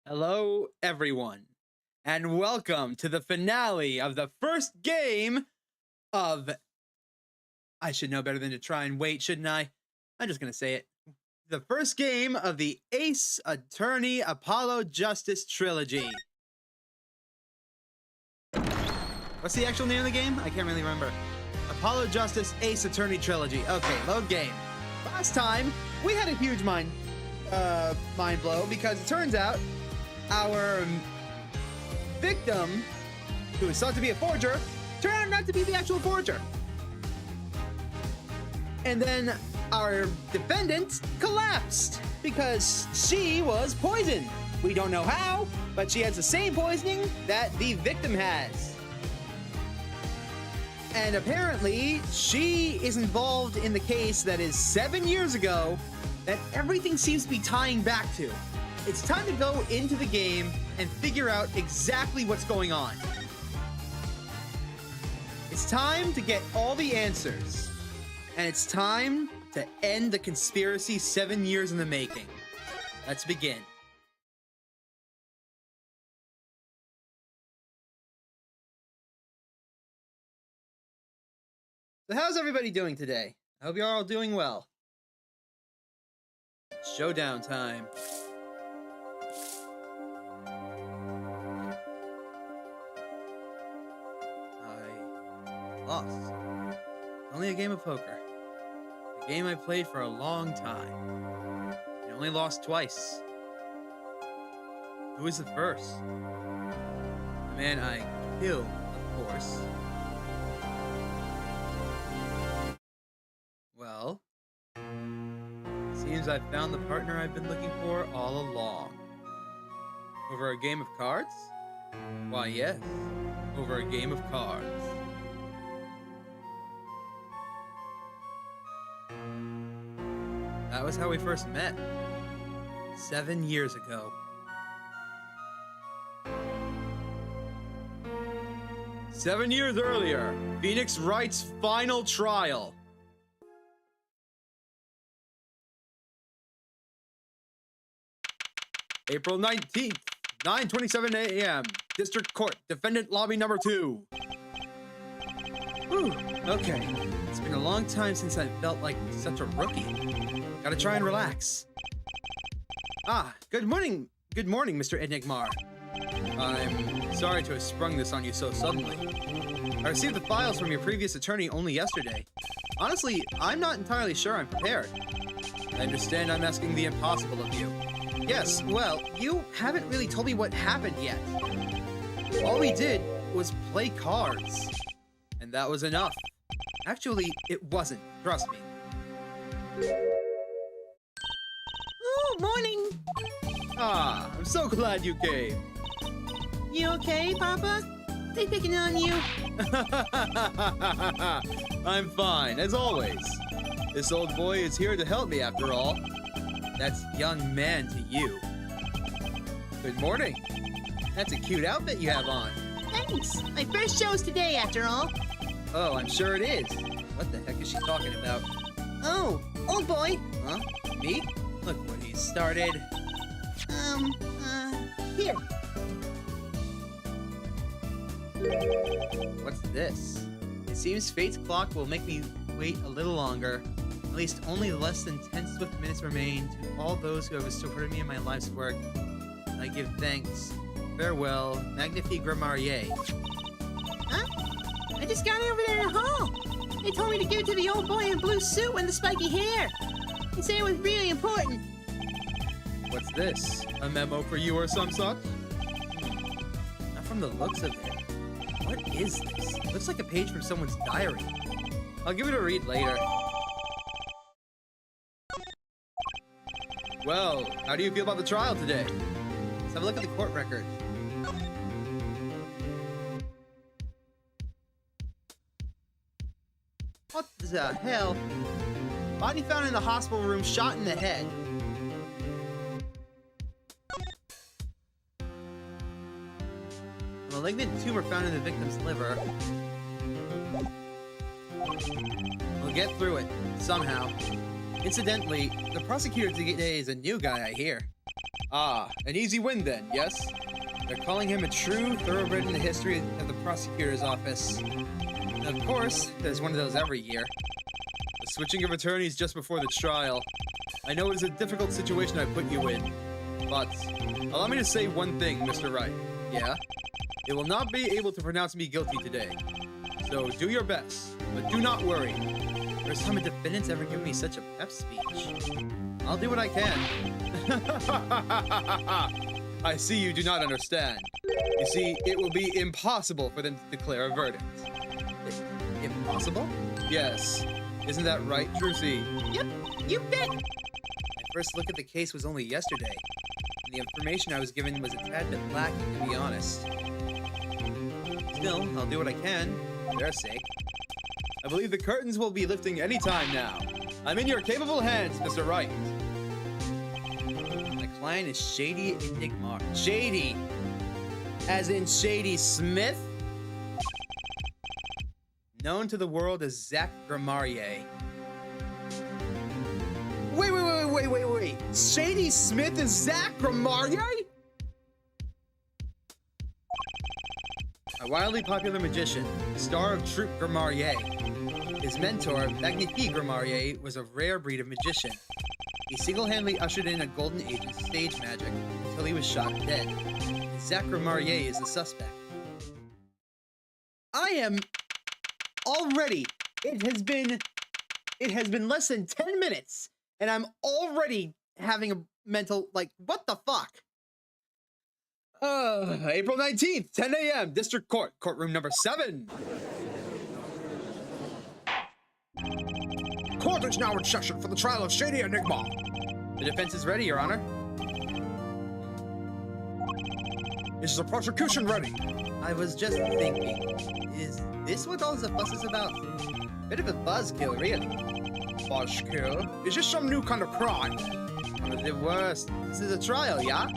Hello, everyone, and welcome to the finale of the first game of. I should know better than to try and wait, shouldn't I? I'm just gonna say it. The first game of the Ace Attorney Apollo Justice Trilogy. What's the actual name of the game? I can't really remember. Apollo Justice Ace Attorney Trilogy. Okay, load game. Last time, we had a huge mind blow because it turns out our victim, who is thought to be a forger, turned out not to be the actual forger. And then our defendant collapsed because she was poisoned. We don't know how, but she has the same poisoning that the victim has. And apparently, she is involved in the case that is 7 years ago that everything seems to be tying back to. It's time to go into the game and figure out exactly what's going on. It's time to get all the answers. And it's time to end the conspiracy 7 years in the making. Let's begin. So how's everybody doing today? I hope you're all doing well. Showdown time. I lost. Only a game of poker. A game I played for a long time. I only lost twice. Who was the first? The man I killed, of course. Well, seems I've found the partner I've been looking for all along. Over a game of cards? Why, yes, over a game of cards. That was how we first met. 7 years ago. 7 years earlier, Phoenix Wright's final trial. April 19th, 9:27 a.m. District Court, Defendant Lobby Number 2. Whew, okay. It's been a long time since I felt like such a rookie. Gotta try and relax. Ah, good morning, Mr. Enigmar. I'm sorry to have sprung this on you so suddenly. I received the files from your previous attorney only yesterday. Honestly, I'm not entirely sure I'm prepared. I understand I'm asking the impossible of you. Yes, well, you haven't really told me what happened yet. All we did was play cards. And that was enough. Actually, it wasn't. Trust me. Oh, morning. Ah, I'm so glad you came. You okay, Papa? They picking on you? I'm fine, as always. This old boy is here to help me after all. That's young man to you. Good morning. That's a cute outfit you have on. Thanks. My first show's today, after all. Oh, I'm sure it is. What the heck is she talking about? Oh, old boy. Huh? Me? Look what he started. Here. What's this? It seems fate's clock will make me wait a little longer. At least only less than 10 swift minutes remain. To all those who have supported me in my life's work, I give thanks. Farewell, Magnifique Grammarier. Huh? I just got it over there in the hall. They told me to give it to the old boy in blue suit and the spiky hair. They said it was really important. What's this? A memo for you or some such? Not from the looks of it. What is this? Looks like a page from someone's diary. I'll give it a read later. Well, how do you feel about the trial today? Let's have a look at the court record. What the hell? Body found in the hospital room, shot in the head. A malignant tumor found in the victim's liver. We'll get through it, somehow. Incidentally, the prosecutor today is a new guy, I hear. Ah, an easy win then, yes? They're calling him a true thoroughbred in the history of the prosecutor's office. And of course, there's one of those every year. The switching of attorneys just before the trial. I know it is a difficult situation I put you in, but allow me to say one thing, Mr. Wright. Yeah? They will not be able to pronounce me guilty today. So do your best, but do not worry. First time a defendant's ever given me such a pep speech. I'll do what I can. I see you do not understand. You see, it will be impossible for them to declare a verdict. Impossible? Yes. Isn't that right, Trucy? Yep, you bet. My first look at the case was only yesterday, and the information I was given was a tad bit lacking, to be honest. Still, I'll do what I can, for their sake. I believe the curtains will be lifting any time now. I'm in your capable hands, Mr. Wright. My client is Shady Enigma. Shady! As in Shady Smith? Known to the world as Zach Gramarier. Wait. Shady Smith is Zach Gramarier? A wildly popular magician, star of troupe Gramarier. His mentor, Magnifique Gramarier, was a rare breed of magician. He single-handedly ushered in a golden age of stage magic until he was shot dead. And Zach Gramarier is the suspect. I am already. It has been less than 10 minutes, and I'm already having a mental, like, what the fuck? April 19th, 10 a.m., District Court, courtroom number 7. Court is now in session for the trial of Shady Enigma. The defense is ready, Your Honor. Is the prosecution ready? I was just thinking, is this what all the fuss is about? Bit of a buzzkill, really. Buzzkill? Is this some new kind of crime? One of the worst. This is a trial, yeah?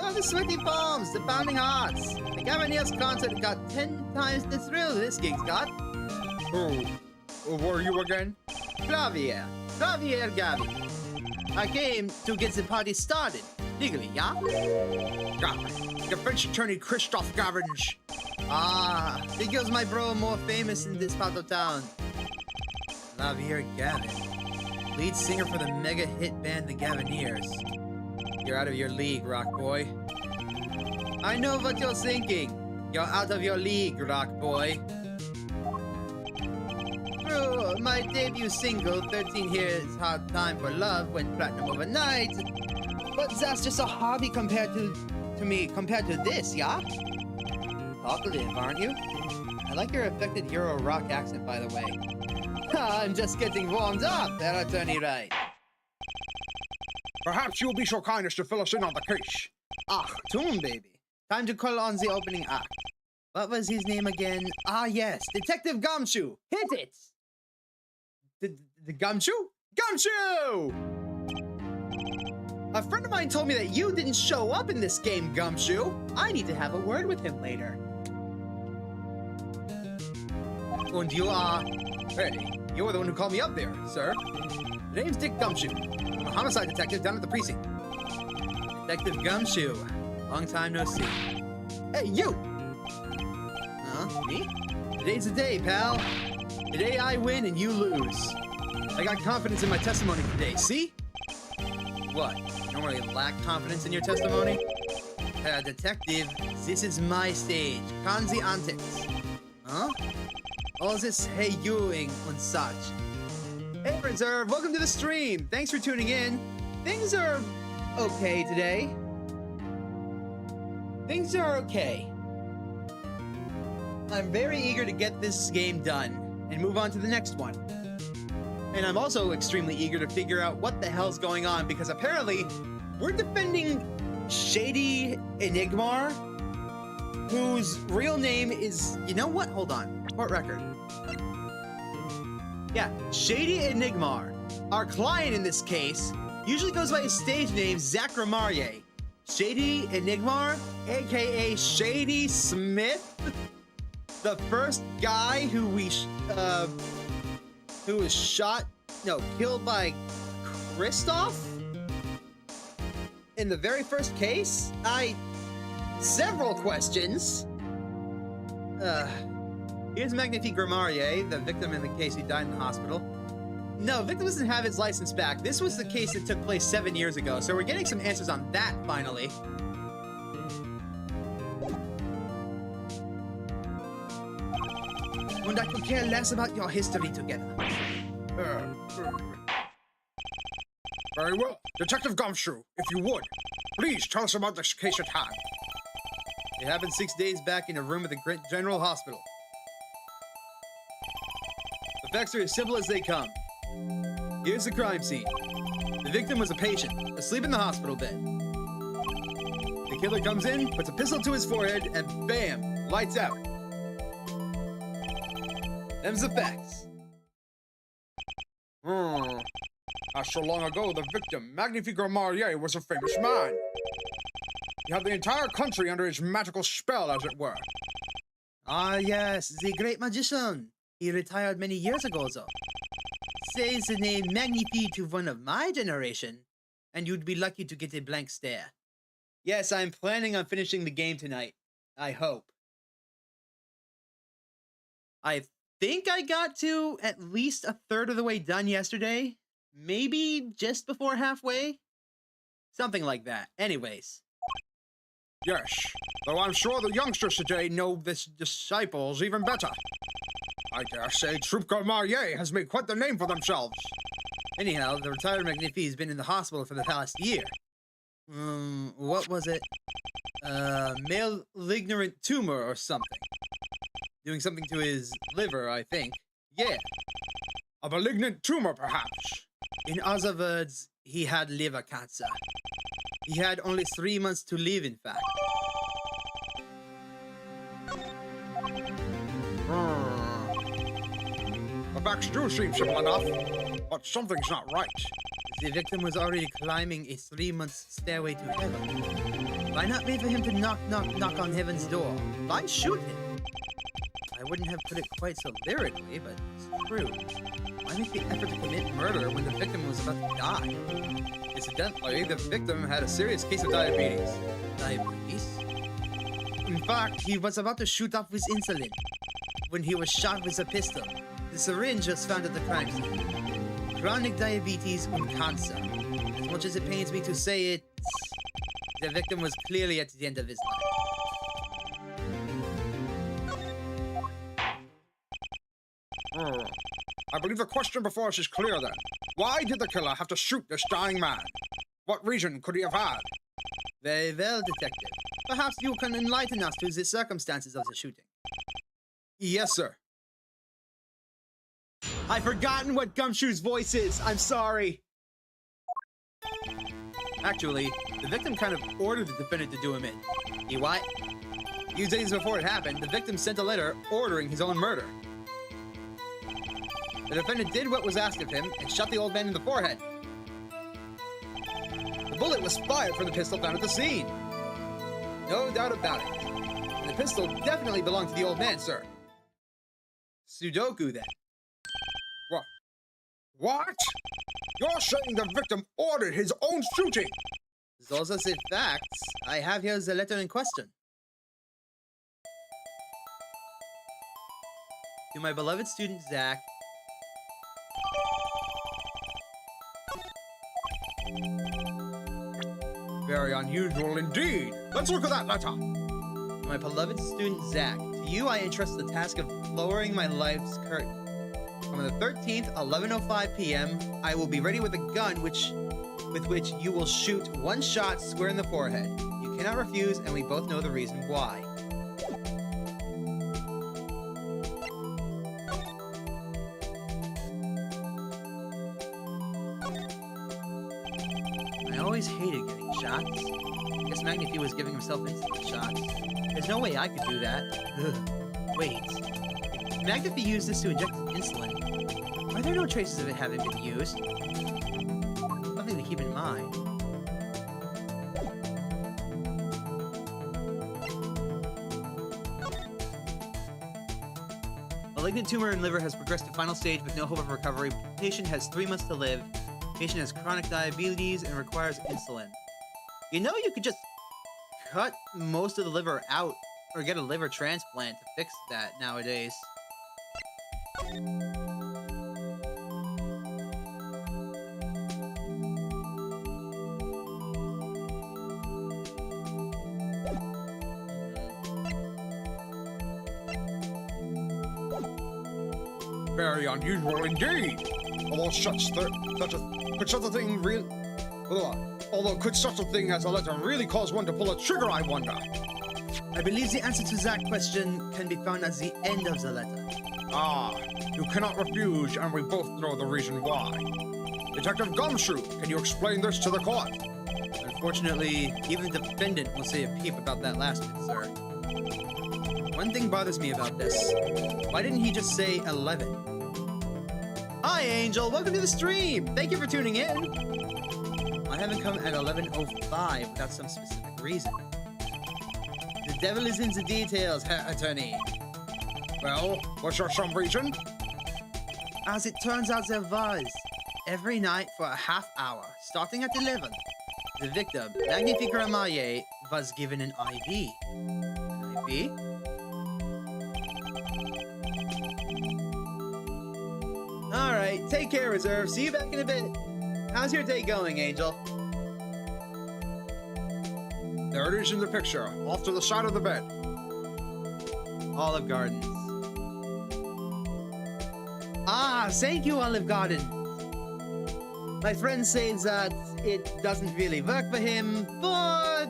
Oh, the sweaty palms, the pounding hearts. The Cavalier's concert got 10 times the thrill this gig's got. Who were you again? Javier Gavi. I came to get the party started. Legally, yeah? Defense attorney Christoph Gavinge. Ah, figures my bro more famous in this part of town. Javier Gavin, lead singer for the mega hit band The Gaviniers. You're out of your league, rock boy. I know what you're thinking. You're out of your league, rock boy. True, my debut single, 13 Years Hard Time for Love, went platinum overnight. But that's just a hobby compared to this, yeah? Talkative, aren't you? I like your affected Euro rock accent, by the way. I'm just getting warmed up, Herr Attorney Wright. Perhaps you'll be so kind as to fill us in on the case. Ah, tune, baby. Time to call on the opening act. What was his name again? Ah, yes, Detective Gumshoe. Hit it! The Gumshoe? Gumshoe! A friend of mine told me that you didn't show up in this game, Gumshoe. I need to have a word with him later. And you are... Hey, you were the one who called me up there, sir. The name's Dick Gumshoe. I'm a homicide detective down at the precinct. Detective Gumshoe. Long time no see. Hey, you! Huh? Me? Today's the day, pal. Today I win and you lose. I got confidence in my testimony today, see? What? You don't really lack confidence in your testimony? Detective, this is my stage. Kanzi antics. Huh? All this hey-youing and such. Hey, Reserve, welcome to the stream. Thanks for tuning in. Things are okay today. Things are okay. I'm very eager to get this game done and move on to the next one. And I'm also extremely eager to figure out what the hell's going on because apparently we're defending Shady Enigma, whose real name is... You know what? Hold on. Court record. Yeah, Shady Enigma. Our client in this case usually goes by his stage name, Zach Gramarier. Shady Enigma, aka Shady Smith, the first guy who was killed by Christoph? in the very first case, several questions. Here's Magnifique Grimarier, the victim in the case who died in the hospital. No, victim doesn't have his license back. This was the case that took place 7 years ago, so we're getting some answers on that, finally. And I could care less about your history together. Very well. Detective Gumshoe, if you would, please tell us about this case at hand. It happened 6 days back in a room at the General Hospital. The facts are as simple as they come. Here's the crime scene. The victim was a patient, asleep in the hospital bed. The killer comes in, puts a pistol to his forehead, and bam, lights out. Them's the facts. Not so long ago, the victim, Magnifique Grimarier, was a famous man. He had the entire country under his magical spell, as it were. Ah, yes, the great magician. He retired many years ago, though. Say the name Magnifique to one of my generation, and you'd be lucky to get a blank stare. Yes, I'm planning on finishing the game tonight. I hope. I think I got to at least a third of the way done yesterday. Maybe just before halfway? Something like that. Anyways. Yes, though I'm sure the youngsters today know this disciples even better. I dare say Troupe Grimarier has made quite the name for themselves. Anyhow, the retired Magnifique has been in the hospital for the past year. What was it? Malignant tumor or something. Doing something to his liver, I think. Yeah. A malignant tumor, perhaps. In other words, he had liver cancer. He had only 3 months to live, in fact. The facts do seem simple enough, but something's not right. The victim was already climbing a 3-month stairway to heaven. Why not wait for him to knock on heaven's door? Why shoot him? I wouldn't have put it quite so lyrically, but it's true. Why make the effort to commit murder when the victim was about to die? Incidentally, the victim had a serious case of diabetes. Diabetes? In fact, he was about to shoot off his insulin when he was shot with a pistol. The syringe was found at the crime scene. Chronic diabetes and cancer. As much as it pains me to say it, the victim was clearly at the end of his life. I believe the question before us is clear then. Why did the killer have to shoot this dying man? What reason could he have had? Very well, detective. Perhaps you can enlighten us to the circumstances of the shooting. Yes, sir. I've forgotten what Gumshoe's voice is. I'm sorry. Actually, the victim kind of ordered the defendant to do him in. He what? A few days before it happened, the victim sent a letter ordering his own murder. The defendant did what was asked of him and shot the old man in the forehead. The bullet was fired from the pistol found at the scene. No doubt about it. And the pistol definitely belonged to the old man, sir. Sudoku, then. What? You're saying the victim ordered his own shooting? Those are the facts. I have here the letter in question. To my beloved student, Zach. Very unusual indeed. Let's look at that letter. To my beloved student, Zach. To you, I entrust the task of lowering my life's curtain. On the 13th, 11:05 p.m., I will be ready with a gun with which you will shoot one shot square in the forehead. You cannot refuse, and we both know the reason why. I always hated getting shots. I guess Magnifique was giving himself instant shots. There's no way I could do that. Ugh. Wait. Magnifique used this to inject insulin. Are there no traces of it having been used? Something to keep in mind. Malignant tumor in liver has progressed to final stage with no hope of recovery. Patient has 3 months to live. Patient has chronic diabetes and requires insulin. You know you could just cut most of the liver out or get a liver transplant to fix that nowadays. Very unusual indeed. Although could such a thing as a letter really cause one to pull a trigger, I wonder? I believe the answer to that question can be found at the end of the letter. Ah, you cannot refuse, and we both know the reason why. Detective Gumshoe, can you explain this to the court? Unfortunately, even the defendant won't say a peep about that last bit, sir. One thing bothers me about this. Why didn't he just say 11? Hi, Angel. Welcome to the stream. Thank you for tuning in. I haven't come at 11:05 without some specific reason. The devil is in the details, Herr Attorney. Well, was there some reason? As it turns out, there was. Every night for a half hour, starting at 11, the victim, Magnifica Maye, was given an IV. An IV? Alright, take care, Reserve. See you back in a bit. How's your day going, Angel? There it is in the picture, off to the side of the bed. Olive Gardens. Ah, thank you, Olive Garden. My friend says that it doesn't really work for him, but...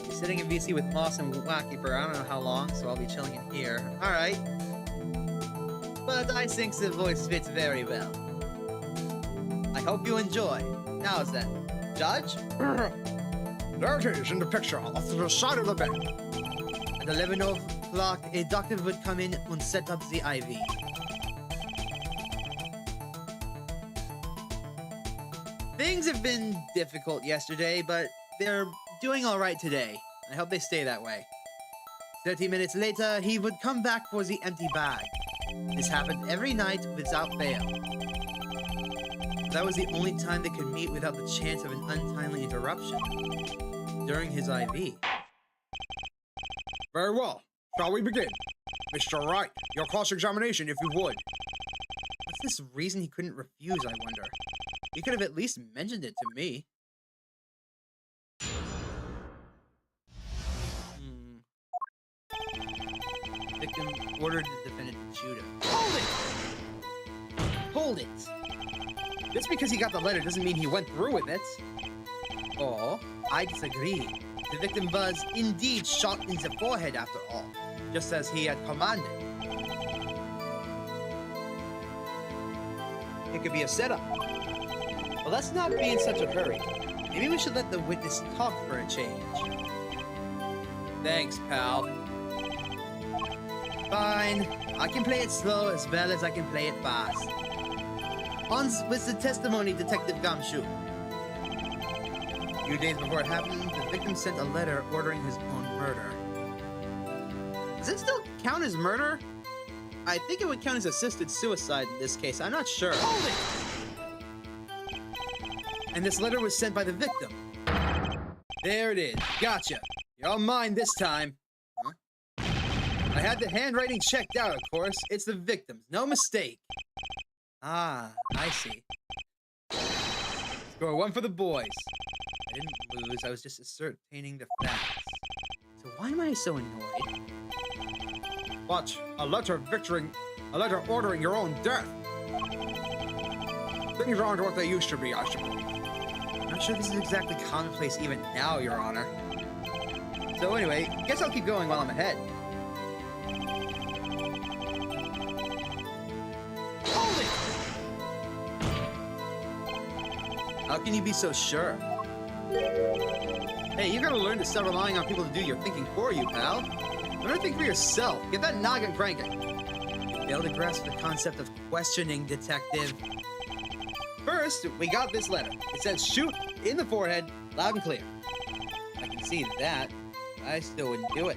He's sitting in VC with Moss and Wacky for I don't know how long, so I'll be chilling in here. Alright. But I think the voice fits very well. I hope you enjoy. Now's then. Judge? There it is in the picture, off to the side of the bed. At 11 o'clock, a doctor would come in and set up the IV. Things have been difficult yesterday, but they're doing alright today. I hope they stay that way. 30 minutes later, he would come back for the empty bag. This happened every night without fail. That was the only time they could meet without the chance of an untimely interruption. During his IV. Very well. Shall we begin? Mr. Wright, your cross-examination, if you would. What's this reason he couldn't refuse, I wonder? He could have at least mentioned it to me. Victim ordered the defendant to shoot him. Hold it! Hold it! Just because he got the letter doesn't mean he went through with it. Oh, I disagree. The victim was indeed shot in the forehead after all, just as he had commanded. It could be a setup. Well, let's not be in such a hurry. Maybe we should let the witness talk for a change. Thanks, pal. Fine. I can play it slow as well as I can play it fast. On with the testimony, Detective Gumshoe. A few days before it happened, the victim sent a letter ordering his own murder. Does it still count as murder? I think it would count as assisted suicide in this case. I'm not sure. Hold it! And this letter was sent by the victim. There it is. Gotcha. You're mine this time. Huh? I had the handwriting checked out, of course. It's the victim's. No mistake. Ah, I see. Score one for the boys. I didn't lose. I was just ascertaining the facts. So why am I so annoyed? What? A letter ordering your own death. Things aren't what they used to be, I suppose. I'm not sure this is exactly commonplace even now, Your Honor. So anyway, guess I'll keep going while I'm ahead. Hold it! How can you be so sure? Hey, you gotta learn to stop relying on people to do your thinking for you, pal. Learn to think for yourself. Get that noggin cranking. You fail to grasp the concept of questioning, detective. First, we got this letter. It says shoot in the forehead, loud and clear. I can see that. I still wouldn't do it.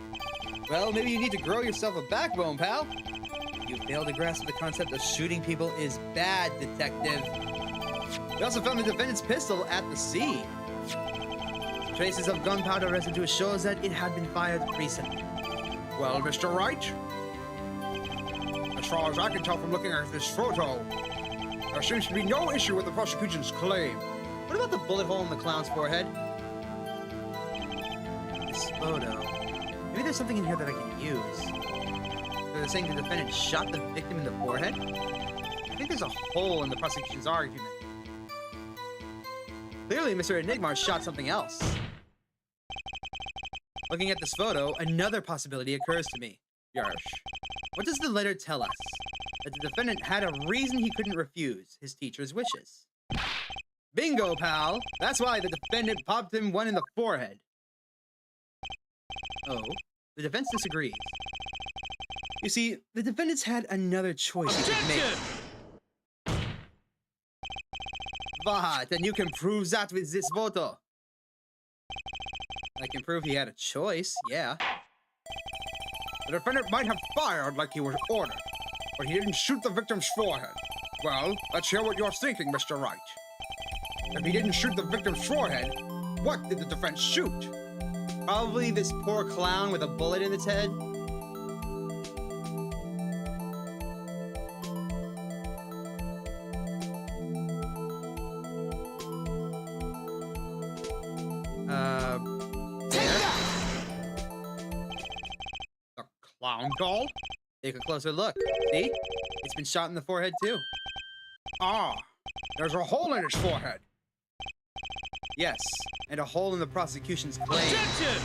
Well, maybe you need to grow yourself a backbone, pal. You fail to grasp the concept of shooting people is bad, detective. We also found the defendant's pistol at the scene. Traces of gunpowder residue shows that it had been fired recently. Well, Mr. Wright, as far as I can tell from looking at this photo, there seems to be no issue with the prosecution's claim. What about the bullet hole in the clown's forehead? This photo. Maybe there's something in here that I can use. They're saying the defendant shot the victim in the forehead? I think there's a hole in the prosecution's argument. Clearly, Mr. Enigma shot something else. Looking at this photo, another possibility occurs to me. Yes. What does the letter tell us? That the defendant had a reason he couldn't refuse his teacher's wishes. Bingo, pal! That's why the defendant popped him one in the forehead. Oh, the defense disagrees. You see, the defendants had another choice he could make. What? And you can prove that with this photo? I can prove he had a choice, yeah. The defendant might have fired like he was ordered, but he didn't shoot the victim's forehead. Well, let's hear what you're thinking, Mr. Wright. If he didn't shoot the victim's forehead, what did the defense shoot? Probably this poor clown with a bullet in its head. The clown doll? Take a closer look. See? It's been shot in the forehead too. Ah, there's a hole in his forehead. Yes, and a hole in the prosecution's claim. Objection!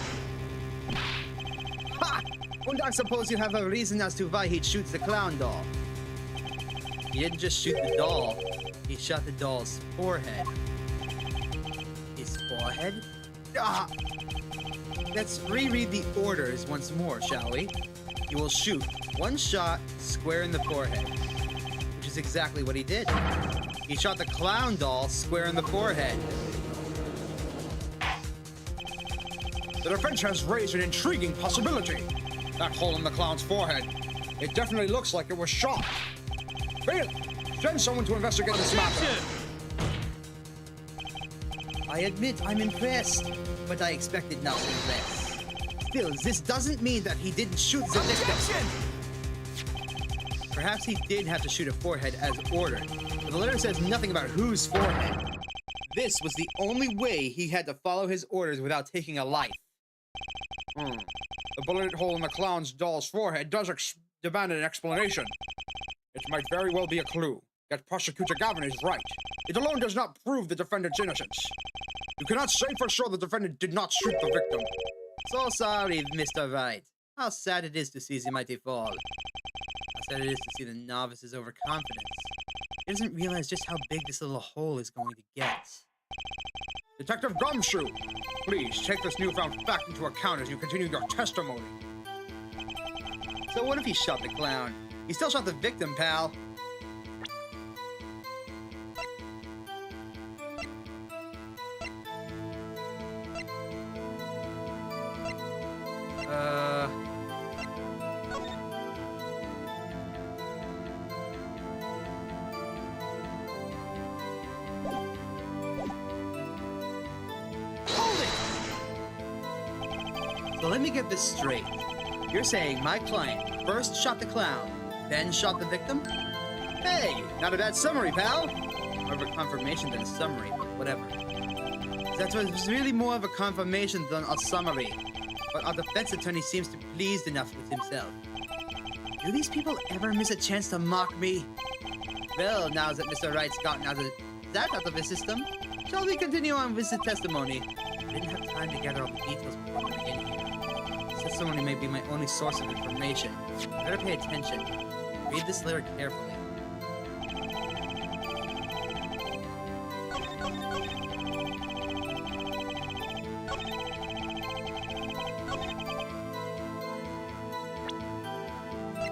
Ha! And I suppose you have a reason as to why he shoots the clown doll. He didn't just shoot the doll, he shot the doll's forehead. His forehead? Ah! Let's reread the orders once more, shall we? You will shoot one shot square in the forehead, which is exactly what he did. He shot the clown doll square in the forehead. The defense has raised an intriguing possibility. That hole in the clown's forehead. It definitely looks like it was shot. Bailey, send someone to investigate this matter. I admit I'm impressed, but I expected nothing less. Still, this doesn't mean that he didn't shoot the victim. Perhaps he did have to shoot a forehead as ordered, but the letter says nothing about whose forehead. This was the only way he had to follow his orders without taking a life. The bullet hole in the clown's doll's forehead does demand an explanation. It might very well be a clue. Yet Prosecutor Gavin is right. It alone does not prove the defendant's innocence. You cannot say for sure the defendant did not shoot the victim. So sorry, Mr. Wright. How sad it is to see the mighty fall. How sad it is to see the novice's overconfidence. He doesn't realize just how big this little hole is going to get. Detective Gumshoe, please take this newfound fact into account as you continue your testimony. So what if he shot the clown? He still shot the victim, pal. So let me get this straight. You're saying my client first shot the clown, then shot the victim? Hey, not a bad summary, pal. More of a confirmation than a summary, but whatever. That was really more of a confirmation than a summary. But our defense attorney seems to be pleased enough with himself. Do these people ever miss a chance to mock me? Well, now that Mr. Wright's gotten that out of his system, shall we continue on with the testimony? I didn't have time to gather all the details before we begin here. Testimony may be my only source of information. Better pay attention. Read this letter carefully.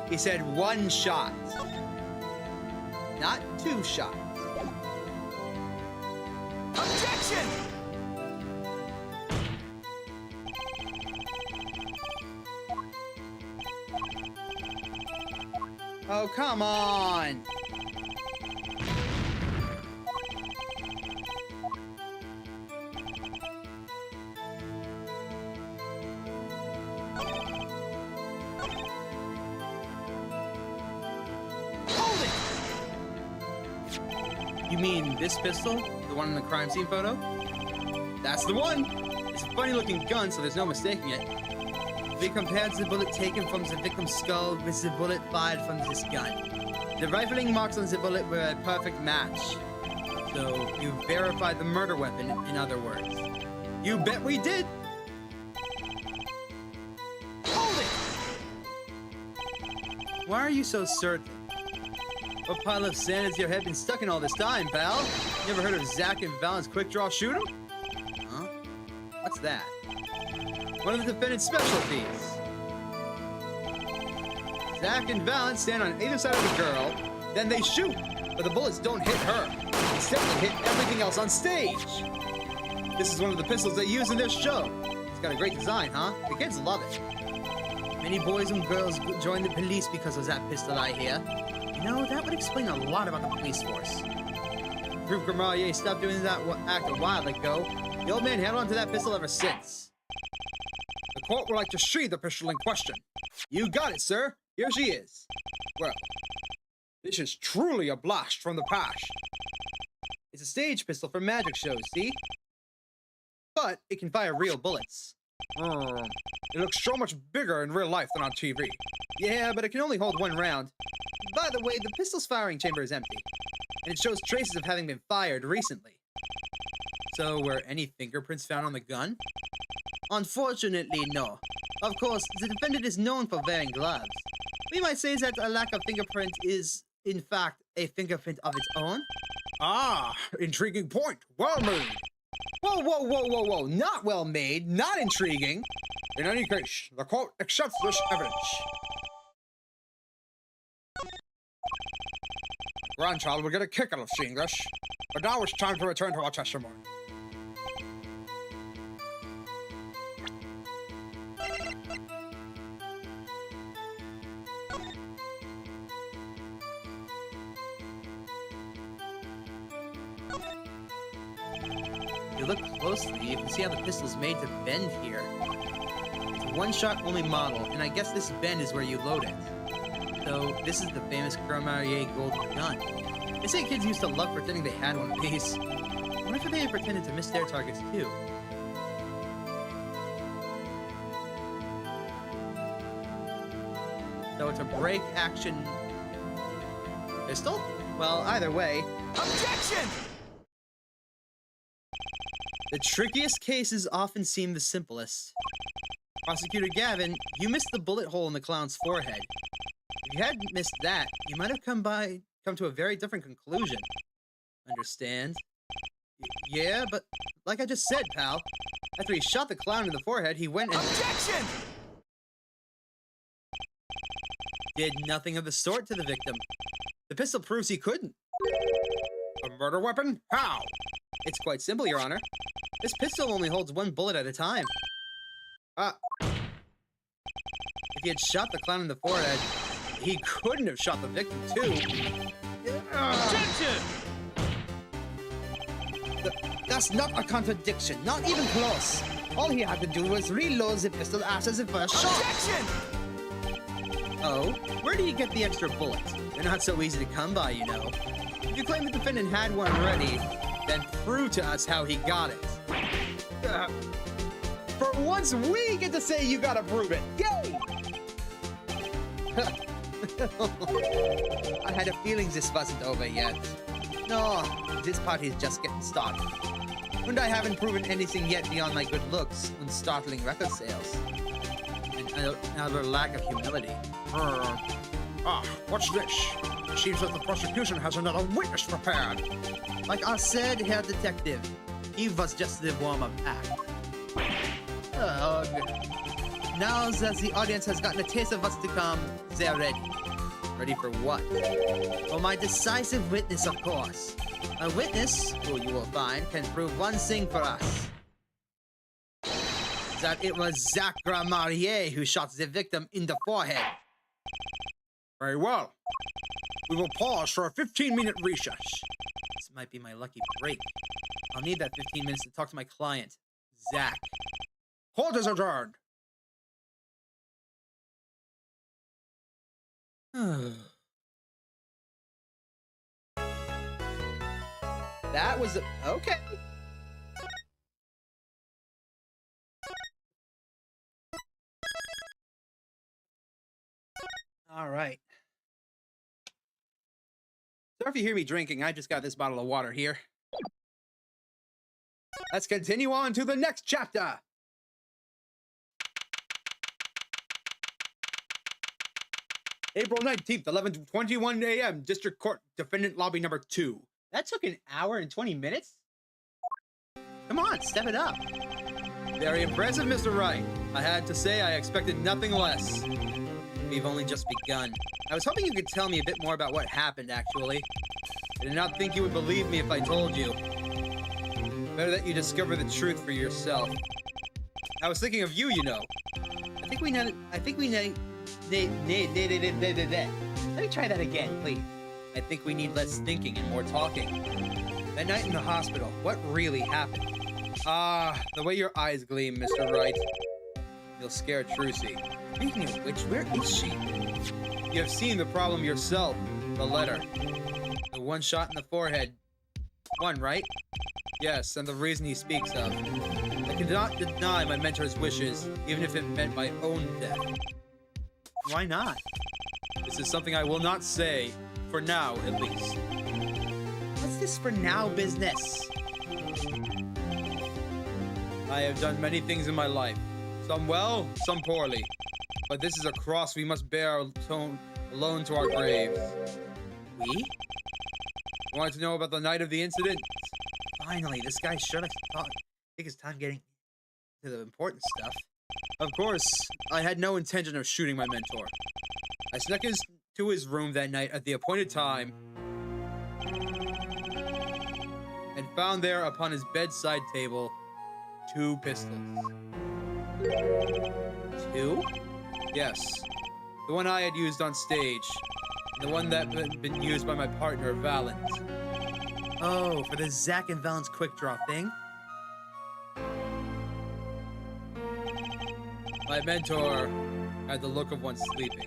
He said one shot, not two shots. Objection! Oh, come on! Hold it! You mean this pistol? The one in the crime scene photo? That's the one! It's a funny looking gun, so there's no mistaking it. We compared the bullet taken from the victim's skull with the bullet fired from this gun. The rifling marks on the bullet were a perfect match. So, you verified the murder weapon, in other words. You bet we did! Hold it! Why are you so certain? What pile of sand has your head been stuck in all this time, pal? You ever heard of Zach and Valen's quick draw shooter? Huh? What's that? One of the defendant's specialties. Zach and Valen stand on either side of the girl, then they shoot, but the bullets don't hit her. Instead, they hit everything else on stage. This is one of the pistols they use in their show. It's got a great design, huh? The kids love it. Many boys and girls join the police because of that pistol, I hear. You know, that would explain a lot about the police force. Proof Gramarier stopped doing that act a while ago. The old man held on to that pistol ever since. The court would like to see the pistol in question. You got it, sir. Here she is. Well, this is truly a blast from the past. It's a stage pistol for magic shows, see? But it can fire real bullets. It looks so much bigger in real life than on TV. Yeah, but it can only hold one round. By the way, the pistol's firing chamber is empty, and it shows traces of having been fired recently. So, were any fingerprints found on the gun? Unfortunately, no. Of course, the defendant is known for wearing gloves. We might say that a lack of fingerprint is, in fact, a fingerprint of its own. Ah, intriguing point. Well made. Whoa, whoa, whoa, whoa, whoa. Not well made, not intriguing. In any case, the court accepts this evidence. Grandchild will get a kick out of seeing this. But now it's time to return to our testimony. If you look closely, you can see how the pistol's made to bend here. It's a one-shot only model, and I guess this bend is where you load it. So, this is the famous Gramarier golden gun. They say kids used to love pretending they had one of these. I wonder if they pretended to miss their targets too. So it's a break action pistol? Well, either way. Objection! The trickiest cases often seem the simplest. Prosecutor Gavin, you missed the bullet hole in the clown's forehead. If you hadn't missed that, you might have come to a very different conclusion. Understand? Yeah, but like I just said, pal, after he shot the clown in the forehead, he went and— Objection! Did nothing of the sort to the victim. The pistol proves he couldn't. A murder weapon? How? It's quite simple, Your Honor. This pistol only holds one bullet at a time. If he had shot the clown in the forehead, he couldn't have shot the victim, too. Objection! That's not a contradiction, not even close. All he had to do was reload the pistol after the first shot. Objection! Oh, where do you get the extra bullets? They're not so easy to come by, you know. If you claim the defendant had one ready, then prove to us how he got it. For once, we get to say you gotta prove it. Yay! I had a feeling this wasn't over yet. No, this party's just getting started. And I haven't proven anything yet beyond my good looks and startling record sales. And another lack of humility. What's this? It seems that the prosecution has another witness prepared. Like I said, Herr Detective, he was just the warm-up act. Now that the audience has gotten a taste of what's to come, they're ready. Ready for what? For my decisive witness, of course. A witness, who you will find, can prove one thing for us. That it was Zach Gramarier who shot the victim in the forehead. Very well. We will pause for a 15-minute recess. This might be my lucky break. I'll need that 15 minutes to talk to my client, Zach. Court is adjourned. That was okay. All right. So if you hear me drinking, I just got this bottle of water here. Let's continue on to the next chapter. April 19th, 11:21 a.m. District Court, Defendant Lobby number 2. That took an hour and 20 minutes? Come on, step it up. Very impressive, Mr. Wright. I had to say I expected nothing less. We've only just begun. I was hoping you could tell me a bit more about what happened, actually. I did not think you would believe me if I told you. Better that you discover the truth for yourself. I was thinking of you, you know. I think we need. Let me try that again, please. I think we need less thinking and more talking. That night in the hospital, what really happened? The way your eyes gleam, Mr. Wright. You'll scare Trucy. Speaking of which, where is she? You have seen the problem yourself. The letter. The one shot in the forehead. One, right? Yes, and the reason he speaks of. I cannot deny my mentor's wishes, even if it meant my own death. Why not? This is something I will not say, for now at least. What's this for now business? I have done many things in my life. Some well, some poorly. But this is a cross we must bear alone to our graves. We? You want to know about the night of the incident? Finally, this guy sure likes to take his time getting to the important stuff. Of course, I had no intention of shooting my mentor. I snuck to his room that night at the appointed time and found there upon his bedside table 2 pistols. 2? Yes. The one I had used on stage, and the one that had been used by my partner, Valent. Oh, for the Zach and Valent's quick draw thing? My mentor had the look of one sleeping.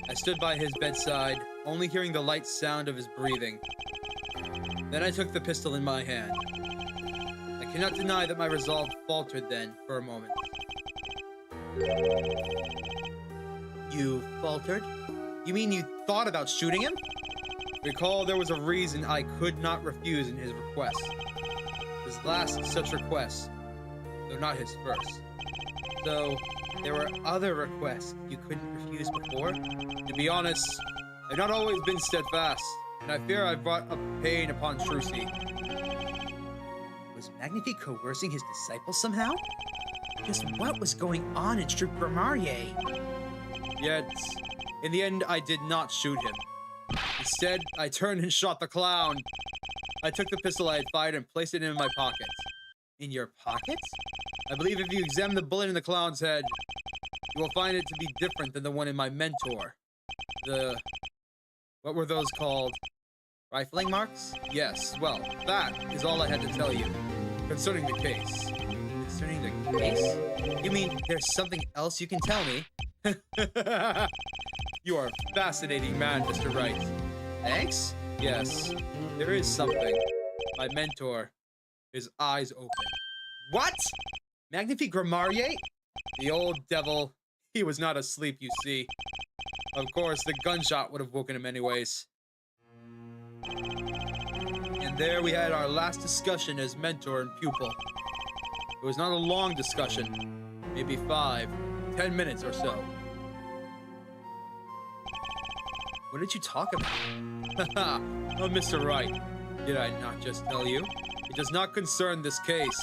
I stood by his bedside, only hearing the light sound of his breathing. Then I took the pistol in my hand. I cannot deny that my resolve faltered then, for a moment. You faltered? You mean you thought about shooting him? Recall there was a reason I could not refuse in his request. His last such request, though not his first. So, there were other requests you couldn't refuse before? To be honest, I've not always been steadfast, and I fear I've brought up pain upon Trucy. Was Magnifique coercing his disciples somehow? Just what was going on in Stroop Gramarye? Yet, in the end, I did not shoot him. Instead, I turned and shot the clown. I took the pistol I had fired and placed it in my pocket. In your pocket? I believe if you examine the bullet in the clown's head, you will find it to be different than the one in my mentor. What were those called? Rifling marks? Yes, well, that is all I had to tell you concerning the case. Concerning the case? You mean there's something else you can tell me? You are a fascinating man, Mr. Wright. Thanks? Yes, there is something. My mentor, his eyes open. What? Magnifique Gramarye? The old devil, he was not asleep, you see. Of course, the gunshot would have woken him anyways. And there we had our last discussion as mentor and pupil. It was not a long discussion, maybe 5, 10 minutes or so. What did you talk about? Haha, oh, Mr. Wright, did I not just tell you? It does not concern this case.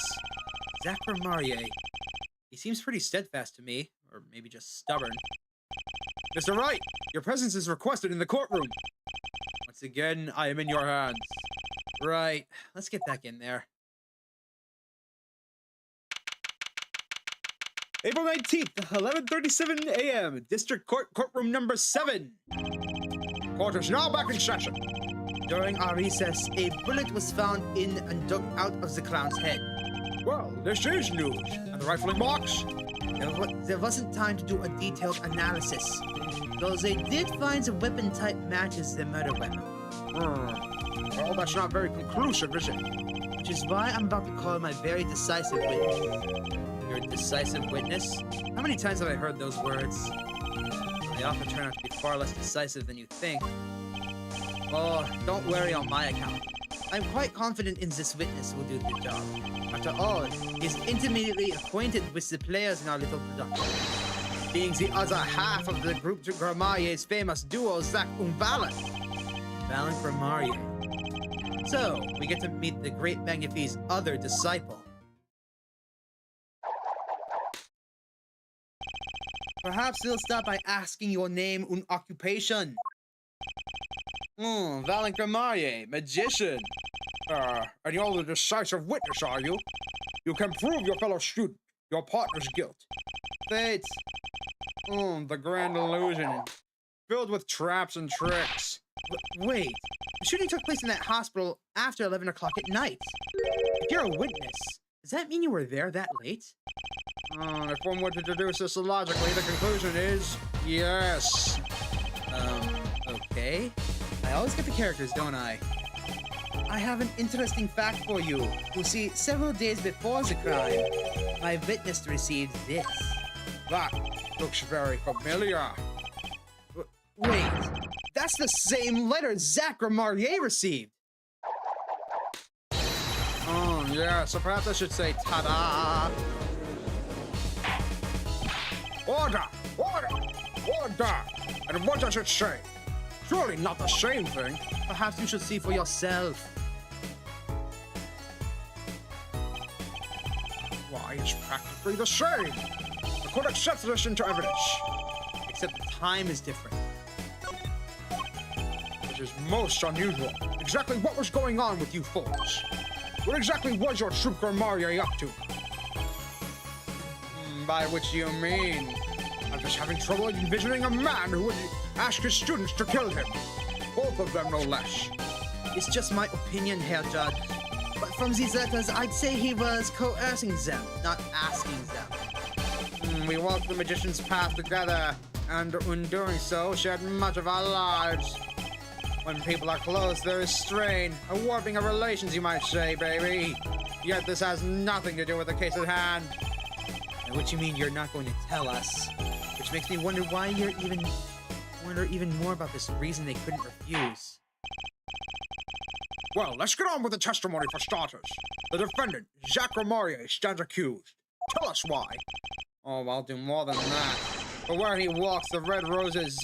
Zach Gramarye. He seems pretty steadfast to me, or maybe just stubborn. Mr. Wright, your presence is requested in the courtroom. Once again, I am in your hands. Right, let's get back in there. April 19th, 11:37 a.m. District Court, courtroom number 7. Court is now back in session. During our recess, a bullet was found in and dug out of the clown's head. Well, this is news. And the rifling box? There wasn't time to do a detailed analysis, though they did find the weapon type matches the murder weapon. Well, that's not very conclusive, is it? Which is why I'm about to call my very decisive witness. Your decisive witness? How many times have I heard those words? They often turn out to be far less decisive than you think. Oh, don't worry on my account. I'm quite confident in this witness will do the job. After all, he's intimately acquainted with the players in our little production, being the other half of the group to Gramarier's famous duo, Zach and Valen. Valen Gramarier. So, we get to meet the great Magnifique's other disciple. Perhaps he'll start by asking your name and occupation. Valen Gramarier, magician. And you're the decisive witness, are you? You can prove your fellow student, your partner's guilt. Fate. The grand illusion, filled with traps and tricks. Wait, the shooting took place in that hospital after 11 o'clock at night. If you're a witness, does that mean you were there that late? If one were to deduce this logically, the conclusion is yes. Okay. I always get the characters, don't I? I have an interesting fact for you. You see, several days before the crime, my witness received this. That looks very familiar. Wait, that's the same letter Zach Gramarier received. Yeah, so perhaps I should say ta-da. Order! Order! Order! And what does it say? Surely not the same thing. Perhaps you should see for yourself. Why, it's practically the same. The court accepts this into evidence. Except the time is different. This is most unusual. Exactly what was going on with you folks? What exactly was your troop Gramarier up to? By which you mean? I'm just having trouble envisioning a man who would ask his students to kill him. Both of them, no less. It's just my opinion, Herr Judge. But from these letters, I'd say he was coercing them, not asking them. We walked the magician's path together, and in doing so, shared much of our lives. When people are close, there is strain, a warping of relations, you might say, baby. Yet this has nothing to do with the case at hand. And what you mean you're not going to tell us? Which makes me wonder why you're even more about this reason they couldn't refuse. Well, let's get on with the testimony for starters. The defendant, Zach Gramarier, stands accused. Tell us why. Oh, I'll do more than that. But where he walks, the red roses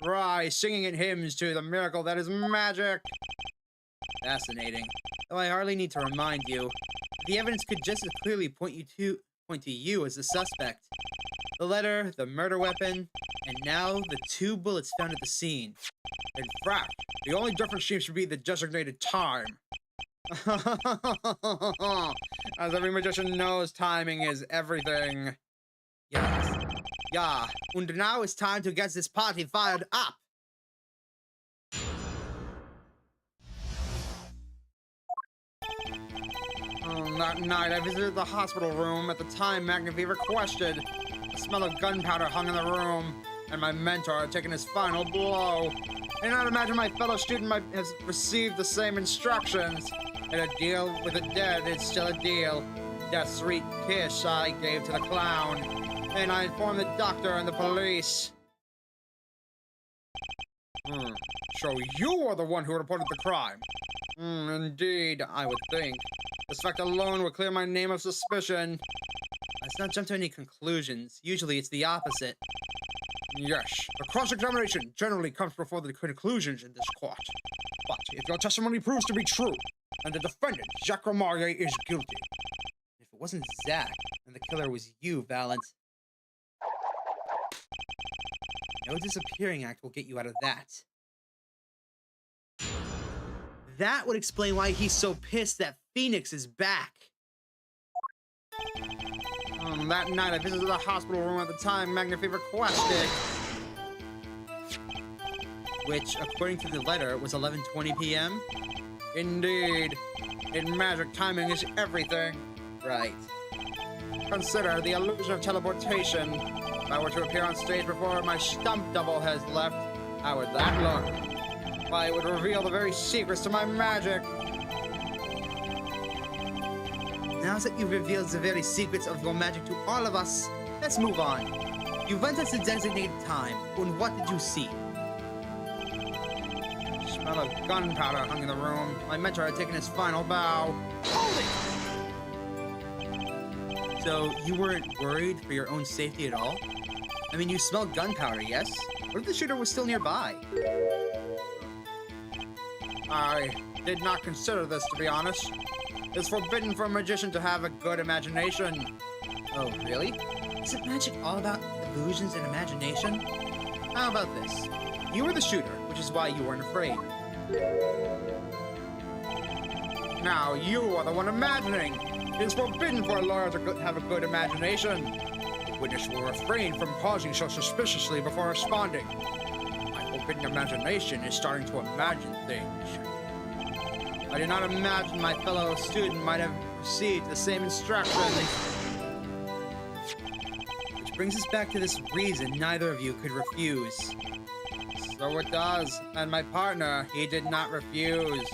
rise, singing in hymns to the miracle that is magic. Fascinating. Though I hardly need to remind you, the evidence could just as clearly point to you as the suspect. The letter, the murder weapon, and now the 2 bullets found at the scene. In fact, the only difference seems to be the designated time. As every magician knows, timing is everything. Yes. Yeah, and now it's time to get this party fired up. That night, I visited the hospital room at the time Magnifique requested. The smell of gunpowder hung in the room, and my mentor had taken his final blow. I cannot imagine my fellow student might have received the same instructions. And a deal with the dead is still a deal. That sweet kiss I gave to the clown. And I informed the doctor and the police. So you are the one who reported the crime? Indeed, I would think. This fact alone would clear my name of suspicion. Let's not jump to any conclusions. Usually it's the opposite. Yes, the cross-examination generally comes before the conclusions in this court. But if your testimony proves to be true, then the defendant, Zach Gramarier, is guilty. If it wasn't Zach, then the killer was you, Valent. No disappearing act will get you out of that. That would explain why he's so pissed that Phoenix is back. That night I visited the hospital room at the time Magnifi requested. Which, according to the letter, was 11:20 p.m.? Indeed. In magic, timing is everything. Right. Consider the illusion of teleportation. If I were to appear on stage before my stump double has left, how would that look? Why, it would reveal the very secrets to my magic. Now that you've revealed the very secrets of your magic to all of us, let's move on. You went at the designated time, and what did you see? Smell of gunpowder hung in the room. My mentor had taken his final bow. Hold it! So, you weren't worried for your own safety at all? I mean, you smelled gunpowder, yes? What if the shooter was still nearby? I did not consider this, to be honest. It's forbidden for a magician to have a good imagination. Oh, really? Isn't magic all about illusions and imagination? How about this? You were the shooter, which is why you weren't afraid. Now you are the one imagining. It is forbidden for a lawyer to have a good imagination. The witness will refrain from pausing so suspiciously before responding. My forbidden imagination is starting to imagine things. I did not imagine my fellow student might have received the same instructions. Which brings us back to this reason neither of you could refuse. So it does, and my partner, he did not refuse.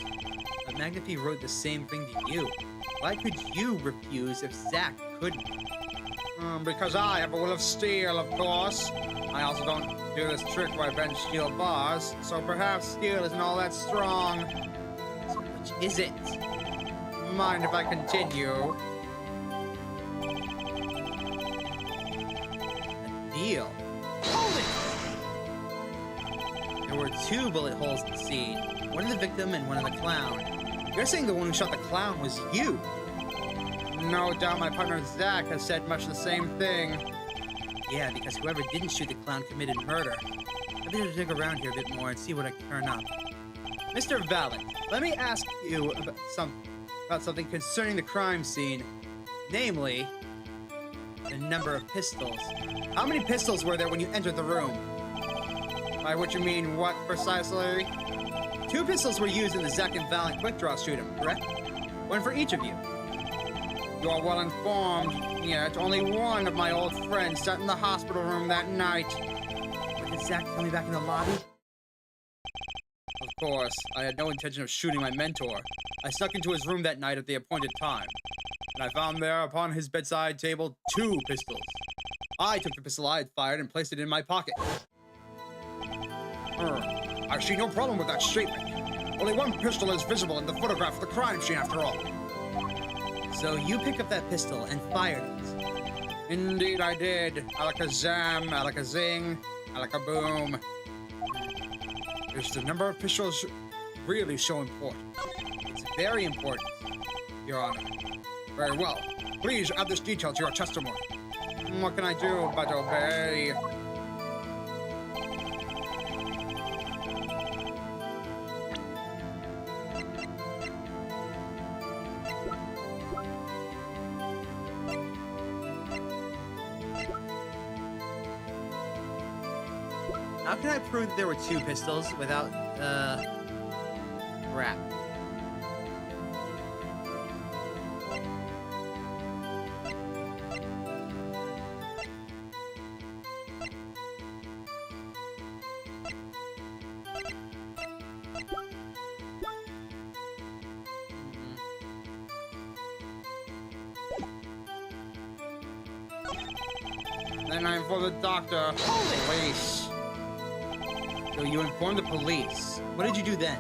But Magnifi wrote the same thing to you. Why could you refuse if Zack couldn't? Because I have a will of steel, of course. I also don't do this trick where I bend steel bars, so perhaps steel isn't all that strong. So which is it? Mind if I continue? A deal. Hold it! There were 2 bullet holes in the scene. One in the victim and one in the clown. You're saying the one who shot the clown was you? No doubt my partner Zack has said much the same thing. Yeah, because whoever didn't shoot the clown committed murder. I better dig around here a bit more and see what I can turn up. Mr. Valak, let me ask you about something concerning the crime scene. Namely, the number of pistols. How many pistols were there when you entered the room? By which you mean what precisely? 2 pistols were used in the Zack and Valak quick draw shoot-'em, correct? One for each of you. You are well informed, yet only one of my old friends sat in the hospital room that night. What did Zack tell me back in the lobby? Of course, I had no intention of shooting my mentor. I snuck into his room that night at the appointed time, and I found there upon his bedside table 2 pistols. I took the pistol I had fired and placed it in my pocket. I see no problem with that statement. Only one pistol is visible in the photograph of the crime scene, after all. So you picked up that pistol and fired it. Indeed I did. Alakazam, alakazing, alakaboom. Is the number of pistols really so important? It's very important, Your Honor. Very well. Please add this detail to your testimony. What can I do but obey? How can I prove that there were 2 pistols without, crap. Then I'm for the doctor. Police. So you informed the police. What did you do then?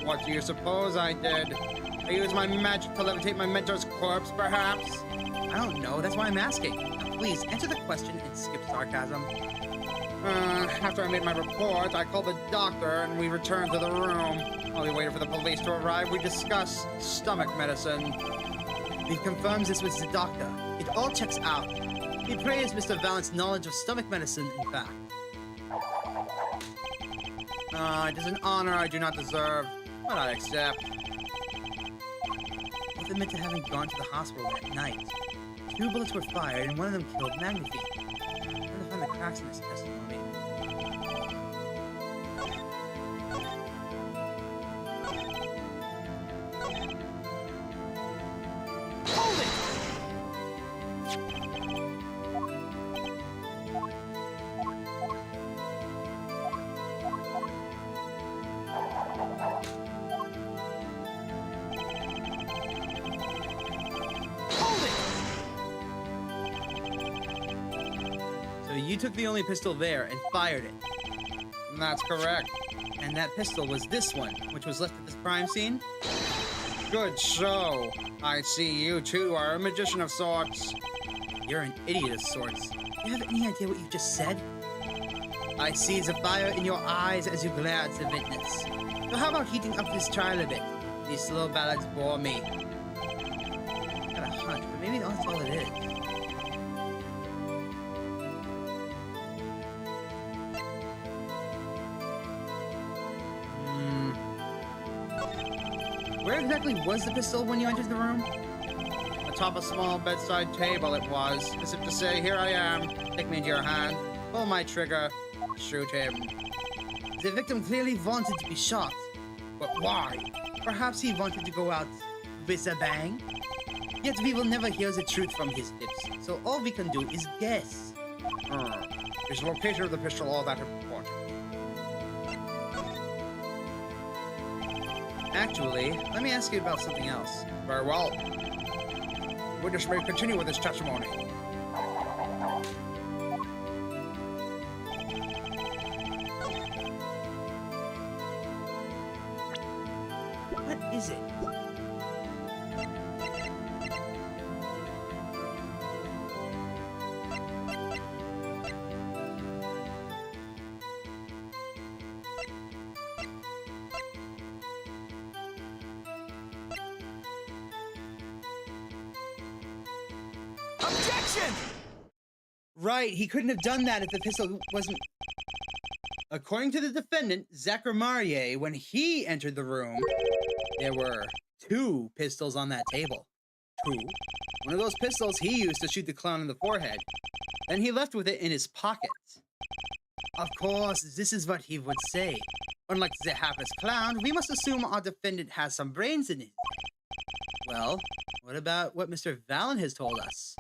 What do you suppose I did? I used my magic to levitate my mentor's corpse, perhaps? I don't know. That's why I'm asking. Now, please, answer the question and skip sarcasm. After I made my report, I called the doctor and we returned to the room. While we waited for the police to arrive, we discussed stomach medicine. He confirms this was the doctor. It all checks out. He praised Mr. Valent's knowledge of stomach medicine, in fact. It is an honor I do not deserve, but I accept. both admit to having gone to the hospital that night. 2 bullets were fired, and one of them killed Magnifique. I'm trying to find the cracks in this testimony. Hold it! So you took the only pistol there and fired it. That's correct. And that pistol was this one, which was left at this crime scene? Good so. I see you too are a magician of sorts. You're an idiot of sorts. Do you have any idea what you just said? I see the fire in your eyes as you glare at the witness. So how about heating up this trial a bit? These slow ballads bore me. I got a hunch, but maybe that's all it is. Where exactly was the pistol when you entered the room? Atop a small bedside table it was, as if to say, here I am, take me into your hand, pull my trigger, shoot him. The victim clearly wanted to be shot. But why? Perhaps he wanted to go out with a bang? Yet we will never hear the truth from his lips, so all we can do is guess. Is the location of the pistol all that important? Actually, let me ask you about something else. Very well. Witness may continue with his testimony. What is it? Objection! Right, he couldn't have done that if the pistol wasn't... According to the defendant, Zachary Marier, when he entered the room, there were 2 pistols on that table. 2? One of those pistols he used to shoot the clown in the forehead. Then he left with it in his pocket. Of course, this is what he would say. Unlike the hapless clown, we must assume our defendant has some brains in it. Well, what about what Mr. Valen has told us?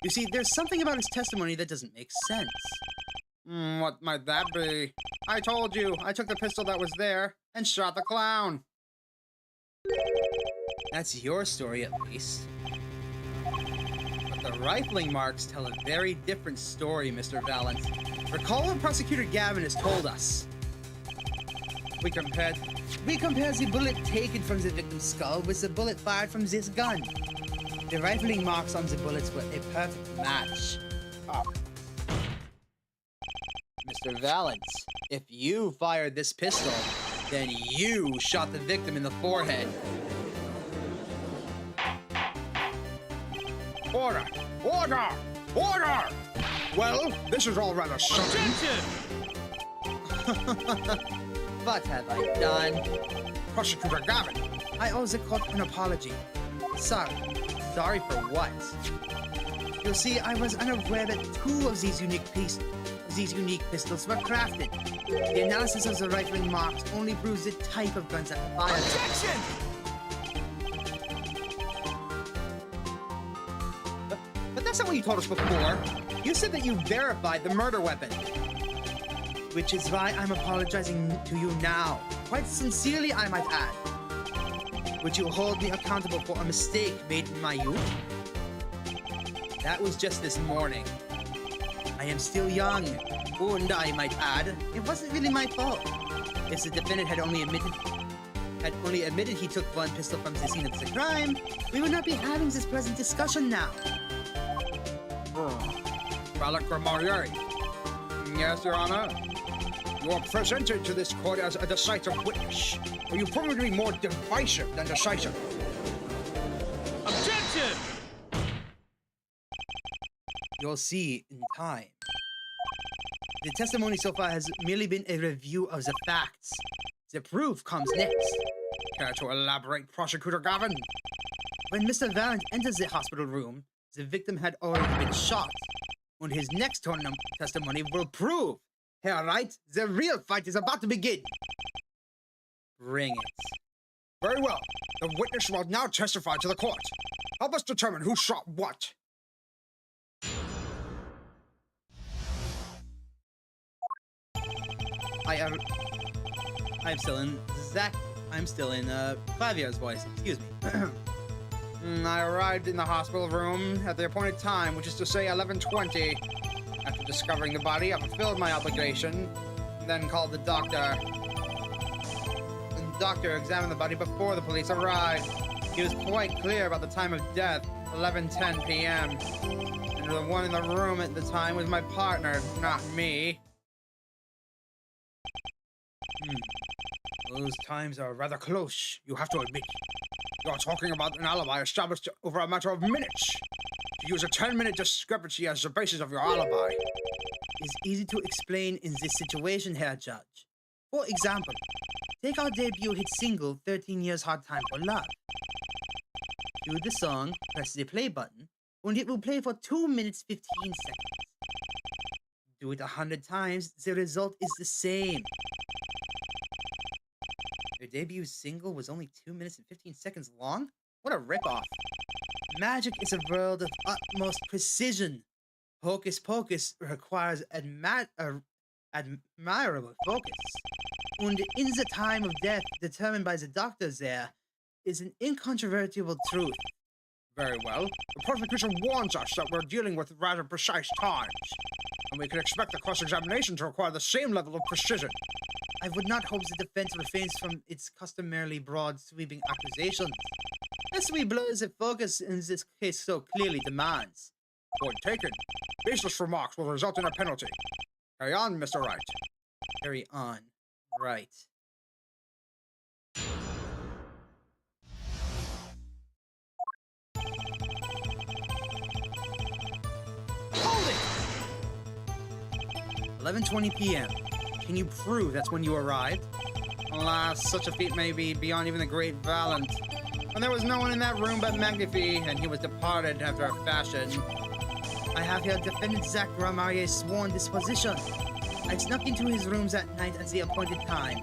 You see, there's something about his testimony that doesn't make sense. What might that be? I told you, I took the pistol that was there and shot the clown. That's your story, at least. But the rifling marks tell a very different story, Mr. Valent. Recall what Prosecutor Gavin has told us. We compared the bullet taken from the victim's skull with the bullet fired from this gun. The rifling marks on the bullets were a perfect match. Mr. Valent, if you fired this pistol, then you shot the victim in the forehead. Order! Order! Order! Well, this is all rather sudden. What have I done? Prosecutor Gavin, I owe the court an apology. Sorry. Sorry for what? You see, I was unaware that 2 of these unique pistols were crafted. The analysis of the rifling marks only proves the type of guns that fire. Objection! But that's not what you told us before. You said that you verified the murder weapon. Which is why I'm apologizing to you now. Quite sincerely, I might add. Would you hold me accountable for a mistake made in my youth? That was just this morning. I am still young, and I might add, it wasn't really my fault. If the defendant had only admitted he took one pistol from the scene of the crime, we would not be having this present discussion now. Balak Marier. Yes, Your Honor. You are presented to this court as a decisive witness. But you've proven to be more divisive than decisive. Objection! You'll see in time. The testimony so far has merely been a review of the facts. The proof comes next. Care to elaborate, Prosecutor Gavin? When Mr. Valent enters the hospital room, the victim had already been shot. And his next testimony will prove. All right, the real fight is about to begin. Bring it. Very well. The witness will now testify to the court. Help us determine who shot what. I'm still in Clavier's voice. Excuse me. I arrived in the hospital room at the appointed time, which is to say 11:20. After discovering the body, I fulfilled my obligation, then called the doctor. The doctor examined the body before the police arrived. He was quite clear about the time of death, 11:10 p.m. And the one in the room at the time was my partner, not me. Those times are rather close, You have to admit. You're talking about an alibi established over a matter of minutes. To use a 10-minute discrepancy as the basis of your alibi. It's easy to explain in this situation, Herr Judge. For example, take our debut hit single, 13 Years Hard Time for Love. Cue the song, press the play button, and it will play for 2 minutes 15 seconds. Do it 100 times, the result is the same. Their debut single was only 2 minutes and 15 seconds long? What a ripoff. Magic is a world of utmost precision. Hocus Pocus requires admirable focus. And in the time of death determined by the doctors there is an incontrovertible truth. Very well. The prosecution warns us that we're dealing with rather precise times, and we can expect the cross-examination to require the same level of precision. I would not hope the defense refrains from its customarily broad, sweeping accusations, lest we blow the focus in this case so clearly demands. Point taken. Baseless remarks will result in a penalty. Carry on, Mr. Wright. Carry on. Right. Hold it! 11:20 p.m. Can you prove that's when you arrived? Alas, such a feat may be beyond even the great Valent. And there was no one in that room but Magnifi, and he was departed after a fashion. I have here defendant Zach Ramarier's sworn disposition. I snuck into his rooms that night at the appointed time.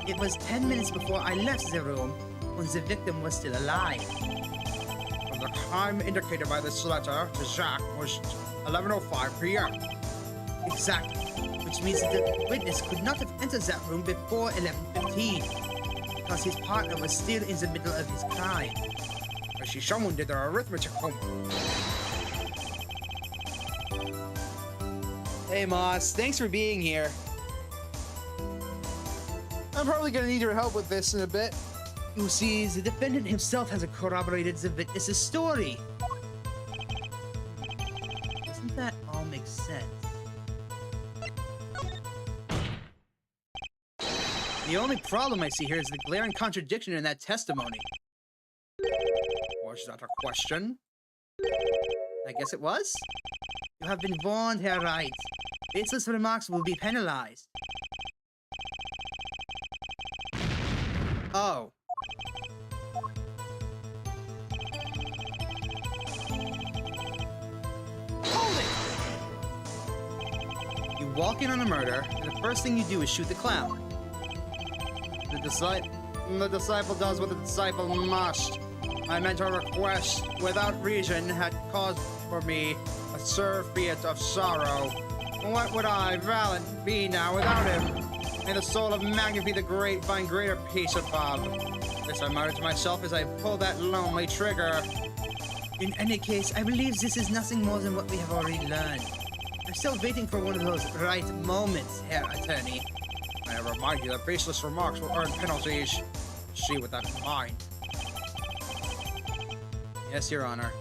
It was 10 minutes before I left the room, when the victim was still alive. From the time indicated by this letter to Zach was 11:05 p.m. Exactly, which means that the witness could not have entered that room before 11:15, because his partner was still in the middle of his crime. I see someone did their arithmetic homework. Hey Moss, thanks for being here. I'm probably gonna need your help with this in a bit. You see, the defendant himself has corroborated the witness's story. Doesn't that all make sense? The only problem I see here is the glaring contradiction in that testimony. Was that a question? I guess it was. You have been warned, Herr Wright. Baseless remarks will be penalized. Oh. Hold it! You walk in on a murder, and the first thing you do is shoot the clown. The disciple does what the disciple must. I meant a request without reason had caused for me a surfeit of sorrow. What would I, Valent, be now without him? May the soul of Magnifi the Great find greater peace above. This I muttered to myself as I pulled that lonely trigger. In any case, I believe this is nothing more than what we have already learned. I'm still waiting for one of those right moments, Herr Attorney. I remind you that baseless remarks will earn penalties. See with that in mind. Yes, Your Honor.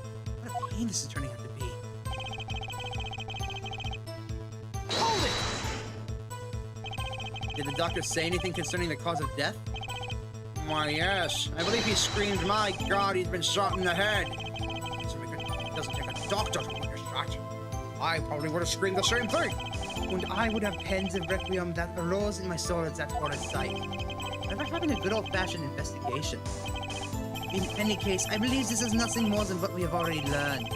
What a pain this attorney had to be. Hold it! Did the doctor say anything concerning the cause of death? Why, yes. I believe he screamed, "My God, he's been shot in the head." It doesn't take a doctor to witness that. I probably would have screamed the same thing. And I would have penned the requiem that arose in my soul at that horrid sight. Never having a good old-fashioned investigation. In any case, I believe this is nothing more than what we have already learned.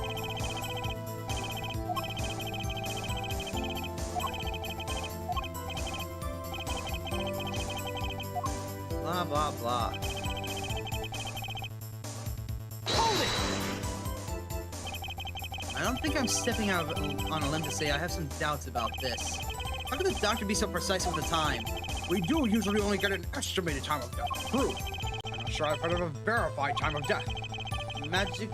Blah, blah, blah. Hold it! I don't think I'm stepping out on a limb to say I have some doubts about this. How could the doctor be so precise with the time? We do usually only get an estimated time of death. True. I'm not sure I've heard of a verified time of death. Magic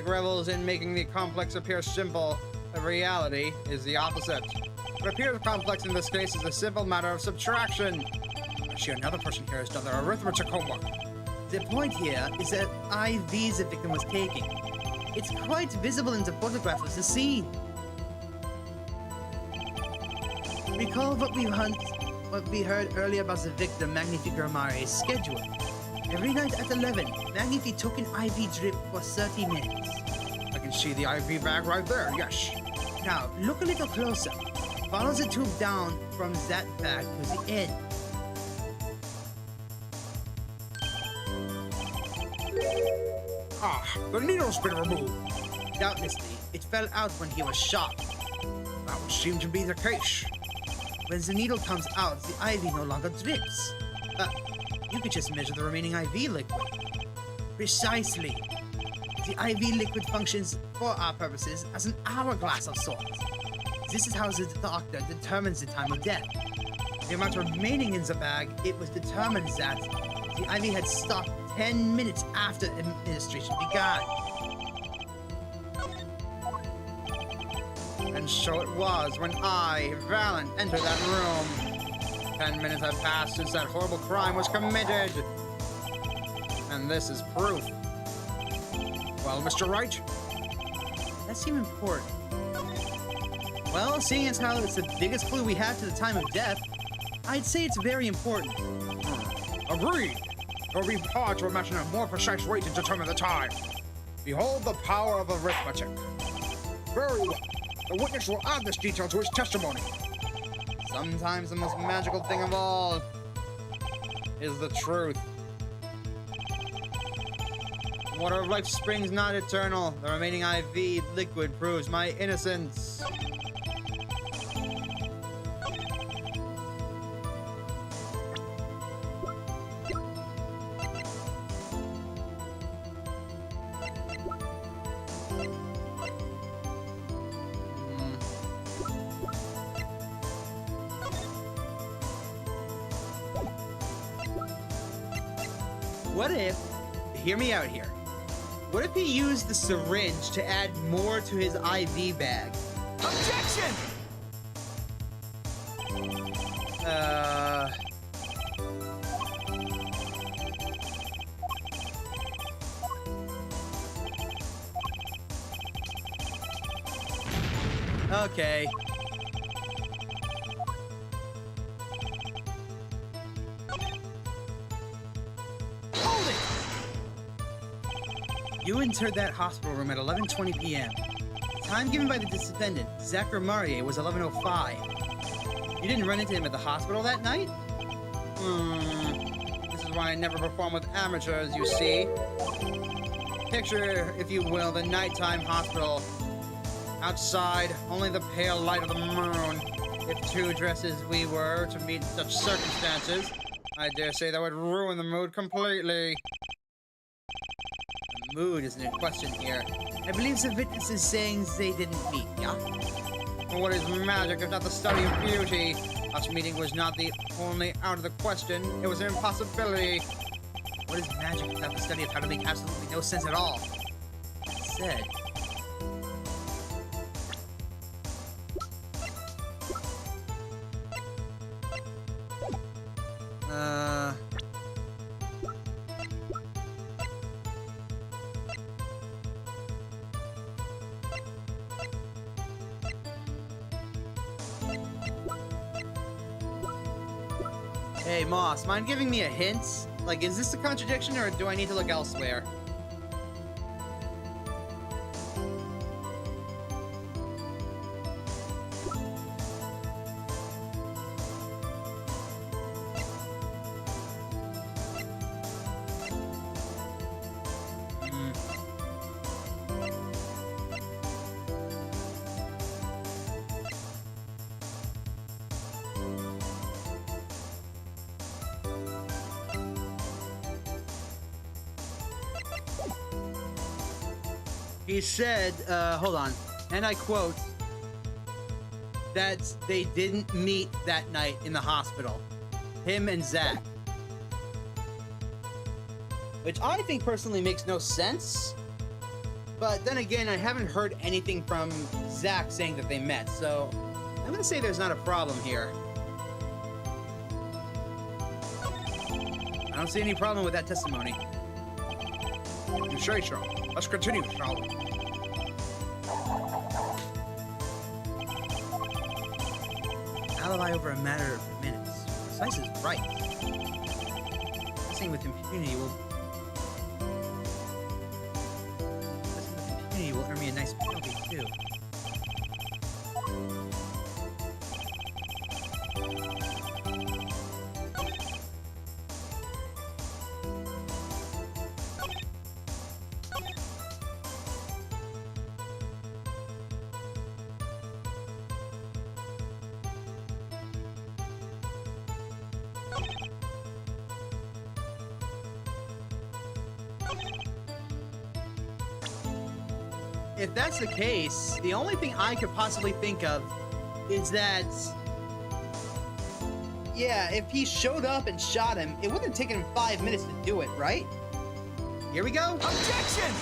revels in making the complex appear simple. The reality is the opposite. What appears complex in this case is a simple matter of subtraction. Actually, another person here has done their arithmetic homework. The point here is that IVs the victim was taking. It's quite visible in the photograph of the scene. Recall what we heard earlier about the victim Magnifique Marie's schedule. Every night at 11, Magnifique took an IV drip for 30 minutes. I can see the IV bag right there, yes. Now, look a little closer. Follow the tube down from that bag to the end. Ah, the needle's been removed. Doubtlessly, it fell out when he was shot. That would seem to be the case. When the needle comes out, the IV no longer drips. You could just measure the remaining IV liquid. Precisely. The IV liquid functions, for our purposes, as an hourglass of sorts. This is how the doctor determines the time of death. The amount remaining in the bag, it was determined that the IV had stopped 10 minutes after administration began. And so it was when I, Valiant, entered that room. 10 minutes had passed since that horrible crime was committed. And this is proof. Well, Mr. Wright? That seemed important. Well, seeing as how it's the biggest clue we have to the time of death, I'd say it's very important. Agreed. It will be hard to imagine a more precise way to determine the time. Behold the power of arithmetic. Very well. The witness will add this detail to his testimony. Sometimes the most magical thing of all is the truth. Water of life springs not eternal. The remaining IV liquid proves my innocence. What if, hear me out here, what if he used the syringe to add more to his IV bag? Objection! Okay. You entered that hospital room at 11:20 p.m. The time given by the defendant, Zachary Marie, was 11:05. You didn't run into him at the hospital that night? This is why I never perform with amateurs, you see. Picture, if you will, the nighttime hospital. Outside, only the pale light of the moon. If two dresses we were to meet in such circumstances, I dare say that would ruin the mood completely. Mood isn't in question here. I believe the witness is saying they didn't meet, yeah? What is magic if not the study of beauty? Us meeting was not the only out of the question, it was an impossibility. What is magic if not the study of how to make absolutely no sense at all? That said... Hey, Moss, mind giving me a hint? Like, is this a contradiction, or do I need to look elsewhere? He said, hold on, and I quote, that they didn't meet that night in the hospital. Him and Zach. Which I think personally makes no sense. But then again, I haven't heard anything from Zach saying that they met, so I'm gonna say there's not a problem here. I don't see any problem with that testimony. You say so. Let's continue, shall we? Alibi over a matter of minutes. Precise is right. Messing with impunity will... Messing with impunity will earn me a nice penalty, too. If that's the case, the only thing I could possibly think of is that, yeah, if he showed up and shot him, it wouldn't have taken him 5 minutes to do it, right? Here we go. Objection!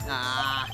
Ah.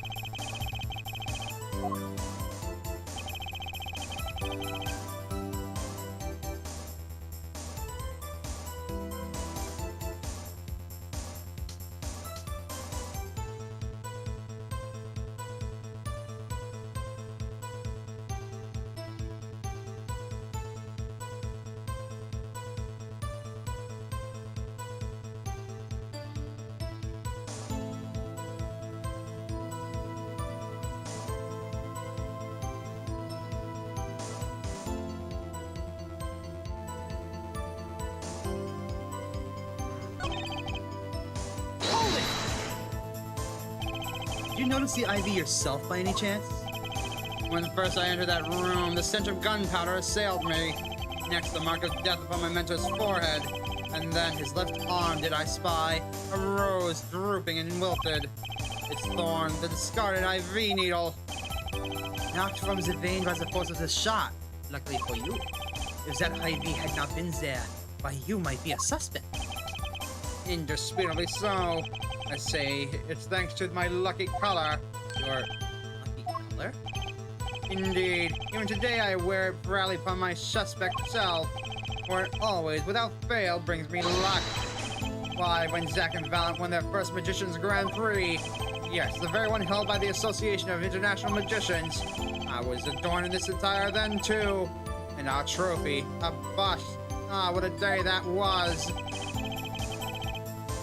Did you notice the IV yourself by any chance? When first I entered that room, the stench of gunpowder assailed me. Next, the mark of death upon my mentor's forehead. And then his left arm did I spy, a rose drooping and wilted. Its thorn, the discarded IV needle. Knocked from the vein by the force of the shot. Luckily for you. If that IV had not been there, why you might be a suspect. Indisputably so. I say, it's thanks to my lucky color. Your lucky color? Indeed. Even today I wear it proudly upon my suspect self, for it always, without fail, brings me luck. Why, when Zack and Valiant won their first Magicians Grand Prix, yes, the very one held by the Association of International Magicians, I was adorned in this attire then too. And our trophy, a bust. Ah, what a day that was.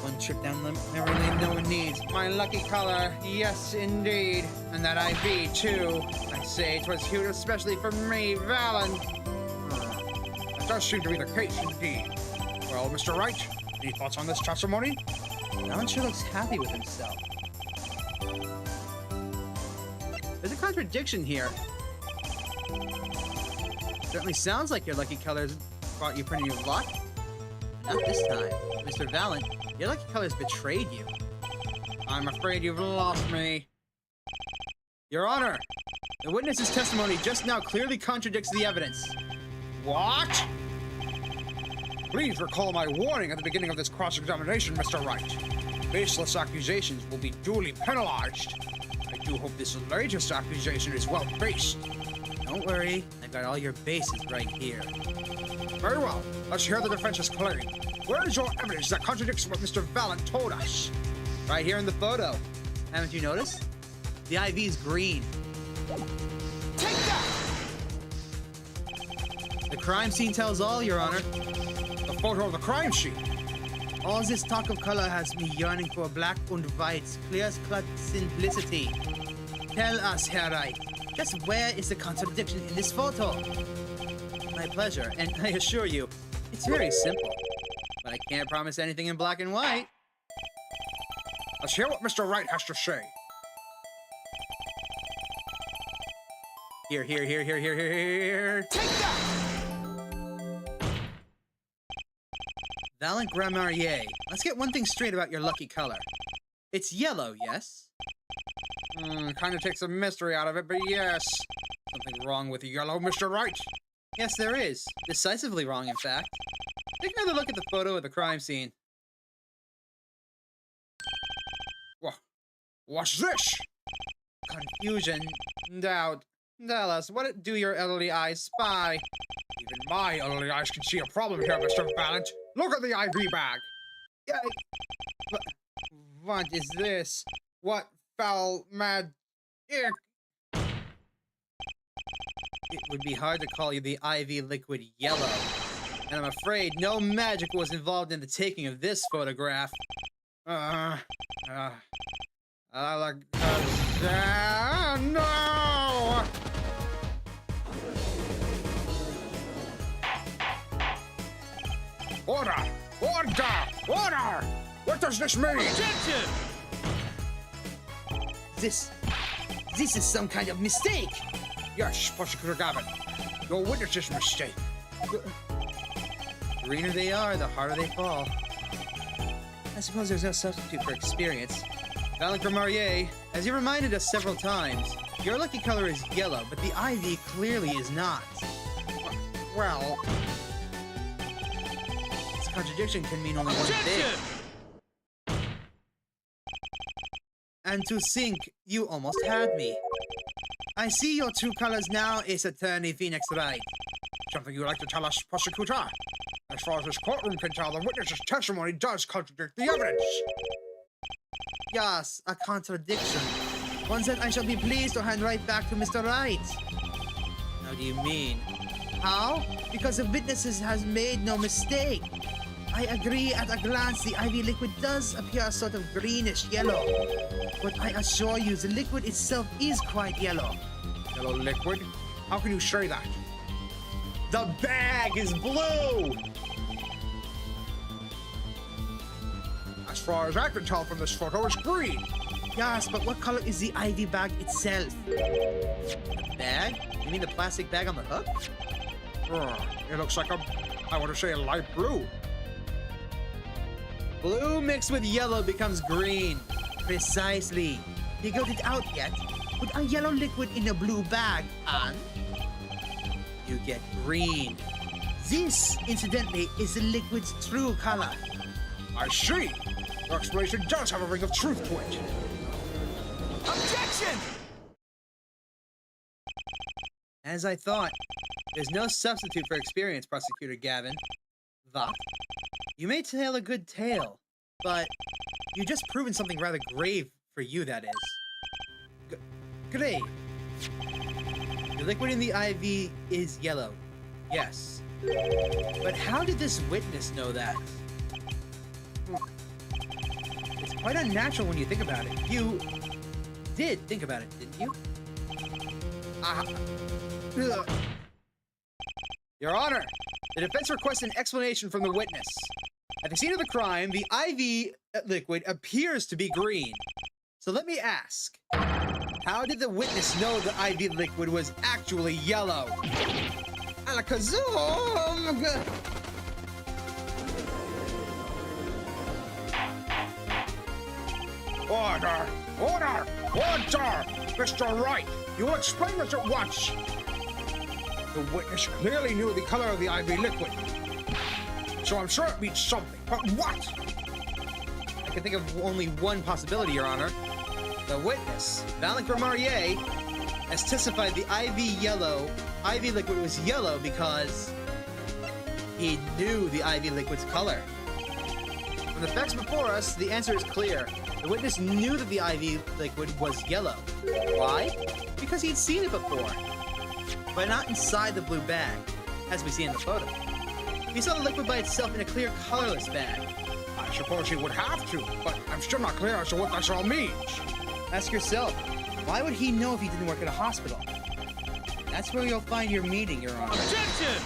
One trip down memory lane no one needs. My lucky color, yes indeed. And that IV too. I say 'twas hued especially for me, Valen. That does seem to be the case, indeed. Well, Mr. Wright, any thoughts on this testimony? Valen sure looks happy with himself. There's a contradiction here. Certainly sounds like your lucky colors brought you pretty good luck. Not this time. Mr. Valen, your lucky colors betrayed you. I'm afraid you've lost me. Your Honor, the witness's testimony just now clearly contradicts the evidence. What? Please recall my warning at the beginning of this cross-examination, Mr. Wright. Baseless accusations will be duly penalized. I do hope this latest accusation is well-based. Don't worry, I've got all your bases right here. Very well. Let's hear the defense's claim. Where is your evidence that contradicts what Mr. Valiant told us? Right here in the photo. Haven't you noticed? The IV's green. Take that! The crime scene tells all, Your Honor. The photo of the crime scene. All this talk of color has me yearning for black and white, clear-cut simplicity. Tell us, Herr Wright, just where is the contradiction in this photo? My pleasure, and I assure you, it's very simple. But I can't promise anything in black and white. Let's hear what Mr. Wright has to say. Here, here, here, here, here, here, here. Take that! Valent Grammarier, let's get one thing straight about your lucky color. It's yellow, yes? Kind of takes the mystery out of it, but yes. Something wrong with yellow, Mr. Wright? Yes, there is. Decisively wrong, in fact. Take another look at the photo of the crime scene. What's this? Confusion, doubt. Tell us, what do your elderly eyes spy? Even my elderly eyes can see a problem here, Mr. Valent. Look at the IV bag. What is this? What foul, mad ick? It would be hard to call you the IV liquid yellow. And I'm afraid no magic was involved in the taking of this photograph. No! Order! Order! Order! What does this mean? Objection! This is some kind of mistake. Yes, Prosecutor Gavin. Your witness's mistake. The greener they are, the harder they fall. I suppose there's no substitute for experience. Valent Grammarier, as you reminded us several times, your lucky color is yellow, but the IV clearly is not. Well, This contradiction can mean only one thing. And to think, you almost had me. I see your true colors now, Ace Attorney Phoenix Wright. something you'd like to tell us, Prosecutor? As far as this courtroom can tell, the witness's testimony does contradict the evidence. Yes, a contradiction. One that I shall be pleased to hand right back to Mr. Wright. How do you mean? How? Because the witnesses has made no mistake. I agree at a glance the IV liquid does appear a sort of greenish yellow. But I assure you the liquid itself is quite yellow. Yellow liquid? How can you say that? The bag is blue! As far as I can tell from this photo, it's green. Yes, but what color is the IV bag itself? The bag? You mean the plastic bag on the hook? It looks like I want to say a light blue. Blue mixed with yellow becomes green. Precisely. Figured it out yet? Put a yellow liquid in a blue bag and you get green. This, incidentally, is the liquid's true color. I see. Your explanation does have a ring of truth to it. Objection! As I thought, there's no substitute for experience, Prosecutor Gavin. That? You may tell a good tale, but you've just proven something rather grave for you, that is. Grave. The liquid in the IV is yellow. Yes. But how did this witness know that? It's quite unnatural when you think about it. You did think about it, didn't you? Your Honor, the defense requests an explanation from the witness. At the scene of the crime, the IV liquid appears to be green. So let me ask, how did the witness know the IV liquid was actually yellow? Alakazam! Order! Order! Order! Mr. Wright, you will explain this at once. The witness clearly knew the color of the IV liquid. So I'm sure it means something. But what? I can think of only one possibility, Your Honor. The witness, Valent Grammarier, has testified the IV liquid was yellow because he knew the IV liquid's color. From the facts before us, the answer is clear. The witness knew that the IV liquid was yellow. Why? Because he'd seen it before. But not inside the blue bag, as we see in the photo. He saw the liquid by itself in a clear, colorless bag. I suppose he would have to, but I'm still not clear as to what this all means. Ask yourself, why would he know if he didn't work at a hospital? That's where you'll find your meaning, Your Honor. Objection!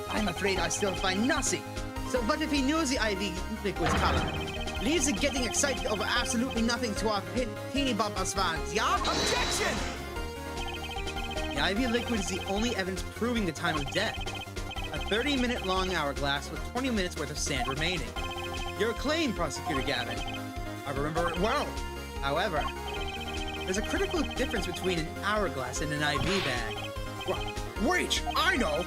I'm afraid I still find nothing. So what if he knows the IV liquid's color? Leaves it getting excited over absolutely nothing to our teeny bopper fans, yeah? Objection! The IV liquid is the only evidence proving the time of death. A 30-minute long hourglass with 20 minutes worth of sand remaining. Your claim, Prosecutor Gavin. I remember it well. However, there's a critical difference between an hourglass and an IV bag. Wait, I know!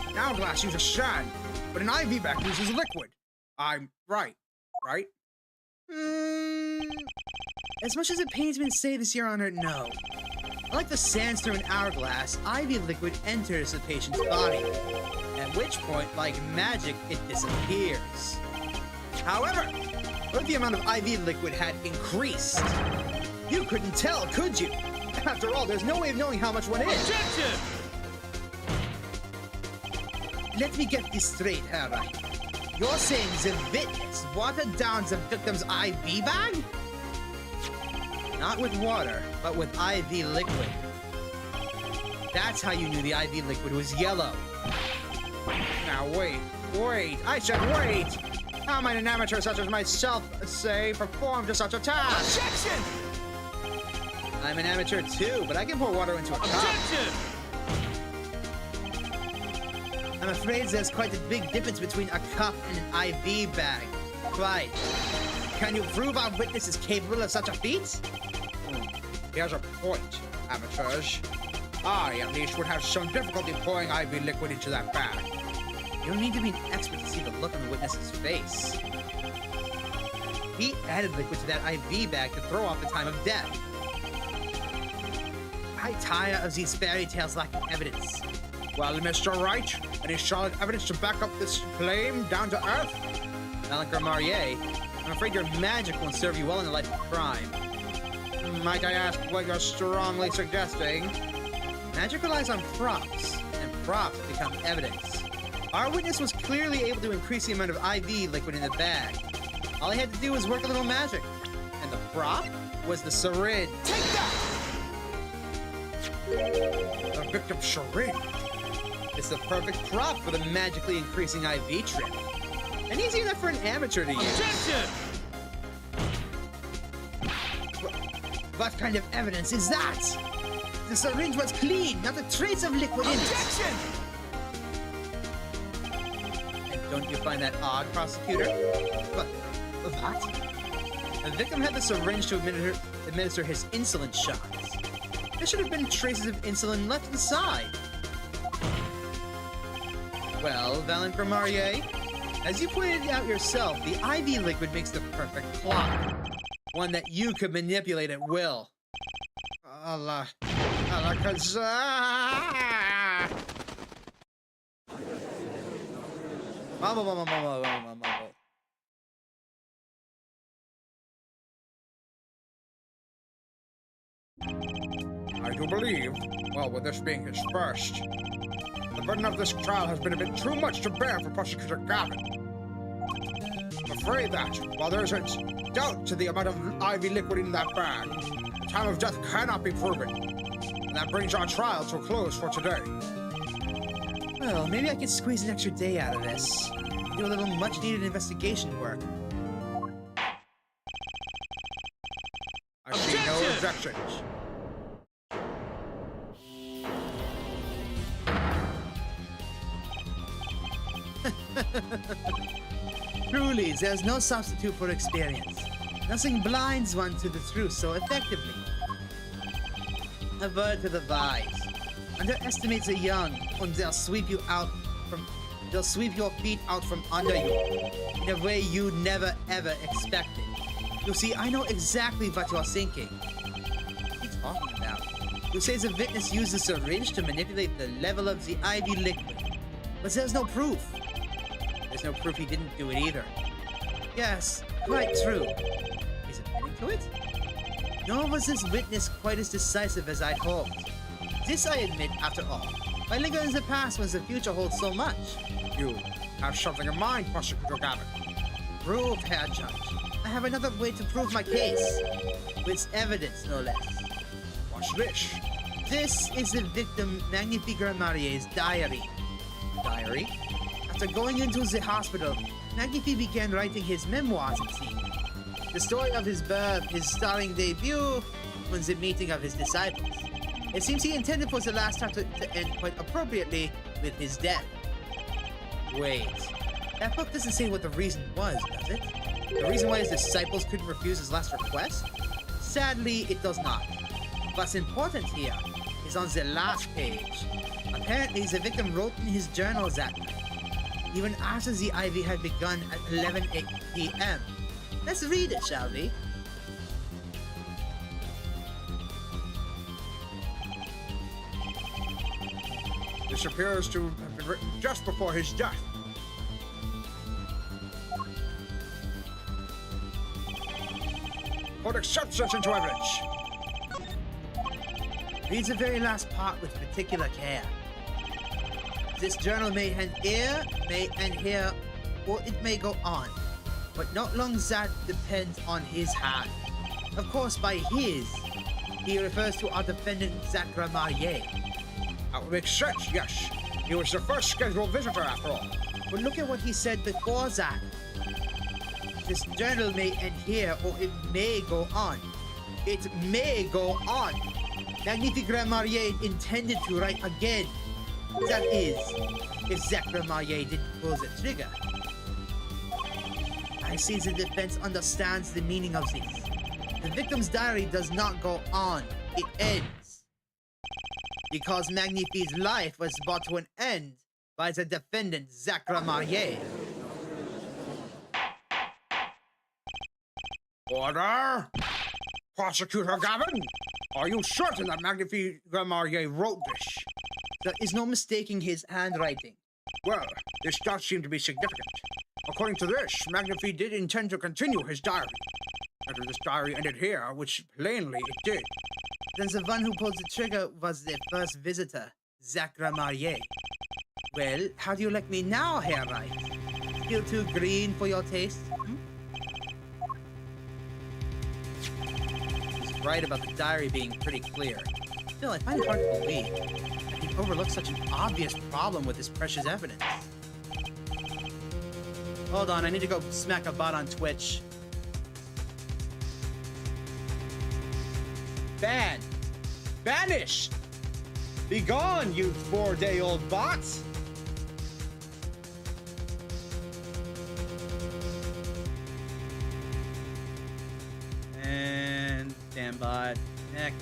An hourglass uses sand, but an IV bag uses liquid. I'm right? As much as it pains me to say this, Your Honor, no. Like the sands through an hourglass, IV liquid enters the patient's body, at which point, like magic, it disappears. However, what if the amount of IV liquid had increased? You couldn't tell, could you? After all, there's no way of knowing how much one is. Objection! Let me get this straight, Harry. You're saying the witness watered down the victim's IV bag? Not with water, but with IV liquid. That's how you knew the IV liquid was yellow. Now wait, I said wait! How might an amateur such as myself, say, perform to such a task? Objection! I'm an amateur too, but I can pour water into a cup. Objection! I'm afraid there's quite a big difference between a cup and an IV bag. Right. Can you prove our witness is capable of such a feat? Here's a point, amateurs. I, at least, would have some difficulty pouring IV liquid into that bag. You don't need to be an expert to see the look on the witness's face. He added liquid to that IV bag to throw off the time of death. I tire of these fairy tales lacking evidence. Well, Mr. Wright, any solid evidence to back up this claim down to earth? Malankar Marier, I'm afraid your magic won't serve you well in the light of crime. Might I ask what you're strongly suggesting? Magic relies on props, and props become evidence. Our witness was clearly able to increase the amount of IV liquid in the bag. All he had to do was work a little magic. And the prop was the syringe. Take that! The victim's syringe. It's the perfect prop for the magically increasing IV trick. And easy enough for an amateur to use. Objection! What kind of evidence is that? The syringe was clean, not a trace of liquid in it. Objection! And don't you find that odd, prosecutor? What? The victim had the syringe to administer his insulin shots. There should have been traces of insulin left inside. Well, Valentin Marier, as you pointed out yourself, the IV liquid makes the perfect clock. One that you could manipulate at will. Alakazam! I do believe, well, with this being his first, the burden of this trial has been a bit too much to bear for Prosecutor Gavin. I'm afraid that, while there isn't doubt to the amount of IV liquid in that bag, the time of death cannot be proven. And that brings our trial to a close for today. Well, maybe I could squeeze an extra day out of this. Do a little much-needed investigation work. I see no objections. Truly, there's no substitute for experience. Nothing blinds one to the truth so effectively. A word to the wise. Underestimate the young, and they'll sweep your feet out from under you in a way you never ever expected. You see, I know exactly what you're thinking. What are you talking about? You say the witness used the syringe to manipulate the level of the IV liquid. But there's no proof. There's no proof he didn't do it either. Yes, quite true. Is admitting to it? Nor was this witness quite as decisive as I'd hoped. This I admit, after all. Why linger in the past when the future holds so much? You have something in mind, Prosecutor Gavin. Proof, Herr Judge. I have another way to prove my case. With evidence, no less. What's this? This is the victim Magnifique Marier's diary. Diary? After going into the hospital, Magnifique began writing his memoirs, it seemed. The story of his birth, his starring debut, and the meeting of his disciples. It seems he intended for the last chapter to end quite appropriately with his death. Wait, that book doesn't say what the reason was, does it? The reason why his disciples couldn't refuse his last request? Sadly, it does not. What's important here is on the last page. Apparently, the victim wrote in his journal that night, even after the IV had begun at 11 p.m. Let's read it, shall we? This appears to have been written just before his death. Court accepts this into evidence. Read the very last part with particular care. This journal may end here, or it may go on, but not long that depends on his hand. Of course, by his, he refers to our defendant, Zachary Marier. That would make sense, yes. He was the first scheduled visitor, after all. But look at what he said before that. This journal may end here, or it may go on. It may go on. Magnifique Marier intended to write again. That is, if Zachary Marier didn't pull the trigger. I see the defense understands the meaning of this. The victim's diary does not go on. It ends. Because Magnifique's life was brought to an end by the defendant, Zachary Marier. Order! Prosecutor Gavin, are you certain that Magnifique Marier wrote this? There is no mistaking his handwriting. Well, this does seem to be significant. According to this, Magnifique did intend to continue his diary. Whether this diary ended here, which plainly it did. Then the one who pulled the trigger was the first visitor, Zachary Marier. Well, how do you like me now, Herr Wright? Still too green for your taste? He's right about the diary being pretty clear. Still, I find it hard to believe that he overlooked such an obvious problem with this precious evidence. Hold on, I need to go smack a bot on Twitch. Banned! Banished! Be gone, you 4-day-old bot! And stand by. Next.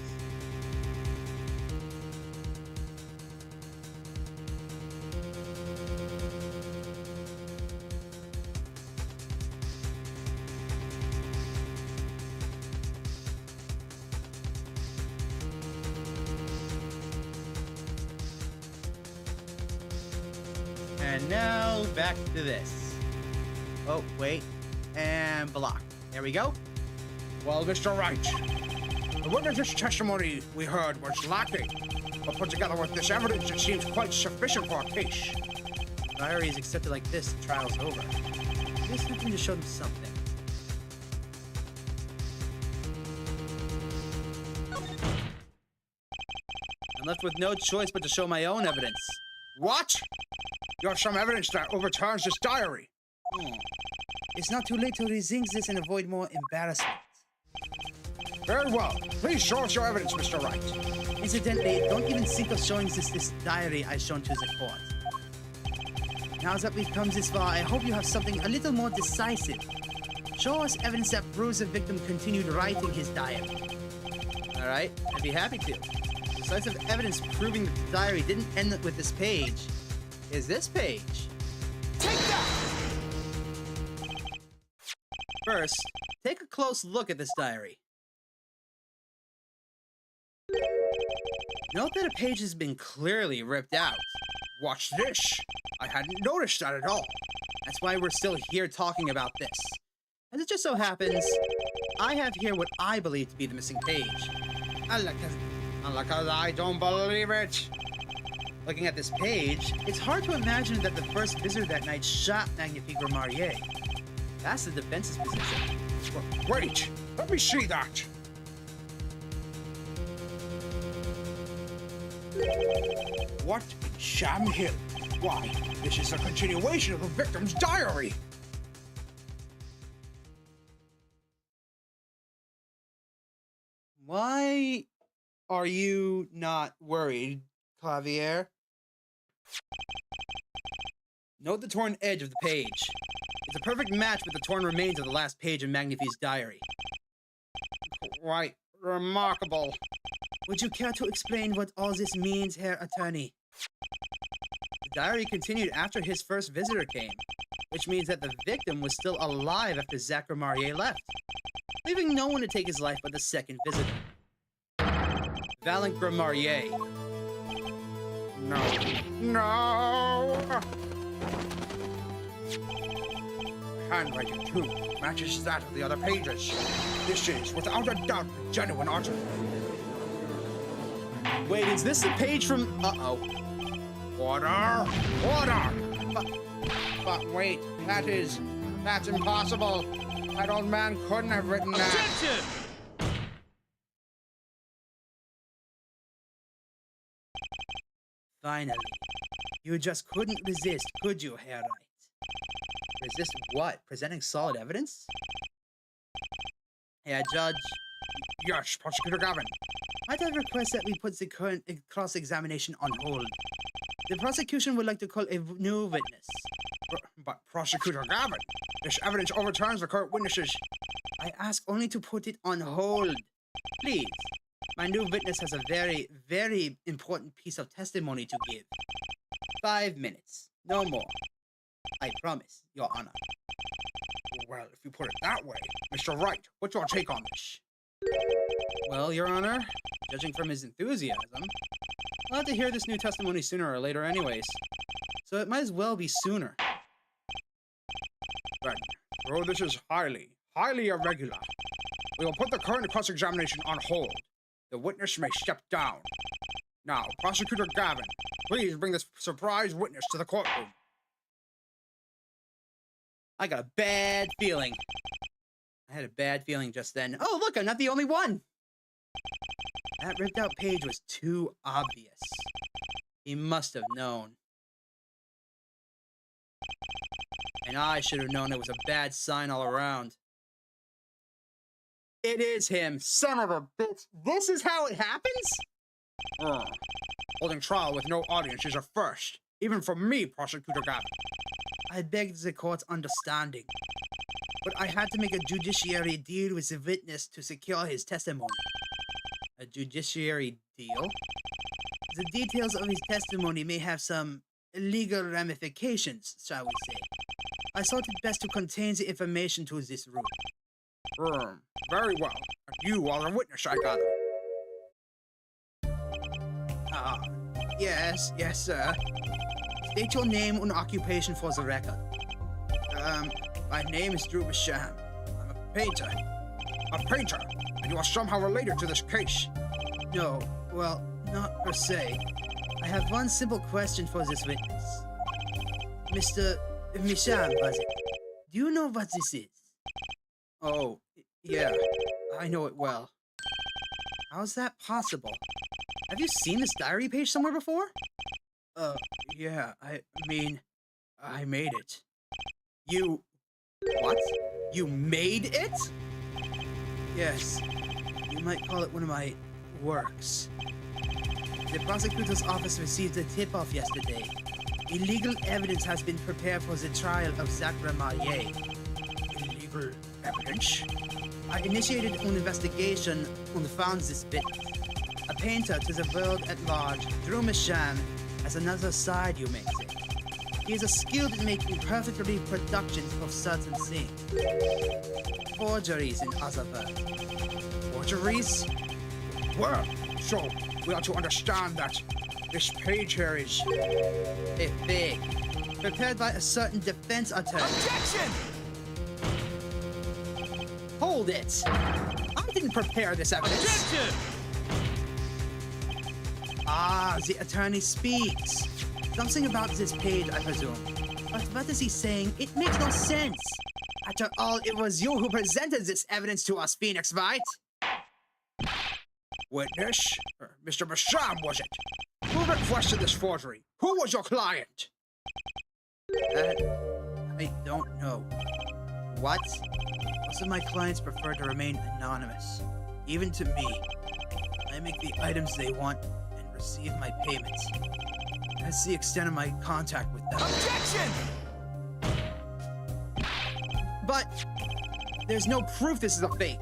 And now back to this. Oh, wait. And block. There we go. Well, Mr. Wright, the witness's testimony we heard was lacking, but put together with this evidence, it seems quite sufficient for a case. Diary is accepted like this, the trial's over. There's nothing to show them something. I'm left with no choice but to show my own evidence. What? You have some evidence that overturns this diary. It's not too late to rethink this and avoid more embarrassment. Very well. Please show us your evidence, Mr. Wright. Incidentally, don't even think of showing this diary I've shown to the court. Now that we've come this far, I hope you have something a little more decisive. Show us evidence that proves the victim continued writing his diary. Alright, I'd be happy to. Decisive evidence proving that the diary didn't end with this page is this page. Take that! First, take a close look at this diary. Note that a page has been clearly ripped out. Watch this. I hadn't noticed that at all. That's why we're still here talking about this. As it just so happens, I have here what I believe to be the missing page. I don't believe it. Looking at this page, it's hard to imagine that the first visitor that night shot Magnifique Marier. That's the defense's position. Wait, let me see that. What in Sham Hill? Why, this is a continuation of the victim's diary. Why Are you not worried, Clavier? Note the torn edge of the page. It's a perfect match with the torn remains of the last page in Magnifie's diary. Quite remarkable. Would you care to explain what all this means, Herr Attorney? The diary continued after his first visitor came, which means that the victim was still alive after Zach Marrier left, leaving no one to take his life but the second visitor. Valent Marrier. No! Handwriting, too, matches that of the other pages. This is, without a doubt, a genuine article. Wait, is this a page from... Uh-oh. Order! Order! But wait, that's impossible. That old man couldn't have written that. Objection! Finally. You just couldn't resist, could you, Herr Wright? Resist what? Presenting solid evidence? Herr Judge, Yes, Prosecutor Gavin. might I request that we put the current cross-examination on hold? The prosecution would like to call a new witness. But Prosecutor Gavin, this evidence overturns the current witnesses. I ask only to put it on hold. Please. My new witness has a very, very important piece of testimony to give. 5 minutes. No more. I promise, Your Honor. Well, if you put it that way, Mr. Wright, what's your take on this? Well, Your Honor, judging from his enthusiasm, I'll have to hear this new testimony sooner or later anyways. So it might as well be sooner. Then, though this is highly irregular, we will put the current cross-examination on hold. The witness may step down. Now, Prosecutor Gavin, please bring this surprise witness to the courtroom. I got a bad feeling. I had a bad feeling just then. Oh, look, I'm not the only one. That ripped out page was too obvious. He must have known. And I should have known it was a bad sign all around. It is him, son of a bitch. This is how it happens? Holding trial with no audience is a first, even for me, Prosecutor Gavin. I begged the court's understanding, but I had to make a judiciary deal with the witness to secure his testimony. A judiciary deal? The details of his testimony may have some legal ramifications, shall we say. I thought it best to contain the information to this room. Very well. And you are the witness, I gather. Yes, sir. State your name and occupation for the record. My name is Drew Basham. I'm a painter. A painter? And you are somehow related to this case? No, well, not per se. I have one simple question for this witness. Mr. Misham, was it? Do you know what this is? Oh, yeah, I know it well. How's that possible? Have you seen this diary page somewhere before? Yeah, I mean, I made it. You... What? You made it? Yes, you might call it one of my works. The prosecutor's office received a tip-off yesterday. Illegal evidence has been prepared for the trial of Zach Marrier. Illegal evidence? I initiated an investigation and found this bit. A painter to the world at large, Drew Misham, has another side, you may say. He is skilled in making perfect reproductions of certain things. Forgeries, in other words. Forgeries? Well, so we are to understand that this page here is... a fake. Prepared by a certain defense attorney. Objection! Hold it! I didn't prepare this evidence. Objection! Ah, the attorney speaks. Something about this page, I presume. But what is he saying? It makes no sense. After all, it was you who presented this evidence to us, Phoenix, right? Witness? Mr. Basham, was it? Who requested this forgery? Who was your client? I don't know. What? Most of my clients prefer to remain anonymous. even to me. I make the items they want and receive my payments. That's the extent of my contact with them. Objection! But there's no proof this is a fake.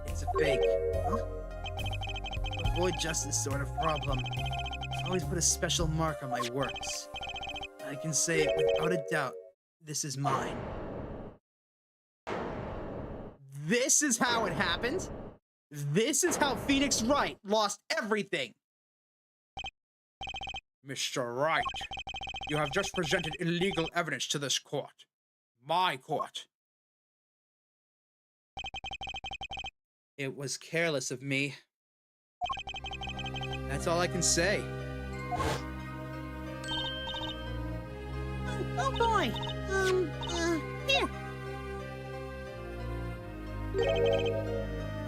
It's a fake. Huh? To avoid just this sort of problem, I always put a special mark on my works. I can say without a doubt, this is mine. This is how it happened? This is how Phoenix Wright lost everything. Mr. Wright, you have just presented illegal evidence to this court. My court. It was careless of me. That's all I can say. Oh boy. Here.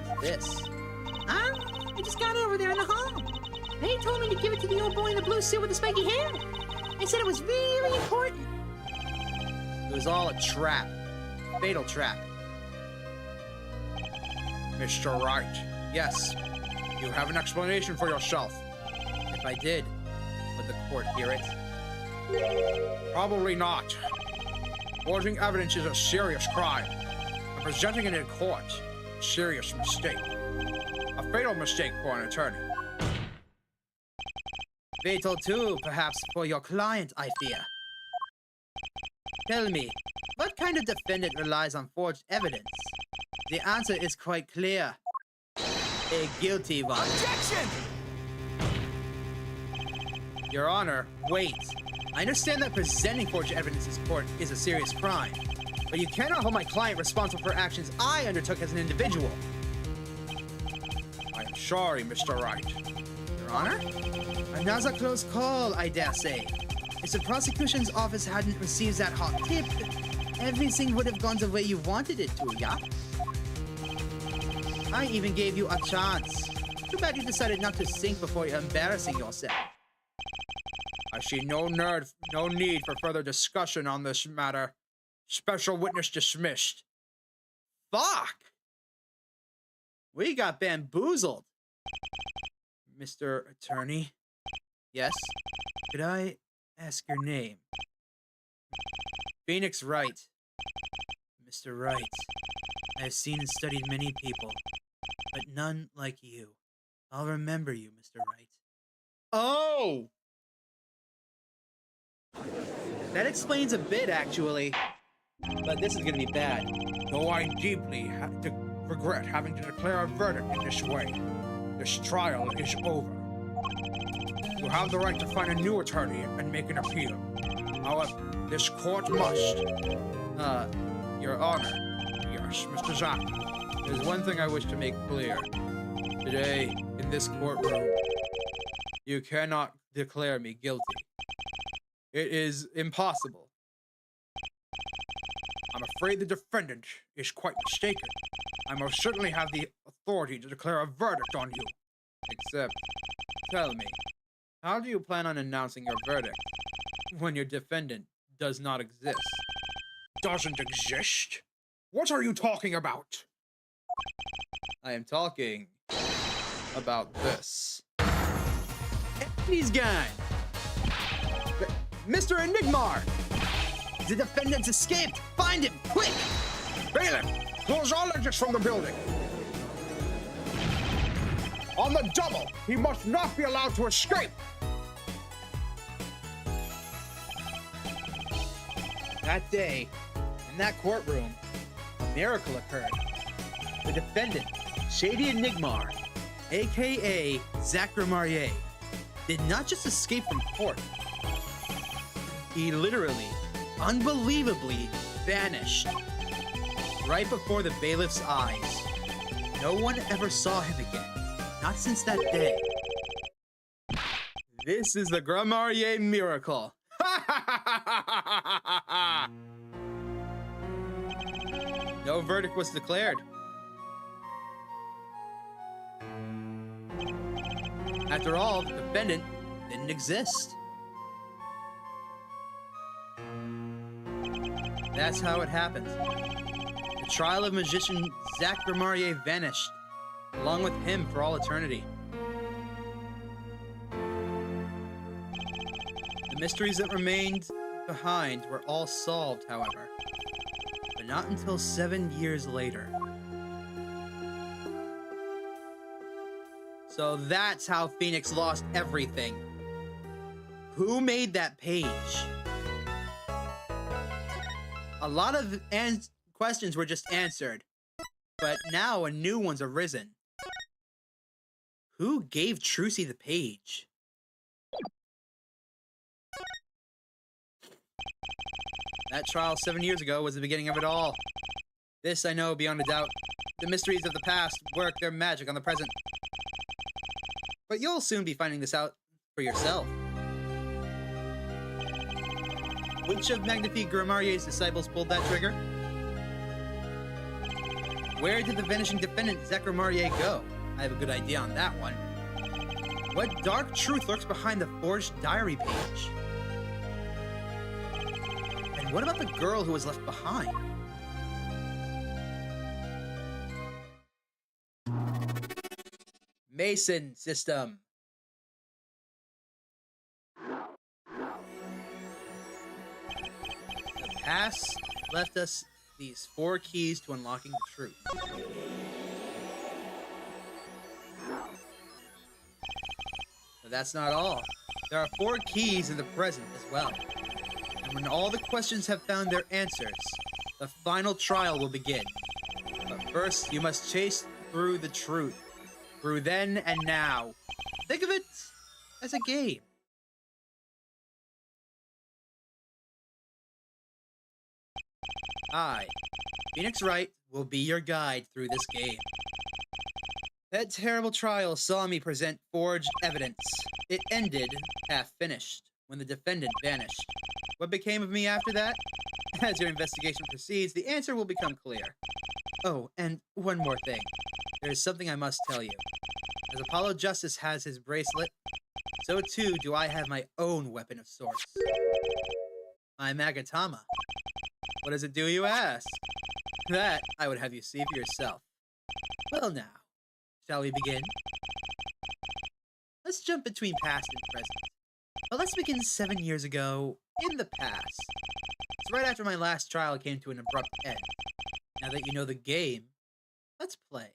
What's this? I just got it over there in the hall. They told me to give it to the old boy in the blue suit with the spiky hair. They said it was very important. It was all a trap. A fatal trap. Mr. Wright, Yes, you have an explanation for yourself. if I did, would the court hear it? Probably not. Forging evidence is a serious crime, and presenting it in court, a serious mistake. A fatal mistake for an attorney. Fatal too, perhaps, for your client, I fear. Tell me, what kind of defendant relies on forged evidence? The answer is quite clear. A guilty one. Objection! Your Honor, wait. I understand that presenting forged evidence in court is a serious crime, but you cannot hold my client responsible for actions I undertook as an individual. I am sorry, Mr. Wright. Your Honor? Another close call, I dare say. If the prosecution's office hadn't received that hot tip, everything would have gone the way you wanted it to, yeah? I even gave you a chance. Too bad you decided not to sink before you're embarrassing yourself. I see no need for further discussion on this matter. Special witness dismissed. Fuck! We got bamboozled. Mr. Attorney? Yes? Could I ask your name? Phoenix Wright. Mr. Wright, I have seen and studied many people, but none like you. I'll remember you, Mr. Wright. Oh! That explains a bit, actually. But this is gonna be bad. Though I deeply regret having to declare a verdict in this way, this trial is over. You have the right to find a new attorney and make an appeal. However, this court must. Your Honor. Yes, Mr. Zack. There's one thing I wish to make clear. Today, in this courtroom, you cannot declare me guilty. It is impossible. I'm afraid the defendant is quite mistaken. I most certainly have the authority to declare a verdict on you. Except, tell me, how do you plan on announcing your verdict when your defendant does not exist? Doesn't exist? What are you talking about? I am talking about this. He's gone. Mr. Enigmar! The defendant's escaped! Find him, quick! Bailiff, close all exits from the building. On the double, he must not be allowed to escape. That day, in that courtroom, a miracle occurred. The defendant, Shady Enigmar, aka Zach Remarier, did not just escape from court. He literally, unbelievably vanished right before the bailiff's eyes. No one ever saw him again, not since that day. This is the Remarier miracle. No verdict was declared. After all, the defendant didn't exist. That's how it happened. The trial of magician Zach Remarier vanished along with him for all eternity. The mysteries that remained behind were all solved, however, but not until 7 years later. So that's how Phoenix lost everything. Who made that page? A lot of questions were just answered, but now a new one's arisen. Who gave Trucy the page? That trial 7 years ago was the beginning of it all. This I know beyond a doubt. The mysteries of the past work their magic on the present. But you'll soon be finding this out for yourself. Which of Magnifique Grimmarier's disciples pulled that trigger? Where did the vanishing defendant Zach Grimarier go? I have a good idea on that one. What dark truth lurks behind the forged diary page? And what about the girl who was left behind? Mason system. The past left us these 4 keys to unlocking the truth. But that's not all. There are 4 keys in the present as well. And when all the questions have found their answers, the final trial will begin. But first, you must chase through the truth. Through then and now. Think of it as a game. I, Phoenix Wright, will be your guide through this game. That terrible trial saw me present forged evidence. It ended, half finished, when the defendant vanished. What became of me after that? As your investigation proceeds, the answer will become clear. Oh, and one more thing. There is something I must tell you. As Apollo Justice has his bracelet, so too do I have my own weapon of sorts. My Magatama. What does it do, you ask? That I would have you see for yourself. Well now, shall we begin? Let's jump between past and present. But let's begin 7 years ago, in the past. It's right after my last trial came to an abrupt end. Now that you know the game, let's play.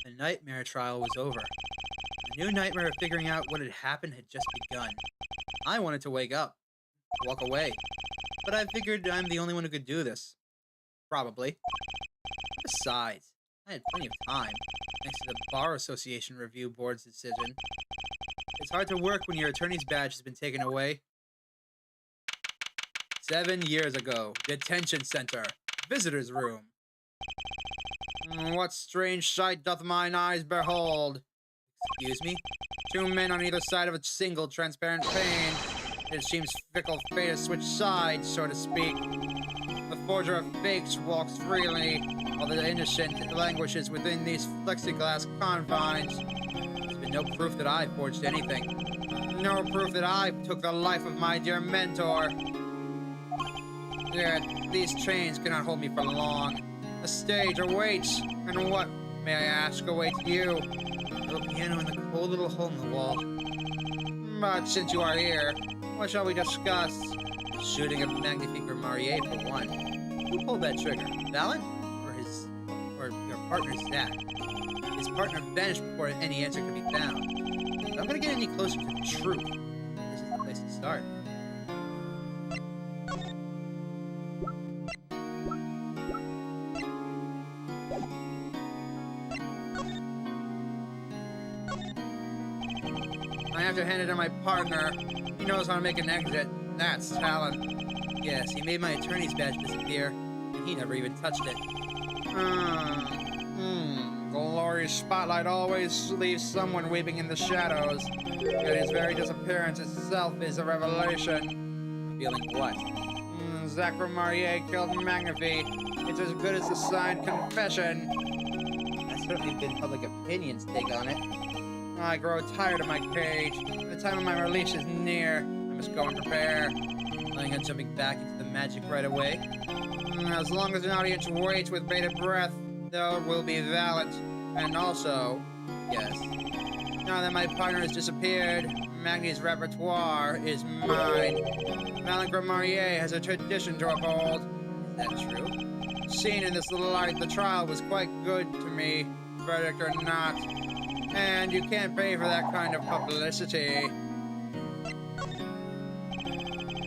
The nightmare trial was over. The new nightmare of figuring out what had happened had just begun. I wanted to wake up, walk away, but I figured I'm the only one who could do this. Probably. Besides, I had plenty of time, thanks to the Bar Association Review Board's decision. It's hard to work when your attorney's badge has been taken away. 7 years ago, detention center, visitor's room. What strange sight doth mine eyes behold? Excuse me? 2 men on either side of a single transparent pane. It seems fickle fate has switched sides, so to speak. The forger of fakes walks freely, while the innocent languishes within these plexiglass confines. There's been no proof that I forged anything. No proof that I took the life of my dear mentor. Yet, these chains cannot hold me for long. The stage awaits, and what, may I ask, awaits you? A little piano in the cold little hole in the wall. But since you are here, what shall we discuss? The shooting of Magnifique Grimarier, for one. Who pulled that trigger? Valen? Or your partner, Zach? His partner vanished before any answer could be found. If I'm gonna get any closer to the truth, this is the place to start. I have to hand it to my partner. He knows how to make an exit. That's talent. Yes, he made my attorney's badge disappear, and he never even touched it. Glorious spotlight always leaves someone weeping in the shadows. Yet his very disappearance itself is a revelation. Revealing what? Zach Grimarier killed Magnifique. It's as good as a signed confession. That's certainly been public opinion's take on it. I grow tired of my cage. The time of my release is near. I'm must go and prepare. Planning on jumping back into the magic right away. As long as an audience waits with bated breath, they will be valid. And also, yes, now that my partner has disappeared, Magni's repertoire is mine. Malin Grammarier has a tradition to uphold. Is that true? Seen in this light, the trial was quite good to me, verdict or not. And you can't pay for that kind of publicity.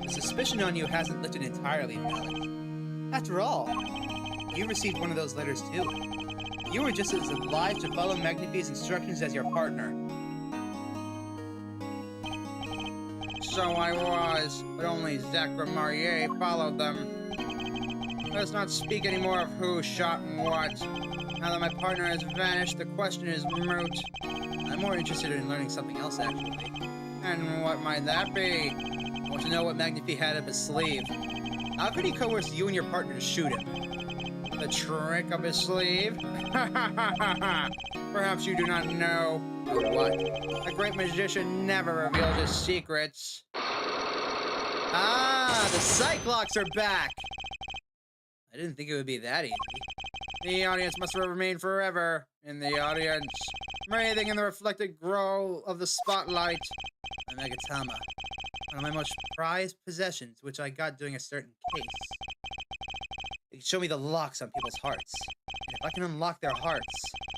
The suspicion on you hasn't lifted entirely, Malin. After all, you received one of those letters too. You were just as obliged to follow Magnifie's instructions as your partner. So I was, but only Zach Grammarier followed them. Let's not speak anymore of who shot and what. Now that my partner has vanished, the question is moot. I'm more interested in learning something else, actually. And what might that be? I want to know what Magnifie had up his sleeve. How could he coerce you and your partner to shoot him? The trick up his sleeve? Perhaps you do not know. What? A great magician never reveals his secrets. Ah, the Cyclocks are back! I didn't think it would be that easy. The audience must remain forever in the audience, breathing in the reflected glow of the spotlight. My Megatama, one of my most prized possessions, which I got doing a certain case. It can show me the locks on people's hearts, and if I can unlock their hearts,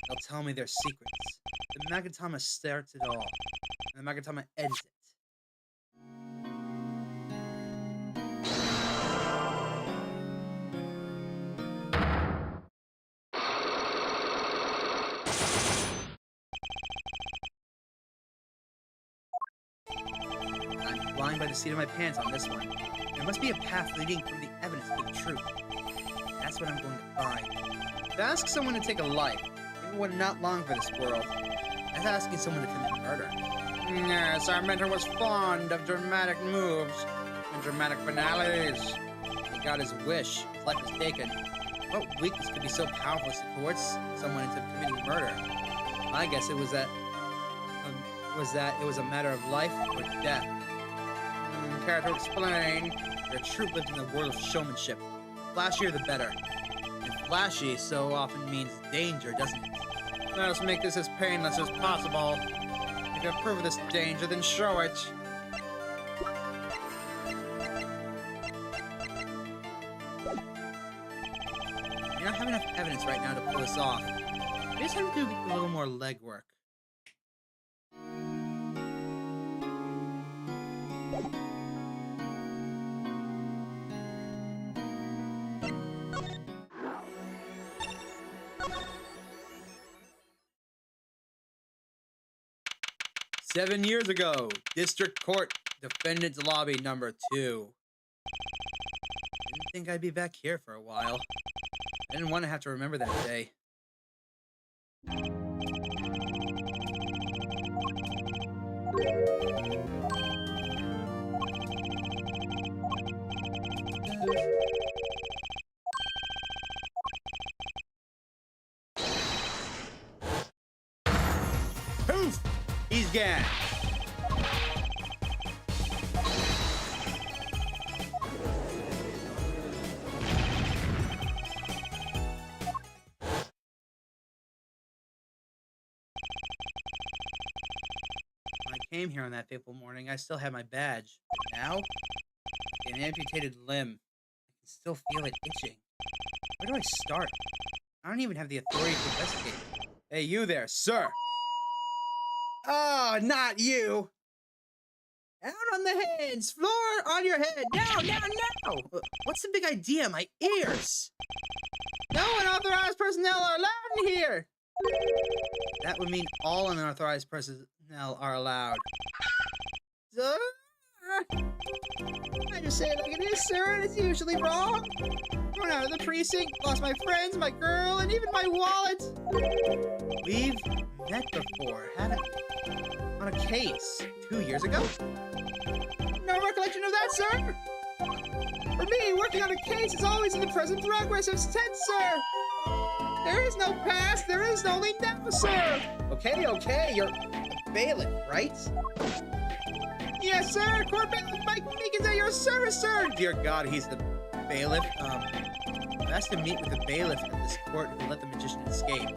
they'll tell me their secrets. The Megatama starts it all, and the Megatama ends it. I'm flying by the seat of my pants on this one. There must be a path leading from the evidence to the truth. That's what I'm going to find. To ask someone to take a life, even one not long for this world, that's asking someone to commit murder. Yes, our mentor was fond of dramatic moves and dramatic finales. He got his wish. His life was taken. What weakness could be so powerful as to coerce someone into committing murder? My guess it was that it was a matter of life or death. Care to explain? Your troop lived in the world of showmanship. Flashier the better. And flashy so often means danger, doesn't it? Let us make this as painless as possible. If you approve this danger, then show it. I don't have enough evidence right now to pull this off. I just have to do a little more legwork. "7 years ago, District Court, Defendant's Lobby number 2. Didn't think I'd be back here for a while. I didn't want to have to remember that day. Poof! He's gone. When I came here on that fateful morning, I still had my badge. Now, an amputated limb. I can still feel it itching. Where do I start? I don't even have the authority to investigate. Hey, you there, sir! Oh, not you! Out on the heads! Floor on your head! Now, now, now! What's the big idea? My ears! No unauthorized personnel are allowed in here! That would mean all unauthorized personnel are allowed. Sir? I just say it like it is, sir, and it's usually wrong. Run out of the precinct, lost my friends, my girl, and even my wallet. We've met before, haven't we? On a case 2 years ago? No recollection of that, sir? For me, working on a case is always in the present progressive tense, sir. There is no past, there is only now, sir. Okay, you're a bailiff, right? Yes, sir. Court bailiff Mike Meek is at your service, sir. Dear God, he's the bailiff. I've asked to meet with the bailiff at this court who let the magician escape.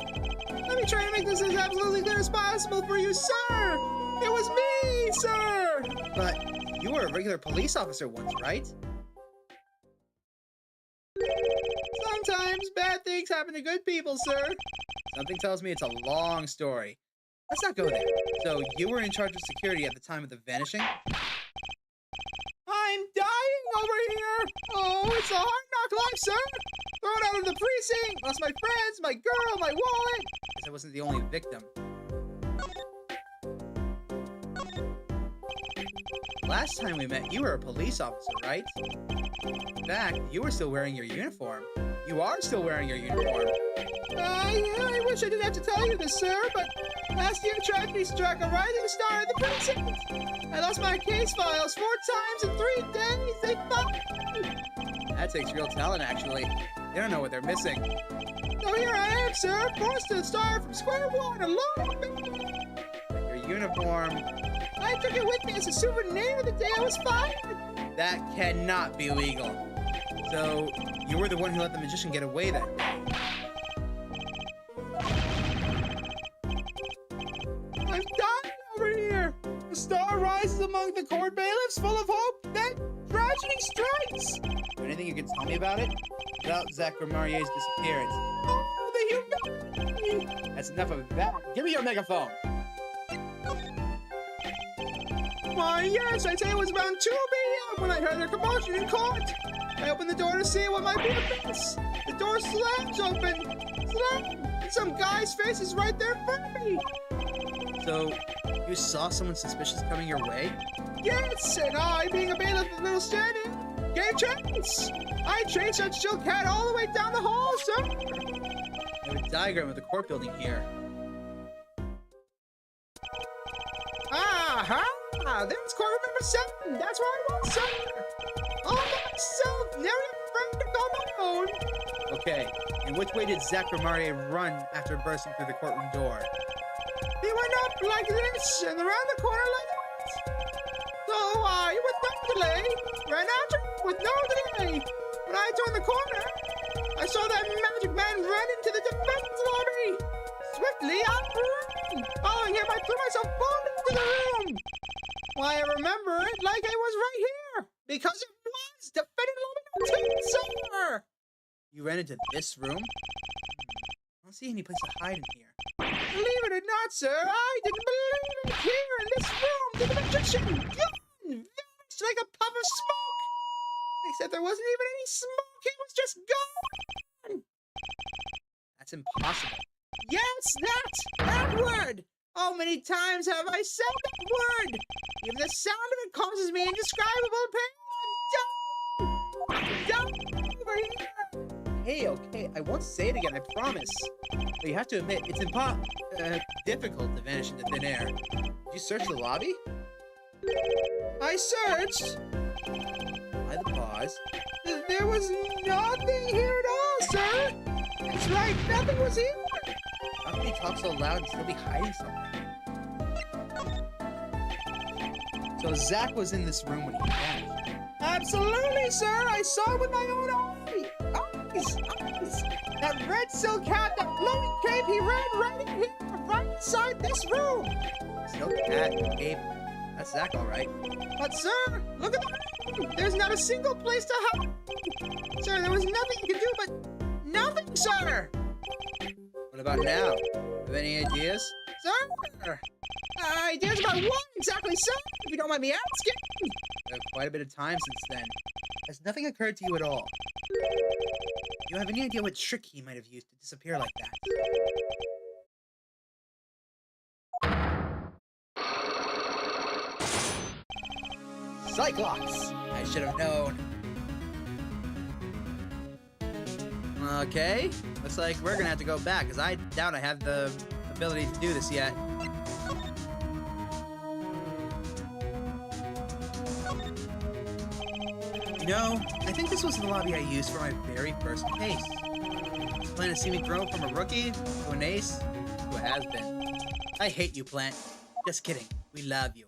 Let me try to make this as absolutely clear as possible for you, sir. It was me, sir. But you were a regular police officer once, right? Sometimes bad things happen to good people, sir. Something tells me it's a long story. Let's not go there. So, you were in charge of security at the time of the vanishing? I'm dying over here! Oh, it's a hard knock life, sir! Thrown out of the precinct! Lost my friends, my girl, my wallet! Guess I wasn't the only victim. Last time we met, you were a police officer, right? In fact, you were still wearing your uniform. You are still wearing your uniform. I wish I didn't have to tell you this, sir, but last year tragedy struck a rising star in the precinct. I lost my case files 4 times in 3 days. They found me. That takes real talent, actually. They don't know what they're missing. So here I am, sir, forced to start from square one alone. Your uniform. I took it with me as a souvenir the day I was fired. That cannot be legal. So, you were the one who let the magician get away that day. I'm dying over here! The star rises among the court bailiffs, full of hope, then tragedy strikes! Anything you can tell me about it? About Zach Marier's disappearance. Oh, the humanity! That's enough of that. Give me your megaphone! Why, yes, I'd say it was around 2 p.m. when I heard a commotion in court. I opened the door to see what might be the mess. The door slams open. Slam! And some guy's face is right there in front of me. So, you saw someone suspicious coming your way? Yes, and I, being a bailiff of Little Standing, gave chase. I chased that still cat all the way down the hall, sir. I have a diagram of the court building here. Aha! There's court room number 7. That's where I was, sir. All by myself, never afraid to go alone. Okay, and which way did Zach Marie run after bursting through the courtroom door? He went up like this and around the corner like that. So I, with no delay, ran after him with no delay. When I turned the corner, I saw that magic man run into the defense lobby. Swiftly, I ran. Following him, I threw myself bold into the room. Why, I remember it like I was right here, because it was defendant lobby 2, sir. You ran into this room? I don't see any place to hide in here. Believe it or not, sir, I didn't believe it. Here in this room, the magician gone, vanished like a puff of smoke. Except there wasn't even any smoke, it was just gone. That's impossible. Yes, that word. How many times have I said that word? Even the sound of it causes me indescribable pain. I'm done over here. Okay, I won't say it again, I promise. But you have to admit, it's difficult to vanish into thin air. Did you search the lobby? I searched. By the pause. There was nothing here at all, sir. That's right, nothing was here. How can you talk so loud and still be hiding something? So Zach was in this room when he vanished. Absolutely, sir. I saw it with my own eyes. That red silk hat, that flowing cape, he ran right in here, right inside this room. Silk hat and cape. That's Zach, all right. But, sir, look at the room. There's not a single place to hide. Sir, there was nothing you could do but nothing, sir. What about now? Have any ideas? Sir! Ideas about what exactly, sir? If you don't mind me asking. Quite a bit of time since then. Has nothing occurred to you at all? Do you have any idea what trick he might have used to disappear like that? Cyclops! I should have known. Okay, looks like we're gonna have to go back, because I doubt I have the ability to do this yet. You know, I think this was the lobby I used for my very first case. Plan to see me grow from a rookie to an ace to a has-been. I hate you, Plant. Just kidding. We love you.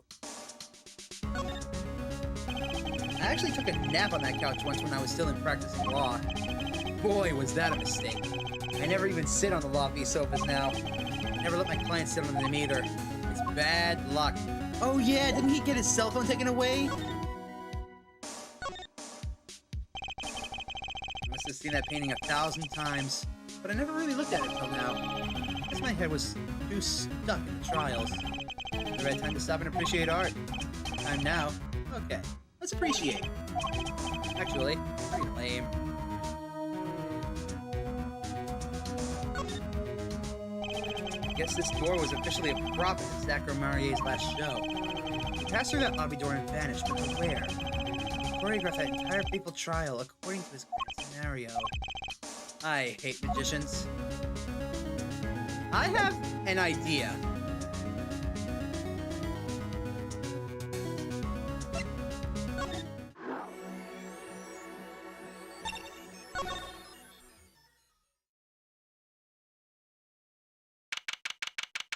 I actually took a nap on that couch once when I was still in practicing law. Boy, was that a mistake. I never even sit on the lobby sofas now. I never let my clients sit on them either. It's bad luck. Oh yeah, didn't he get his cell phone taken away? I must have seen that painting 1,000 times, but I never really looked at it until now. I guess my head was too stuck in the trials. The right time to stop and appreciate art. Time now. Okay, let's appreciate. Actually, pretty lame. I guess this door was officially a prop at Zachary Marier's last show. He passed through that lobby door and vanished, but where? He choreographed that entire fateful trial according to his grand scenario. I hate magicians. I have an idea.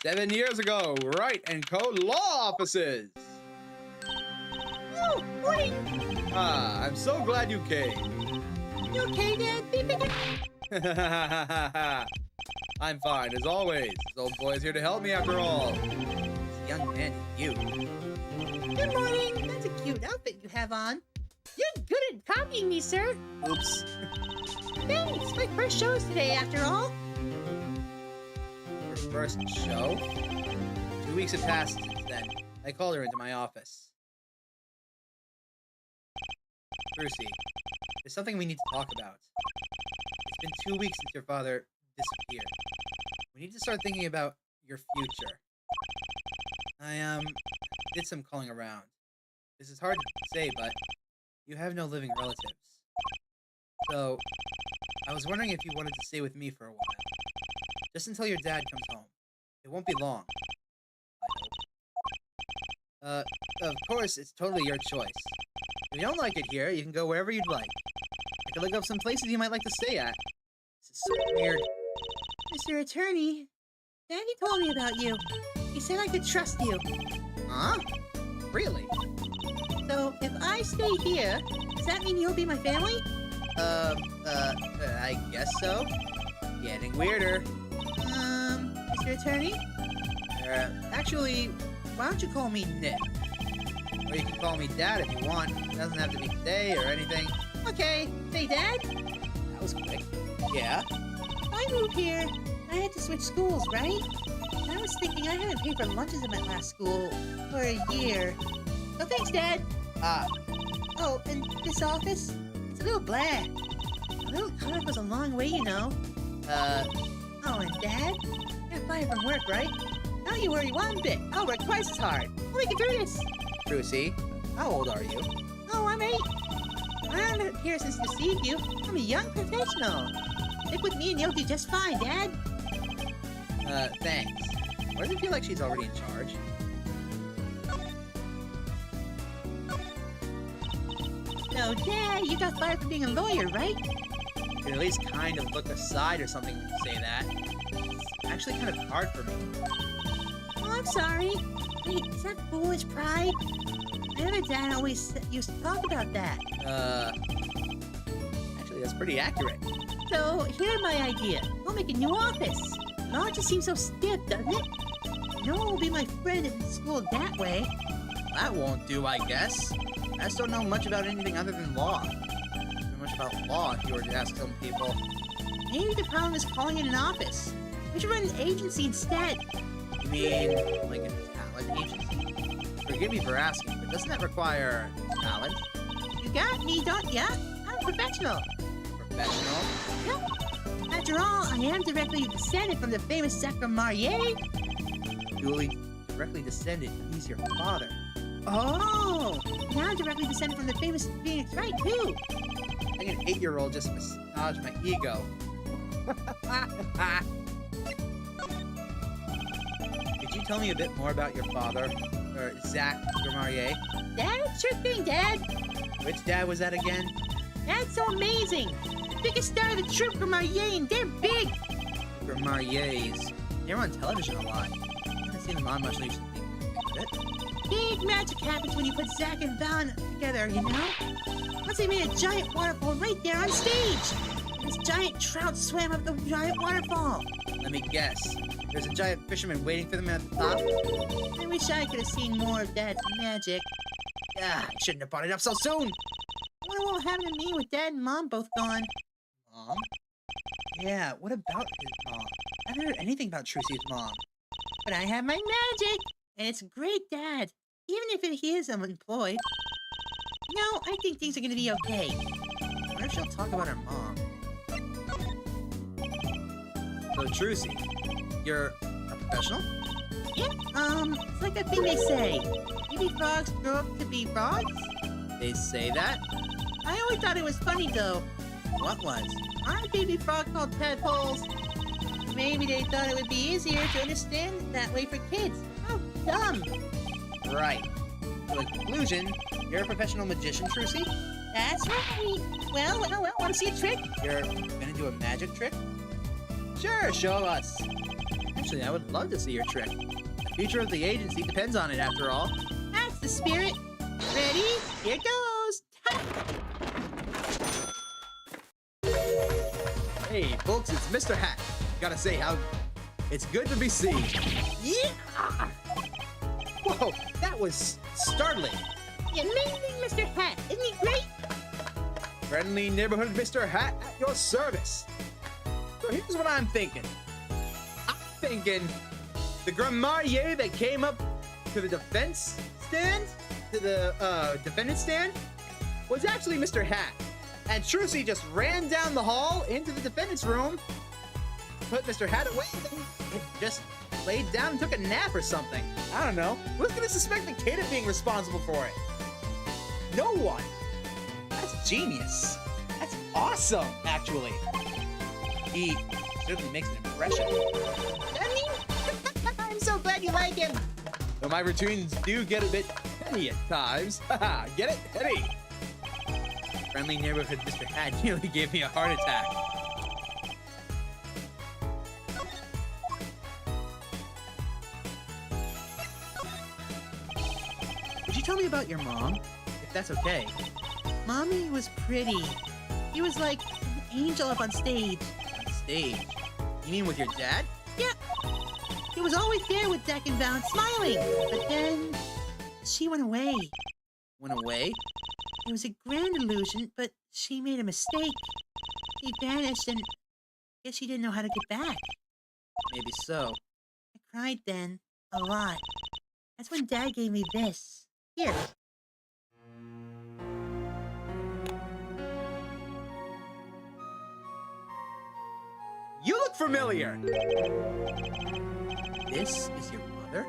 "7 years ago, Wright and Co. Law Offices." Oh, morning. Ah, I'm so glad you came. You okay, Dad? I'm fine, as always. This old boy's here to help me after all. This young man is you. Good morning. That's a cute outfit you have on. You're good at copying me, sir. Oops. Thanks. My first show is today, after all. Her first show? 2 weeks have passed since then. I called her into my office. Brucey, there's something we need to talk about. It's been 2 weeks since your father disappeared. We need to start thinking about your future. I did some calling around. This is hard to say, but you have no living relatives. So, I was wondering if you wanted to stay with me for a while. Just until your dad comes home. It won't be long, I hope. Of course, it's totally your choice. If you don't like it here, you can go wherever you'd like. I could look up some places you might like to stay at. This is so weird. Mr. Attorney, Daddy told me about you. He said I could trust you. Huh? Really? So, if I stay here, does that mean you'll be my family? I guess so. Getting weirder. Mr. Attorney? Actually, why don't you call me Nick? Or you can call me Dad if you want. It doesn't have to be today or anything. Okay, say Dad. That was quick. Yeah? I moved here. I had to switch schools, right? I was thinking I hadn't paid for lunches at my last school for a year. So thanks, Dad. Ah, Oh, and this office? It's a little blah. A little cut goes a long way, you know. Oh, and Dad? You're fired from work, right? Don't you worry one bit. I'll work twice as hard. We'll make it through this. Brucey, how old are you? Oh, I'm 8. I haven't here since deceived you. I'm a young professional. Stick with me and you'll do just fine, Dad. Thanks. Why does it feel like she's already in charge? No, Dad, you got fired for being a lawyer, right? You can at least kind of look aside or something when you say that. It's actually kind of hard for me. Oh, I'm sorry. Wait, is that foolish pride? My other dad always used to talk about that. Actually, that's pretty accurate. So, here's my idea. We'll make a new office. Law just seems so stiff, doesn't it? No one will be my friend in school that way. That won't do, I guess. I just don't know much about anything other than law. Not much about law, if you were to ask some people. Maybe the problem is calling it an office. We should run an agency instead. You mean, like a talent agency? Forgive me for asking, but doesn't that require talent? You got me, don't ya? I'm a professional. Professional? Yep. After all, I am directly descended from the famous Zachary Marier. Duly directly descended, he's your father. Oh, now I'm directly descended from the famous Phoenix Wright, too. I think an 8-year-old just massaged my ego. Could you tell me a bit more about your father? Or Zach Marier? Dad, sure thing, Dad. Which dad was that again? That's so amazing. The biggest star of the troupe, Marier, and they're big. Mariers. They're on television a lot. I haven't seen them on much recently. Think of it. Big magic happens when you put Zack and Val together, you know? Once they made a giant waterfall right there on stage. And this giant trout swam up the giant waterfall. Let me guess. There's a giant fisherman waiting for them at the top. I wish I could have seen more of Dad's magic. Ah, I shouldn't have brought it up so soon. I wonder what will happen to me with Dad and Mom both gone. Mom? Yeah, what about his mom? I haven't heard anything about Trucy's mom. But I have my magic, and it's great, Dad. Even if he is unemployed. No, I think things are gonna be okay. I wonder if she'll talk about her mom. So, Trucy, you're a professional? Yeah, it's like that thing they say. Baby frogs grow up to be frogs? They say that? I always thought it was funny, though. What was? Our baby frog called tadpoles. Maybe they thought it would be easier to understand it that way for kids. How dumb. Right. So, in conclusion, you're a professional magician, Trucy? That's right. Well, want to see a trick? You're gonna do a magic trick? Sure, show us. Actually, I would love to see your trick. The future of the agency depends on it, after all. That's the spirit. Ready? Here goes. Hey, folks, it's Mr. Hat. Gotta say how it's good to be seen. Yeah. Whoa, that was startling. Amazing, Mr. Hat. Isn't he great? Friendly neighborhood Mr. Hat at your service. So here's what I'm thinking. I'm thinking the Grammarrier that came up to the defense stand, to the defendant stand, was actually Mr. Hat. And Trucy just ran down the hall into the defendant's room, put Mr. Hat away, and just laid down and took a nap or something. I don't know. Who's gonna suspect the kid of being responsible for it? No one. That's genius. That's awesome, actually. He certainly makes an impression. I'm so glad you like him. Though my routines do get a bit petty at times. Haha, get it? Petty. Friendly neighborhood Mr. Hat nearly gave me a heart attack. Could you tell me about your mom, if that's okay? Mommy was pretty. He was like an angel up on stage. On stage? You mean with your dad? Yeah. He was always there with Zack and Val smiling. But then she went away. Went away? It was a grand illusion, but she made a mistake. He vanished and I guess she didn't know how to get back. Maybe so. I cried then, a lot. That's when Dad gave me this. Here. You look familiar! This is your mother?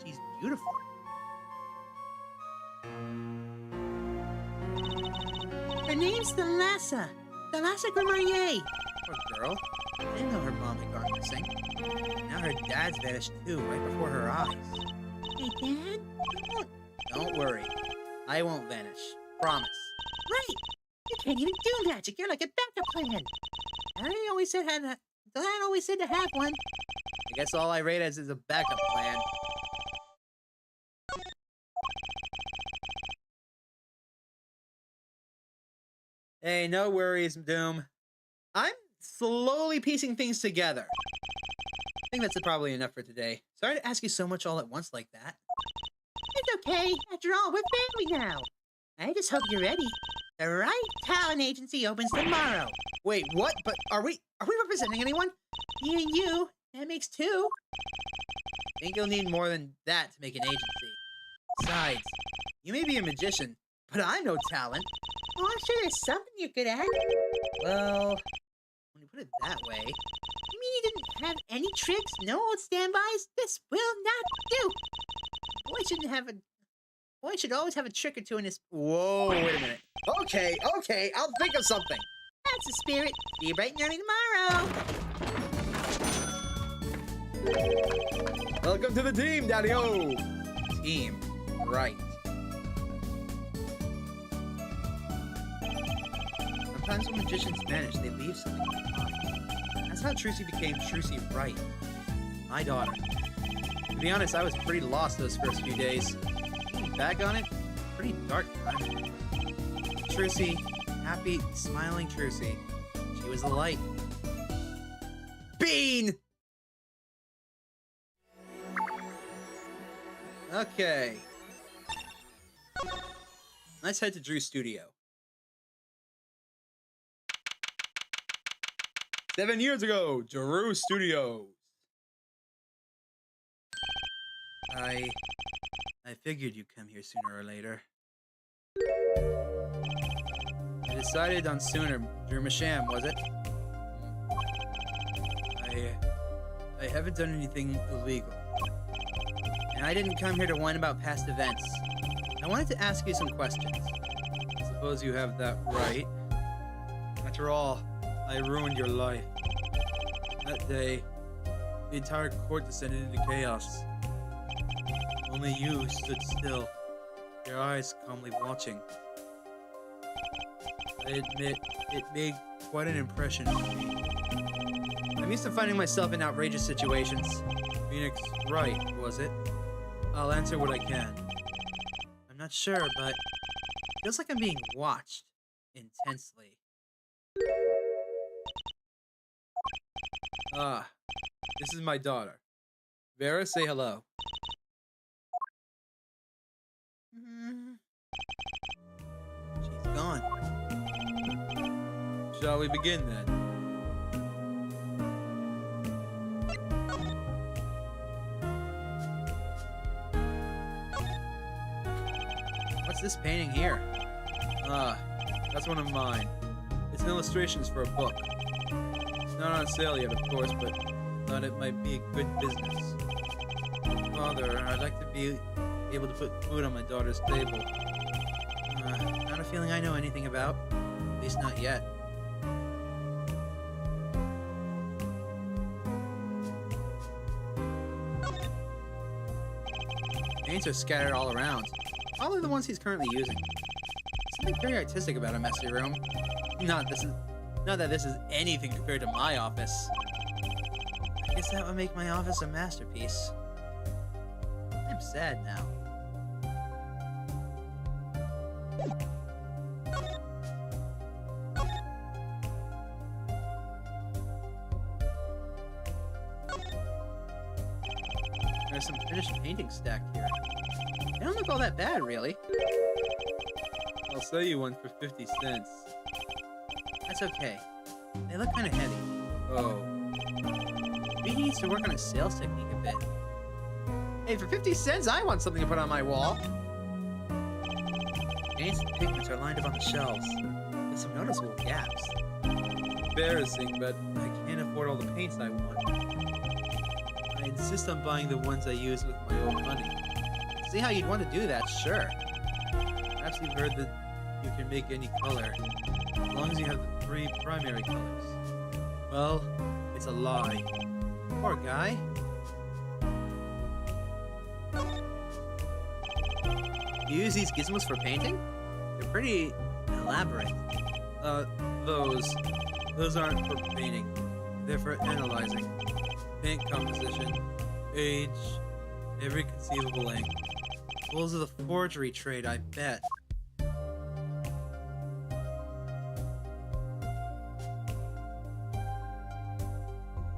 She's beautiful. Her name's Thalassa. Thalassa Grammarrier. Poor girl. I didn't know her mom had gone missing. Now her dad's vanished too, right before her eyes. Hey, Dad? Don't worry. I won't vanish. Promise. Right! You can't even do magic. You're like a backup plan. Dad always said to have one. I guess all I rate as is a backup plan. Hey, no worries, Doom. I'm slowly piecing things together. I think that's probably enough for today. Sorry to ask you so much all at once like that. It's okay. After all, we're family now. I just hope you're ready. The right talent agency opens tomorrow. Wait, what? But are we representing anyone? Me and you. That makes two. I think you'll need more than that to make an agency. Besides, you may be a magician, but I'm no talent. Oh, I'm sure there's something you're good at. Well, when you put it that way... You mean you didn't have any tricks? No old standbys? This will not do. Boy should always have a trick or two in his... Whoa, wait a minute. Okay, I'll think of something. That's the spirit. See you bright and early tomorrow. Welcome to the team, Daddy-O. Team, right. Sometimes when magicians vanish, they leave something behind. That's how Trucy became Trucy Wright, my daughter. To be honest, I was pretty lost those first few days. Looking back on it, pretty dark time. Trucy, happy, smiling Trucy. She was the light. Bean! Okay. Let's head to Drew's studio. 7 years ago, Drew Studios. I figured you'd come here sooner or later. I decided on sooner. Drew Masham, was it? I haven't done anything illegal. And I didn't come here to whine about past events. I wanted to ask you some questions. I suppose you have that right. After all, I ruined your life. That day, the entire court descended into chaos. Only you stood still, your eyes calmly watching. I admit, it made quite an impression on me. I'm used to finding myself in outrageous situations. Phoenix Wright, was it? I'll answer what I can. I'm not sure, but it feels like I'm being watched intensely. Ah, this is my daughter. Vera, say hello. She's gone. Shall we begin then? What's this painting here? Ah, that's one of mine. It's illustrations for a book. It's not on sale yet, of course, but I thought it might be a good business. Father, I'd like to be able to put food on my daughter's table. Not a feeling I know anything about. At least not yet. Paints are scattered all around. Probably the ones he's currently using. Something very artistic about a messy room. Not that this is anything compared to my office. I guess that would make my office a masterpiece. I'm sad now. There's some finished paintings stacked here. They don't look all that bad, really. I'll sell you one for 50 cents. That's okay. They look kind of heavy. Oh. Maybe he needs to work on his sales technique a bit. Hey, for 50 cents, I want something to put on my wall. Paints and pigments are lined up on the shelves, with some noticeable gaps. Embarrassing, but I can't afford all the paints I want. I insist on buying the ones I use with my own money. See how you'd want to do that, sure. Perhaps you've heard that you can make any color, as long as you have the 3 primary colors. Well, it's a lie. Poor guy. You use these gizmos for painting? They're pretty elaborate. Those aren't for painting. They're for analyzing. Paint composition, age, every conceivable angle. Rules of the forgery trade, I bet.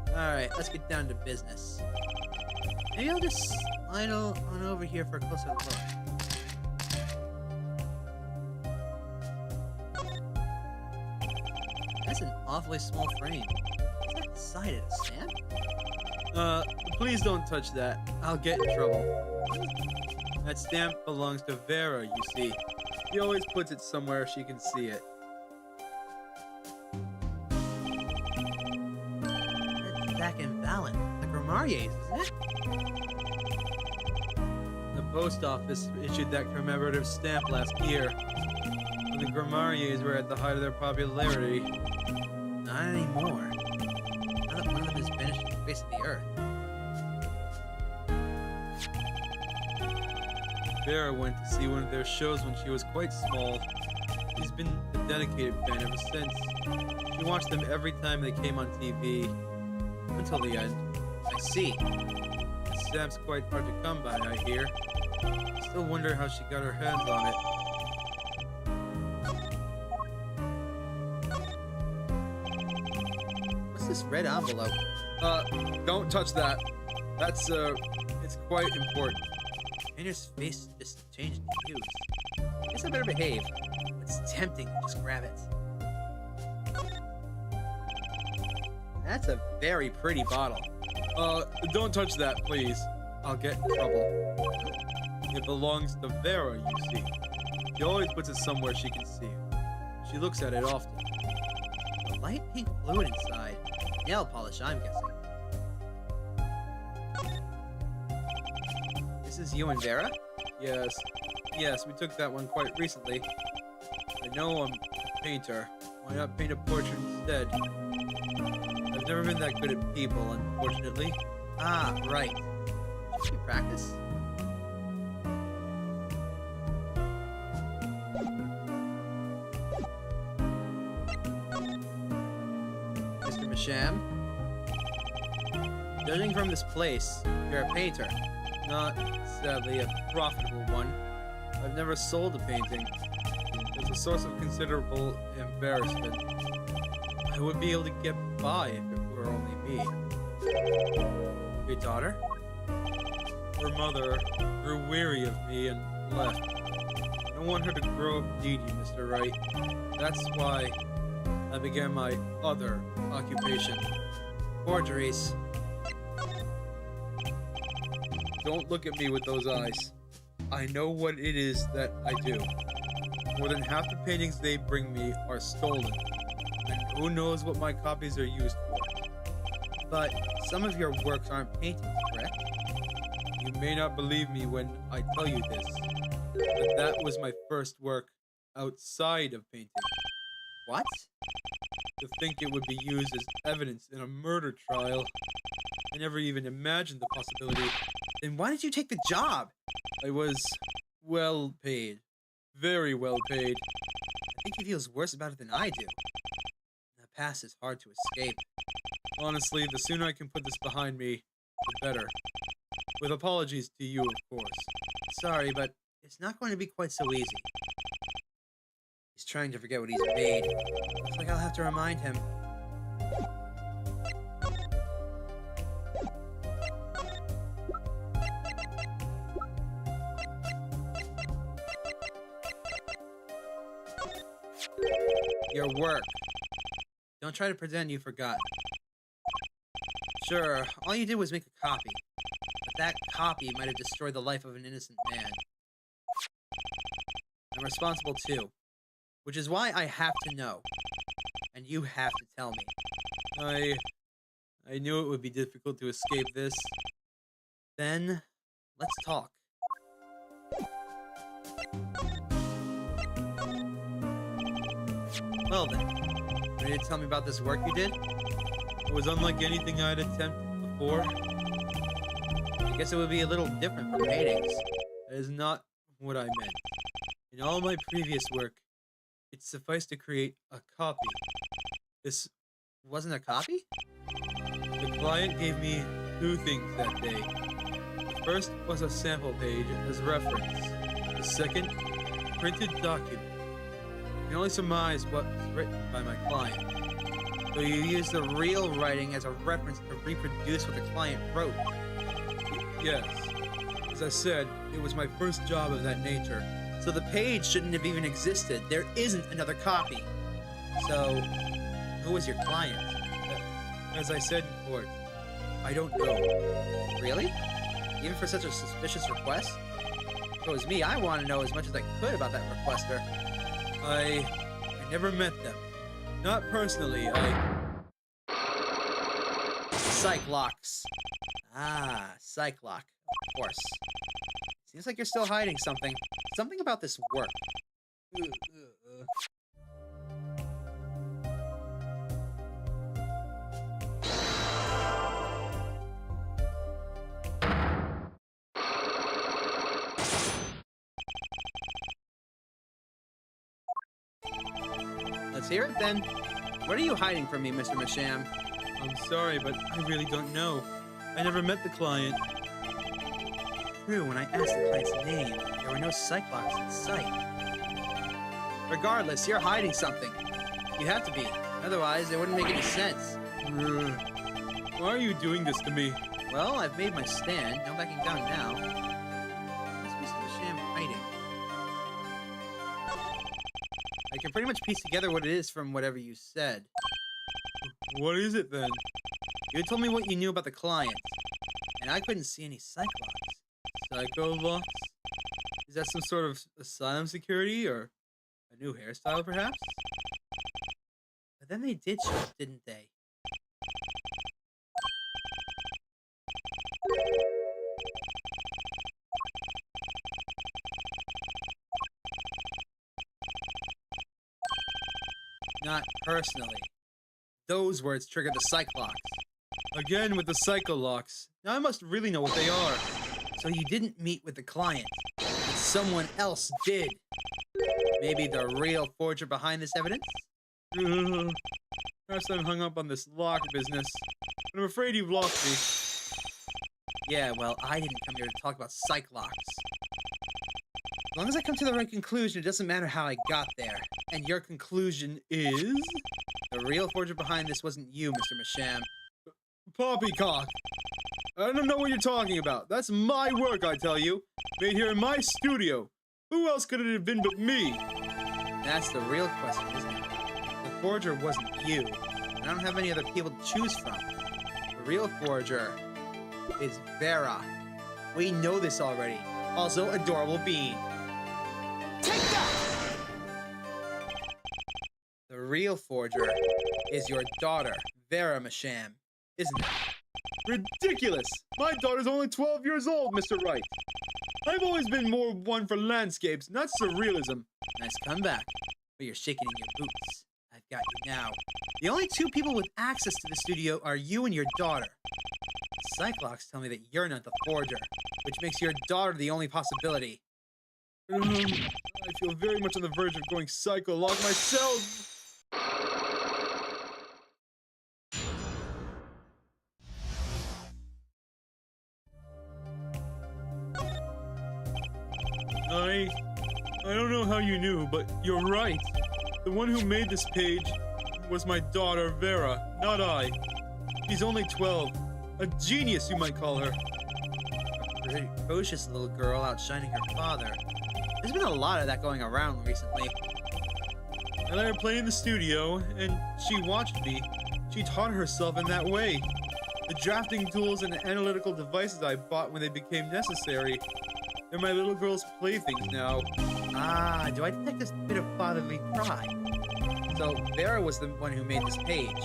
Alright, let's get down to business. Maybe I'll just slide on over here for a closer look. That's an awfully small frame. Is that side of a stamp? Please don't touch that. I'll get in trouble. That stamp belongs to Vera, you see. She always puts it somewhere she can see it. That's back in Valen. The Gramarier's, isn't it? The post office issued that commemorative stamp last year, when the Gramarier's were at the height of their popularity. Not anymore. Now that one of them is banished from the face of the earth. Vera went to see one of their shows when she was quite small. She's been a dedicated fan ever since. She watched them every time they came on TV. Until the end. I see. samp's quite hard to come by, I hear. I still wonder how she got her hands on it. What's this red envelope? Don't touch that. That's, it's quite important. Painter's face just changed in hues. Guess I better behave. It's tempting to just grab it. That's a very pretty bottle. Don't touch that, please. I'll get in trouble. It belongs to Vera, you see. She always puts it somewhere she can see it. She looks at it often. A light pink fluid inside. Nail polish, I'm guessing. This is you and Vera? Yes. Yes, we took that one quite recently. I know I'm a painter. Why not paint a portrait instead? I've never been that good at people, unfortunately. Ah, right. Should we practice? Mr. Masham? Judging from this place, you're a painter. Not, sadly, a profitable one. I've never sold a painting. It's a source of considerable embarrassment. I would be able to get by if it were only me. Your daughter? Her mother grew weary of me and left. I don't want her to grow up needy, Mr. Wright. That's why I began my other occupation. Forgeries. Don't look at me with those eyes. I know what it is that I do. More than half the paintings they bring me are stolen. And who knows what my copies are used for. But some of your works aren't paintings, correct? You may not believe me when I tell you this, but that was my first work outside of painting. What? To think it would be used as evidence in a murder trial. I never even imagined the possibility. Then why did you take the job? I was well paid. Very well paid. I think he feels worse about it than I do. The past is hard to escape. Honestly, the sooner I can put this behind me, the better. With apologies to you, of course. Sorry, but it's not going to be quite so easy. He's trying to forget what he's made. Looks like I'll have to remind him. Your work. Don't try to pretend you forgot. Sure, all you did was make a copy. But that copy might have destroyed the life of an innocent man. I'm responsible too. Which is why I have to know. And you have to tell me. I knew it would be difficult to escape this. Then, let's talk. Well then, ready to tell me about this work you did? It was unlike anything I'd attempted before. I guess it would be a little different from paintings. That is not what I meant. In all my previous work, it sufficed to create a copy. This wasn't a copy? The client gave me two things that day. The first was a sample page as reference. The second, a printed document. I can only surmise what was written by my client. So you used the real writing as a reference to reproduce what the client wrote? Yes. As I said, it was my first job of that nature. So the page shouldn't have even existed. There isn't another copy. So, who was your client? As I said in court, I don't know. Really? Even for such a suspicious request? If it was me, I want to know as much as I could about that requester. I never met them. Not personally, Psych-locks. Ah, psych-lock. Of course. Seems like you're still hiding something. Something about this work. Let's hear it then. What are you hiding from me, Mr. Masham? I'm sorry, but I really don't know. I never met the client. true when I asked the client's name. There were no Cyclops in sight. Regardless, you're hiding something. You have to be. Otherwise, it wouldn't make any sense. Why are you doing this to me? Well, I've made my stand. No backing down now. Must be some sham hiding. I can pretty much piece together what it is from whatever you said. What is it then? You told me what you knew about the client, and I couldn't see any Cyclops. Psycho-locks? Is that some sort of asylum security or a new hairstyle, perhaps? But then they did show up, didn't they? Not personally. Those words triggered the Cyclops. Again with the psycho-locks. Now I must really know what they are. So you didn't meet with the client, but someone else did. Maybe the real forger behind this evidence? Perhaps I'm hung up on this lock business, but I'm afraid you've lost me. Yeah, well, I didn't come here to talk about Cyclops. As long as I come to the right conclusion, it doesn't matter how I got there. And your conclusion is? The real forger behind this wasn't you, Mr. Masham. Poppycock! I don't know what you're talking about. That's my work, I tell you. Made here in my studio. Who else could it have been but me? That's the real question, isn't it? The forger wasn't you. And I don't have any other people to choose from. The real forger is Vera. We know this already. Also, adorable being. Take that! The real forger is your daughter, Vera Masham, isn't it? Ridiculous! My daughter's only 12 years old, Mr. Wright. I've always been more one for landscapes, not surrealism. Nice comeback. But you're shaking in your boots. I've got you now. The only two people with access to the studio are you and your daughter. Cyclops tell me that you're not the forger, which makes your daughter the only possibility. I feel very much on the verge of going psycho-lock myself. I don't know how you knew, but you're right. The one who made this page was my daughter, Vera, not I. She's only 12. A genius, you might call her. A pretty precocious little girl outshining her father. There's been a lot of that going around recently. I let her play in the studio, and she watched me. She taught herself in that way. The drafting tools and analytical devices I bought when they became necessary. They're my little girl's playthings now. Ah, do I detect this bit of fatherly pride? So, Vera was the one who made this page.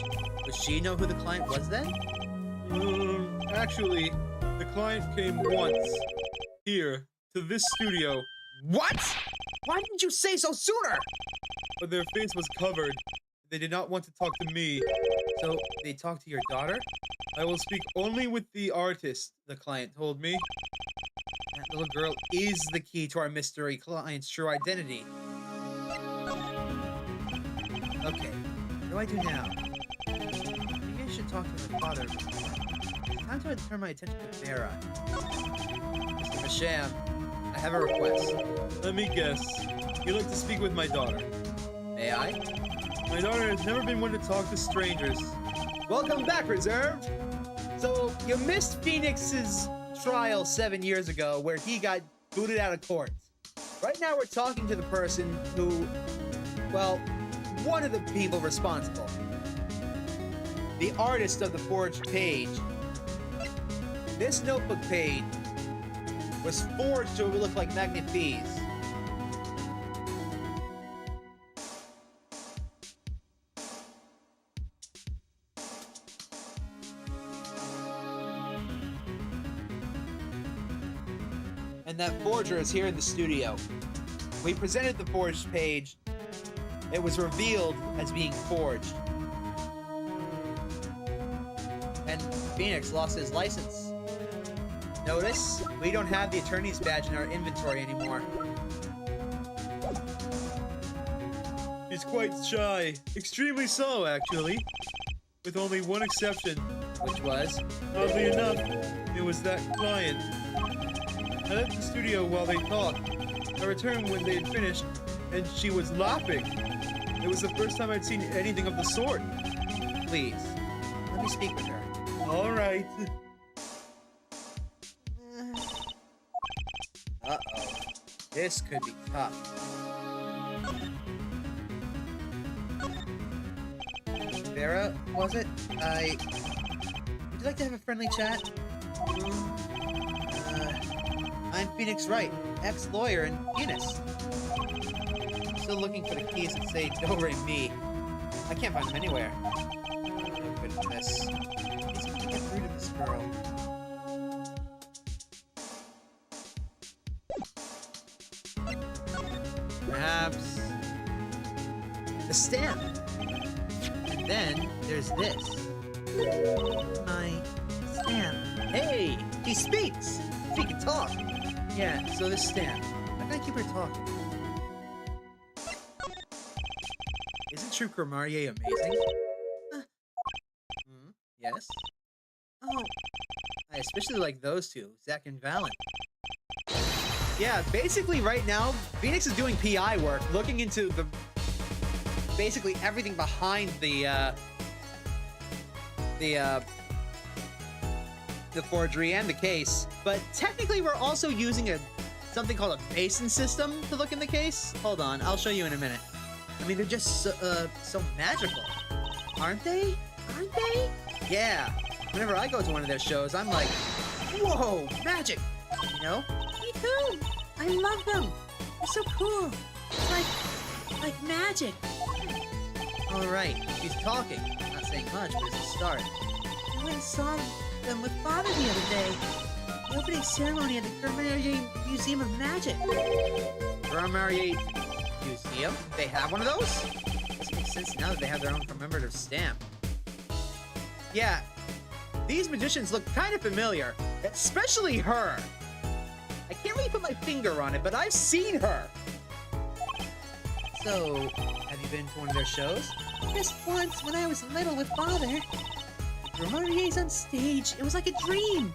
Does she know who the client was then? Actually, the client came once. Here, to this studio. What? Why didn't you say so sooner? But their face was covered. They did not want to talk to me. So, they talked to your daughter? I will speak only with the artist, the client told me. That little girl is the key to our mystery client's true identity. Okay, what do I do now? Maybe I should talk to her father. It's time to turn my attention to Vera. Mr. Masham, I have a request. Let me guess. You'd like to speak with my daughter. May I? My daughter has never been one to talk to strangers. Welcome back, Reserved! So, you missed Phoenix's trial 7 years ago where he got booted out of court. Right now we're talking to the person who, well, one of the people responsible. The artist of the forged page. This notebook page was forged to look like Magnifique. And that forger is here in the studio. We presented the forged page. It was revealed as being forged. And Phoenix lost his license. Notice, we don't have the attorney's badge in our inventory anymore. She's quite shy. Extremely so, actually. With only one exception. Which was? Oddly enough, it was that client. I left the studio while they talked. I returned when they had finished, and she was laughing. It was the first time I'd seen anything of the sort. Please, let me speak with her. All right. Uh-oh. This could be tough. Vera, was it? Would you like to have a friendly chat? I'm Phoenix Wright, ex-lawyer in Eunice. Still looking for the keys that say Do Re Mi. I can't find them anywhere. Oh, goodness. Please get through to this girl. Perhaps the stamp. And then there's this. My stamp. Hey, he speaks. He can talk. Yeah, so this stamp. How can I keep her talking? Isn't True Grammarier amazing? Yes? Oh, I especially like those two, Zach and Valen. Yeah, basically right now, Phoenix is doing PI work, looking into the basically everything behind the forgery and the case. But technically, we're also using something called a Basin system to look in the case. Hold on, I'll show you in a minute. I mean, they're just so magical, aren't they? Aren't they? Yeah. Whenever I go to one of their shows, I'm like, whoa, magic! You know? Me too. I love them. They're so cool. It's like magic. All right, she's talking. Not saying much, but it's a start. I went and saw them with Father the other day. The opening ceremony at the Grammarier Museum of Magic. Grammarier Museum? They have one of those? This makes sense now that they have their own commemorative stamp. Yeah, these magicians look kind of familiar, especially her. I can't really put my finger on it, but I've seen her. So, have you been to one of their shows? Just once when I was little with Father. The Grammarier's on stage. It was like a dream.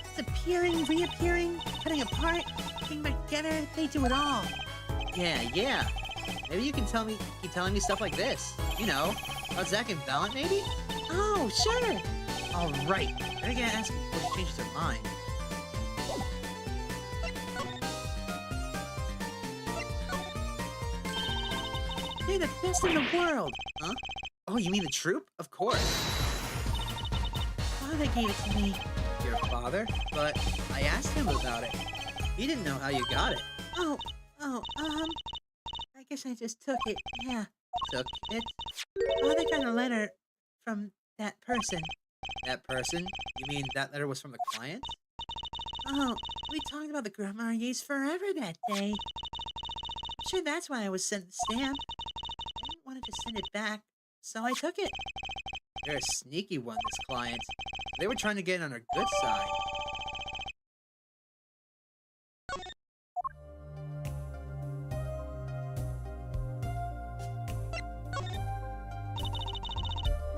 It's appearing, reappearing, cutting apart, putting back together. They do it all. Yeah. Maybe you can keep telling me stuff like this. You know, about Zach and Valen, maybe? Oh, sure. All right. Better get ask her before she changes her mind. They're the best in the world. Huh? Oh, you mean the troupe? Of course. Father gave it to me. Your father? But I asked him about it. He didn't know how you got it. I guess I just took it. Yeah. Took it? Father got a letter from that person. That person? You mean that letter was from the client? Oh, we talked about the Grammariers forever that day. I'm sure that's why I was sent the stamp. I didn't want to just send it back, so I took it. They're a sneaky one, this client. They were trying to get on our good side.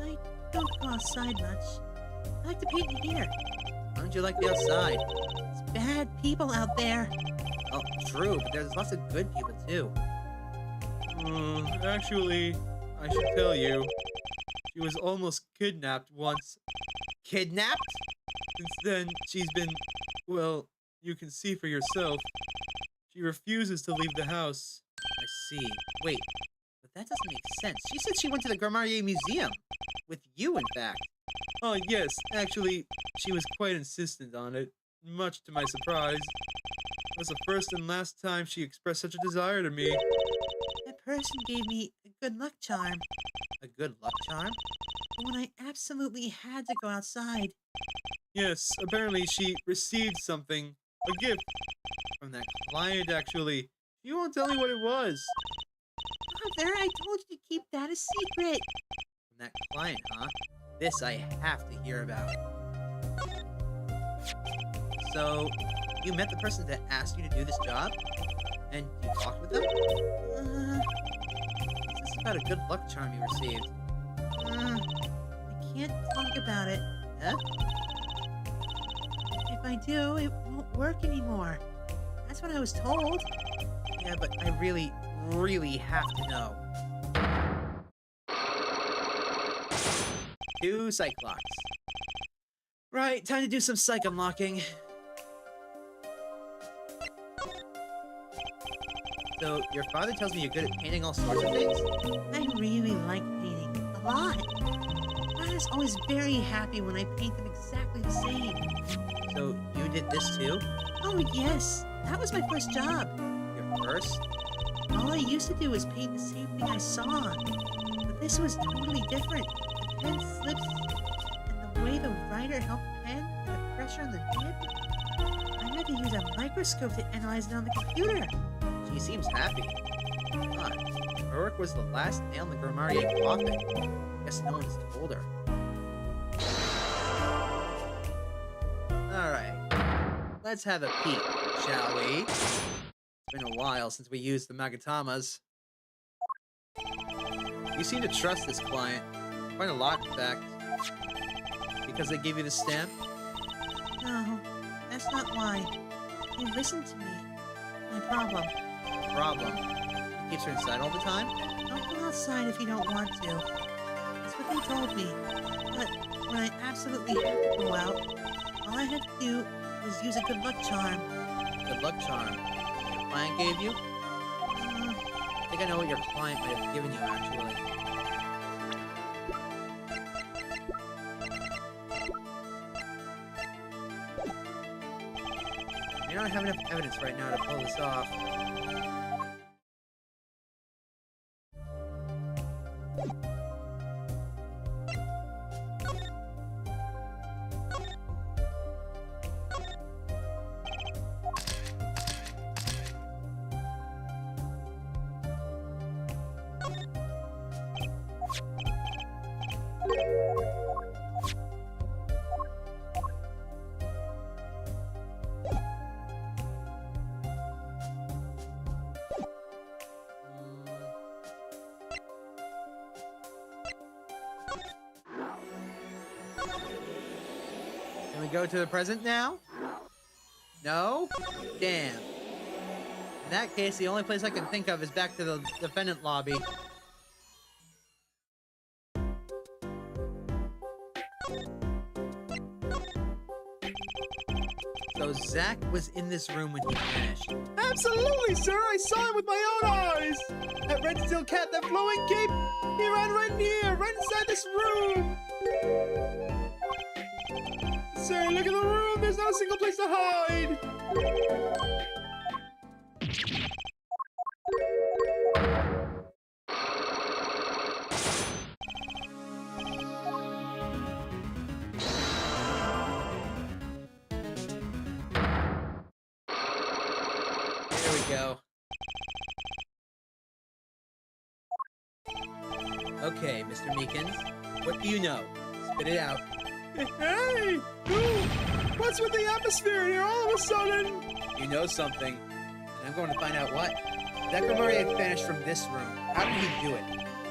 I don't go outside much. I like to paint in here. Why don't you like the outside? It's bad people out there. Oh, true, but there's lots of good people, too. Actually, I should tell you, she was almost kidnapped once. Kidnapped? Since then, she's been, well, you can see for yourself. She refuses to leave the house. I see. Wait, but that doesn't make sense. She said she went to the Grammarier Museum. With you, in fact. Oh, yes, actually, she was quite insistent on it, much to my surprise. It was the first and last time she expressed such a desire to me. That person gave me a good luck charm. A good luck charm? But when I absolutely had to go outside. Yes, apparently she received something, a gift, from that client, actually. She won't tell me what it was. Father, I told you to keep that a secret. From that client, huh? This I have to hear about. So, you met the person that asked you to do this job? And you talked with them? This is about a good luck charm you received. I can't talk about it. Huh? If I do, it won't work anymore. That's what I was told. Yeah, but I really, really have to know. 2 psych locks. Right, time to do some psych unlocking. So, your father tells me you're good at painting all sorts of things? I really like painting. A lot. Father's always very happy when I paint them exactly the same. So, you did this too? Oh, yes. That was my first job. Your first? All I used to do was paint the same thing I saw. But this was totally different. The pen slips, and the way the writer held the pen, the pressure on the nib, I had to use a microscope to analyze it on the computer. She seems happy. Odd. Her work was the last nail in the Grammarier coffin. Guess no one's told her. Alright. Let's have a peek, shall we? It's been a while since we used the Magatamas. You seem to trust this client. Quite a lot, in fact. Because they gave you the stamp? No, that's not why. They listened to me. My problem. Problem. He keeps her inside all the time? Don't go outside if you don't want to. That's what they told me. But when I absolutely had to go out, all I had to do was use a good luck charm. Good luck charm. Your client gave you? I think I know what your client might have given you, actually. I don't have enough evidence right now to pull this off. Can we go to the present now? No? Damn. In that case, the only place I can think of is back to the defendant lobby. So Zach was in this room when he vanished. Absolutely, sir! I saw him with my own eyes! That red steel cat, that flowing cape, he ran right in here, right inside this room! Sir, look at the room! There's not a single place to hide! There we go. Okay, Mr. Meekins, what do you know? Spit it out. Hey! Ooh, what's with the atmosphere here all of a sudden? You know something, and I'm going to find out what. That Grammarier vanished from this room. How did he do it?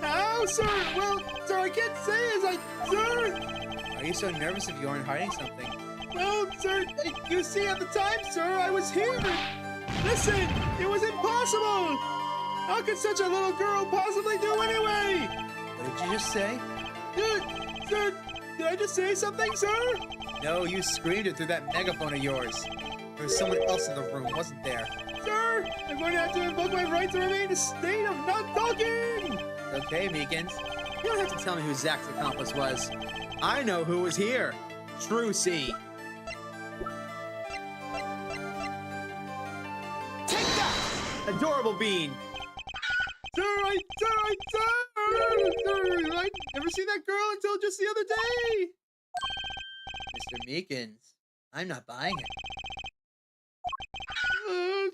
How, sir? Well, sir, I can't say as I... Sir! Are you so nervous if you aren't hiding something? Well, sir, you see, at the time, sir, I was here. Listen, it was impossible! How could such a little girl possibly do anyway? What did you just say? Sir, did I just say something, sir? No, you screamed it through that megaphone of yours. There was someone else in the room, wasn't there? Sir, I'm going to have to invoke my right to remain in a state of not talking! Okay, Meekins. You don't have to tell me who Zach's accomplice was. I know who was here. True C. Take that! Adorable Bean. Sir, I never seen that girl until just the other day! Mr. Meekins, I'm not buying it.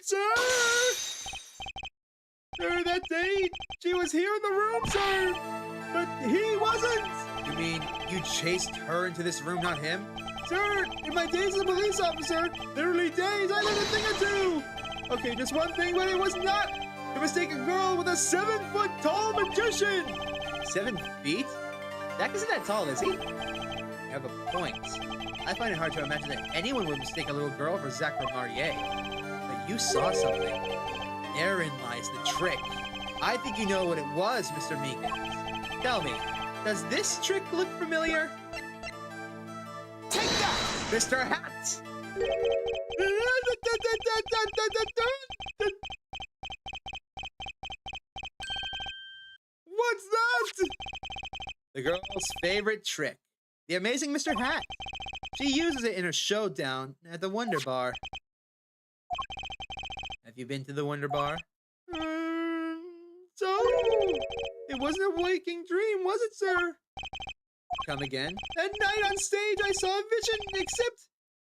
Sir! Sir, that day, she was here in the room, sir! But he wasn't! You mean you chased her into this room, not him? Sir, in my days as a police officer, literally days, I learned a thing or two! Okay, just one thing, but it was not to mistake a girl with a 7-foot-tall magician! 7 feet? Zach isn't that tall, is he? have a point. I find it hard to imagine that anyone would mistake a little girl for Zachary Marier. But you saw something. Therein lies the trick. I think you know what it was, Mr. Meekins. Tell me, does this trick look familiar? Take that! Mr. Hat! What's that? The girl's favorite trick. The amazing Mr. Hat. She uses it in her showdown at the Wonder Bar. Have you been to the Wonder Bar? So, it wasn't a waking dream, was it, sir? Come again? At night on stage, I saw a vision, except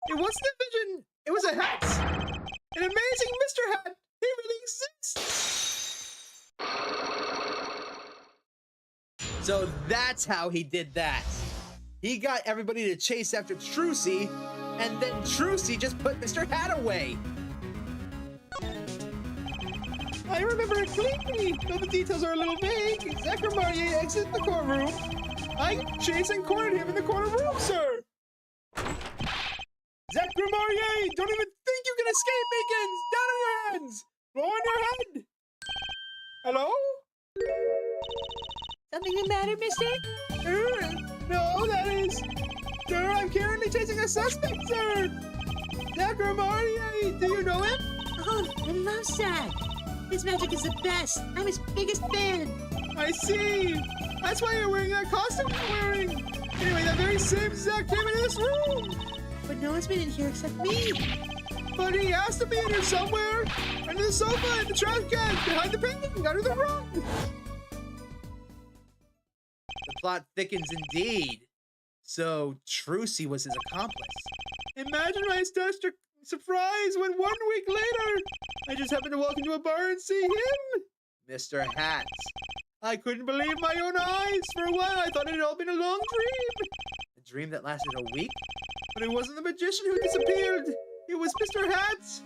it wasn't a vision. It was a hat. An amazing Mr. Hat. He really exists. So that's how he did that. He got everybody to chase after Trucy, and then Trucy just put Mr. Hat away. I remember it clearly, though the details are a little vague. Zachary Marier exits the courtroom. I chased and cornered him in the corner room, sir. Zachary Marier, don't even think you can escape, Meekins! Down on your hands! Blow on your head! Hello? Something the matter, mister? No, that is... Sir, I'm currently chasing a suspect, sir! Zachary Marier, do you know him? Oh, I love Zach. His magic is the best. I'm his biggest fan. I see! That's why you're wearing that costume you're wearing! Anyway, that very same Zach came into this room! But no one's been in here except me. But he has to be in here somewhere! Under the sofa, in the trash can, behind the painting, under the rug! The plot thickens indeed. So Trucy was his accomplice. Imagine my starstruck surprise when 1 week later, I just happened to walk into a bar and see him! Mr. Hat. I couldn't believe my own eyes! For a while, I thought it had all been a long dream! A dream that lasted a week? But it wasn't the magician who disappeared! It was Mr. Hat!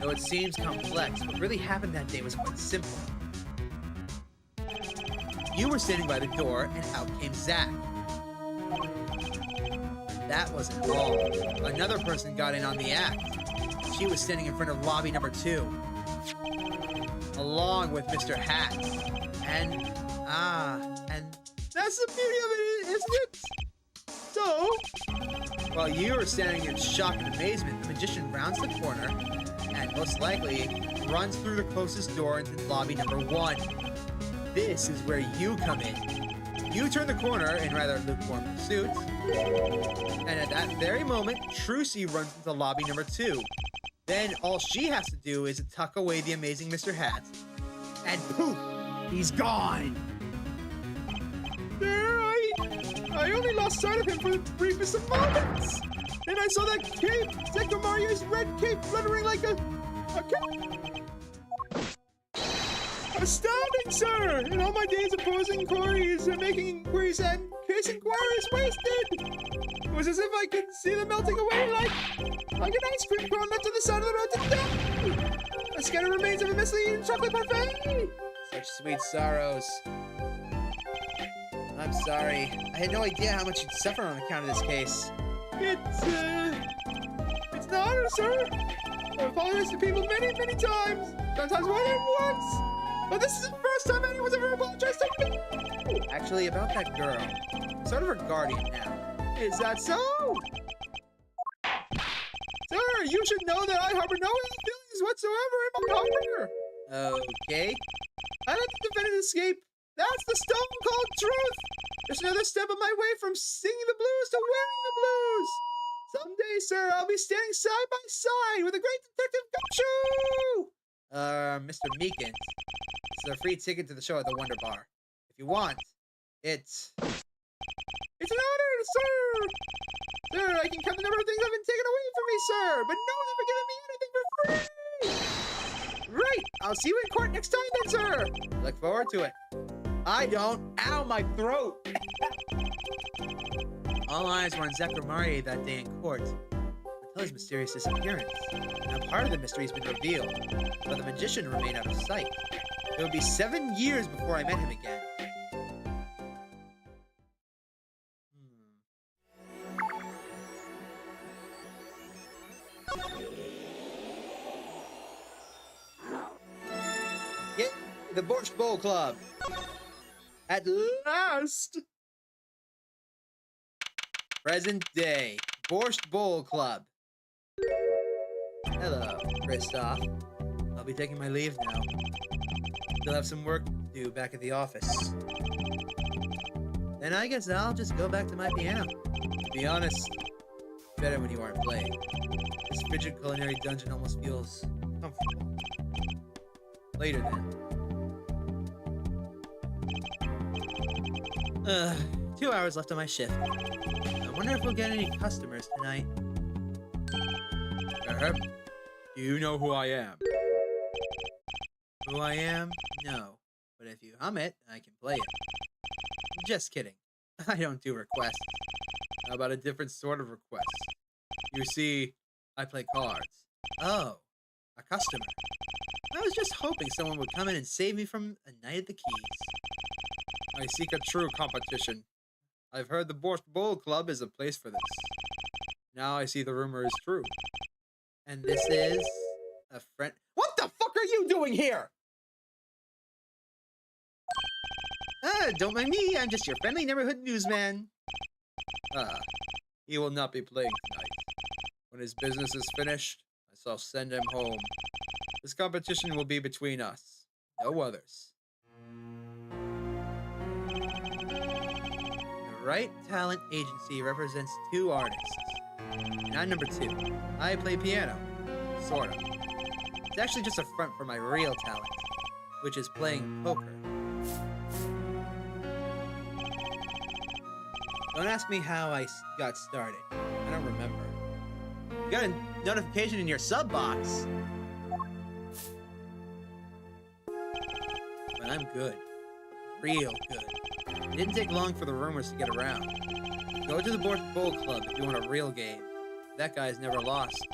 Though it seems complex, what really happened that day was quite simple. You were standing by the door, and out came Zach. That wasn't all. Another person got in on the act. She was standing in front of lobby number 2, along with Mr. Hat. And that's the beauty of it, isn't it? So, while you were standing in shock and amazement, the magician rounds the corner and most likely runs through the closest door into lobby number 1. This is where you come in. You turn the corner in rather lukewarm pursuit, and at that very moment, Trucy runs into lobby number 2. Then all she has to do is tuck away the amazing Mr. Hat, and poof, he's gone. there, I only lost sight of him for the briefest of moments. Then I saw that cape, Zachary Marier's red cape fluttering like a cape. Astounding, sir! In all my days of posing inquiries and making inquiries and case inquiries wasted! It was as if I could see them melting away like an ice cream cone left to the side of the road to die! The scattered remains of a misleading chocolate parfait! Such sweet sorrows. I'm sorry. I had no idea how much you'd suffer on account of this case. It's an honor, sir! I've apologized to people many, many times! Sometimes more than once! But this is the first time anyone's ever apologized to me! Actually, about that girl. I'm sort of her guardian now. Is that so? Sir, you should know that I harbor no ill feelings whatsoever in my harbor! Okay. I let the defendant escape. That's the stone-cold truth! There's another step on my way from singing the blues to wearing the blues! Someday, sir, I'll be standing side by side with the great detective Gumshoe! Mr. Meekins. This is a free ticket to the show at the Wonder Bar. If you want, it's an honor, sir! Sir, I can count the number of things that have been taken away from me, sir, but no one's ever given me anything for free! Right! I'll see you in court next time then, sir! Look forward to it. I don't. Ow, my throat! All eyes were on Zachary Marier that day in court until his mysterious disappearance. Now part of the mystery has been revealed, but the magician remained out of sight. It would be 7 years before I met him again. the Borscht Bowl Club. At last! Present day, Borscht Bowl Club. Hello, Kristoff. I'll be taking my leave now. Still have some work to do back at the office. Then I guess I'll just go back to my piano. To be honest, it's better when you aren't playing. This frigid culinary dungeon almost feels comfortable. Later then. 2 hours left on my shift. I wonder if we'll get any customers tonight. Do you know who I am? Who I am? No. But if you hum it, I can play it. Just kidding. I don't do requests. How about a different sort of request? You see, I play cards. Oh, a customer. I was just hoping someone would come in and save me from a night at the Keys. I seek a true competition. I've heard the Borscht Bowl Club is a place for this. Now I see the rumor is true. And this is a friend. What the fuck are you doing here? Don't mind me. I'm just your friendly neighborhood newsman. He will not be playing tonight. When his business is finished, I shall send him home. This competition will be between us. No others. The Right Talent Agency represents 2 artists. And I'm number 2. I play piano. Sort of. It's actually just a front for my real talent, which is playing poker. Don't ask me how I got started. I don't remember. You got a notification in your sub box. But I'm good. Real good. It didn't take long for the rumors to get around. Go to the Borscht Bowl Club if you want a real game. That guy's never lost.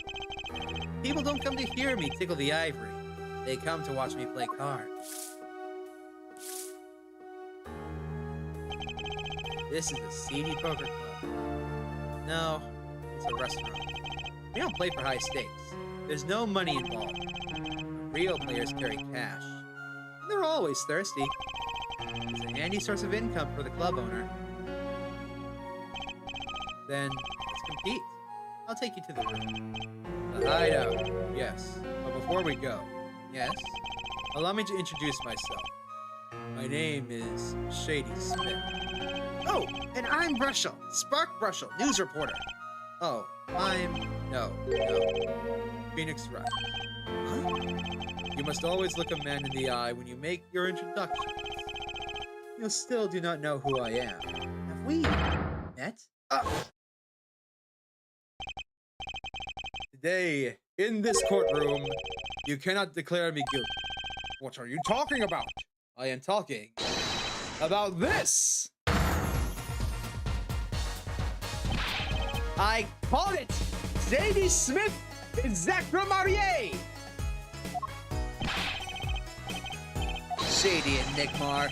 People don't come to hear me tickle the ivory. They come to watch me play cards. This is a seedy poker club. No, it's a restaurant. We don't play for high stakes. There's no money involved. Real players carry cash. And they're always thirsty. It's a handy source of income for the club owner. Then, let's compete. I'll take you to the room. The hideout. Yes. But before we go, Yes? allow me to introduce myself. My name is Shady Smith. Oh, and I'm Brushel, Spark Brushel, news reporter. Oh, No. Phoenix Wright. Huh? You must always look a man in the eye when you make your introduction. You still do not know who I am. Have we met? Today, in this courtroom, you cannot declare me guilty. What are you talking about? I am talking about this! I call it! Sadie Smith and Zachary Marier! Shady and Nickmar.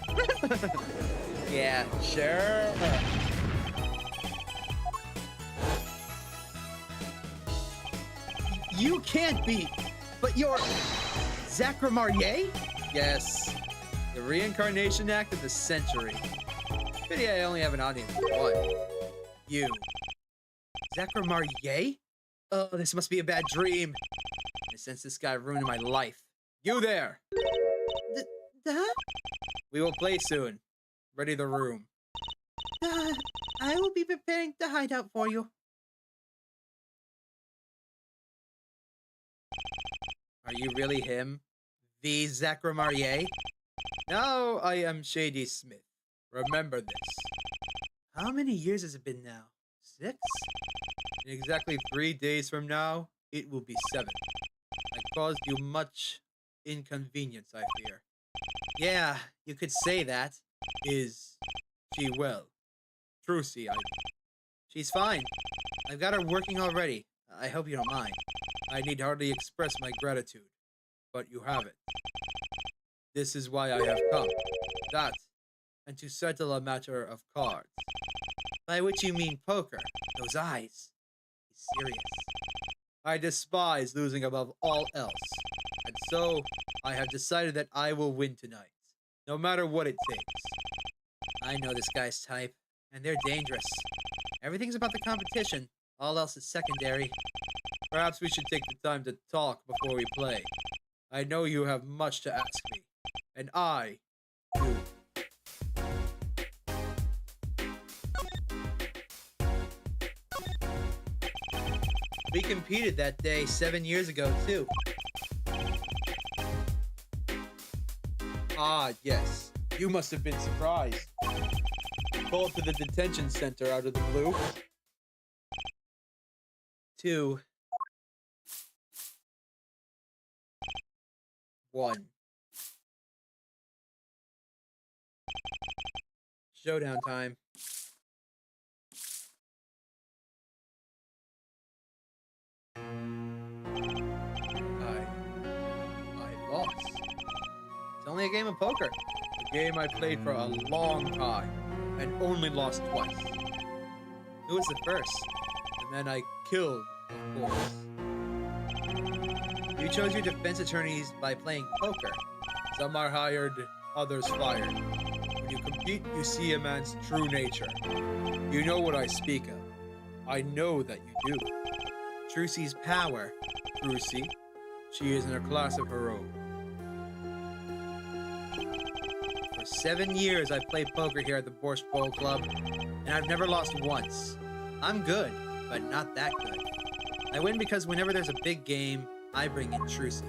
Yeah, Sure. you can't be, but you're Zachary Marier? Yes. The reincarnation act of the century. Pity I only have an audience of 1. You. Zachary Marier? Oh, this must be a bad dream. In a sense, this guy ruined my life. You there! Huh? We will play soon. Ready the room. I will be preparing the hideout for you. Are you really him? The Zachary Marier? Now I am Shady Smith. Remember this. How many years has it been now? 6? In exactly 3 days from now, it will be 7. I caused you much inconvenience, I fear. Yeah, you could say that. Is she well? Trucy, I mean. She's fine. I've got her working already. I hope you don't mind. I need hardly express my gratitude, but you have it. This is why I have come. That, and to settle a matter of cards. By which you mean poker. Those eyes. He's serious. I despise losing above all else, and so I have decided that I will win tonight. no matter what it takes. I know this guy's type, and they're dangerous. Everything's about the competition. All else is secondary. Perhaps we should take the time to talk before we play. I know you have much to ask me, and I do. We competed that day 7 years ago, too. Ah, yes. You must have been surprised. Called to the detention center out of the blue. 2, 1. Showdown time. I lost. It's only a game of poker. A game I played for a long time and only lost twice. Who was the first? The man I killed, of course. You chose your defense attorneys by playing poker. Some are hired, others fired. When you compete, you see a man's true nature. You know what I speak of. I know that you do. Trucy's power. Trucy. She is in a class of her own. For 7 years, I've played poker here at the Borscht Bowl Club, and I've never lost once. I'm good, but not that good. I win because whenever there's a big game, I bring in Trucy.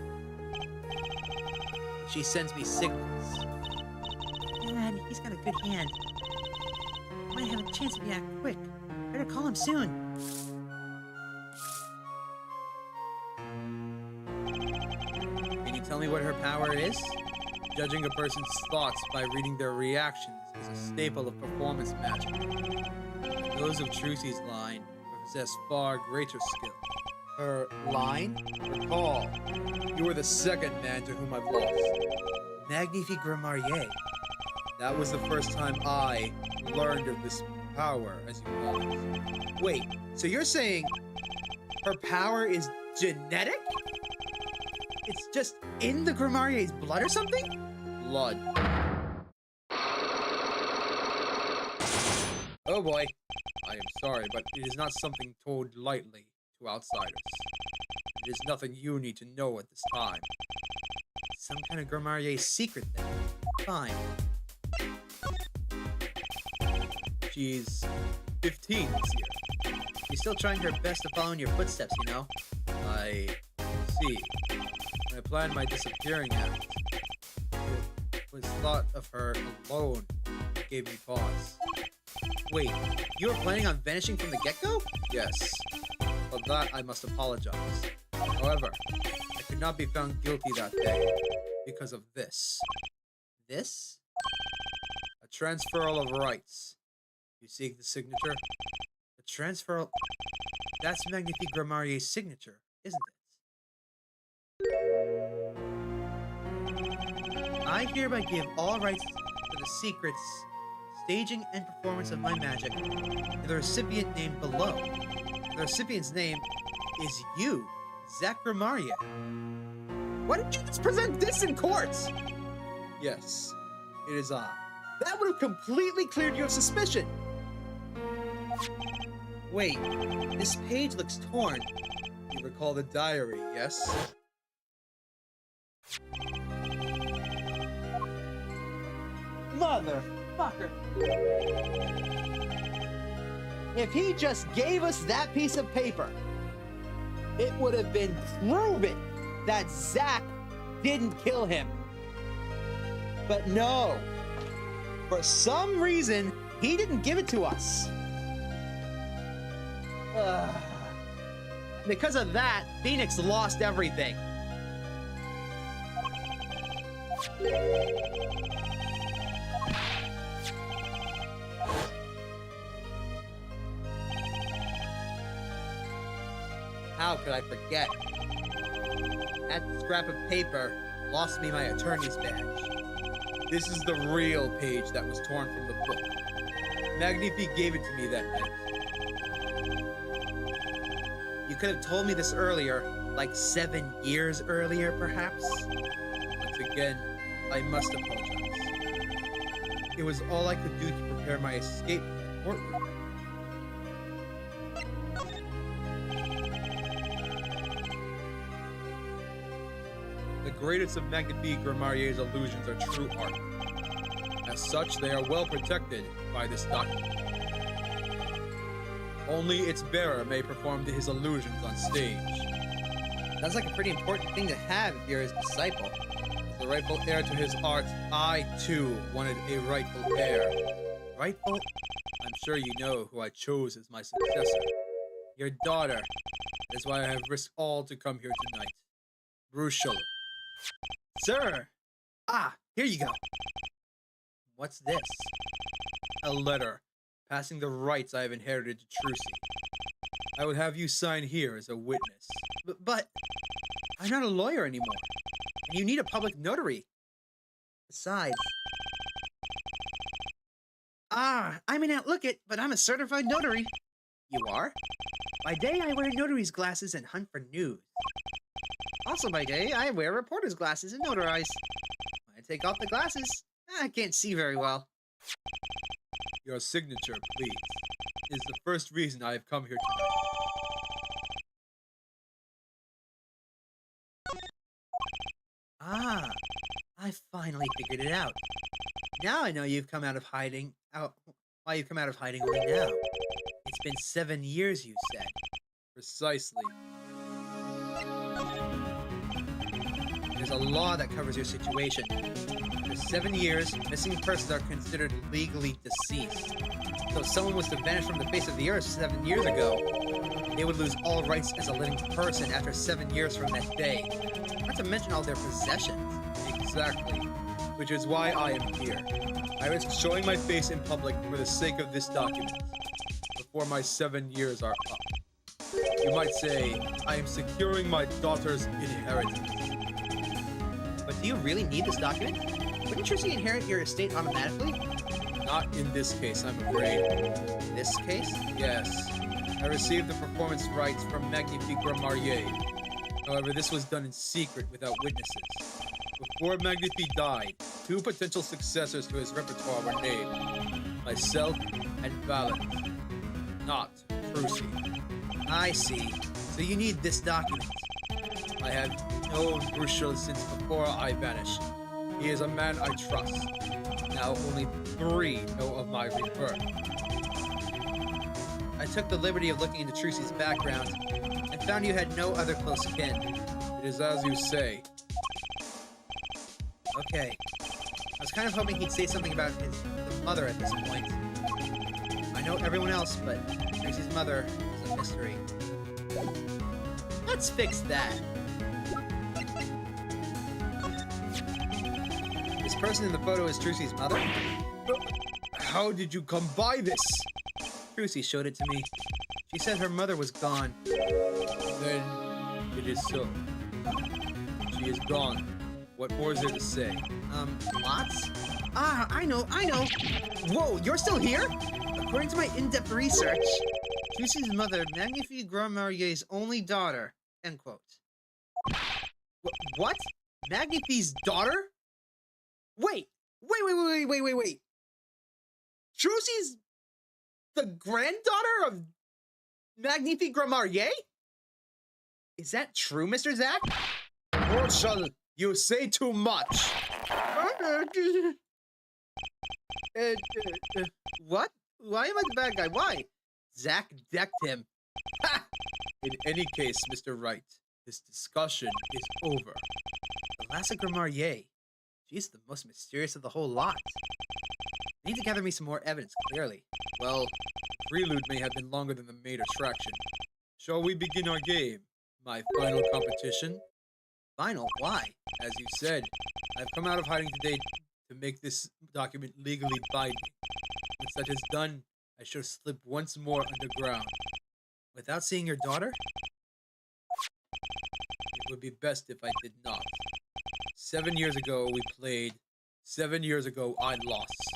She sends me signals. Dad, he's got a good hand. Might have a chance if you act quick. Better call him soon. Can you tell me what her power is? Judging a person's thoughts by reading their reactions is a staple of performance magic. Those of Trucy's line possess far greater skill. Her line? Recall, you were the second man to whom I've lost. Magnifique Grimarier. That was the first time I learned of this power, as you call it. Wait, so you're saying her power is genetic? It's just in the Grimarier's blood or something? Blood. Oh boy. I am sorry, but it is not something told lightly to outsiders. It is nothing you need to know at this time. Some kind of Grimarier's secret then. Fine. She's 15 this year. She's still trying her best to follow in your footsteps, you know? I see. When I planned my disappearing act, it was thought of her alone that gave me pause. Wait, you were planning on vanishing from the get-go? Yes. For that, I must apologize. However, I could not be found guilty that day because of this. This? A transferal of rights. You seek the signature? The transferal... That's Magnifique Grimarier's signature, isn't it? I hereby give all rights to the secrets, staging, and performance of my magic to the recipient named below. The recipient's name is you, Zach Grimarier. Why didn't you just present this in court? Yes, it is I. That would have completely cleared your suspicion. Wait, this page looks torn. You recall the diary, yes? Motherfucker! If he just gave us that piece of paper, it would have been proven that Zach didn't kill him. But no, for some reason, he didn't give it to us. Because of that, Phoenix lost everything. How could I forget? That scrap of paper lost me my attorney's badge. This is the real page that was torn from the book. Magnifique gave it to me that night. You could have told me this earlier, like 7 years earlier, perhaps? Once again, I must apologize. it was all I could do to prepare my escape from the courtroom. The greatest of Magnifique Grimarier's illusions are true art. As such, they are well protected by this document. Only its bearer may perform his illusions on stage. Sounds like a pretty important thing to have if you're his disciple. As the rightful heir to his art, I, too, wanted a rightful heir. Rightful? I'm sure you know who I chose as my successor. Your daughter. That is why I have risked all to come here tonight. Bruchel. Sir! Ah, here you go. What's this? A letter, passing the rights I have inherited to Trucy. I would have you sign here as a witness. But I'm not a lawyer anymore, and you need a public notary. besides... I may not look it, but I'm a certified notary. You are? By day, I wear notary's glasses and hunt for news. Also by day, I wear reporter's glasses and notarize. When I take off the glasses, I can't see very well. Your signature, please, is the first reason I have come here tonight. I finally figured it out. Now I know you've come out of hiding. Why you've come out of hiding only now. It's been 7 years, you said. Precisely. There's a law that covers your situation. For 7 years, missing persons are considered legally deceased. So if someone was to vanish from the face of the earth 7 years ago, they would lose all rights as a living person after 7 years from that day. Not to mention all their possessions. Exactly. Which is why I am here. I risk showing my face in public for the sake of this document, before my 7 years are up. You might say, I am securing my daughter's inheritance. But do you really need this document? Wouldn't Trucy inherit your estate automatically? Not in this case, I'm afraid. This case? Yes. I received the performance rights from Magnifique Grimarier. However, this was done in secret without witnesses. Before Magnifique died, 2 potential successors to his repertoire were named. Myself and Valent. Not Trucy. I see. So you need this document. I have known Bruchel since before I vanished. He is a man I trust. Now only 3 know of my rebirth. I took the liberty of looking into Trucy's background and found you had no other close kin. It is as you say. Okay. I was kind of hoping he'd say something about the mother at this point. I know everyone else, but Trucy's mother is a mystery. Let's fix that. This person in the photo is Trucy's mother? How did you come by this? Trucy showed it to me. She said her mother was gone. Then it is so. She is gone. What more is there to say? Lots? I know. Whoa, you're still here? According to my in-depth research, Trucy's mother, Magnifique Grimarier's only daughter. End quote. What? Magnifique's daughter? Wait. Trucy's the granddaughter of Magnifique Grimarier? Is that true, Mr. Zack? Bruchel, you say too much. What? Why am I the bad guy? Why? Zack decked him. Ha! In any case, Mr. Wright, this discussion is over. The Lassa Grimarier. She's the most mysterious of the whole lot. I need to gather me some more evidence, clearly. Well, the prelude may have been longer than the main attraction. Shall we begin our game? My final competition? Final? Why? As you said, I've come out of hiding today to make this document legally binding. Once that is done, I shall slip once more underground. Without seeing your daughter? It would be best if I did not. 7 years ago we played. 7 years ago I lost.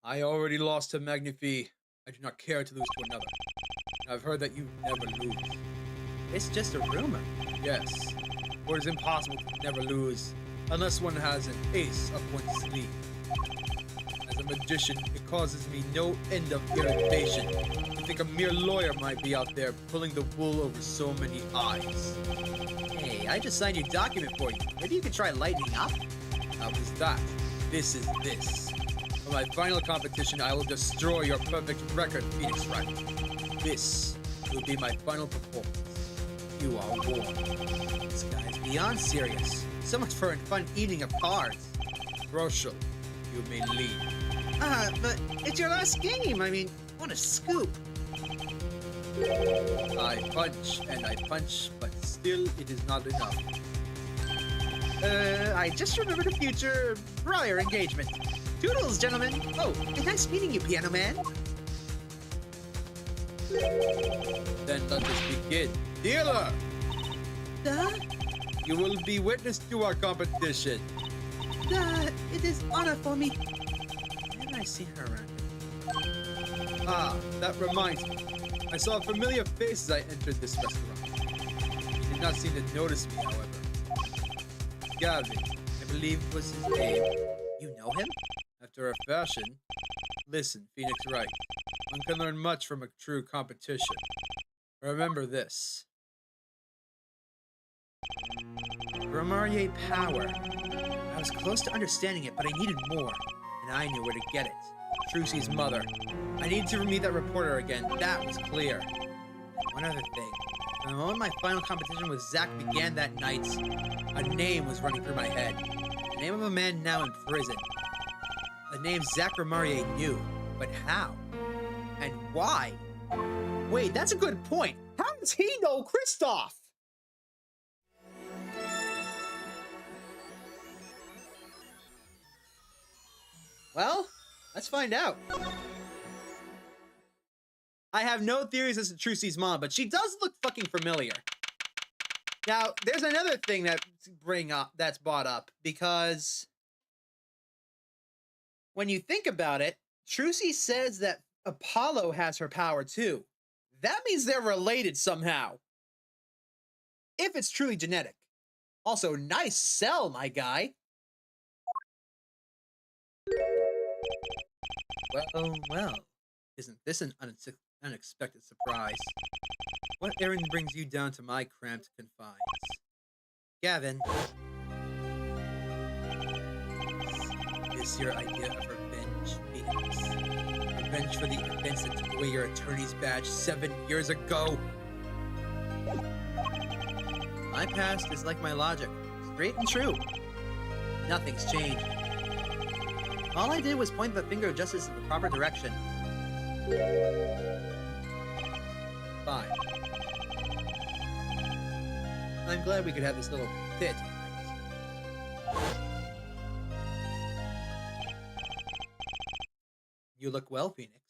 I already lost to Magnifique. I do not care to lose to another. I've heard that you never lose. It's just a rumor. Yes, for it is impossible to never lose unless one has an ace up one's sleeve. As a magician, it causes me no end of irritation. I think a mere lawyer might be out there pulling the wool over so many eyes. Hey, I just signed your document for you. Maybe you could try lightening up? How was that? This is this. For my final competition, I will destroy your perfect record, Phoenix Wright. This will be my final performance. You are warned. This guy is beyond serious. So much for a fun evening of cards. Rochelle, you may leave. But it's your last game. I mean, what a scoop. I punch and I punch, but still it is not enough. I just remembered a future prior engagement. Toodles, gentlemen. Oh, and nice meeting you, Piano Man. Then let us begin. Dealer, you will be witness to our competition. It is honor for me. Haven't I seen her around? Ah, that reminds me. I saw familiar faces I entered this restaurant. He did not seem to notice me, however. Gavin, I believe was his name. You know him? After a fashion. Listen, Phoenix Wright. One can learn much from a true competition. Remember this. Romarie power. I was close to understanding it, but I needed more. And I knew where to get it. Trucy's mother. I need to meet that reporter again. That was clear. One other thing. From the moment my final competition with Zach began that night, a name was running through my head. The name of a man now in prison. The name Zach Romarie knew, but how? And why? Wait, that's a good point. How does he know Kristoff? Well, let's find out. I have no theories as to Trucy's mom, but she does look fucking familiar. Now, there's another thing that's brought up, because when you think about it, Trucy says that Apollo has her power too. That means they're related somehow. If it's truly genetic. Also, nice sell, my guy. Well. Isn't this an unexpected surprise? What errand brings you down to my cramped confines? Gavin. Is your idea of revenge, Phoenix? Revenge for the events that took away your attorney's badge 7 years ago? My past is like my logic. Straight and true. Nothing's changed. All I did was point the finger of justice in the proper direction. Fine. I'm glad we could have this little pit. You look well, Phoenix.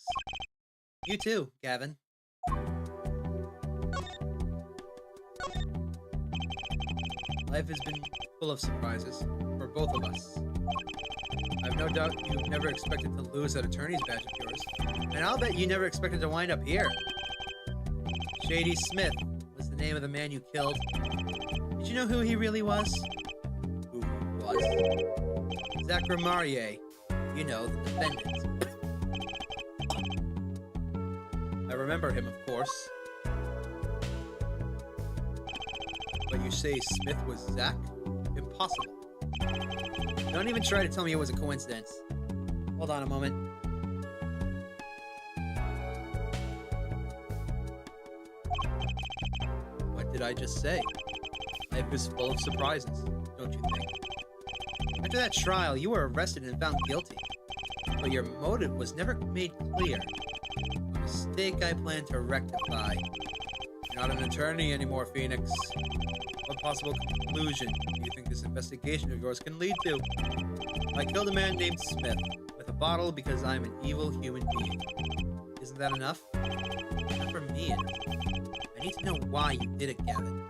You too, Gavin. Life has been full of surprises for both of us. I've no doubt you've never expected to lose that attorney's badge of yours. And I'll bet you never expected to wind up here. Shady Smith was the name of the man you killed. Did you know who he really was? Who was? Zach Romarie. You know, the defendant. I remember him, of course. But you say Smith was Zach? Impossible. Don't even try to tell me it was a coincidence. Hold on a moment. What did I just say? Life is full of surprises, don't you think? After that trial, you were arrested and found guilty. But your motive was never made clear. A mistake I plan to rectify. You're not an attorney anymore, Phoenix. What possible conclusion do you think this investigation of yours can lead to? I killed a man named Smith with a bottle because I'm an evil human being. Isn't that enough? Not for me. I need to know why you did it, Gavin.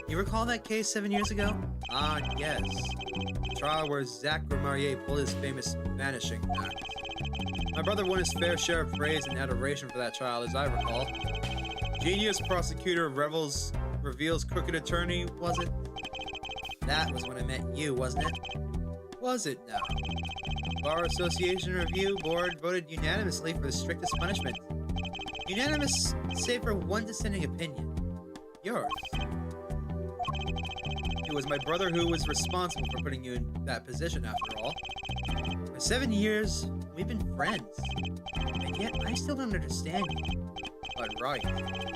You recall that case 7 years ago? Ah, yes. The trial where Zach Romarie pulled his famous vanishing act. My brother won his fair share of praise and adoration for that trial, as I recall. Genius prosecutor reveals crooked attorney, was it? That was when I met you, wasn't it? Was it now? Bar Association Review Board voted unanimously for the strictest punishment. Unanimous, save for one dissenting opinion. Yours. It was my brother who was responsible for putting you in that position, after all. For 7 years, we've been friends. And yet, I still don't understand you. But right,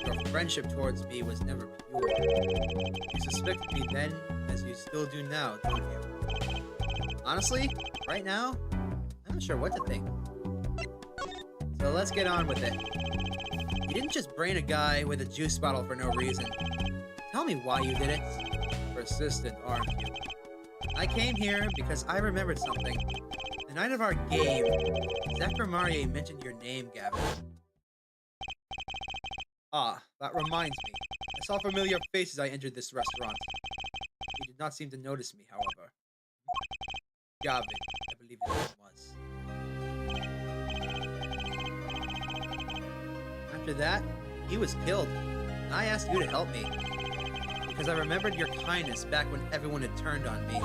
your friendship towards me was never pure. You suspected me then, as you still do now, don't you? Honestly, right now, I'm not sure what to think. So let's get on with it. You didn't just brain a guy with a juice bottle for no reason. Tell me why you did it. Persistent, aren't you? I came here because I remembered something. The night of our game, Zachary mentioned your name, Gavin. Ah, that reminds me. I saw familiar faces as I entered this restaurant. He did not seem to notice me, however. Gavin, I believe his name was. After that, he was killed, and I asked you to help me. Because I remembered your kindness back when everyone had turned on me.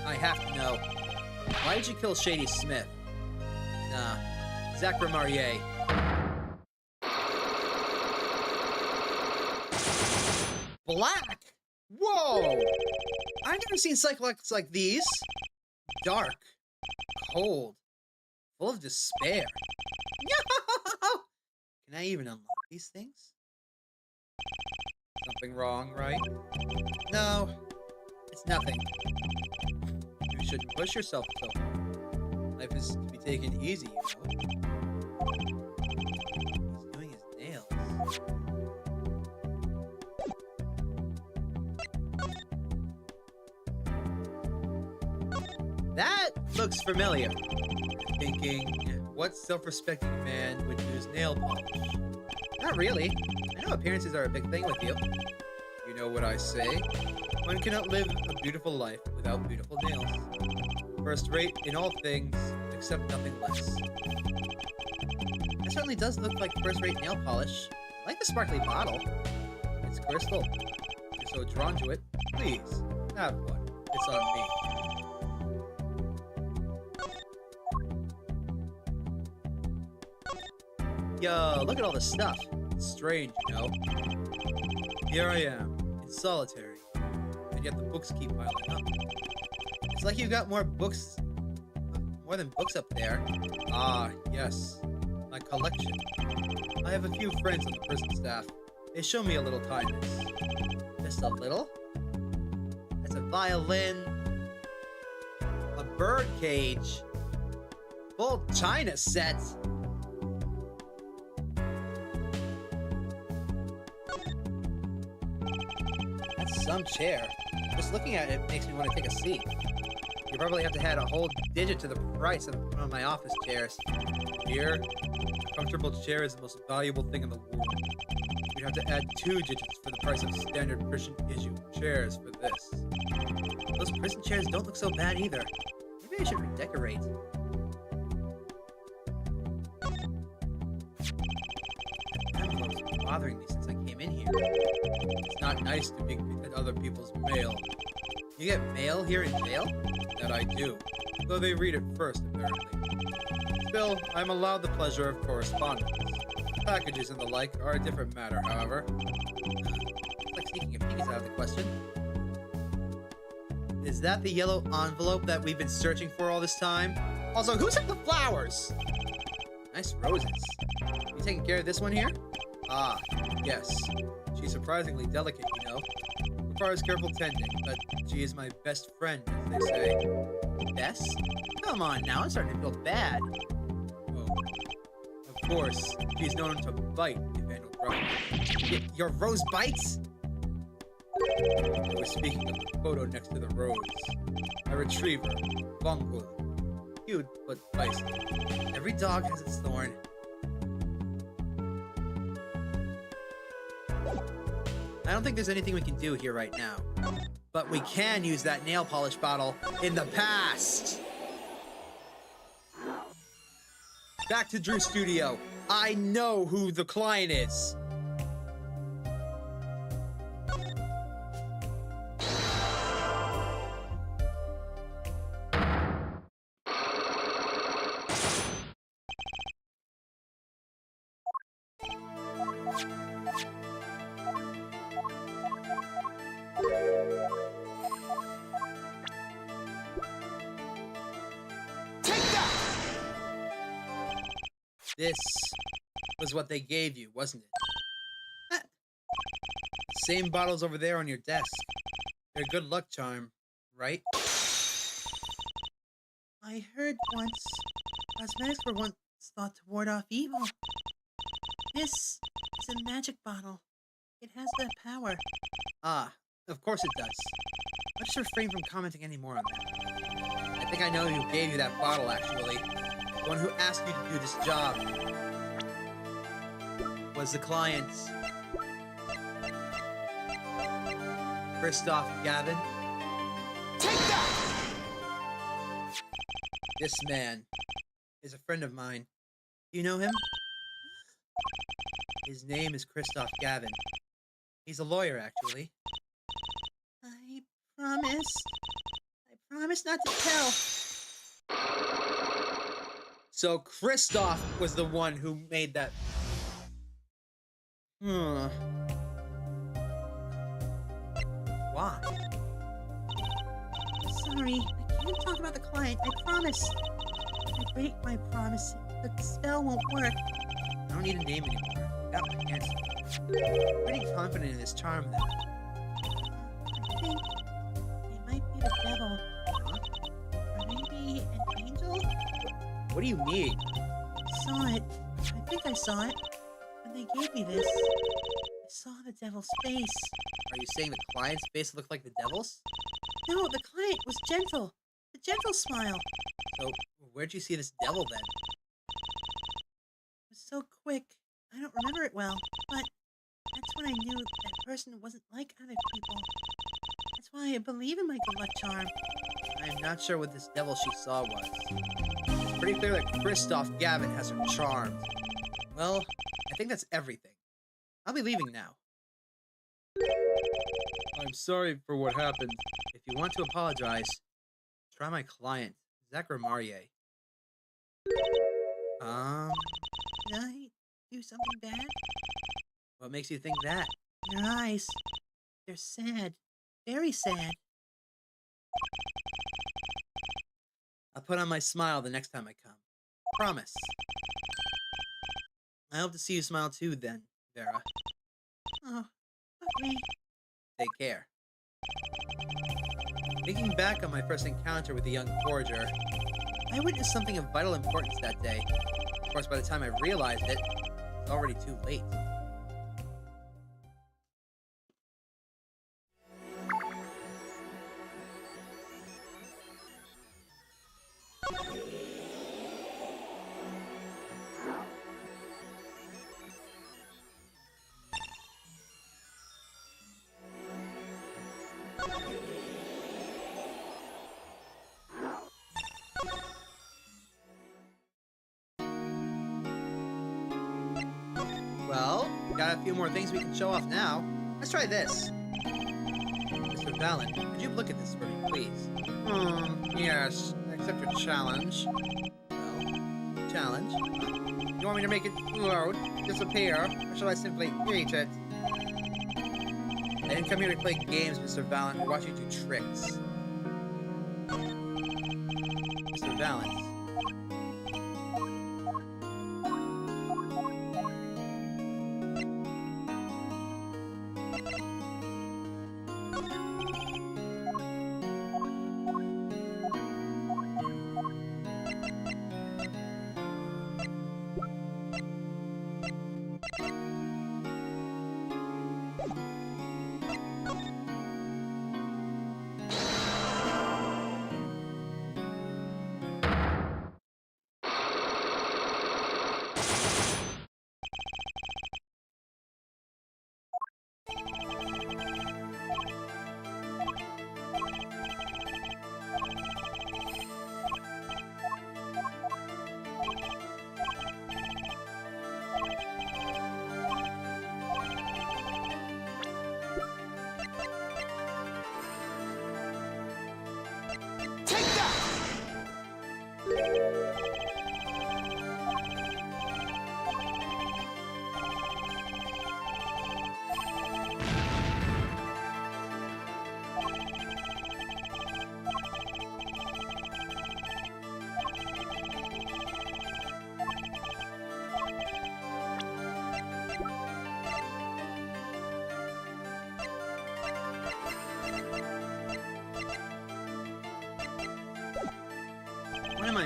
I have to know. Why did you kill Shady Smith? Nah, Zachary Marier. Black? Whoa! I've never seen psychologics like these. Dark, cold, full of despair. No! Can I even unlock these things? Something wrong, right? No, it's nothing. You shouldn't push yourself so hard. Life is to be taken easy, you know. He's doing his nails. That looks familiar. Thinking, what self-respecting man would use nail polish? Not really. I know appearances are a big thing with you. You know what I say? One cannot live a beautiful life without beautiful nails. First rate in all things, except nothing less. It certainly does look like first-rate nail polish. I like the sparkly bottle. It's crystal. If you're so drawn to it, please, have one. It's on me. Yo, look at all this stuff. It's strange, you know? Here I am, in solitary, and yet the books keep piling up. It's like you've got more than books up there. Ah, yes, my collection. I have a few friends on the prison staff. They show me a little kindness. Just a little? That's a violin, a bird cage, full china set. Some chair. Just looking at it makes me want to take a seat. You probably have to add a whole digit to the price of one of my office chairs. Here, a comfortable chair is the most valuable thing in the world. You have to add 2 digits for the price of standard prison issue chairs for this. Those prison chairs don't look so bad either. Maybe I should redecorate. That envelope's been bothering me since I came in here. It's not nice to pick at other people's mail. You get mail here in jail? That I do. Though they read it first, apparently. Still, I'm allowed the pleasure of correspondence. Packages and the like are a different matter, however. Like sneaking a peek is out of the question. Is that the yellow envelope that we've been searching for all this time? Also, who sent the flowers? Nice roses. You taking care of this one here? Ah, yes. She's surprisingly delicate, you know. Requires careful tending, but she is my best friend, as they say. Best? Come on now, I'm starting to feel bad. Oh. Of course, she's known to bite if handled roughly. Your rose bites? I was speaking of the photo next to the rose. A retriever, Bungle. Cute, but feisty. Every dog has its thorn. I don't think there's anything we can do here right now. But we can use that nail polish bottle in the past. Back to Drew's studio. I know who the client is. Take that! This was what they gave you, wasn't it? Same bottles over there on your desk. They're a good luck charm, right? I heard once cosmetics were once thought to ward off evil. This is a magic bottle. It has that power. Ah, of course it does. Let's refrain from commenting any more on that. I think I know who gave you that bottle, actually. The one who asked you to do this job was the client. Christoph Gavin. Take that! This man is a friend of mine. Do you know him? His name is Christoph Gavin. He's a lawyer, actually. I promise not to tell. So Christoph was the one who made that. Why? Sorry, I can't talk about the client. I promise. If I break my promise, the spell won't work. I don't need a name anymore. I got my answer. Pretty confident in this charm, then. I think it might be the devil. Huh? Or maybe an angel? What do you mean? Saw it. I think I saw it. When they gave me this, I saw the devil's face. Are you saying the client's face looked like the devil's? No, the client was gentle. The gentle smile. So where'd you see this devil then? It was so quick. I don't remember it well, but that's when I knew that person wasn't like other people. That's why I believe in my good luck charm. I'm not sure what this devil she saw was. It's pretty clear that Christoph Gavin has her charmed. Well, I think that's everything. I'll be leaving now. I'm sorry for what happened. If you want to apologize, try my client, Zachary Marrier. Did I do something bad? What makes you think that? Your eyes. They're sad. Very sad. I'll put on my smile the next time I come. Promise. I hope to see you smile too then, Vera. Oh, okay. Take care. Thinking back on my first encounter with the young forager, I witnessed something of vital importance that day. Of course, by the time I realized it, it's already too late. Well, got a few more things we can show off now. Let's try this. Mr. Valen, could you look at this for me, please? Yes. Accept your challenge. Well, challenge? You want me to make it float, disappear, or shall I simply eat it? I didn't come here to play games, Mr. Valen, or watch you do tricks. Mr. Valen.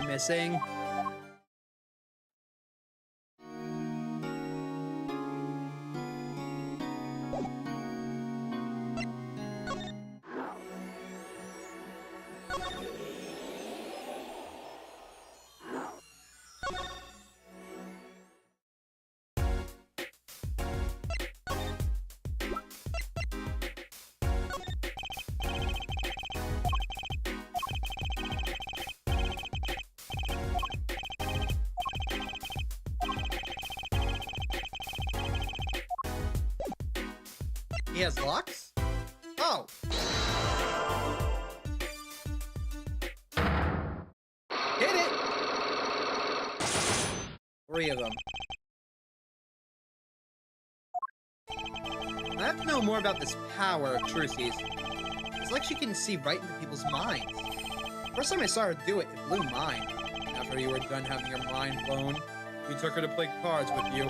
I'm missing. He has locks? Oh! Hit it! 3 of them. I have to know more about this power of Trucy's. It's like she can see right into people's minds. First time I saw her do it, it blew mine. After you were done having your mind blown, you took her to play cards with you.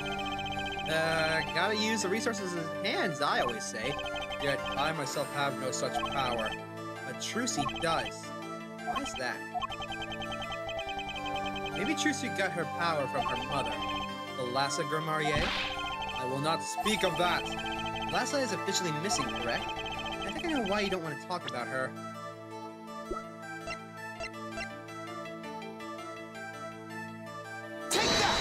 Gotta use the resources in hands, I always say. Yet, I myself have no such power. But Trucy does. Why is that? Maybe Trucy got her power from her mother, the Lassa Grimarier? I will not speak of that! Lassa is officially missing, correct? I think I know why you don't want to talk about her. Take that!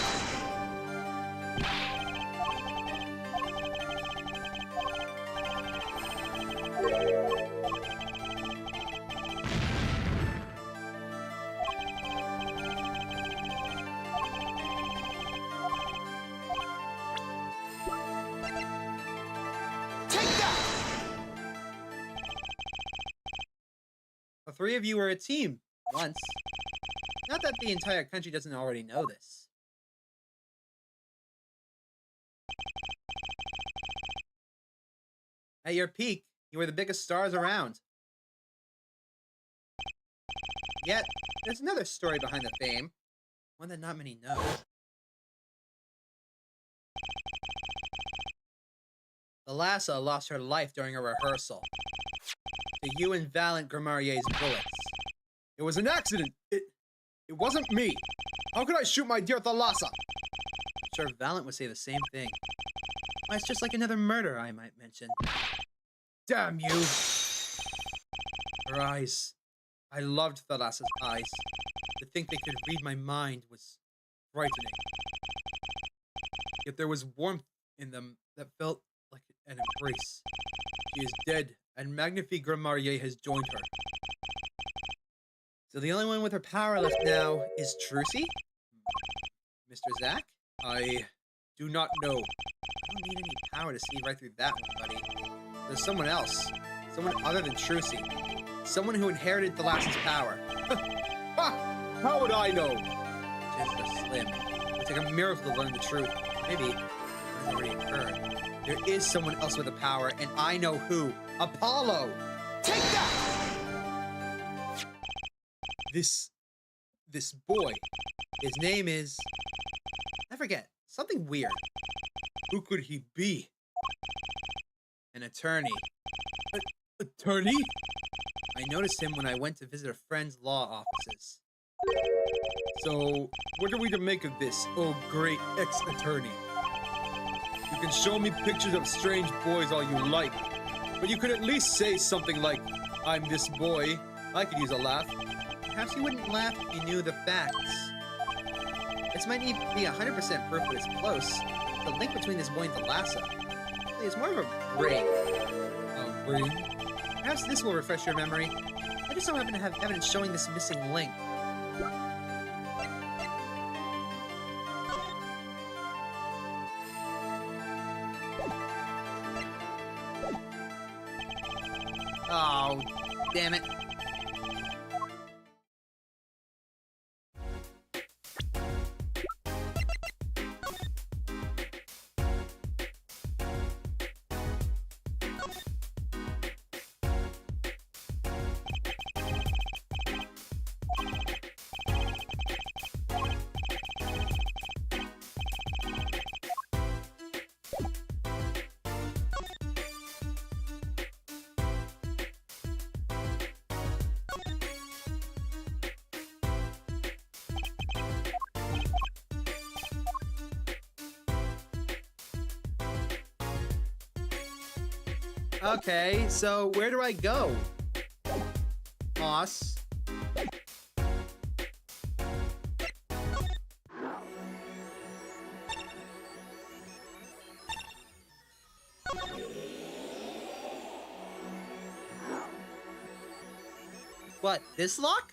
Take that! The 3 of you were a team, once. Not that the entire country doesn't already know this. At your peak, you were the biggest stars around. Yet, there's another story behind the fame, one that not many know. The Lassa lost her life during a rehearsal to you and Valiant Grimarier's bullets. It was an accident. It wasn't me. How could I shoot my dear Thalassa? I'm sure Valiant would say the same thing. Why, it's just like another murder, I might mention. Damn you. Her eyes. I loved Thalassa's eyes. To think they could read my mind was frightening. Yet there was warmth in them that felt like an embrace. She is dead, and Magnifique Grimarier has joined her. So the only one with her power left now is Trucy? Mr. Zack? I do not know. I don't need any power to see right through that one, buddy. There's someone else. Someone other than Trucy. Someone who inherited Thalassa's power. Ha! How would I know? Chances are slim. It would take a miracle to learn the truth. Maybe it has already occurred. There is someone else with the power, and I know who. Apollo! Take that! This boy. His name is... I forget. Something weird. Who could he be? An attorney. Attorney? I noticed him when I went to visit a friend's law offices. So, what are we to make of this, oh great ex-attorney? You can show me pictures of strange boys all you like, but you could at least say something like, I'm this boy. I could use a laugh. Perhaps you wouldn't laugh if you knew the facts. This might need to be 100% proof, but it's close. The link between this boy and Thalassa. Actually, it's more of a ring. A ring? Perhaps this will refresh your memory. I just don't happen to have evidence showing this missing link. Oh, damn it. Okay, so where do I go? Moss. What, this lock?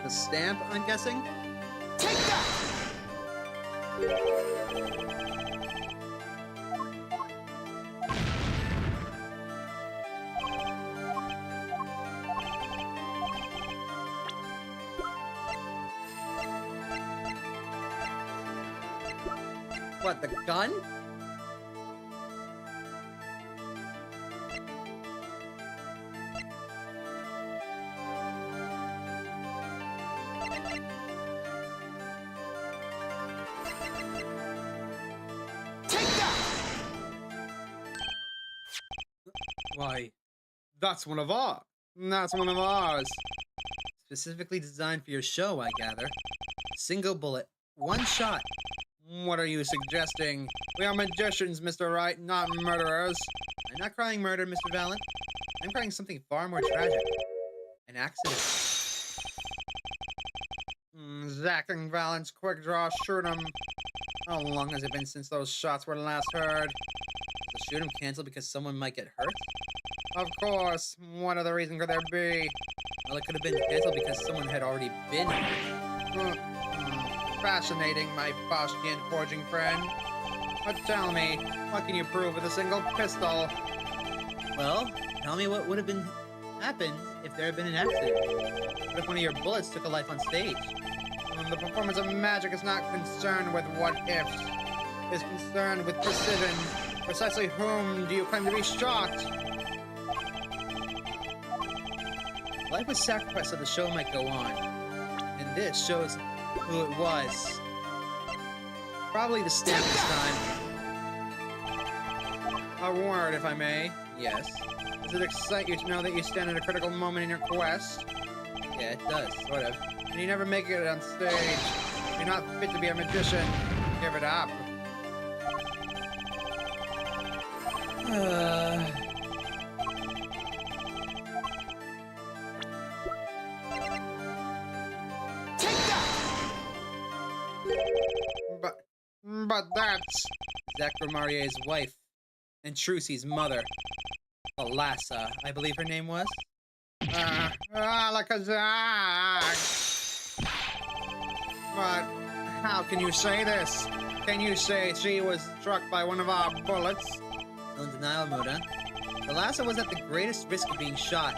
The stamp, I'm guessing? Take that! What, the gun? Take that! Why, that's one of ours. That's one of ours. Specifically designed for your show, I gather. Single bullet, one shot. What are you suggesting? We are magicians, Mr. Wright, not murderers. I'm not crying murder, Mr. Valiant. I'm crying something far more tragic. An accident. Zacking Valance, quick draw, shoot him. How long has it been since those shots were last heard? Was the shoot him canceled because someone might get hurt? Of course. What other reason could there be? Well, it could have been canceled because someone had already been hurt. Fascinating, my Faustian forging friend. But tell me, what can you prove with a single pistol? Well, tell me what would have been happened if there had been an accident. What if one of your bullets took a life on stage? The performance of magic is not concerned with what ifs. It is concerned with precision. Precisely whom do you claim to be shocked? Life was sacrificed so the show might go on. And this shows who it was. Probably the stamp this time. A word, if I may. Yes. Does it excite you to know that you stand at a critical moment in your quest? Yeah, it does, sort of. And you never make it on stage. You're not fit to be a magician. Give it up. Take that! But that's Zach Romarier's wife and Trucy's mother. Alassa, I believe her name was. Alakazak. But how can you say this? Can you say she was struck by one of our bullets? Still in denial mode, huh? Alassa was at the greatest risk of being shot.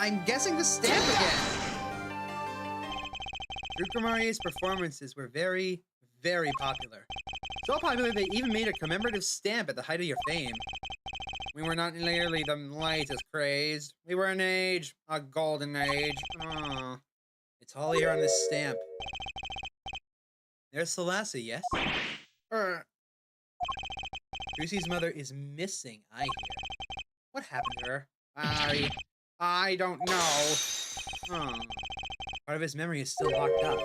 I'm guessing the stamp again. Drew Marier's performances were very, very popular. So popular they even made a commemorative stamp at the height of your fame. We were not nearly the latest craze. We were an age, a golden age. Oh, it's all here on this stamp. There's Celassa, yes? Lucy's mother is missing, I hear. What happened to her? I don't know. Part of his memory is still locked up.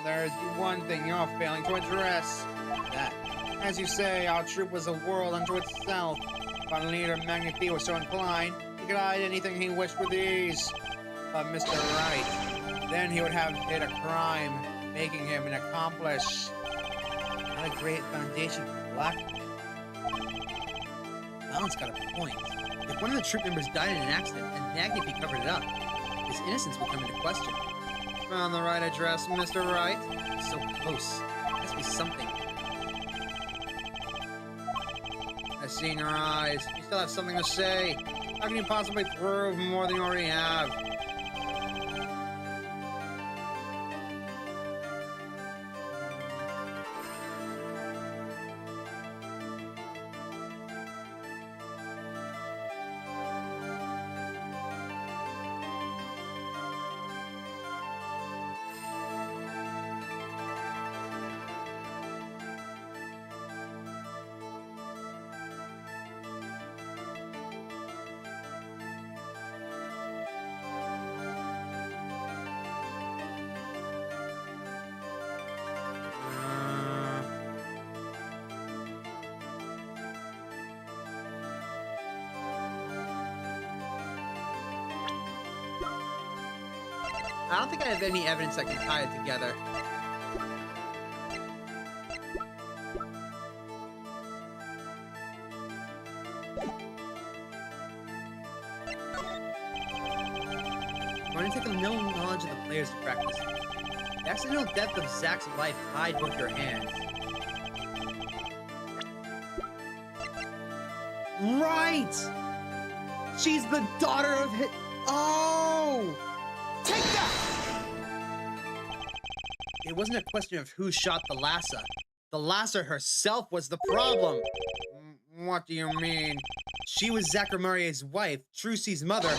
there's one thing you're failing to address. That, as you say, our troop was a world unto itself. If our leader Magnifi was so inclined, he could hide anything he wished with ease. But Mr. Right, then he would have hit a crime, making him an accomplice. Not a great foundation for blackmail. Valent's got a point. If one of the troop members died in an accident and Magnifi covered it up, his innocence would come into question. Found the right address, Mr. Right? So close. There has to be something. I've seen your eyes. You still have something to say. How can you possibly prove more than you already have? I don't think I have any evidence that can tie it together. I'm going to take a little knowledge of the players to practice. The accidental death of Zach's life hide both your hands. Right! She's the daughter of Oh! Take that! It wasn't a question of who shot the Lassa. The Lassa herself was the problem. What do you mean? She was Zachamarie's wife, Trucy's mother,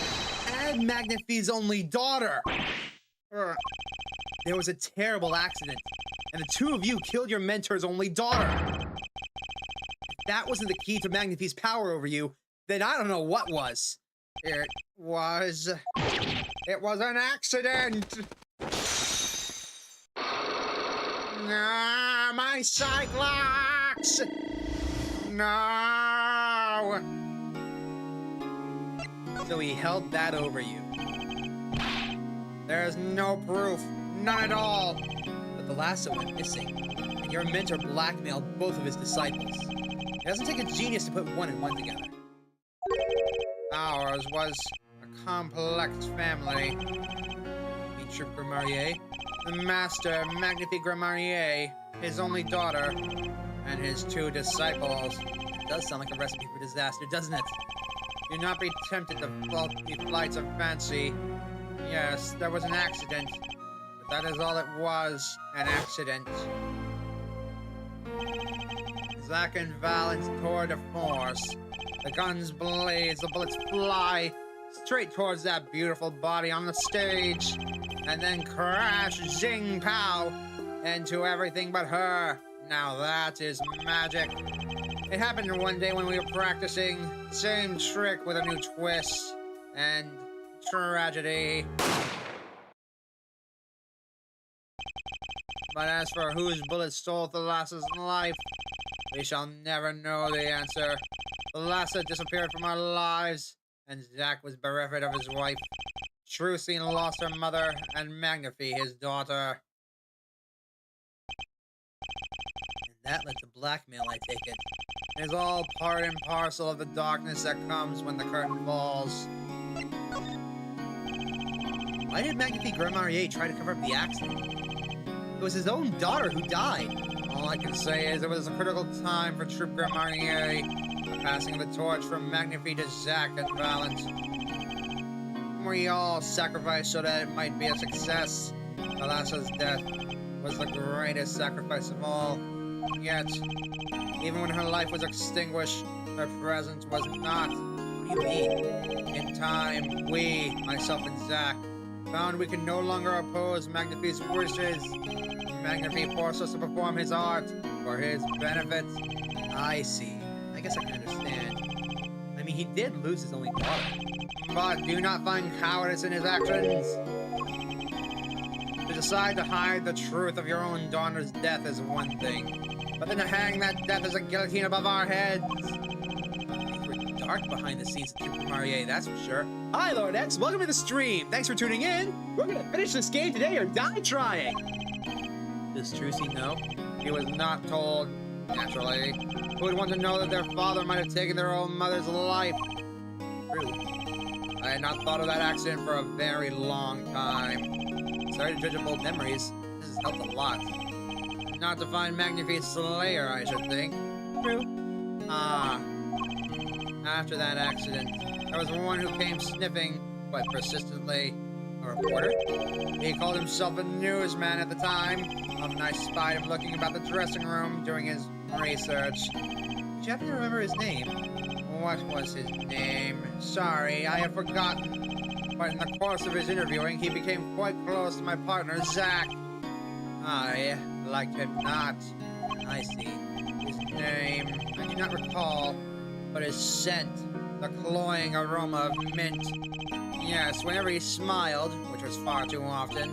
and Magnifi's only daughter. There was a terrible accident, and the two of you killed your mentor's only daughter. If that wasn't the key to Magnifi's power over you, then I don't know what was. It was an accident! No, my Cyclops! No! So he held that over you. There's no proof. None at all. But the lasso went missing, and your mentor blackmailed both of his disciples. It doesn't take a genius to put one and one together. Ours was a complex family. Meet Troop Grimarier. The master, Magnifi Grimarier, his only daughter, and his two disciples. It does sound like a recipe for disaster, doesn't it? Do not be tempted to faulty flights of fancy. Yes, there was an accident, but that is all it was, an accident. Zach and Valent's tour de force. The guns blaze, the bullets fly straight towards that beautiful body on the stage, and then crash, zing, pow, into everything but her. Now that is magic. It happened one day when we were practicing. Same trick with a new twist. And tragedy. But as for whose bullet stole the Lassa's life, we shall never know the answer. The Lassa disappeared from our lives, and Zach was bereft of his wife. Trucy lost her mother, and Magnifi his daughter. And that led to blackmail, I take it. It is all part and parcel of the darkness that comes when the curtain falls. Why did Magnifi Grimarier try to cover up the accident? It was his own daughter who died. All I can say is it was a critical time for Troop Grimarier. The passing of the torch from Magnifi to Zach and Valent. We all sacrificed so that it might be a success. Alassa's death was the greatest sacrifice of all. Yet, even when her life was extinguished, her presence was not. What do you mean? In time, we, myself and Zach, found we could no longer oppose Magnifi's wishes. Magnifi forced us to perform his art for his benefit. I see. I guess I can understand. I mean, he did lose his only daughter. But do not find cowardice in his actions. To decide to hide the truth of your own daughter's death is one thing, but then to hang that death as a guillotine above our heads. Things were dark behind the scenes of Super Mario, that's for sure. Hi, Lord X. Welcome to the stream. Thanks for tuning in. We're gonna finish this game today or die trying. Does Trucy know? He was not told, naturally. Who would want to know that their father might have taken their own mother's life? True. I had not thought of that accident for a very long time. Sorry to judge up old memories. This has helped a lot. Not to find Magnifique Slayer, I should think. True. Ah. After that accident, there was one who came sniffing, but persistently. A reporter? He called himself a newsman at the time. And I spied him looking about the dressing room, doing his research. Did you happen to remember his name? What was his name? Sorry, I have forgotten. But in the course of his interviewing, he became quite close to my partner, Zack. I liked him not. I see. His name, I do not recall, but his scent, the cloying aroma of mint. Yes, whenever he smiled, which was far too often.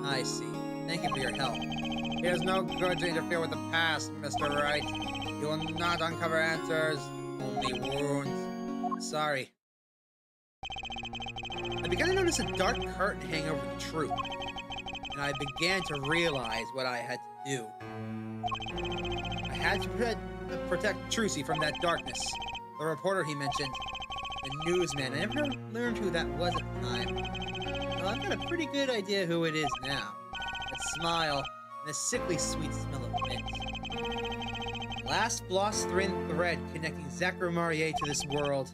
I see. Thank you for your help. It is no good to interfere with the past, Mr. Wright. You will not uncover answers, only wounds. Sorry. I began to notice a dark curtain hang over the truth, and I began to realize what I had to do. I had to protect Trucy from that darkness. The reporter he mentioned, the newsman. I never learned who that was at the time. Well, I've got a pretty good idea who it is now. That smile and the sickly sweet smell of mint. Last lost thread connecting Zack Romarier to this world.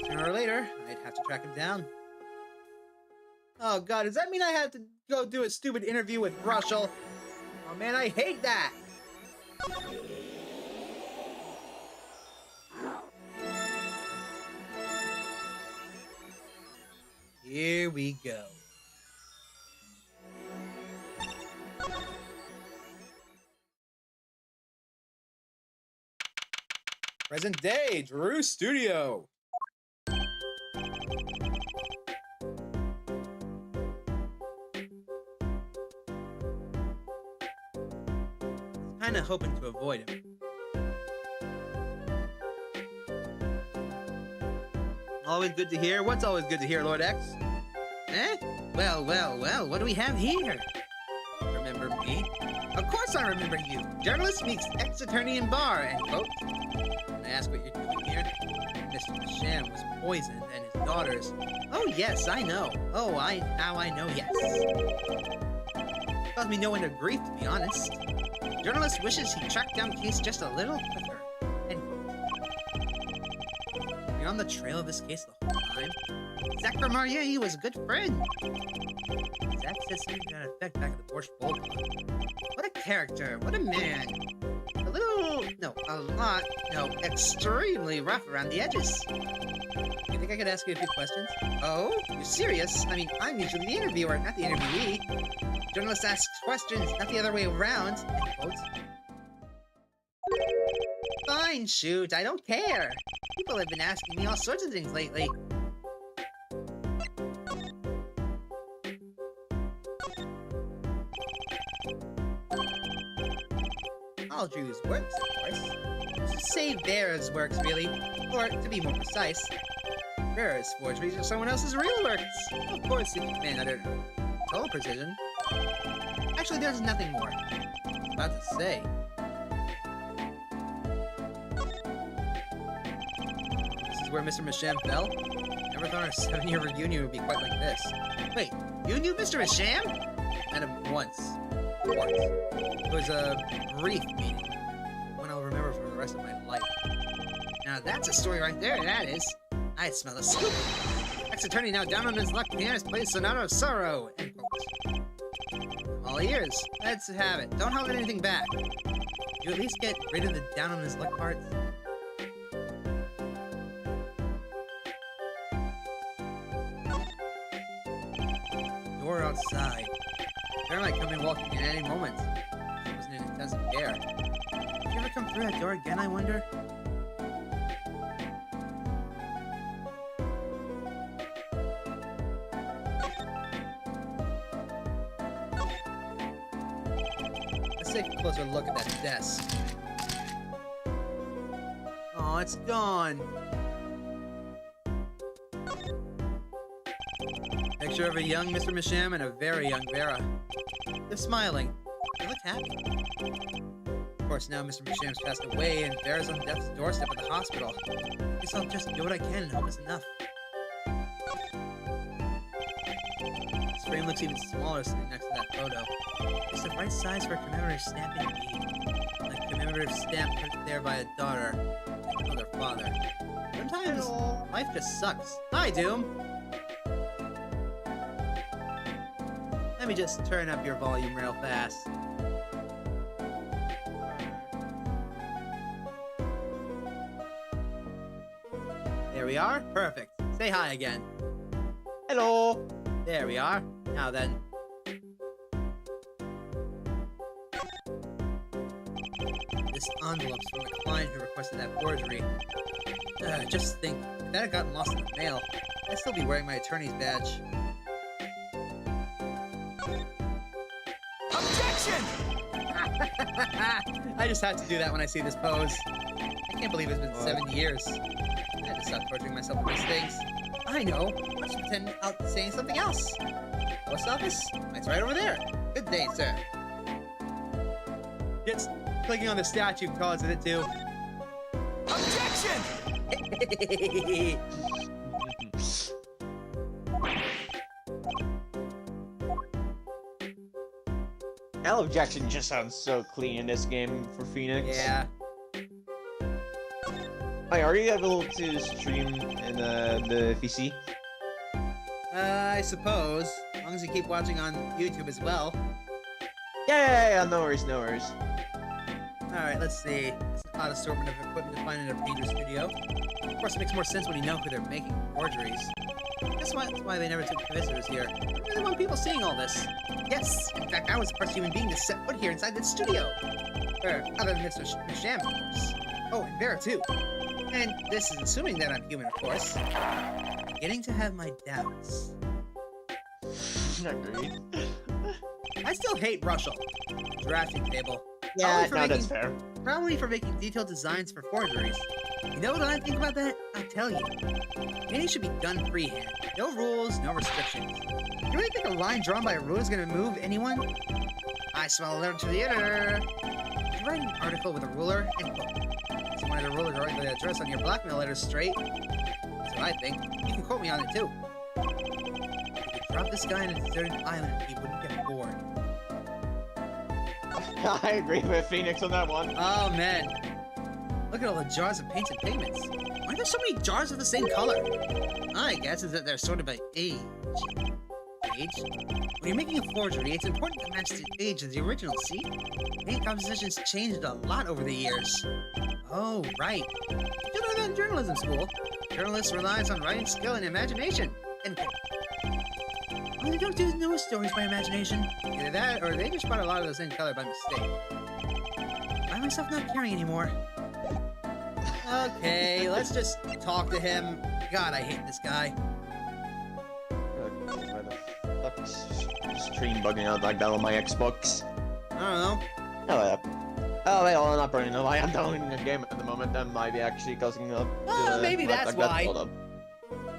Sooner or later, I'd have to track him down. Oh god, does that mean I have to go do a stupid interview with Russell? Oh man, I hate that! Here we go. Present day, Drew Studio. Kinda hoping to avoid him. Always good to hear? What's always good to hear, Lord X? Eh? Well, what do we have here? Remember me? Of course I remember you. Journalist meets ex-attorney in bar, end quote. Can I ask what you're doing here? Mr. Masham was poisoned and his daughters... Oh, yes, I know. Oh, now I know, yes. Caused me no end of grief, to be honest. Journalist wishes he tracked down case just a little quicker. End quote. You're on the trail of this case the whole time? Zack Romarier, he was a good friend. Zack said something to that effect back at the Borscht Bowl Club. What a character, what a man. Extremely rough around the edges. You think I could ask you a few questions? Oh? You're serious? I mean, I'm usually the interviewer, not the interviewee. Journalist asks questions, not the other way around. End quote. Fine, shoot, I don't care. People have been asking me all sorts of things lately. All Drew's works, of course. Just say Bear's works, really. Or, to be more precise, Bear's forgeries are someone else's real works. Of course, if you demand under total precision. Actually, there's nothing more. About to say. This is where Mr. Masham fell? Never thought our 7-year reunion would be quite like this. Wait, you knew Mr. Masham? Met him once. It was a brief meeting. One I'll remember for the rest of my life. Now that's a story right there, that is. I smell a scoop. Ex-attorney now down on his luck, pianist plays Sonata of Sorrow. End quote. All ears. Let's have it. Don't hold anything back. You at least get rid of the down on his luck parts. Door outside. Bear might come in walking at any moment. She wasn't in intensive care. Did you ever come through that door again, I wonder? closer look at that desk. Oh, it's gone. Picture of a young Mr. Misham and a very young Vera. They're smiling. They look happy. Of course, now Mr. Misham's passed away and Vera's on death's doorstep at the hospital. I guess I'll just do what I can and hope it's enough. This frame looks even smaller sitting next to that photo. It's the right size for a commemorative stamp indeed. Like a commemorative stamp put there by a daughter to kill their father. Sometimes life just sucks. Hi, Doom! Let me just turn up your volume real fast. There we are. Perfect. Say hi again. Hello. There we are. Now then. This envelope's from the client who requested that forgery. Just think, if that had gotten lost in the mail, I'd still be wearing my attorney's badge. Objection! I just have to do that when I see this pose. I can't believe it's been 7 years. I had to stop torturing myself with these things. I know. I should pretend out saying something else. Post office? It's right over there. Good day, sir. Just clicking on the statue causes it too. Objection! L objection just sounds so clean in this game for Phoenix. Yeah. Hey, are you able to stream in the PC? I suppose. As long as you keep watching on YouTube as well. Yeah, no worries, no worries. Alright, let's see. It's an odd assortment of equipment to find in a painter studio. Of course, it makes more sense when you know who they're making forgeries. That's why they never took visitors here. They're the one people seeing all this. Yes, in fact, I was the first human being to set foot here inside this studio. Other than Mr. Misham, of course. Oh, and Vera, too. And this is assuming that I'm human, of course. I'm beginning to have my doubts. Agreed. I still hate Russell. Drafting table. Yeah, for no, making- that's fair. Probably for making detailed designs for forgeries. You know what I think about that? I'll tell you. Painting should be done freehand. No rules, no restrictions. You really think a line drawn by a ruler is gonna move anyone? I smell a letter to the editor. You write an article with a ruler and quote. Someone at a ruler drawing the address on your blackmail letters straight. That's what I think. You can quote me on it too. You could drop this guy on a deserted island and he wouldn't get bored. I agree with Phoenix on that one. Oh man. Look at all the jars of paints and pigments. Why are there so many jars of the same color? My guess is that they're sort of an age. Age? When you're making a forgery, it's important to match the age of the original, see? Paint compositions changed a lot over the years. Oh, right. You know that in journalism school. Journalists relies on writing skill and imagination. End quote. Well, they don't do news stories by imagination. Either that, or they just bought a lot of the same color by mistake. I find myself not caring anymore. Okay, let's just talk to him. God, I hate this guy. Why the fuck's stream bugging out like that on my Xbox? I don't know. Oh, wait, I'm not burning. No, I am downloading the game at the moment. That might be actually causing up. Oh, maybe that's why. Hold up.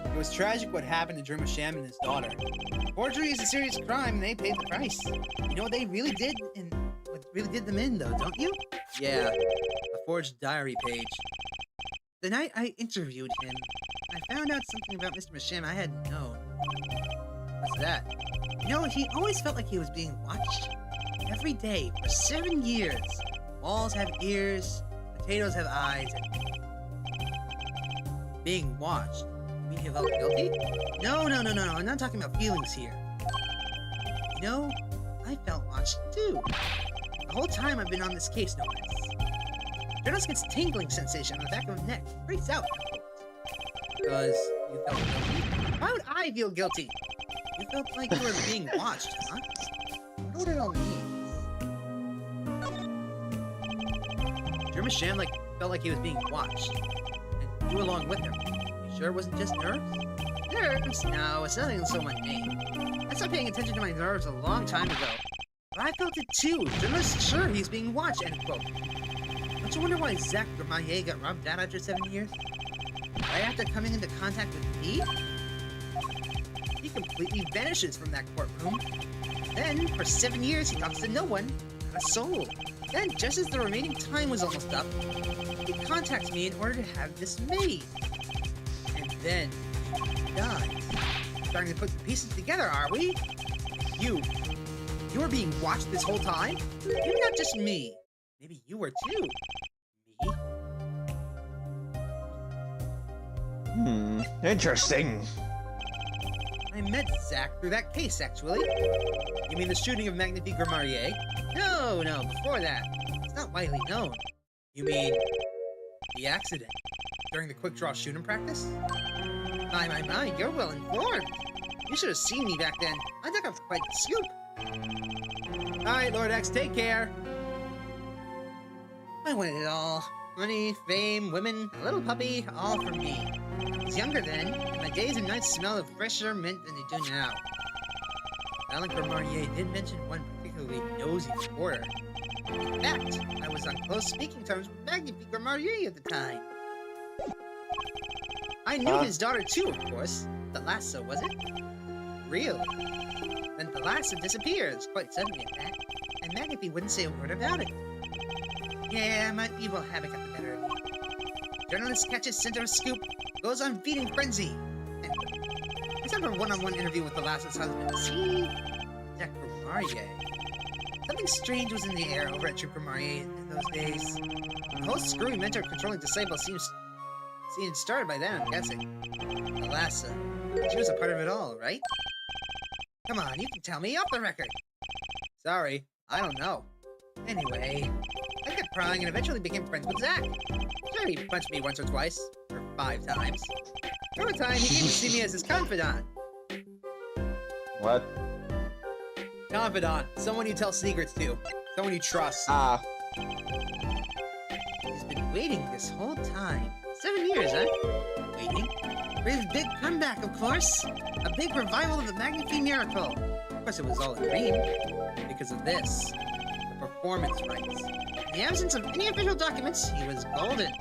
It was tragic what happened to Drew Misham and his daughter. Forgery is a serious crime and they paid the price. You know what they really did and what really did them in though, don't you? Yeah, a forged diary page. The night I interviewed him, I found out something about Mr. Misham I hadn't known. What's that? You know, he always felt like he was being watched. Every day, for 7 years. Walls have ears, potatoes have eyes, and... Being watched? You mean he felt guilty? No, I'm not talking about feelings here. You know, I felt watched too. The whole time I've been on this case, no less. Jonas gets tingling sensation on the back of his neck. Freaks out. Because you felt guilty? Why would I feel guilty? You felt like you were being watched, huh? I wonder what it all means. Drew Misham felt like he was being watched. And you along with him. You sure it wasn't just nerves? Nerves? No, it's nothing so mundane. I stopped paying attention to my nerves a long time ago. I felt it too. Journalists sure he's being watched, end quote. Don't you wonder why Zach Gramaye got robbed out after 7 years? Right after coming into contact with me? He completely vanishes from that courtroom. Then, for 7 years, he talks to no one, not a soul. Then, just as the remaining time was almost up, he contacts me in order to have this made. And then, he dies. Starting to put the pieces together, are we? You were being watched this whole time? Maybe not just me. Maybe you were too. Me? Interesting. I met Zach through that case, actually. You mean the shooting of Magnifique Gramaye? No, before that. It's not widely known. You mean the accident during the quick draw shooting practice? My, you're well informed. You should have seen me back then. I dug up quite the scoop. Alright, Lord X, take care. I wanted it all. Money, fame, women, a little puppy, all for me. I was younger then, and my days and nights smelled of fresher mint than they do now. Alan Gramaye did mention one particularly nosy reporter. In fact, I was on close speaking terms with Magnifique Gramaye at the time. I knew his daughter too, of course. Thalassa, was it? Really? Then Thalassa disappears, quite suddenly at that, and Magnifique wouldn't say a word about it. Yeah, my evil habit got the better of me. Journalist catches center of scoop, goes on feeding frenzy. And I had a one-on-one interview with Thalassa's husband. See? Zach Gramaye. Something strange was in the air over at Troop Gramaye in those days. The whole screwy mentor controlling disabled seems started by then, I'm guessing. Thalassa. She was a part of it all, right? Come on, you can tell me off the record. Sorry, I don't know. Anyway, I kept prying and eventually became friends with Zach. Sure, he punched me once or twice, or 5 times. Over time, he came to see me as his confidant. What? Confidant, someone you tell secrets to, someone you trust. He's been waiting this whole time. 7 years, huh? Waiting? For his big comeback, of course. A big revival of the Magnifique Miracle. Of course, it was all a dream. Because of this. The performance rights. In the absence of any official documents, he was golden.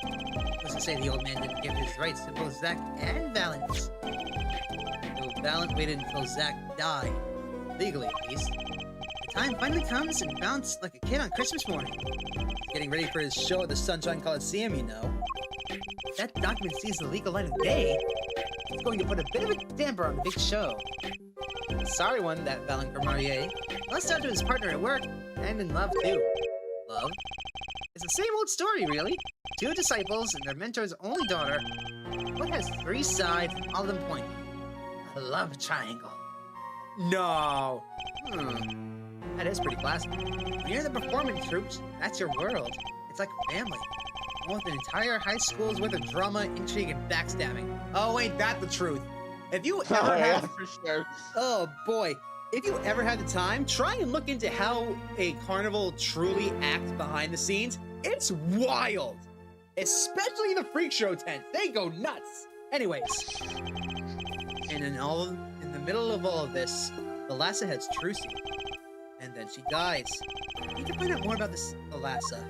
What's to say the old man didn't give his rights to both Zach and Valent. Though Valent waited until Zach died. Legally, at least. The time finally comes and Valent's like a kid on Christmas morning. Getting ready for his show at the Sunshine Coliseum, you know. If that document sees the legal light of day, it's going to put a bit of a damper on the big show. Sorry one, that Valent Gramaye. Let's talk to his partner at work, and in love too. Love? It's the same old story, really. 2 disciples and their mentor's only daughter. What has 3 sides, all of them pointing? A love triangle. No. That is pretty classic. When you're in the performance troops, that's your world. It's like family. With an entire high school's worth of drama, intrigue, and backstabbing. Oh, ain't that the truth? If you ever have... for sure. Oh, boy. If you ever had the time, try and look into how a carnival truly acts behind the scenes. It's wild. Especially the freak show tent. They go nuts. Anyways. And in the middle of all of this, Thalassa has Trucy. And then she dies. I need to find out more about this Thalassa.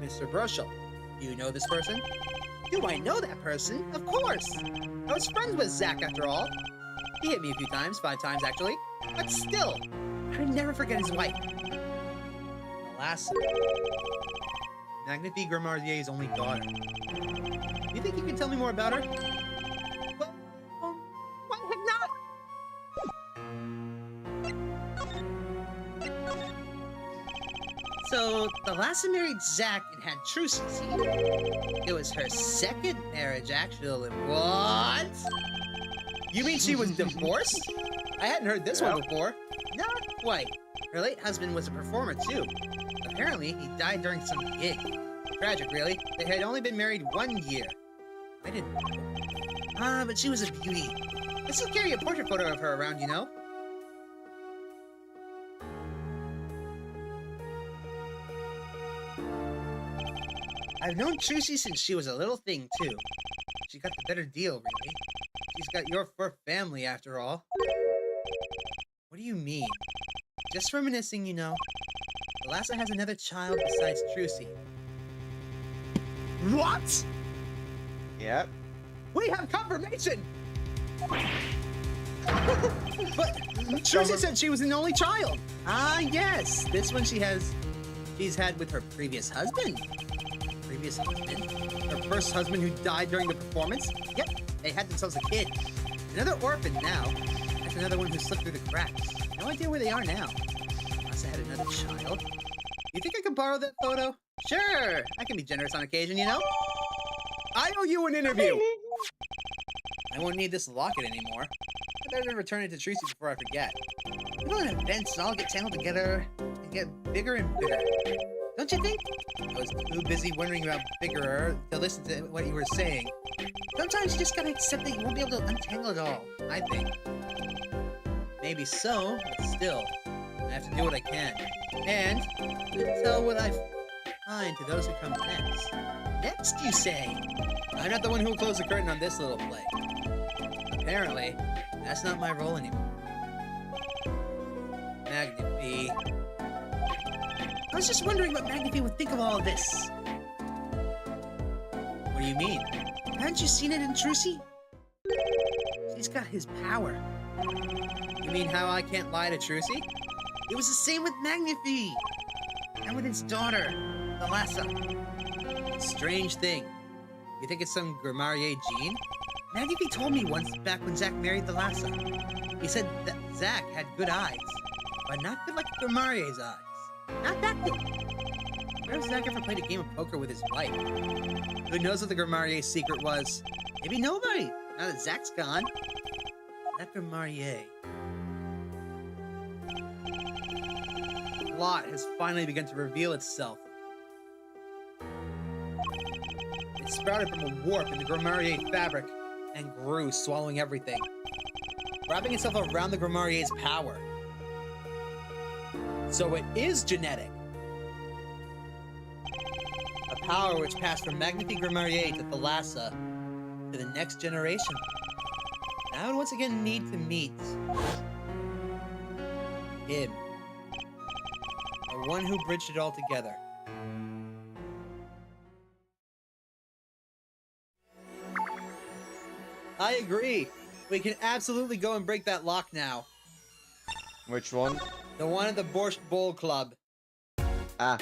Mr. Brushel, do you know this person? Do I know that person? Of course! I was friends with Zach after all. He hit me a few times, 5 times actually. But still, I would never forget his wife. Alas, Magnifique Gramaye's only daughter. You think you can tell me more about her? Well, why the heck not? So, Thalassa married Zach and had Trucy, see? It was her second marriage, actually. What? You mean she was divorced? I hadn't heard this one before. Not quite. Her late husband was a performer, too. Apparently, he died during some gig. Tragic, really. They had only been married 1 year. I didn't know. But she was a beauty. I still carry a portrait photo of her around, you know? I've known Trucy since she was a little thing, too. She got the better deal, really. She's got your fur family, after all. What do you mean? Just reminiscing, you know. Thalassa has another child besides Trucy. What? Yep. We have confirmation! But Trucy said she was an only child. Ah, yes. This one she's had with her previous husband. Previous husband? Her first husband who died during the performance? Yep, they had themselves a kid. Another orphan now. That's another one who slipped through the cracks. No idea where they are now. Thalassa had another child. You think I could borrow that photo? Sure, I can be generous on occasion, you know? I owe you an interview! I won't need this locket anymore. I better return it to Trucy before I forget. We go to events and all get tangled together and get bigger and bigger. Don't you think? I was too busy wondering about bigger to listen to what you were saying. Sometimes you just gotta accept that you won't be able to untangle it all, I think. Maybe so, but still, I have to do what I can. And tell what I find to those who come next. Next, you say? I'm not the one who will close the curtain on this little play. Apparently, that's not my role anymore. Magnifi. I was just wondering what Magnifi would think of all of this. What do you mean? Haven't you seen it in Trucy? She's got his power. You mean how I can't lie to Trucy? It was the same with Magnifi. And with his daughter, Thalassa. Strange thing. You think it's some Grammarier gene? Magnifi told me once back when Zack married Thalassa. He said that Zack had good eyes, but not good like Grammarier's eyes. Not that good. Where has Zack ever played a game of poker with his wife? Who knows what the Grammarier's secret was? Maybe nobody, now that Zack's gone. That Grammarier. The plot has finally begun to reveal itself. It sprouted from a warp in the Grammarier fabric and grew, swallowing everything, wrapping itself around the Grammarier's power. So it is genetic. A power which passed from Magnifi Grammarier to Thalassa to the next generation. Now I would once again need to meet him. The one who bridged it all together. I agree. We can absolutely go and break that lock now. Which one? The one at the Borscht Bowl Club. Ah.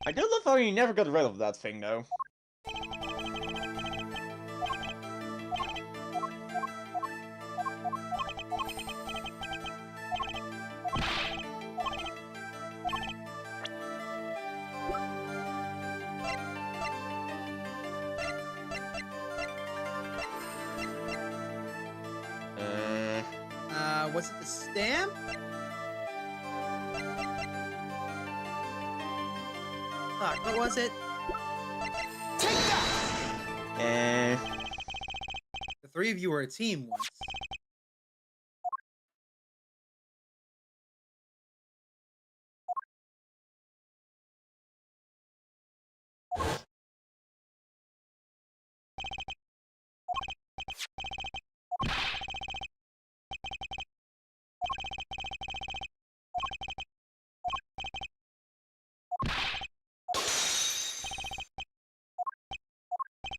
I do love how you never got rid of that thing, though. Was it the stamp? Fuck, what was it? Take that! The three of you were a team once.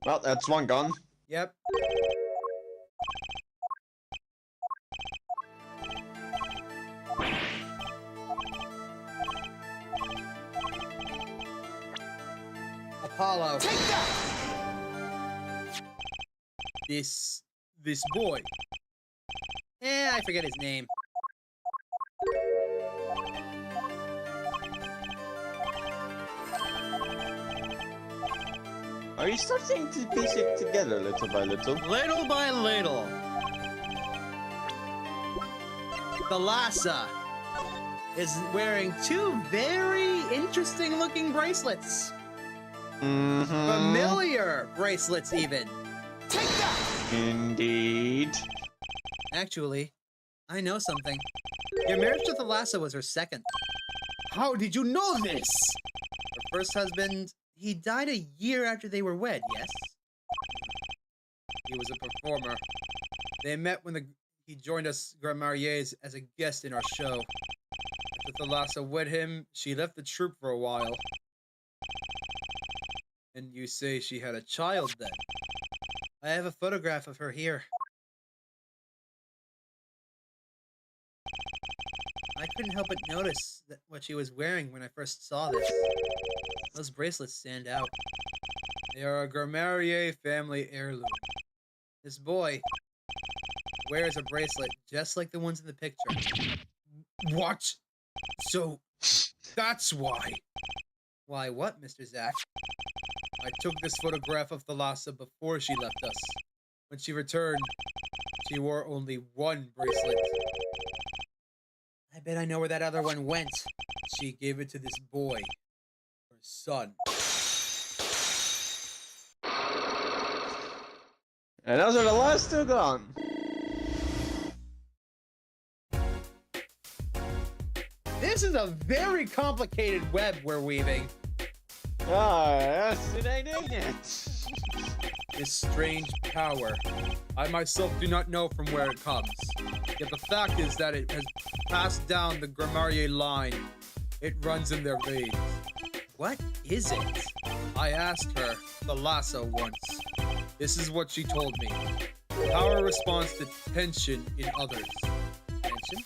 Well, that's one gone. Yep. Apollo. Take that! This boy. I forget his name. Are you starting to piece it together little by little? Little by little. Thalassa is wearing two very interesting looking bracelets. Mm-hmm. Familiar bracelets even. Take that! Indeed. Agreed. Actually, I know something. Your marriage to Thalassa was her second. How did you know this? Her first husband, he died a year after they were wed, yes? He was a performer. They met when he joined us Gramarriers as a guest in our show. After Thalassa wed him, she left the troupe for a while. And you say she had a child then? I have a photograph of her here. I couldn't help but notice what she was wearing when I first saw this. Those bracelets stand out. They are a Gramarrier family heirloom. This boy wears a bracelet just like the ones in the picture. What? So, that's why. Why what, Mr. Zack? I took this photograph of Thalassa before she left us. When she returned, she wore only one bracelet. I bet I know where that other one went. She gave it to this boy, her son. And those are the last two gone. This is a very complicated web we're weaving. Ah, yes, it ain't it. This strange power. I myself do not know from where it comes. Yet the fact is that it has passed down the Gramarrier line. It runs in their veins. What is it? I asked her, Thalassa, once. This is what she told me. Power responds to tension in others. Tension?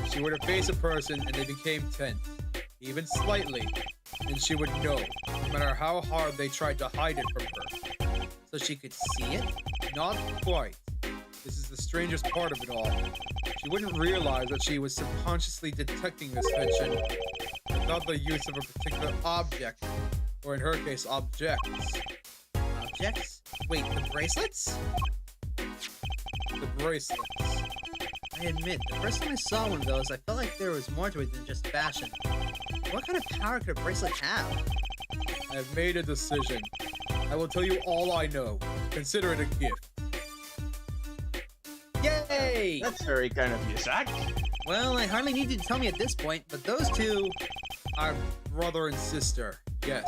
If she were to face a person and they became tense, even slightly, then she would know, no matter how hard they tried to hide it from her. So she could see it? Not quite. This is the strangest part of it all. She wouldn't realize that she was subconsciously detecting this tension without the use of a particular object, or in her case, objects. Objects? Wait, the bracelets? The bracelets. I admit, the first time I saw one of those, I felt like there was more to it than just fashion. What kind of power could a bracelet have? I have made a decision. I will tell you all I know. Consider it a gift. Yay! That's very kind of you, Zack. Well, I hardly need you to tell me at this point, but those two Our brother and sister, yes.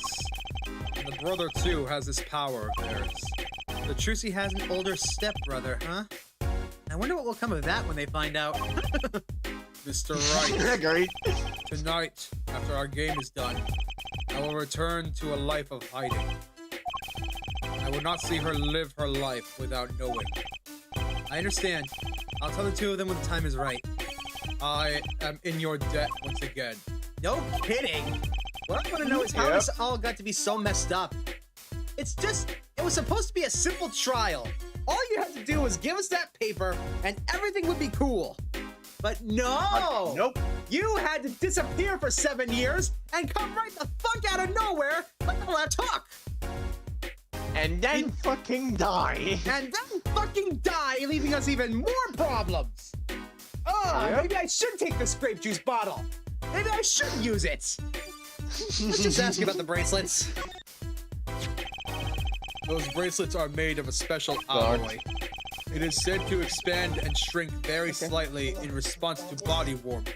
And the brother, too, has this power of theirs. The Trucy has an older stepbrother, huh? I wonder what will come of that when they find out. Mr. Wright, Agreed. tonight, after our game is done, I will return to a life of hiding. I will not see her live her life without knowing. I understand. I'll tell the two of them when the time is right. I am in your debt once again. No kidding! What I want to know is how this all got to be so messed up. It's just, it was supposed to be a simple trial. All you had to do was give us that paper and everything would be cool. But no! Nope. You had to disappear for 7 years and come right the fuck out of nowhere like a left hook! And then fucking die. And then fucking die, leaving us even more problems! Maybe I should take this grape juice bottle. Maybe I should use it. Let's just ask you about the bracelets. Those bracelets are made of a special alloy. It is said to expand and shrink very slightly in response to body warmth.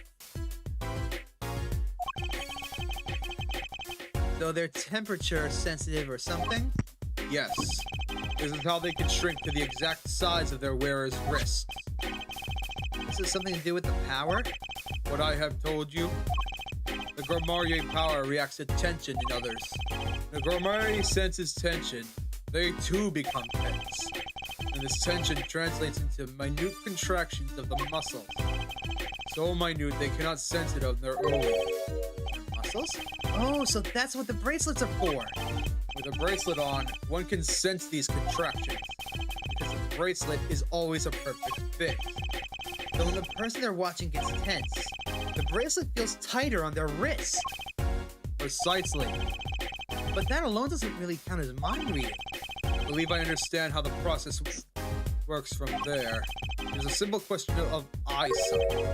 So they're temperature sensitive or something? Yes. This is how they can shrink to the exact size of their wearer's wrists. This is something to do with the power? What I have told you? The Gramarrier power reacts to tension in others. The Gramarrier senses tension. They too become tense. And this tension translates into minute contractions of the muscles. So minute they cannot sense it on their own. Muscles? Oh, so that's what the bracelets are for. With a bracelet on, one can sense these contractions. Because the bracelet is always a perfect fit. So when the person they're watching gets tense, the bracelet feels tighter on their wrist. Precisely. But that alone doesn't really count as mind reading. I believe I understand how the process works from there. There's a simple question of eyesight.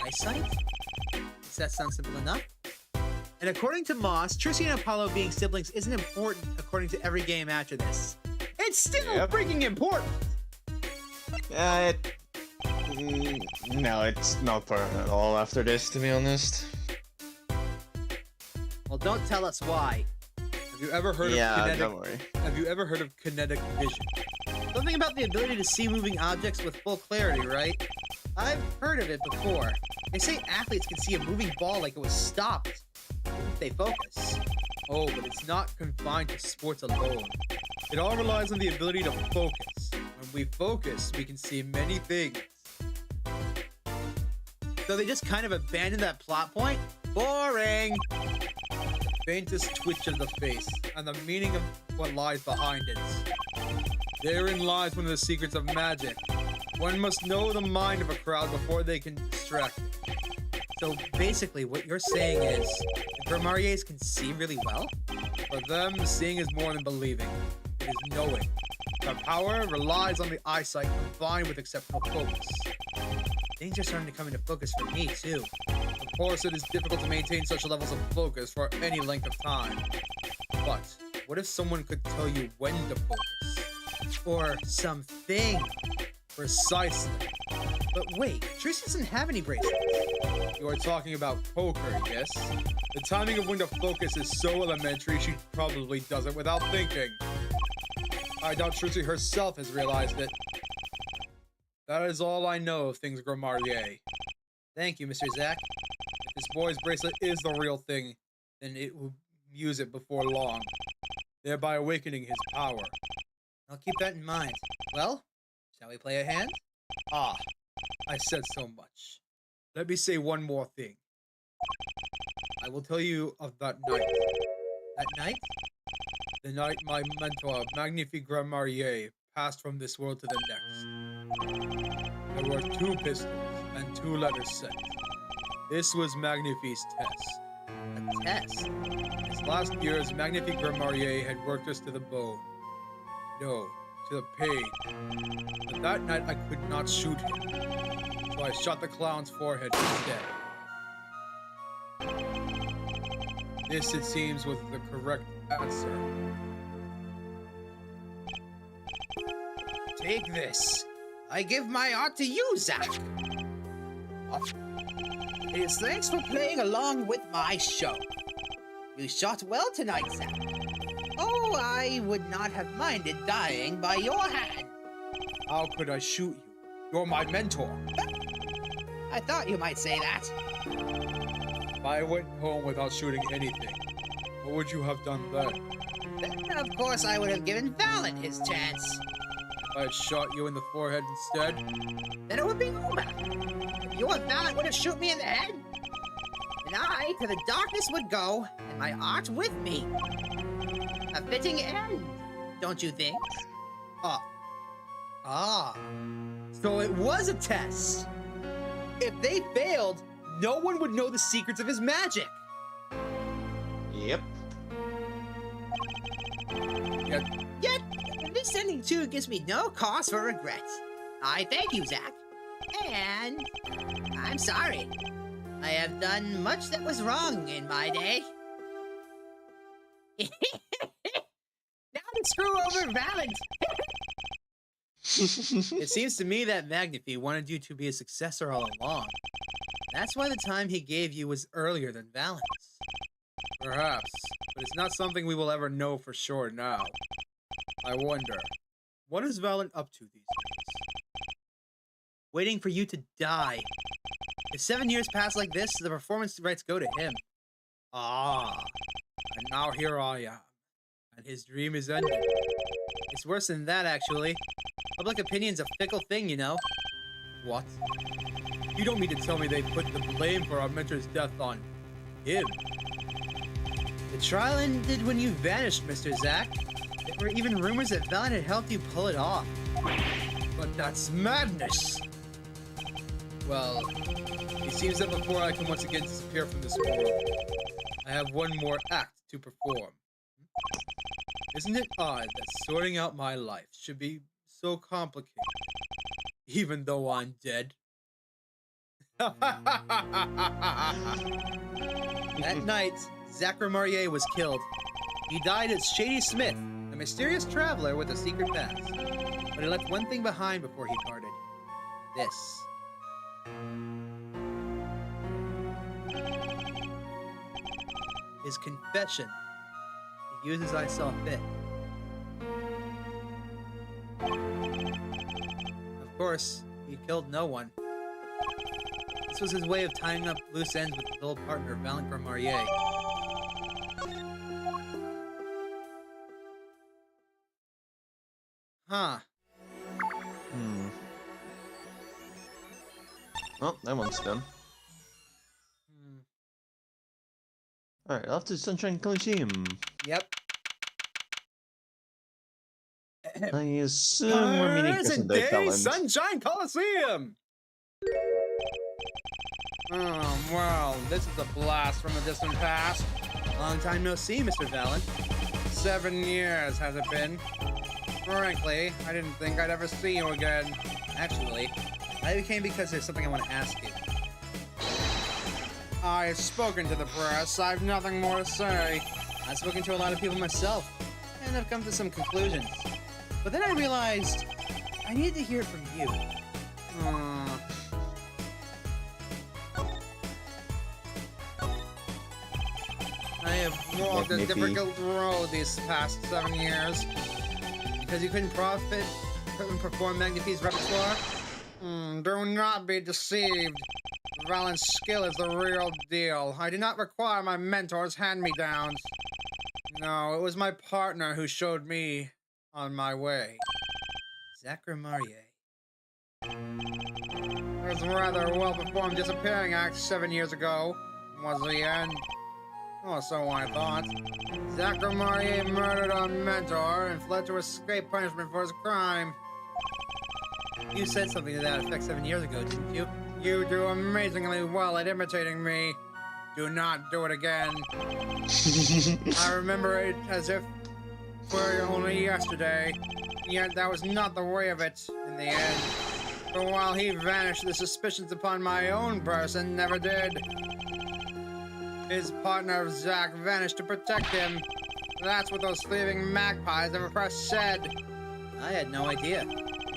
Eyesight? Does that sound simple enough? And according to Moss, Trucy and Apollo being siblings isn't important according to every game after this. It's still freaking important! No, it's not permanent at all after this, to be honest. Well, don't tell us why. Have you ever heard of Yeah, don't worry. Have you ever heard of kinetic vision? Something about the ability to see moving objects with full clarity, right? I've heard of it before. They say athletes can see a moving ball like it was stopped if they focus. Oh, but it's not confined to sports alone. It all relies on the ability to focus. When we focus, we can see many things. So they just kind of abandoned that plot point? Boring! The faintest twitch of the face, and the meaning of what lies behind it. Therein lies one of the secrets of magic. One must know the mind of a crowd before they can distract it. So basically what you're saying is, the Grimariers can see really well? For them, seeing is more than believing. It is knowing. Their power relies on the eyesight combined with exceptional focus. Things are starting to come into focus for me, too. Of course, it is difficult to maintain such levels of focus for any length of time. But what if someone could tell you when to focus? Or something. Precisely. But wait, Trish doesn't have any bracelets. You are talking about poker, yes? The timing of when to focus is so elementary, she probably does it without thinking. I doubt Trucy herself has realized it. That is all I know of things Grimarier. Thank you, Mr. Zack. If this boy's bracelet is the real thing, then it will use it before long, thereby awakening his power. I'll keep that in mind. Well, shall we play a hand? Ah, I said so much. Let me say one more thing. I will tell you of that night. That night? The night my mentor, Magnifique Grimarier, passed from this world to the next. There were 2 pistols and 2 letters sent. This was Magnifique's test. A test? His last years, Magnifique Grimarier had worked us to the bone. No, to the pain. But that night I could not shoot him, so I shot the clown's forehead instead. This, it seems, was the correct answer. Take this. I give my art to you, Zack. It is thanks for playing along with my show. You shot well tonight, Zack. Oh, I would not have minded dying by your hand. How could I shoot you? You're my mentor. I thought you might say that. If I went home without shooting anything, what would you have done then? Then, of course, I would have given Valen his chance. If I had shot you in the forehead instead? Then it would be over. If your Valen would have shot me in the head, and I to the darkness would go, and my art with me. A fitting end, don't you think? So it was a test. If they failed, no one would know the secrets of his magic. Yep. Yet, this ending too gives me no cause for regret. I thank you, Zack. And I'm sorry. I have done much that was wrong in my day. Now to screw over Valen. It seems to me that Magnifique wanted you to be a successor all along. That's why the time he gave you was earlier than Valen's. Perhaps, but it's not something we will ever know for sure now. I wonder, what is Valen up to these days? Waiting for you to die. If 7 years pass like this, the performance rights go to him. And now here I am, and his dream is ended. It's worse than that, actually. Public opinion's a fickle thing, you know. What? You don't mean to tell me they put the blame for our mentor's death on him? The trial ended when you vanished, Mr. Zack. There were even rumors that Valen had helped you pull it off. But that's madness! Well, it seems that before I can once again disappear from this world, I have one more act to perform. Isn't it odd that sorting out my life should be so complicated, even though I'm dead? That night, Zack Grimarier was killed. He died as Shady Smith, a mysterious traveler with a secret past. But he left one thing behind before he parted. This. His confession. To use as I saw fit. Of course, he killed no one. This was his way of tying up loose ends with his old partner, Valentin Gromarier. Huh. Well, that one's done. Alright, off to Sunshine Coliseum. Yep. I assume we're meeting Present present-day day felons. Sunshine Coliseum! Oh, well, this is a blast from the distant past. Long time no see, Mr. Valen. 7 years, has it been? Frankly, I didn't think I'd ever see you again. Actually, I came because there's something I want to ask you. I've spoken to the press. I've nothing more to say. I've spoken to a lot of people myself, and I've come to some conclusions. But then I realized I needed to hear it from you. I have walked a difficult road these past 7 years. Because you couldn't perform Magnifi's repertoire? Do not be deceived. Valen's skill is the real deal. I do not require my mentor's hand-me-downs. No, it was my partner who showed me on my way. Zach Gromarier. It was a rather well-performed disappearing act 7 years ago. Was the end. Oh, so I thought. Zach Gromarier murdered a mentor and fled to escape punishment for his crime. You said something to that effect 7 years ago, didn't you? You do amazingly well at imitating me. Do not do it again. I remember it as if it were only yesterday. Yet that was not the way of it in the end. But while he vanished, the suspicions upon my own person never did. His partner, Zach, vanished to protect him. That's what those thieving magpies of a press said. I had no idea.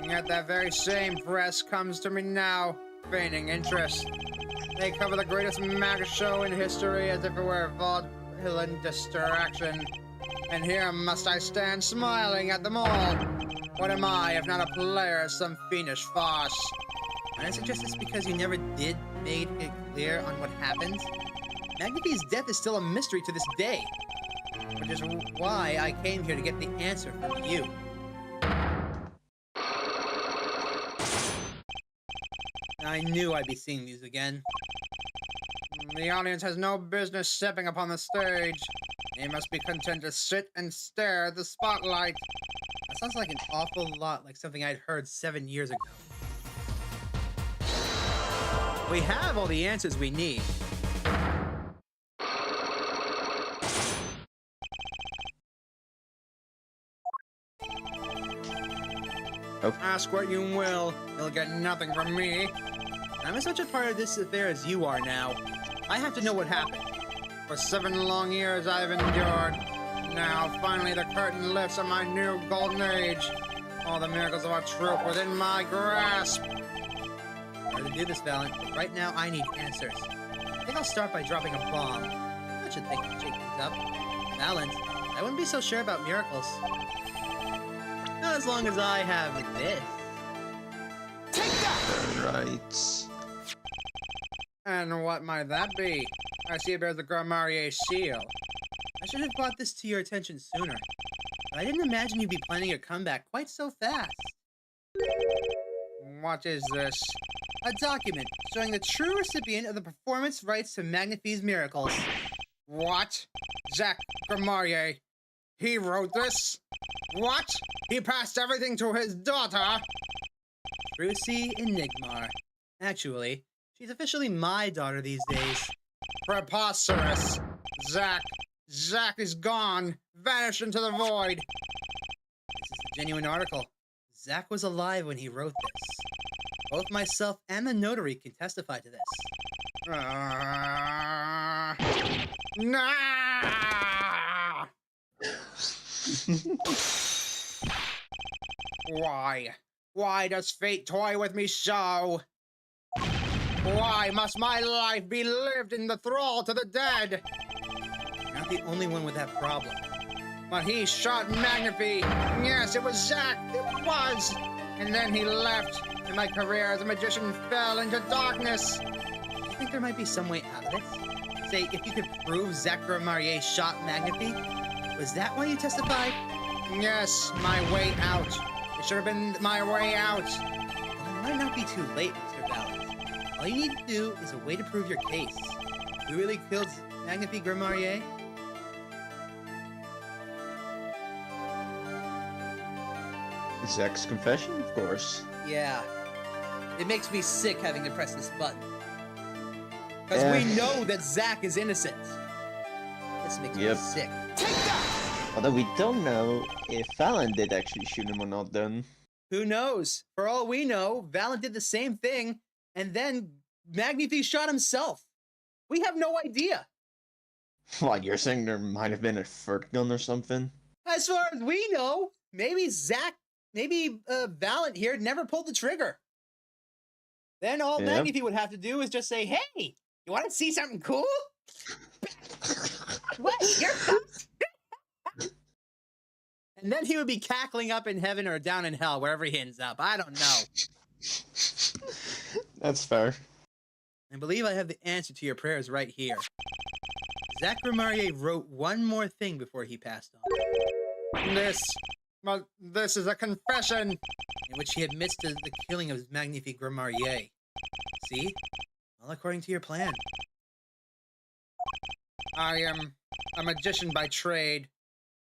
Yet that very same press comes to me now, feigning interest. They cover the greatest mag show in history as if it were a vaudevillian distraction. And here must I stand smiling at them all. What am I, if not a player of some fiendish farce? And I suggest it's because you never did make it clear on what happened. Magnifi's death is still a mystery to this day. Which is why I came here to get the answer from you. I knew I'd be seeing these again. The audience has no business stepping upon the stage. They must be content to sit and stare at the spotlight. That sounds like an awful lot like something I'd heard 7 years ago. We have all the answers we need. Oh. Ask what you will, you'll get nothing from me. I'm as much a part of this affair as you are now. I have to know what happened. For 7 long years I've endured. Now, finally, the curtain lifts on my new golden age. All the miracles of our troupe within my grasp. Sorry to do this, Valen, but right now I need answers. I think I'll start by dropping a bomb. That should shake things up. Valen, I wouldn't be so sure about miracles. Not as long as I have this. Take that! Right. And what might that be? I see it bears the Gromarier seal. I should have brought this to your attention sooner. But I didn't imagine you'd be planning a comeback quite so fast. What is this? A document showing the true recipient of the performance rights to Magnifi's miracles. What? Zach Gromarier. He wrote this? What? He passed everything to his daughter? Trucy Enigmar. Actually, she's officially my daughter these days. Preposterous. Zach is gone. Vanished into the void. This is a genuine article. Zach was alive when he wrote this. Both myself and the notary can testify to this. Nah! Why? Why does fate toy with me so? Why must my life be lived in the thrall to the dead? You're not the only one with that problem. But he shot Magnify. Yes, it was Zack. It was. And then he left, and my career as a magician fell into darkness. Do you think there might be some way out of it? Say, if you could prove Zack Marrier shot Magnify, was that why you testified? Yes, my way out. It should have been my way out. Well, it might not be too late, Mr. Valent. All you need to do is a way to prove your case. You really killed Magnify Grimarier? Zack's confession, of course. Yeah. It makes me sick having to press this button. Because Yeah. we know that Zack is innocent. This makes me Yep. sick. Although we don't know if Fallon did actually shoot him or not then. Who knows? For all we know, Valent did the same thing, and then Magnify shot himself. We have no idea. Like, you're saying there might have been a third gun or something? As far as we know, maybe Valent here never pulled the trigger. Then all Yeah. Magnify would have to do is just say, "Hey, you want to see something cool?" What? You're fucked? And then he would be cackling up in heaven or down in hell, wherever he ends up. I don't know. That's fair. I believe I have the answer to your prayers right here. Zack Marrier wrote one more thing before he passed on, This is a confession. in which he admits to the killing of Magnify Grimarier. See? All according to your plan. I am a magician by trade.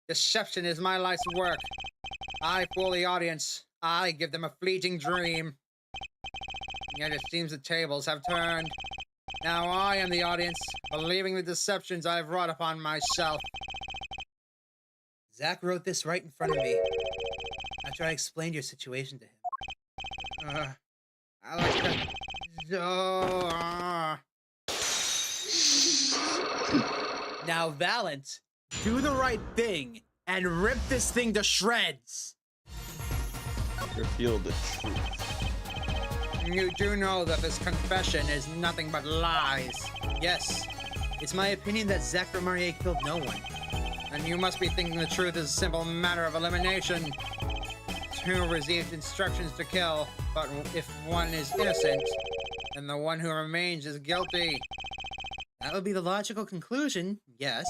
Deception is my life's work. I fool the audience. I give them a fleeting dream. Yet it seems the tables have turned. Now I am the audience, believing the deceptions I have wrought upon myself. Zack wrote this right in front of me after I explained your situation to him. I like to... Now, Valent, do the right thing and rip this thing to shreds. Reveal the truth. You do know that this confession is nothing but lies. Yes, it's my opinion that Zack Marrier killed no one. And you must be thinking the truth is a simple matter of elimination. Two received instructions to kill, but if one is innocent, then the one who remains is guilty. That would be the logical conclusion, yes.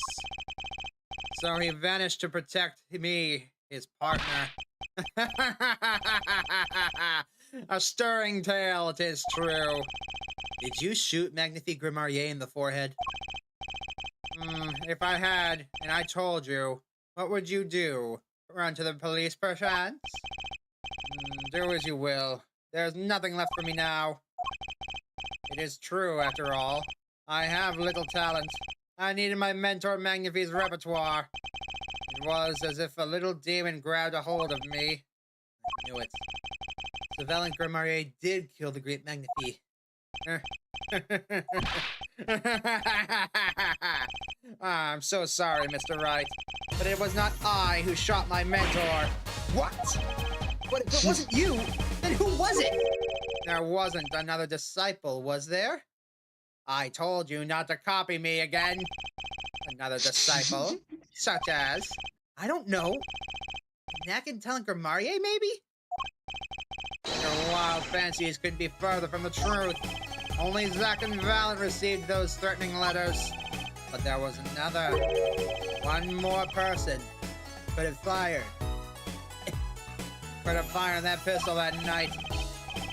So he vanished to protect me, his partner. A stirring tale, it is true. Did you shoot Magnify Grimarier in the forehead? If I had, and I told you, what would you do? Run to the police, perchance? Do as you will. There's nothing left for me now. It is true, after all. I have little talent. I needed my mentor Magnify's repertoire. It was as if a little demon grabbed a hold of me. I knew it. So Valent Grimarier did kill the great Magnify. I'm so sorry, Mr. Wright, but it was not I who shot my mentor. What? But if it wasn't you, then who was it? There wasn't another disciple, was there? I told you not to copy me again. Another disciple, such as... I don't know. Knack and Talent Grimarier, maybe? Your wild fancies couldn't be further from the truth. Only Zack and Valent received those threatening letters. But there was another. One more person. Could have fired. Could have fired that pistol that night.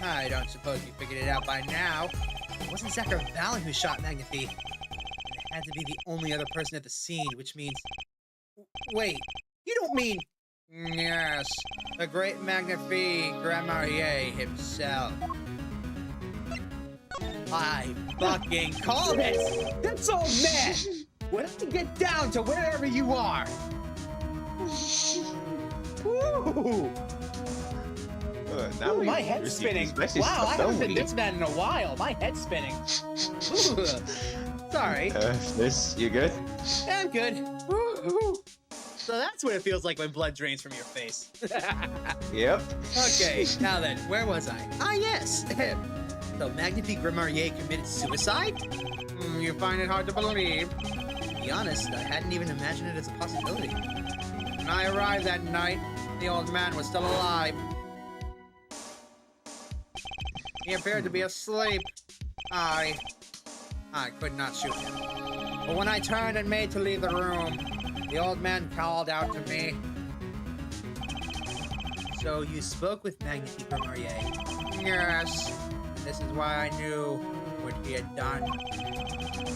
I don't suppose you figured it out by now. It wasn't Zack or Valent who shot Magnify. And it had to be the only other person at the scene, which means... Wait, you don't mean... Yes, the great Magnify Grimarier himself. I fucking called it! That's all, man! We'll have to get down to wherever you are! Woo! Now Ooh, we my head's receive spinning. these messages, Wow, I haven't don't been we? this bad in a while. My head's spinning. Ooh. Sorry. This, you good? I'm good. Woo-hoo. So that's what it feels like when blood drains from your face. Yep. Okay, now then, where was I? Ah, yes. So Magnifique Grimarier committed suicide? You find it hard to believe. To be honest, I hadn't even imagined it as a possibility. When I arrived that night, the old man was still alive. He appeared to be asleep. I could not shoot him. But when I turned and made to leave the room, the old man called out to me. So you spoke with Magnifique Grimarier? Yes, this is why I knew what he had done.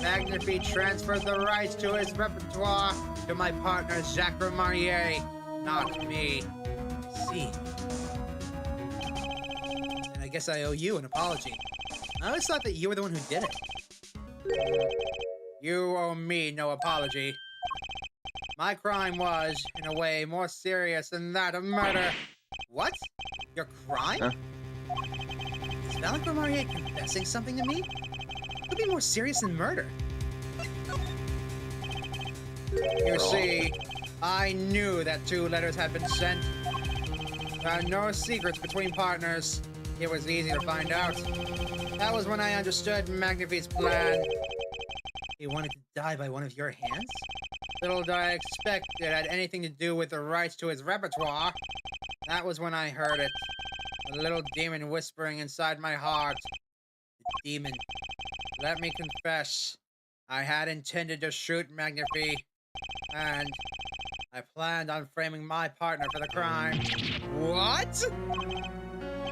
Magnifique transferred the rights to his repertoire to my partner, Jacques Grimarier, not me. I see. And I guess I owe you an apology. I always thought that you were the one who did it. You owe me no apology. My crime was, in a way, more serious than that of murder. What? Your crime? Huh? Is Valak Grimarier confessing something to me? It could be more serious than murder. You see, I knew that 2 letters had been sent. There are no secrets between partners. It was easy to find out. That was when I understood Magnifique's plan. He wanted to die by one of your hands? Little did I expect it had anything to do with the rights to his repertoire. That was when I heard it. The little demon whispering inside my heart. The demon. Let me confess, I had intended to shoot Magnifique, and I planned on framing my partner for the crime. What?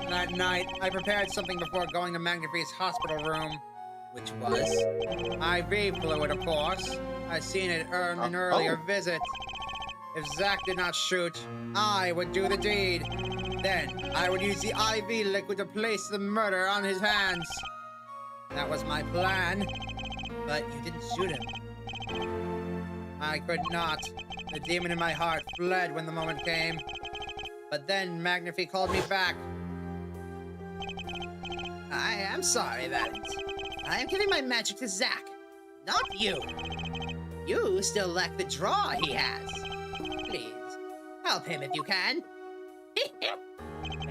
That night, I prepared something before going to Magnifique's hospital room. Which was? IV fluid, of course. I seen it earn an earlier visit. If Zack did not shoot, I would do the deed. Then, I would use the IV liquid to place the murder on his hands. That was my plan. But you didn't shoot him. I could not. The demon in my heart fled when the moment came. But then Magnifique called me back. I am sorry, Valent. I am giving my magic to Zack, not you. You still lack the draw he has. Please, help him if you can.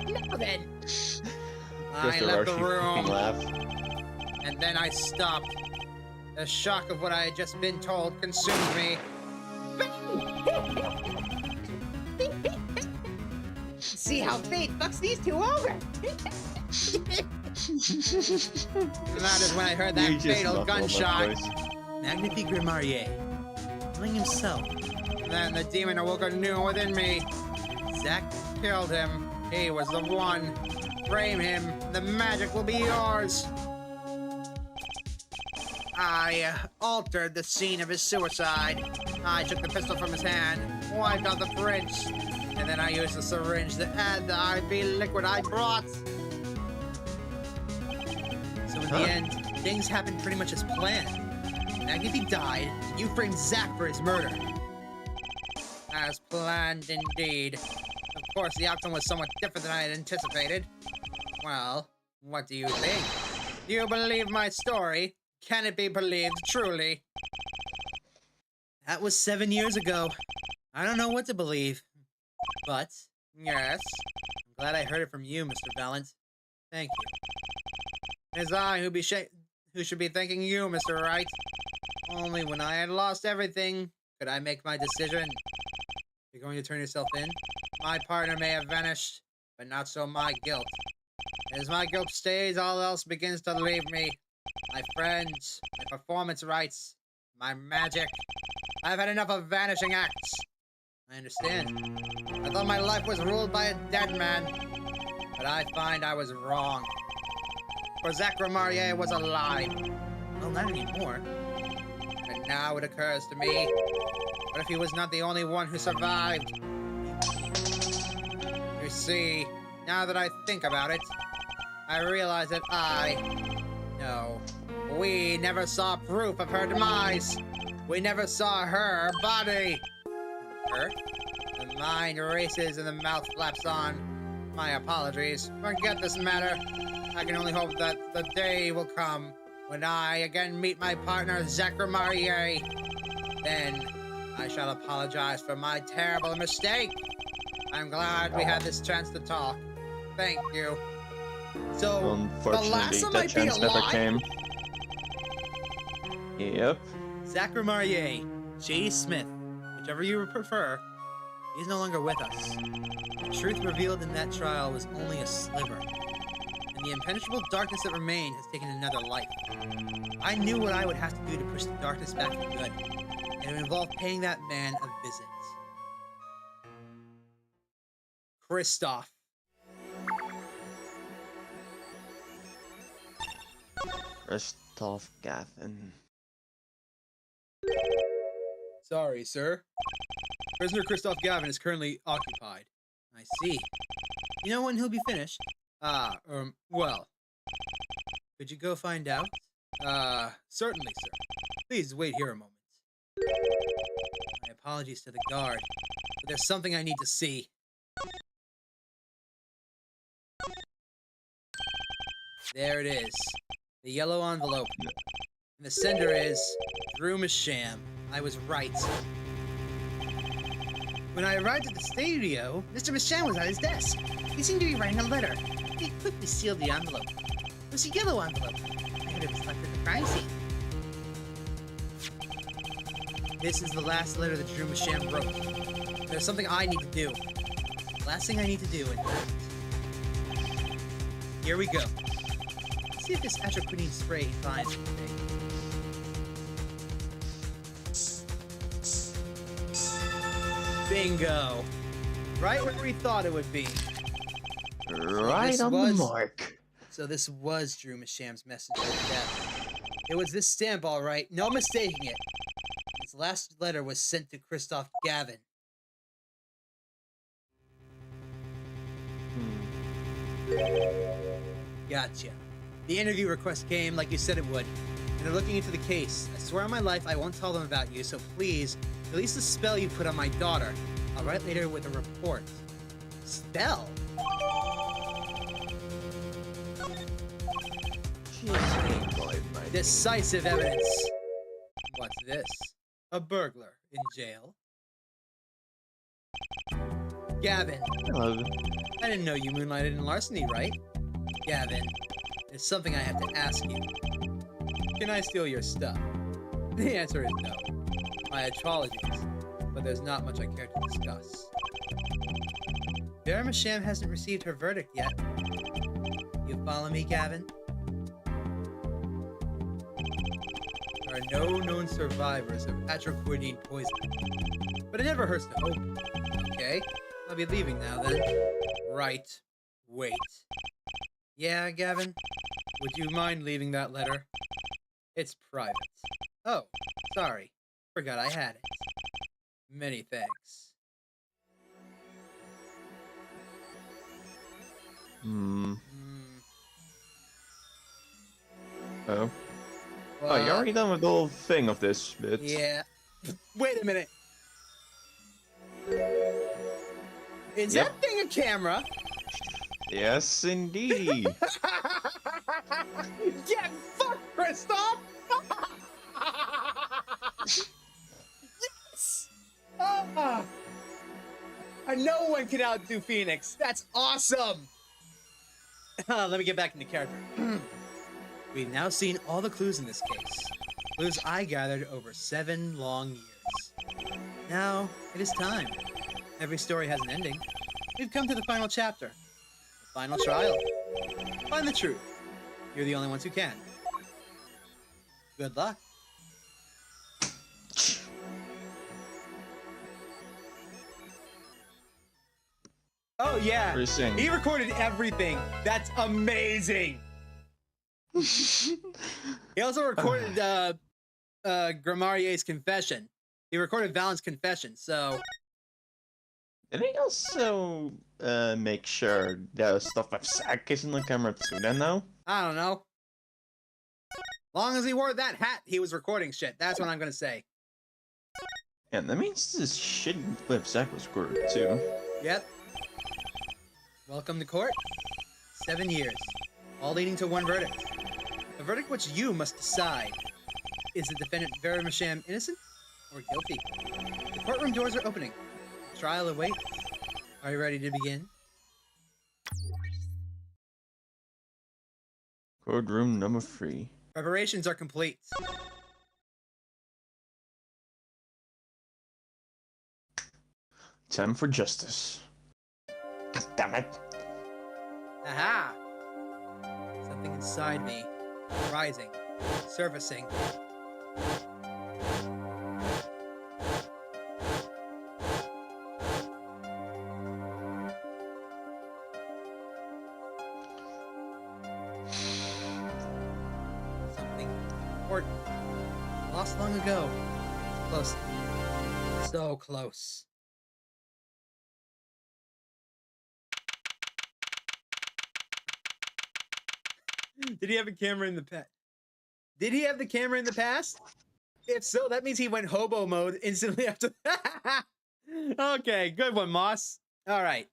Now then. I left the room, Laugh. and then I stopped. The shock of what I had just been told consumed me. See how fate fucks these 2 over. That is when I heard that You just fatal muffled that gunshot. voice. Magnifique Grimarier, killing himself. Then the demon awoke anew within me. Zack, Killed him. He was the one. Frame him. The magic will be yours. I altered the scene of his suicide. I took the pistol from his hand, wiped out the prints, and then I used the syringe to add the IV liquid I brought. so in the end, things happened pretty much as planned. Magnifique died, and you framed Zack for his murder. As planned, indeed. Of course, the outcome was somewhat different than I had anticipated. Well, what do you think? Do you believe my story? Can it be believed, truly? That was 7 years ago. I don't know what to believe. But Yes. I'm glad I heard it from you, Mr. Valent. Thank you. It is I who should be thanking you, Mr. Wright. Only when I had lost everything could I make my decision. You're going to turn yourself in? My partner may have vanished, but not so my guilt. As my guilt stays, all else begins to leave me. My friends, my performance rights, my magic. I've had enough of vanishing acts. I understand. I thought my life was ruled by a dead man, but I find I was wrong. For Zack Grimarier was alive, Well, not anymore. and now it occurs to me, what if he was not the only one who survived? You see, now that I think about it, I realize that we never saw proof of her demise. We never saw her body. Her? The mind races and the mouth flaps on. My apologies. Forget this matter. I can only hope that the day will come when I again meet my partner, Zack Grimarier. Then I shall apologize for my terrible mistake. I'm glad we had this chance to talk. Thank you. So, Unfortunately, the last time that I'd be chance never alive? came. Yep. Zach Romarier, J. Smith, whichever you prefer, he's no longer with us. The truth revealed in that trial was only a sliver, and the impenetrable darkness that remained has taken another life. I knew what I would have to do to push the darkness back for good, and it would involve paying that man a visit. Christoph. Christoph Gavin. Sorry, sir. Prisoner Christoph Gavin is currently occupied. I see. You know when he'll be finished? Well. Could you go find out? Certainly, sir. Please wait here a moment. My apologies to the guard, but there's something I need to see. There it is. The yellow envelope. And the sender is Drew Masham. I was right. When I arrived at the studio, Mr. Masham was at his desk. He seemed to be writing a letter. He quickly sealed the envelope. It was a yellow envelope. I heard it was left at the crime scene. This is the last letter that Drew Masham wrote. There's something I need to do. The last thing I need to do, in fact. Here we go. Let's see if this atropine spray he finds today. Bingo! Right where we thought it would be. Right on the mark. So this was Drew Masham's message of death. It was this stamp, all right. No mistaking it. His last letter was sent to Christoph Gavin. Gotcha. The interview request came like you said it would. And they're looking into the case. I swear on my life I won't tell them about you, so please, release the spell you put on my daughter. I'll write later with a report. Spell? Decisive evidence. What's this? A burglar in jail? Gavin. Hello. I didn't know you moonlighted in larceny, right? Gavin, there's something I have to ask you. Can I steal your stuff? The answer is no. My apologies, but there's not much I care to discuss. Vera Masham hasn't received her verdict yet. You follow me, Gavin? There are no known survivors of atroquidine poisoning, but it never hurts to hope. Okay, I'll be leaving now then. Right. Wait. Yeah, Gavin? Would you mind leaving that letter? It's private. Oh, sorry. Forgot I had it. Many thanks. Oh. Oh, you're already done with the whole thing of this bit. Yeah. Wait a minute. Is Yep. that thing a camera? Yes, indeed. Get fucked, Christoph! Yes! No one can outdo Phoenix. That's awesome! Let me get back into character. We've now seen all the clues in this case. Clues I gathered over 7 long years. Now, it is time. Every story has an ending. We've come to the final chapter. The final trial. Find the truth. You're the only ones who can. Good luck. Oh yeah, What are you saying? he recorded everything. That's amazing. He also recorded Gramarier's confession. He recorded Valen's confession, so... Did he also make sure the stuff with Zack is in the camera too then now? I don't know. Long as he wore that hat, he was recording shit. That's what I'm gonna say. Yeah, that means this shit with Zack was recorded too. Yep. Welcome to court. 7 years. All leading to one verdict. A verdict which you must decide. Is the defendant Vera Masham innocent or guilty. The courtroom doors are opening. Trial awaits. Are you ready to begin? Courtroom number 3. Preparations are complete. Time for justice. God damn it. Aha! Something inside me, rising, surfacing. Something important, lost long ago. Close. So close. Did he have a camera in the past? Did he have the camera in the past? If so, that means he went hobo mode instantly after. Okay, good one, Moss. All right.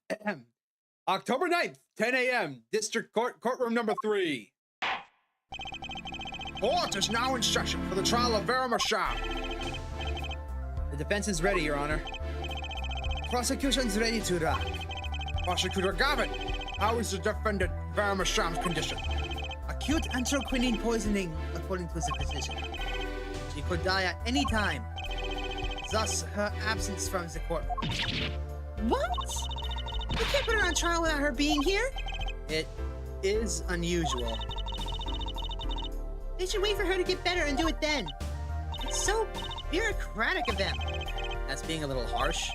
October 9th, 10 a.m., District Court, courtroom number 3. Court is now in session for the trial of Vera Masham. The defense is ready, Your Honor. Prosecution's ready to rock. Prosecutor Gavin, how is the defendant Vera Masham's condition? Acute anthraquinine poisoning, according to the physician. She could die at any time. Thus, her absence from the court. What? You can't put her on trial without her being here? It is unusual. They should wait for her to get better and do it then. It's so bureaucratic of them. That's being a little harsh.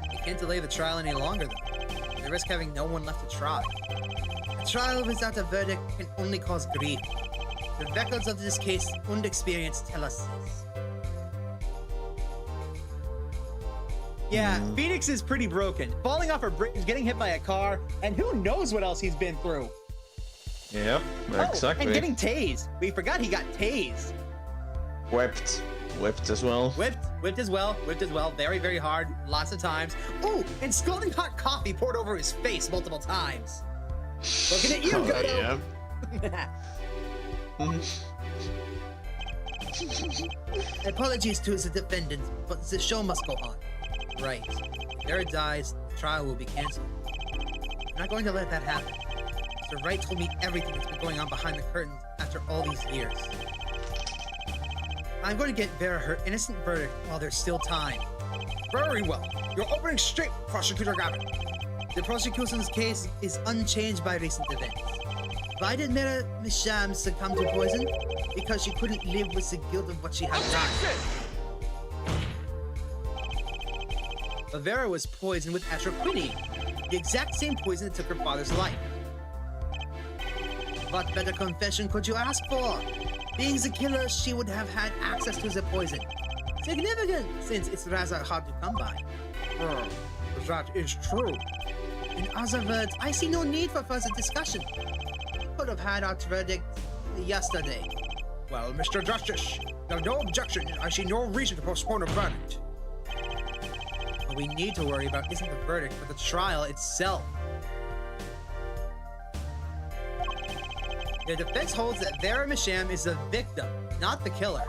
They can't delay the trial any longer, though. They risk having no one left to try. A trial without a verdict can only cause grief. The records of this case and experience tell us this. Yeah, Phoenix is pretty broken. Falling off a bridge, getting hit by a car, and who knows what else he's been through. Yep, exactly. And getting tased. We forgot he got tased. Whipped. Whipped as well. Whipped as well. Very, very hard. Lots of times. Oh, and scalding hot coffee poured over his face multiple times. Looking at you, Godo. Yeah. Apologies to the defendant, but the show must go on. Right. If Vera dies, the trial will be canceled. I'm not going to let that happen. Mr. Wright told me everything that's been going on behind the curtains after all these years. I'm going to get Vera her innocent verdict while there's still time. Very well. Your opening statement, Prosecutor Gavin. The prosecution's case is unchanged by recent events. Why did Vera Misham succumb to poison? Because she couldn't live with the guilt of what she had done. But Vera was poisoned with atropine, the exact same poison that took her father's life. What better confession could you ask for? Being the killer, she would have had access to the poison. Significant, since it's rather hard to come by. That is true. In other words, I see no need for further discussion. We could have had our verdict yesterday. Well, Mr. Justice, now no objection. I see no reason to postpone a verdict. What we need to worry about isn't the verdict, but the trial itself. The defense holds that Vera Misham is the victim, not the killer.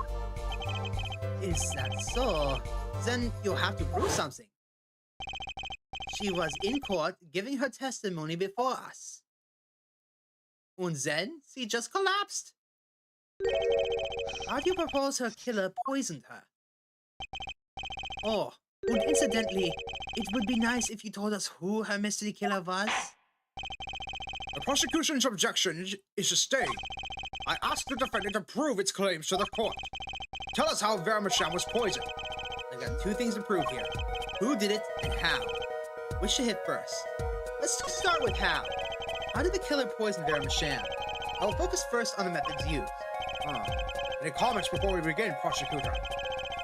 Is that so? Then you'll have to prove something. She was in court giving her testimony before us. And then she just collapsed. How do you propose her killer poisoned her? Oh, and incidentally, it would be nice if you told us who her mystery killer was. The prosecution's objection is sustained. I ask the defendant to prove its claims to the court. Tell us how Vera Misham was poisoned. I've got two things to prove here. Who did it and how? Which should hit first? Let's start with how. How did the killer poison Vera Misham? I'll focus first on the methods used. Any comments before we begin, Prosecutor?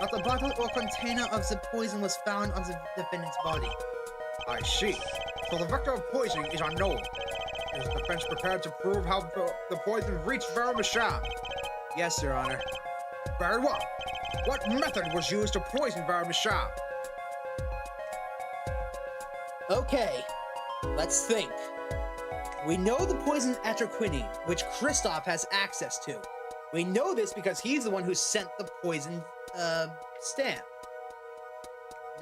Not a bottle or container of the poison was found on the defendant's body. I see. So the vector of poisoning is unknown. Is the defense prepared to prove how the poison reached Vera Misham? Yes, Your Honor. Very well. What method was used to poison Vera Misham? Okay, let's think. We know the poison atropine, which Kristoff has access to. We know this because he's the one who sent the poison stamp.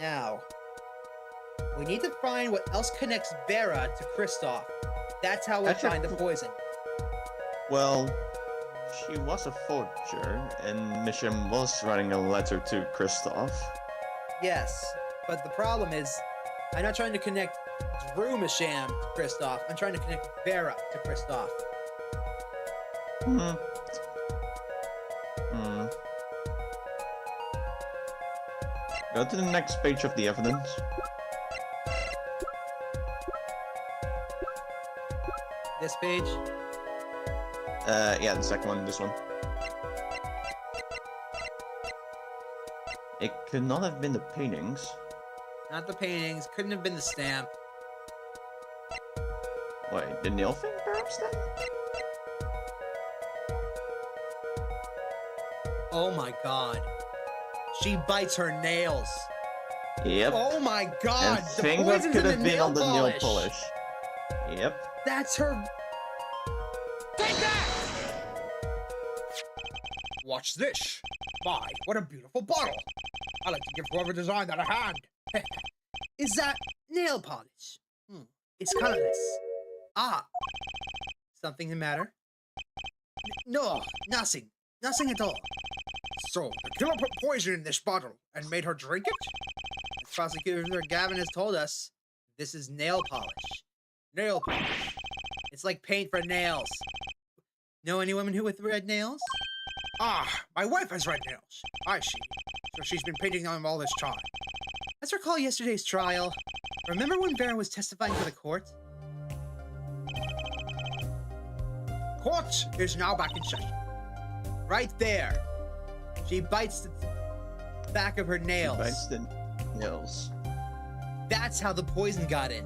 Now, we need to find what else connects Vera to Kristoff. That's how we'll That's a find the cl- poison. Well, she was a forger, and Mission was writing a letter to Kristoff. Yes, but the problem is, I'm not trying to connect Drew Misham to Kristoff. I'm trying to connect Vera to Kristoff. Hmm. Hmm. Go to the next page of the evidence. This page? Yeah, the second one, this one. It could not have been the paintings. Not the paintings. Couldn't have been the stamp. Wait, the nail thing perhaps then? Oh my god. She bites her nails. Yep. Oh my god. and The think what poison's could in have the been on the nail polish. polish. Yep. That's her. Take that! Watch this. My, what a beautiful bottle. I like to give whoever designed that a hand. Is that nail polish? It's colorless. Ah. Something the matter? No, nothing. Nothing at all. So, the killer put poison in this bottle and made her drink it? As Prosecutor Gavin has told us, this is nail polish. Nail polish. It's like paint for nails. Know any women who with red nails? Ah, my wife has red nails. I see. So she's been painting them all this time. Let's recall yesterday's trial. Remember when Vera was testifying for the court? Court is now back in session. Right there. She bites the back of her nails. Bites the nails. That's how the poison got in.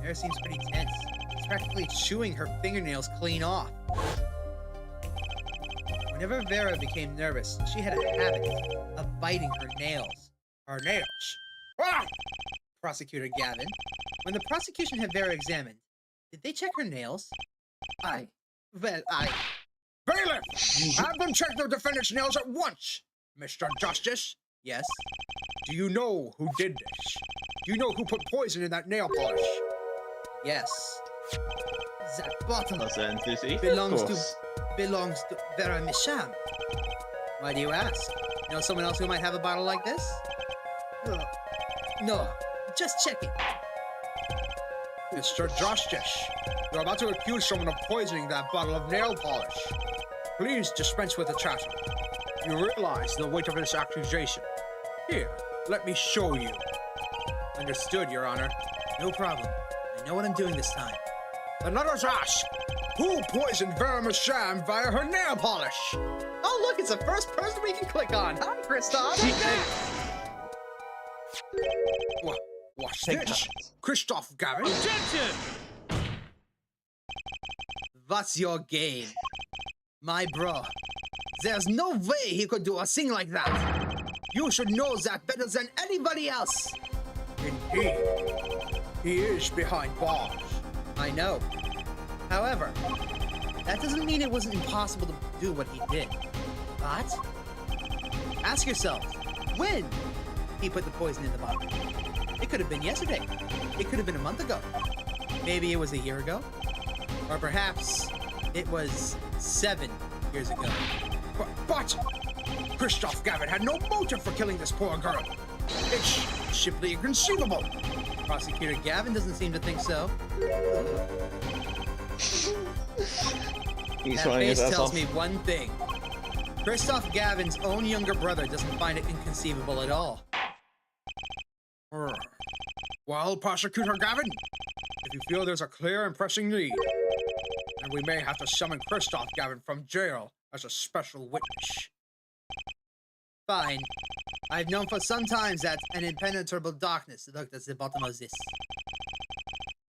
Vera seems pretty tense. She's practically chewing her fingernails clean off. Whenever Vera became nervous, she had a habit of biting her nails. Her nails. Ah! Prosecutor Gavin, when the prosecution had Vera examined, did they check her nails? Bailiff! Have them check the defendant's nails at once! Mr. Justice, Yes. do you know who did this? Do you know who put poison in that nail polish? Yes. That bottle That's NCC? belongs Of to course. Vera Misham. Why do you ask? Know someone else who might have a bottle like this? No, just checking. Mr. Justice, you're about to accuse someone of poisoning that bottle of nail polish. Please dispense with the chatter. You realize the weight of this accusation. Here, let me show you. Understood, Your Honor. No problem. I know what I'm doing this time. Then let us ask, who poisoned Vera Misham via her nail polish? Oh, look, it's the first person we can click on. Hi, Kristoff. What's Take this? that. Christoph Gavin? What's your game? My bro. There's no way he could do a thing like that. You should know that better than anybody else. Indeed. He is behind bars. I know. However, that doesn't mean it wasn't impossible to do what he did. But ask yourself, when he put the poison in the bottle? It could have been yesterday. It could have been a month ago. Maybe it was a year ago. Or perhaps it was 7 years ago. But Christoph Gavin had no motive for killing this poor girl. It's simply inconceivable. Prosecutor Gavin doesn't seem to think so. He's That running his face ass tells off. me one thing. Christoph Gavin's own younger brother doesn't find it inconceivable at all. Well, Prosecutor Gavin, if you feel there's a clear and pressing need, then we may have to summon Christoph Gavin from jail as a special witness. Fine. I've known for some time that an impenetrable darkness lurked at the bottom of this.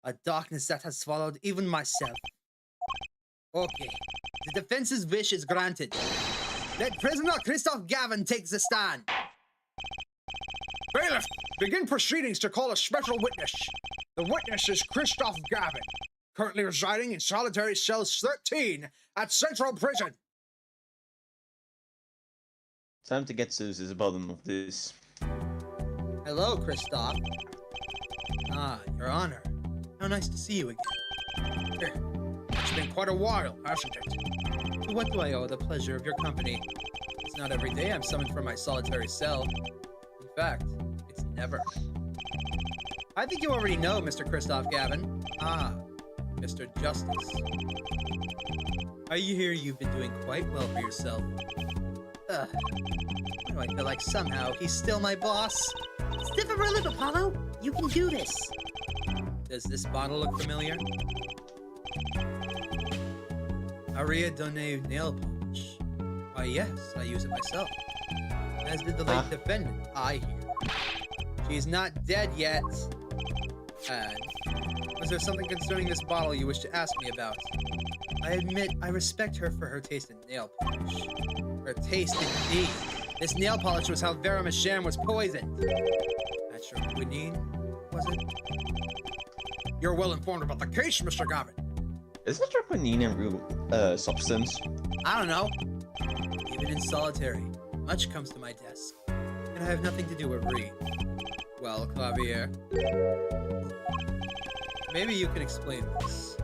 A darkness that has swallowed even myself. Okay. The defense's wish is granted. Let prisoner Christoph Gavin take the stand. Bailiff, begin proceedings to call a special witness. The witness is Christoph Gavin, currently residing in solitary cell 13 at Central Prison. Time to get to the bottom of this. Hello, Kristoff. Ah, Your Honor. How nice to see you again. Here. It's been quite a while, hasn't it? To what do I owe the pleasure of your company? It's not every day I'm summoned from my solitary cell. In fact, it's never. I think you already know, Mr. Kristoff Gavin. Ah, Mr. Justice. I hear you've been doing quite well for yourself. Why do I feel like somehow he's still my boss? Stiff upper lip, Apollo. You can do this. Does this bottle look familiar? Aria Done nail polish. Why, yes, I use it myself. As did the late defendant, I hear. She's not dead yet. And was there something concerning this bottle you wish to ask me about? I admit I respect her for her taste in nail polish. Her taste indeed. This nail polish was how Vera Masham was poisoned. That's your quinine, was it? You're well informed about the case, Mr. Gavin. Is metroquinine a real substance? I don't know. Even in solitary, much comes to my desk, and I have nothing to do but read. Well, Clavier, maybe you can explain this.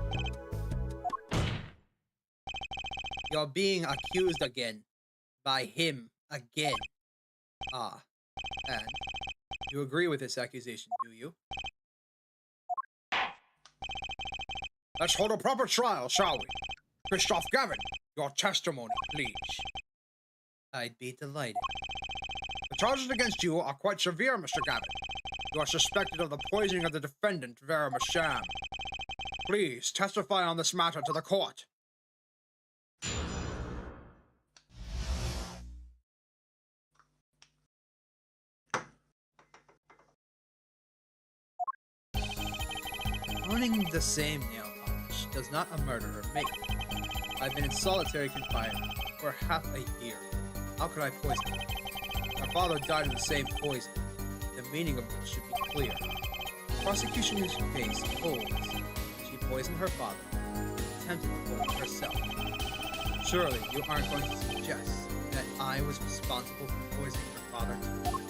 You're being accused again. By him again. Ah, and you agree with this accusation, do you? Let's hold a proper trial, shall we? Kristoff Gavin, your testimony, please. I'd be delighted. The charges against you are quite severe, Mr. Gavin. You are suspected of the poisoning of the defendant, Vera Masham. Please testify on this matter to the court. Owning the same nail polish does not a murderer make. I've been in solitary confinement for half a year. How could I poison him? My father died of the same poison, the meaning of which should be clear. The prosecution's case holds that she poisoned her father and attempted to poison herself. Surely you aren't going to suggest that I was responsible for poisoning her father too?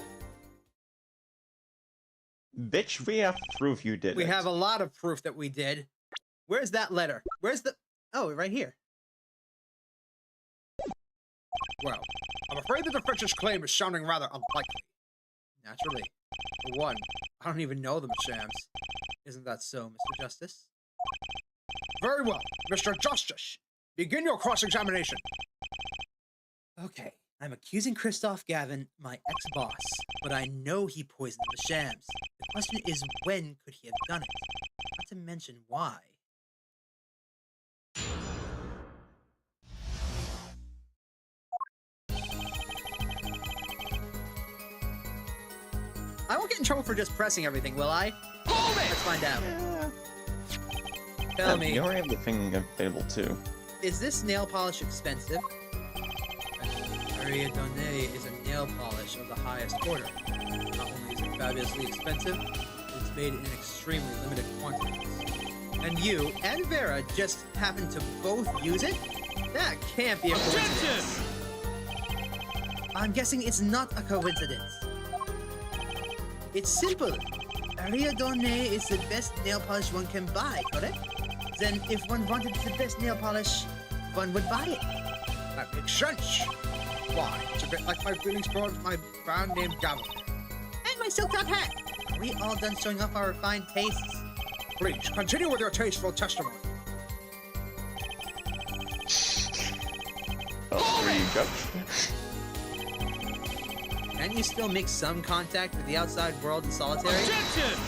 Bitch, we have proof you did We it. have a lot of proof that we did. Where's that letter? Where's the... Oh, right here. Well, I'm afraid the defense's claim is sounding rather unlikely. Naturally. For one, I don't even know the Mashams. Isn't that so, Mr. Justice? Very well, Mr. Justice. Begin your cross-examination. Okay, I'm accusing Kristoff Gavin, my ex-boss, but I know he poisoned the Shams. The question is, when could he have done it? Not to mention why. I won't get in trouble for just pressing everything, will I? Hold it! Let's find out. Tell me, You already have the thing available too. is this nail polish expensive? Maria Done is a nail polish of the highest order. Not only is it fabulously expensive, it's made in extremely limited quantities. And you and Vera just happen to both use it? That can't be a coincidence. I'm guessing it's not a coincidence. It's simple. Maria Done is the best nail polish one can buy, correct? Then if one wanted the best nail polish, one would buy it. That makes sense. Why, it's a bit like my feelings towards my brand named Gavin. And my silk top hat. Are we all done showing off our refined tastes? Please, continue with your tasteful testimony. Oh, there you go. Can you still make some contact with the outside world in solitary? Objection!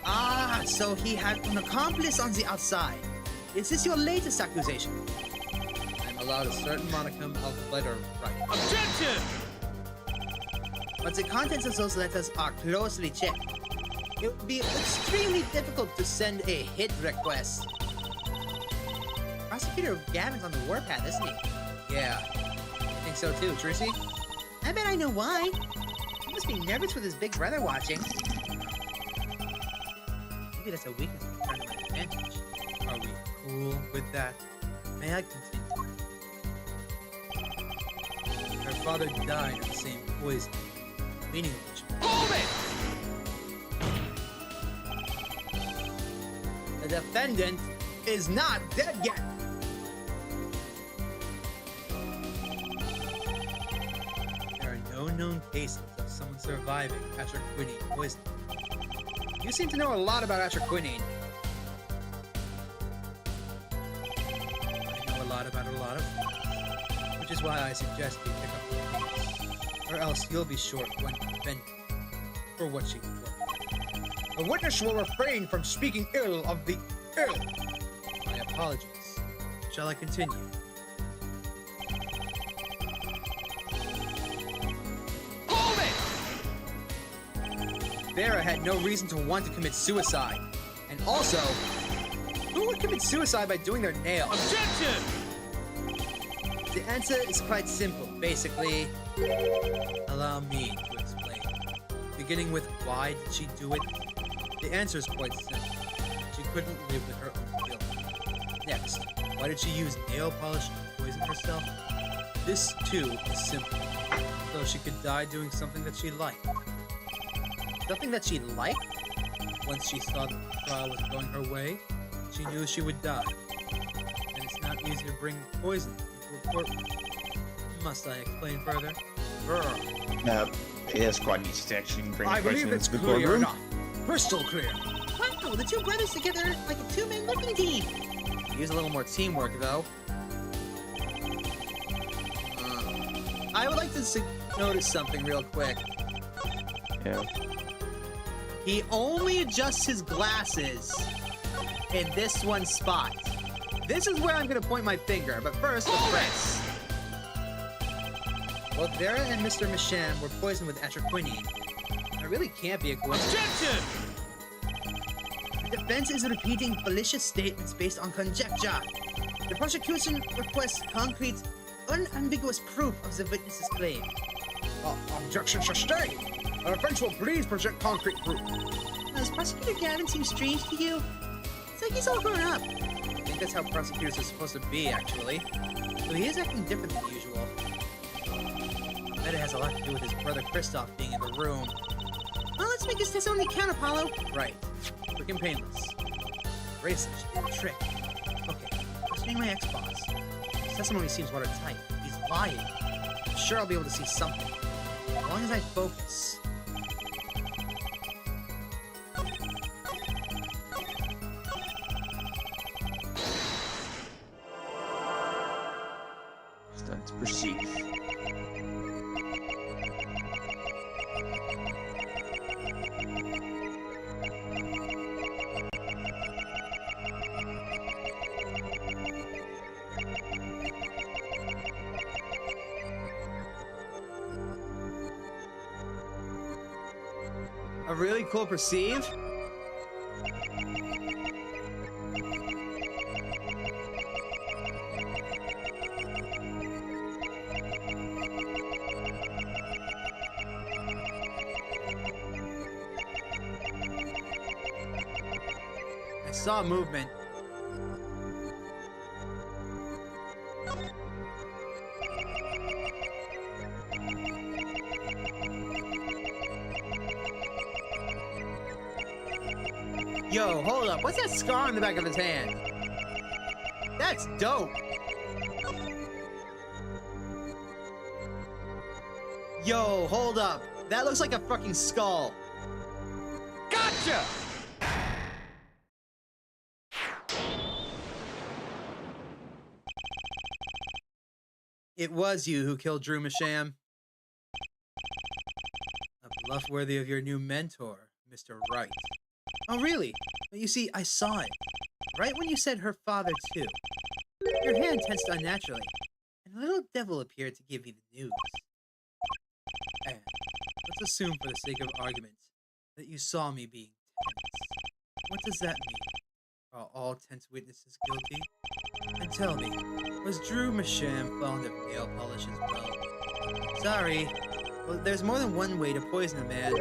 Ah, so he had an accomplice on the outside. Is this your latest accusation? I'm allowed a certain modicum of letter right. Objection! But the contents of those letters are closely checked. It would be extremely difficult to send a hit request. Prosecutor Gavin's on the warpath, isn't he? Yeah, I think so too, Tracy. I bet I know why. He must be nervous with his big brother watching. Maybe that's a weakness to turn to my advantage. Are we cool with that? May I continue? Her father died of the same poison. meaning Hold it! the defendant is not dead yet. There are no known cases of someone surviving atraquinine poisoning. You seem to know a lot about atraquinine. I know a lot about a lot of things, which is why I suggest you pick up the case, or else you'll be short when defending for what she worked. The witness will refrain from speaking ill of the ill. My apologies. Shall I continue? Hold it! Vera had no reason to want to commit suicide. And also, who would commit suicide by doing their nails? Objection! The answer is quite simple. Basically, allow me to explain. Beginning with why did she do it? The answer is quite simple. She couldn't live with her own guilt. Next, why did she use nail polish to poison herself? This, too, is simple. So she could die doing something that she liked. Something that she liked? Once she saw that the trial was going her way, she knew she would die. And it's not easy to bring poison into a courtroom. Must I explain further? It is quite easy to actually bring I believe poison it's into the clear courtroom. enough. Crystal clear. Wow, the two brothers together like a two-man whipping team. Use a little more teamwork, though. I would like to notice something real quick. Yeah. He only adjusts his glasses in this one spot. This is where I'm going to point my finger, but first, the press. Both Vera and Mr. Misham were poisoned with atraquinine. It really can't be a coincidence. Objection! The defense is repeating fallacious statements based on conjecture. The prosecution requests concrete, unambiguous proof of the witness's claim. Objection sustained. The defense will please present concrete proof. Does Prosecutor Gavin seem strange to you? It's like he's all grown up. I think that's how prosecutors are supposed to be, actually. But he is acting different than usual. I bet it has a lot to do with his brother Kristoff being in the room. Well, let's make this testimony count, Apollo. Right. Quick and painless. Bracelet should do the trick. Okay, questioning my ex-boss. His testimony seems watertight. He's lying. I'm sure I'll be able to see something. As long as I focus. Stand to perceive. A really cool perceive? I saw movement. Yo, hold up. What's that scar on the back of his hand? That's dope. Yo, hold up. That looks like a fucking skull. Gotcha! It was you who killed Drew Misham. A bluff worthy of your new mentor, Mr. Wright. Oh, really? But you see, I saw it. Right when you said her father, too. Your hand tensed unnaturally, and a little devil appeared to give you the news. And let's assume, for the sake of argument, that you saw me being tense. What does that mean? Are all tense witnesses guilty? And tell me, was Drew Misham fond of nail polish as well? Sorry, well, there's more than one way to poison a man.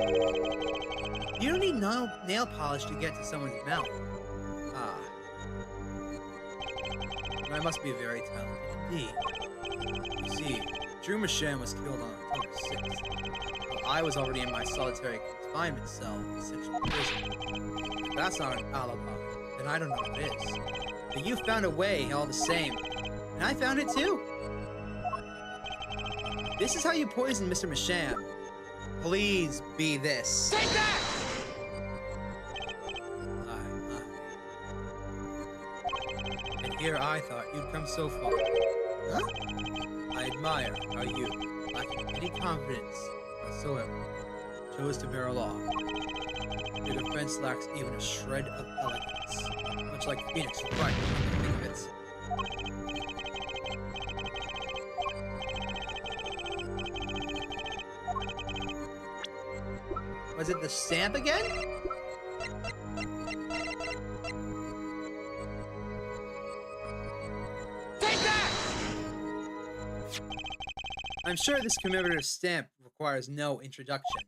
You don't need nail polish to get to someone's mouth. Ah. I must be very talented indeed. You see, Drew Masham was killed on October 6th. While I was already in my solitary confinement cell in Central Prison. If that's not an alibi, then I don't know what is. But you found a way all the same. And I found it too. This is how you poison Mr. Masham. Please be this. Take that! And here I thought you'd come so far. Huh? I admire how you, lacking any confidence whatsoever, chose to barrel off. Your defense lacks even a shred of elegance, much like Phoenix right from the thick of it. Was it the stamp again? Take that! I'm sure this commemorative stamp requires no introduction.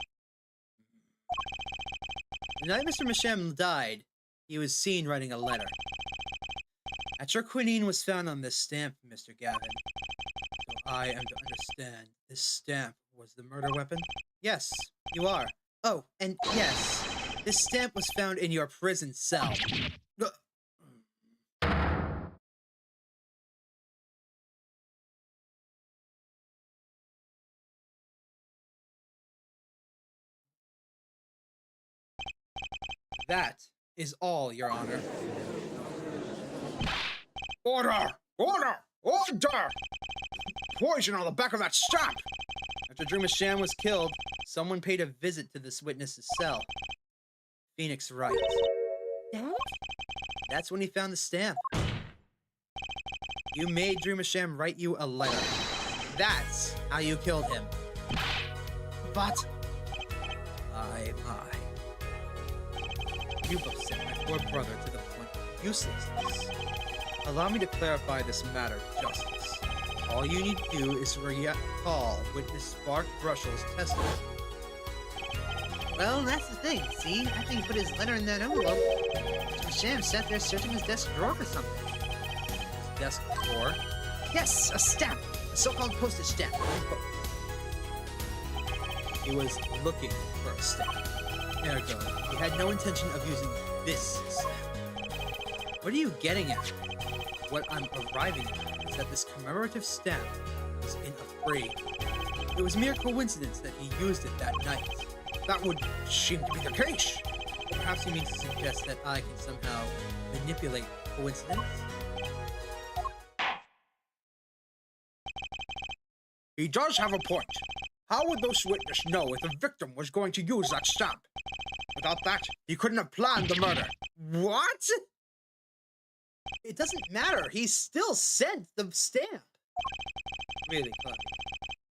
The night Mr. Masham died, he was seen writing a letter. At your quinine was found on this stamp, Mr. Gavin. So I am to understand this stamp was the murder weapon? Yes, you are. Oh, and yes, this stamp was found in your prison cell. That is all, Your Honor. Order! Order! Order! Poison on the back of that stamp! After Drew Masham was killed, someone paid a visit to this witness's cell. Phoenix Wright. Dad? That's when he found the stamp. You made Drew Masham write you a letter. That's how you killed him. But... my. You've upset my poor brother to the point of uselessness. Allow me to clarify this matter, Justice. All you need to do is recall witness Spark Brushell's testimony. Well, that's the thing. See, after he put his letter in that envelope, Masham sat there searching his desk drawer for something. His desk drawer? Yes, a stamp. A so-called postage stamp. He was looking for a stamp. Ergo, he had no intention of using this stamp. What are you getting at? What I'm arriving at is that this commemorative stamp was in a frame. It was mere coincidence that he used it that night. That would seem to be the case. Perhaps he means to suggest that I can somehow manipulate coincidence? He does have a point. How would those witnesses know if the victim was going to use that stamp? Without that, he couldn't have planned the murder. What? It doesn't matter. He still sent the stamp. Really, Clucky.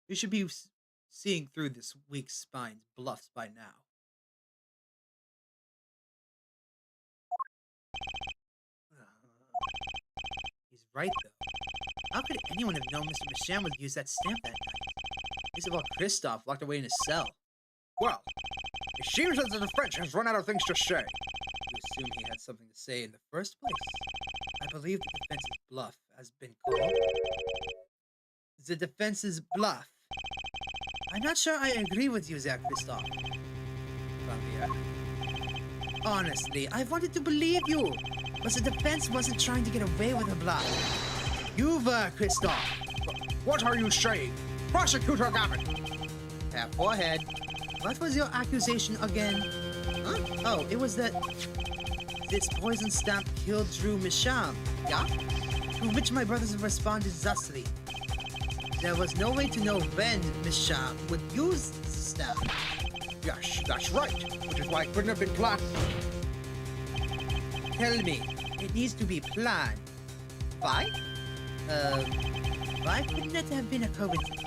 You should be seeing through this weak spine's bluffs by now. He's right, though. How could anyone have known Mr. Masham would use that stamp that night? Least of all, Kristoff locked away in his cell. Well, it seems that the defense has run out of things to say. You assume he had something to say in the first place? I believe the defense's bluff has been called. The defense's bluff. I'm not sure I agree with you there, Kristoff. Honestly, I wanted to believe you, but the defense wasn't trying to get away with a bluff. You were, Kristoff. What are you saying? Prosecutor Gavin! Tap forehead. What was your accusation again? Huh? Oh, it was that this poison stamp killed Drew Masham, yeah? To which my brothers responded thusly. There was no way to know when Masham would use the stamp. Yes, that's right, which is why it couldn't have been planned. Tell me, it needs to be planned. Why? Why couldn't it have been a coincidence?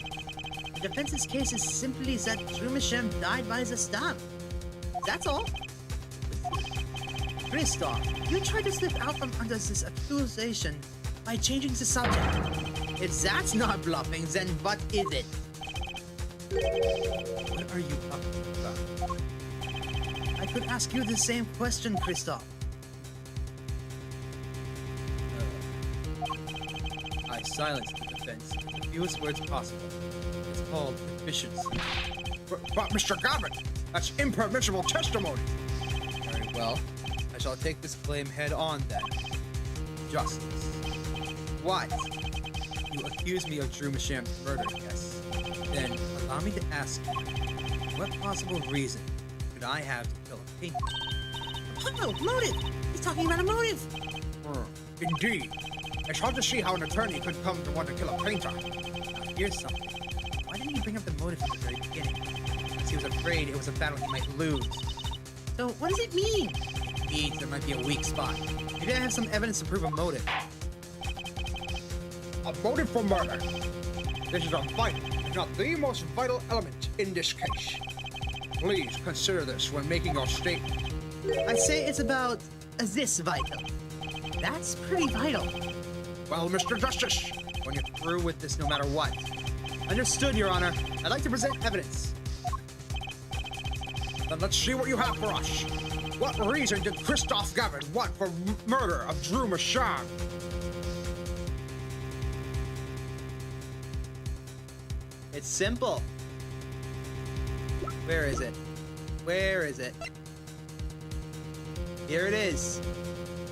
The defense's case is simply that Drew Masham died by the stamp. That's all. Kristoff, you tried to slip out from under this accusation by changing the subject. If that's not bluffing, then what is it? What are you talking about? I could ask you the same question, Kristoff. I silenced the defense fewest words possible. It's called efficiency. But Mr. Gavin, that's impermissible testimony. Very well. I shall take this claim head on then. Justice. What? You accuse me of Drew Masham's murder, yes? Then allow me to ask you, what possible reason could I have to kill a painter? Oh, motive! He's talking about a motive! Indeed. It's hard to see how an attorney could come to want to kill a painter. Now, here's something. Why didn't he bring up the motive from the very beginning? Because he was afraid it was a battle he might lose. So, what does it mean? It means there might be a weak spot. Maybe I have some evidence to prove a motive. A motive for murder. This is a vital, if not the most vital element in this case. Please consider this when making your statement. I say it's about this vital. That's pretty vital. Well, Mr. Justice, When you're through with this no matter what. Understood, Your Honor. I'd like to present evidence. then let's see what you have for us. What reason did Christoph Gavin want for murder of Drew Masham? It's simple. Where is it? Where is it? Here it is.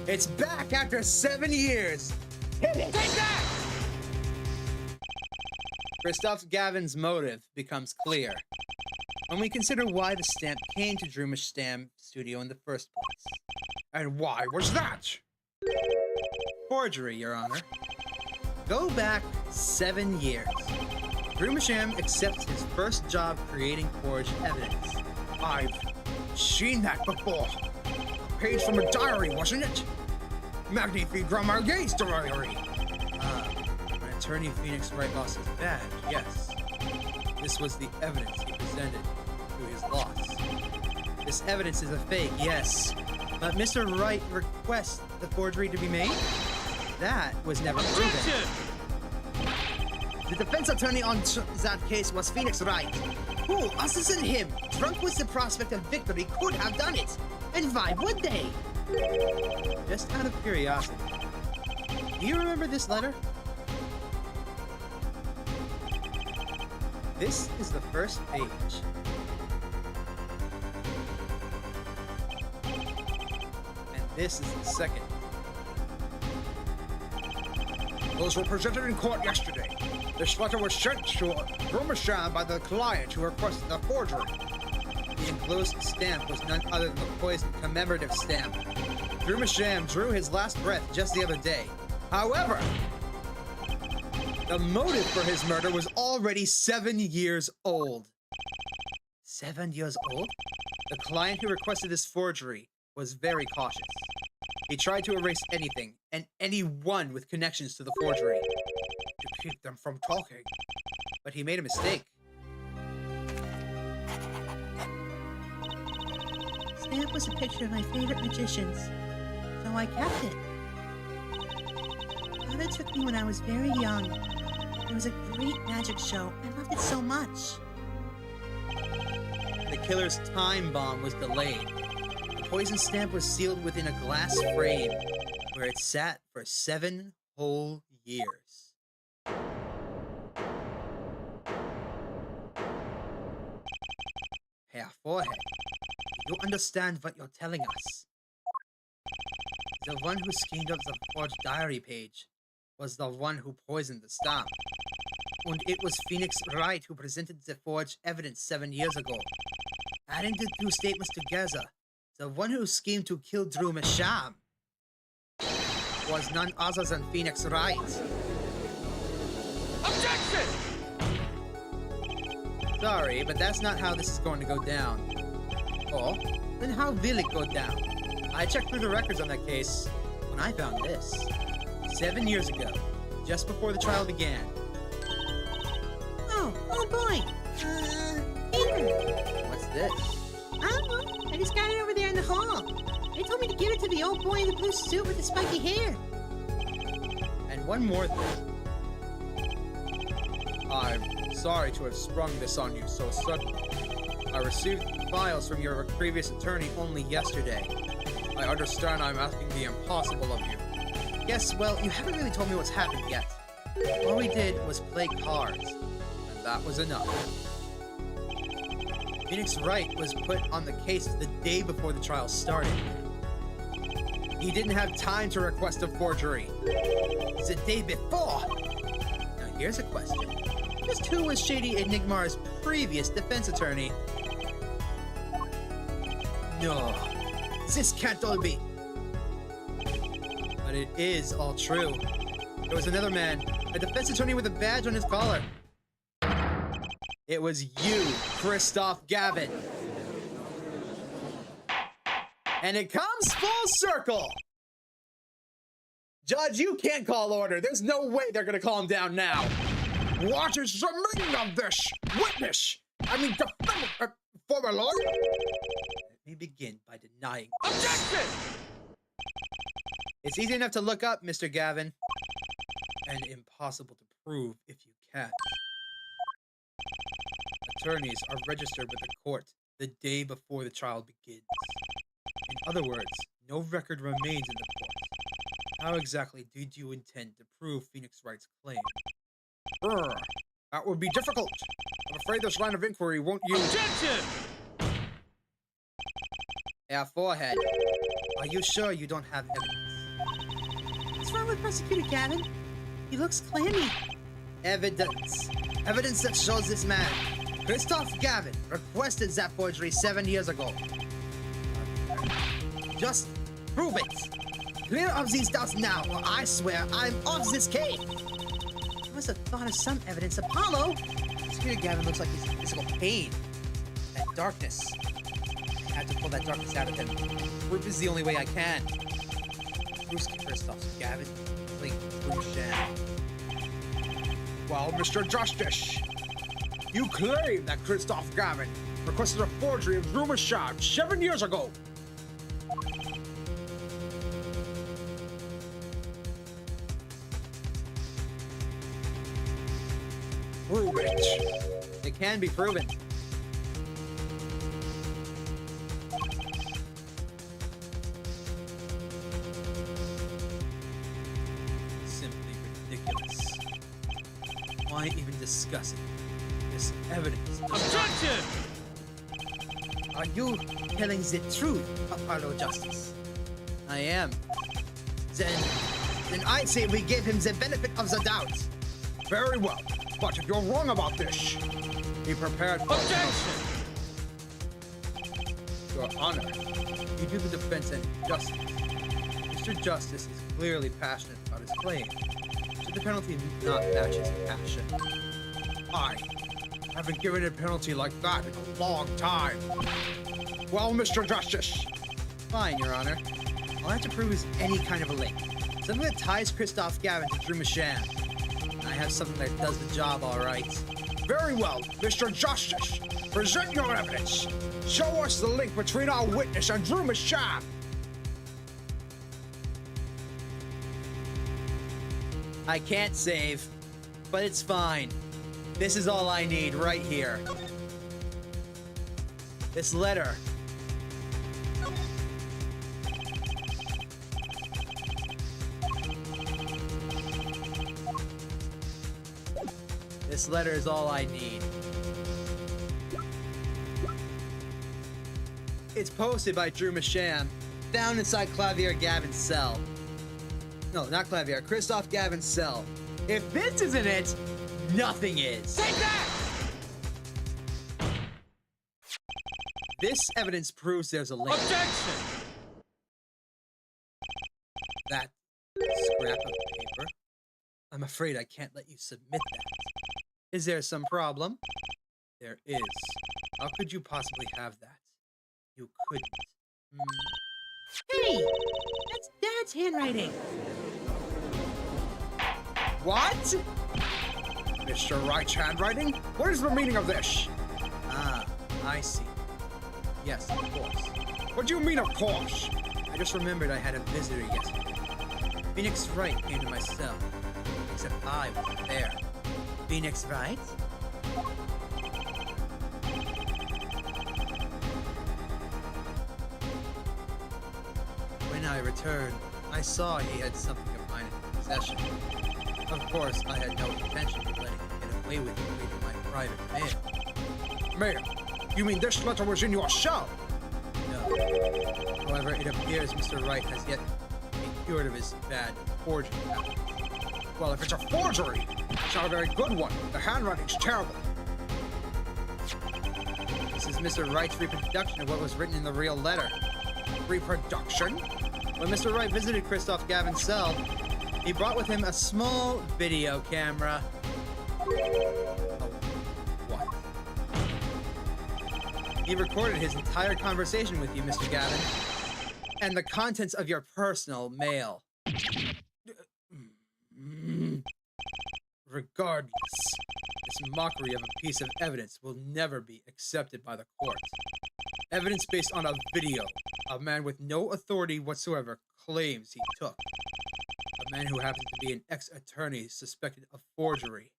It's back after 7 years. Hit it! Take that! Christoph Gavin's motive becomes clear when we consider why the stamp came to Drew Masham's studio in the first place. And why was that? Forgery, Your Honor. Go back 7 years. Drew Masham accepts his first job creating forged evidence. I've seen that before. A page from a diary, wasn't it? Magnifique Gramarier's diary. When Attorney Phoenix Wright lost his badge, yes. This was the evidence he presented to his loss. This evidence is a fake, yes. But Mr. Wright requests the forgery to be made? That was never proven. The defense attorney on that case was Phoenix Wright, who, other than him, drunk with the prospect of victory, could have done it. And why would they? Just out of curiosity, do you remember this letter? This is the first page. And this is the second. Those were presented in court yesterday. This letter was sent to Drew Masham by the client who requested the forgery. The enclosed stamp was none other than the poisoned commemorative stamp. Drew Masham drew his last breath just the other day. However, the motive for his murder was already 7 years old. 7 years old? The client who requested this forgery was very cautious. He tried to erase anything and anyone with connections to the forgery To keep them from talking. but he made a mistake. Stamp was a picture of my favorite magicians, so I kept it. Father took me when I was very young. It was a great magic show. I loved it so much. The killer's time bomb was delayed. The poison stamp was sealed within a glass frame, where it sat for 7 whole years. Herr Forehead, you understand what you're telling us? The one who schemed up the forged diary page was the one who poisoned the stamp. And it was Phoenix Wright who presented the forged evidence 7 years ago. Adding the two statements together, the one who schemed to kill Drew Masham was none other than Phoenix Wright. Objection! Sorry, but that's not how this is going to go down. Oh, then how will it go down? I checked through the records on that case when I found this. 7 years ago, just before the trial began. Oh boy. Here. What's this? I don't know. I just got it over there in the hall. They told me to give it to the old boy in the blue suit with the spiky hair. And one more thing. I'm sorry to have sprung this on you so suddenly. I received files from your previous attorney only yesterday. I understand I'm asking the impossible of you. Yes, well, you haven't really told me what's happened yet. All we did was play cards, and that was enough. Phoenix Wright was put on the case the day before the trial started. He didn't have time to request a forgery. It's the day before. Now here's a question. Just who was Shady Enigmar's previous defense attorney? No, this can't all be. But it is all true. There was another man, a defense attorney with a badge on his collar. It was you, Christoph Gavin. And it comes full circle. Judge, you can't call order. There's no way they're gonna calm down now. What is the meaning of this? Witness! I mean, defendant, former lawyer? Let me begin by denying. Objection! It's easy enough to look up, Mr. Gavin, and impossible to prove if you can. Attorneys are registered with the court the day before the trial begins. In other words, no record remains in the court. How exactly did you intend to prove Phoenix Wright's claim? That would be difficult. I'm afraid this line of inquiry won't use— Objection! Yeah, forehead. Are you sure you don't have evidence? What's wrong with Prosecutor Gavin? He looks clammy. Evidence. Evidence that shows this man, Christoph Gavin, requested that forgery 7 years ago. Just prove it. Clear up these doubts now, or I swear I'm off this case. I must have thought of some evidence. Apollo! Prosecutor Gavin looks like he's in physical pain. That darkness. I had to pull that darkness out of him. Proof is the only way I can. Bruce Christoph Gavin, playing Bruce Sham. Well, Mr. Justice, you claim that Christoph Gavin requested a forgery of Drew Mashab 7 years ago. Prove it. It can be proven. Simply ridiculous. Why even discuss it? This evidence. Objection! Are you telling the truth, Apollo Justice? I am. Then I'd say we give him the benefit of the doubt. Very well. But if you're wrong about this, be prepared for— Objection! Your Honor, you do the defense and justice. Mr. Justice is clearly passionate about his claim. Should the penalty not match his passion? I haven't given a penalty like that in a long time. Well, Mr. Justice, Fine, Your Honor. All I have to prove is any kind of a link. Something that ties Christoph Gavin to Drew Masham. I have something that does the job all right. very well, Mr. Justice. Present your evidence. Show us the link between our witness and Drew Mashab. I can't save, but it's fine. This is all I need right here. This letter. This letter is all I need. It's posted by Drew Masham, found inside Clavier Gavin's cell. No, not Clavier, Christoph Gavin's cell. If this isn't it, nothing is. Take that! This evidence proves there's a link. Objection! That scrap of paper? I'm afraid I can't let you submit that. Is there some problem? There is. How could you possibly have that? You couldn't. Hey! That's Dad's handwriting! What? Mr. Wright's handwriting? What is the meaning of this? Ah, I see. Yes, of course. What do you mean, of course? I just remembered I had a visitor yesterday. Phoenix Wright came to my cell. Except I wasn't there. Phoenix Wright? When I returned, I saw he had something of mine in his possession. Of course, I had no intention of letting him get away with reading my private mail. Mail? You mean this letter was in your cell? No. However, it appears Mr. Wright has yet been cured of his bad forgery habit. Well, if it's a forgery, it's not a very good one. The handwriting's terrible. This is Mr. Wright's reproduction of what was written in the real letter. Reproduction? When Mr. Wright visited Christoph Gavin's cell, he brought with him a small video camera. What? He recorded his entire conversation with you, Mr. Gavin, and the contents of your personal mail. Regardless, This mockery of a piece of evidence will never be accepted by the court. Evidence based on a video a man with no authority whatsoever claims he took. A man who happens to be an ex-attorney suspected of forgery.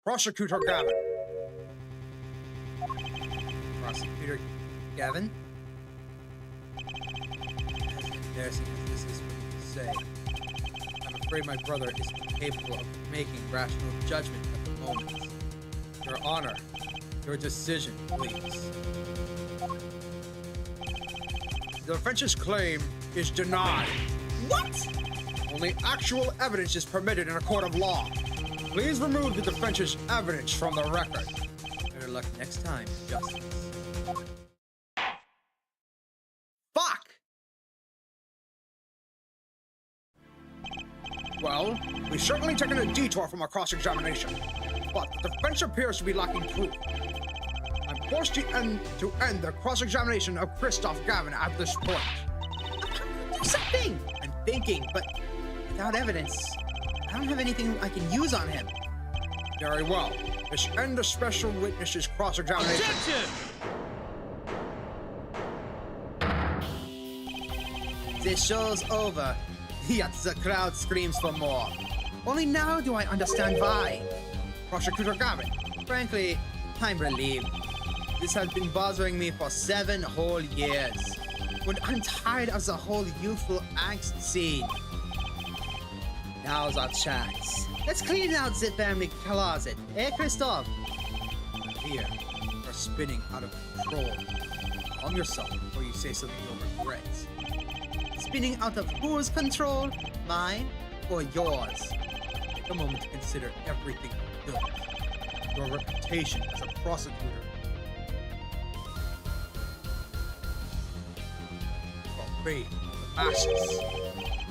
Prosecutor Gavin. Prosecutor Gavin? As embarrassing as this is for me to say, I'm afraid my brother is incapable of making rational judgment at the moment. Your Honor, your decision, please. The defense's claim is denied. What? Only actual evidence is permitted in a court of law. Please remove the defense's evidence from the record. Better luck next time, Justice. Fuck! Well, we've certainly taken a detour from our cross-examination, but the defense appears to be lacking proof. I'm forced to end the cross-examination of Christoph Gavin at this point. Do something! I'm thinking, but without evidence, I don't have anything I can use on him. Very well. Let's end the special witness's cross-examination. The show's over, yet the crowd screams for more. Only now do I understand why. Prosecutor Gavin. Frankly, I'm relieved. This has been bothering me for 7 whole years. When I'm tired of the whole youthful angst scene. Now's our chance. Let's clean out the family closet, eh, Christoph? Here, you're spinning out of control. Calm yourself before you say something you'll regret. Spinning out of whose control? Mine or yours? Take a moment to consider everything you've built. Your reputation as a prosecutor. Your faith in the masses.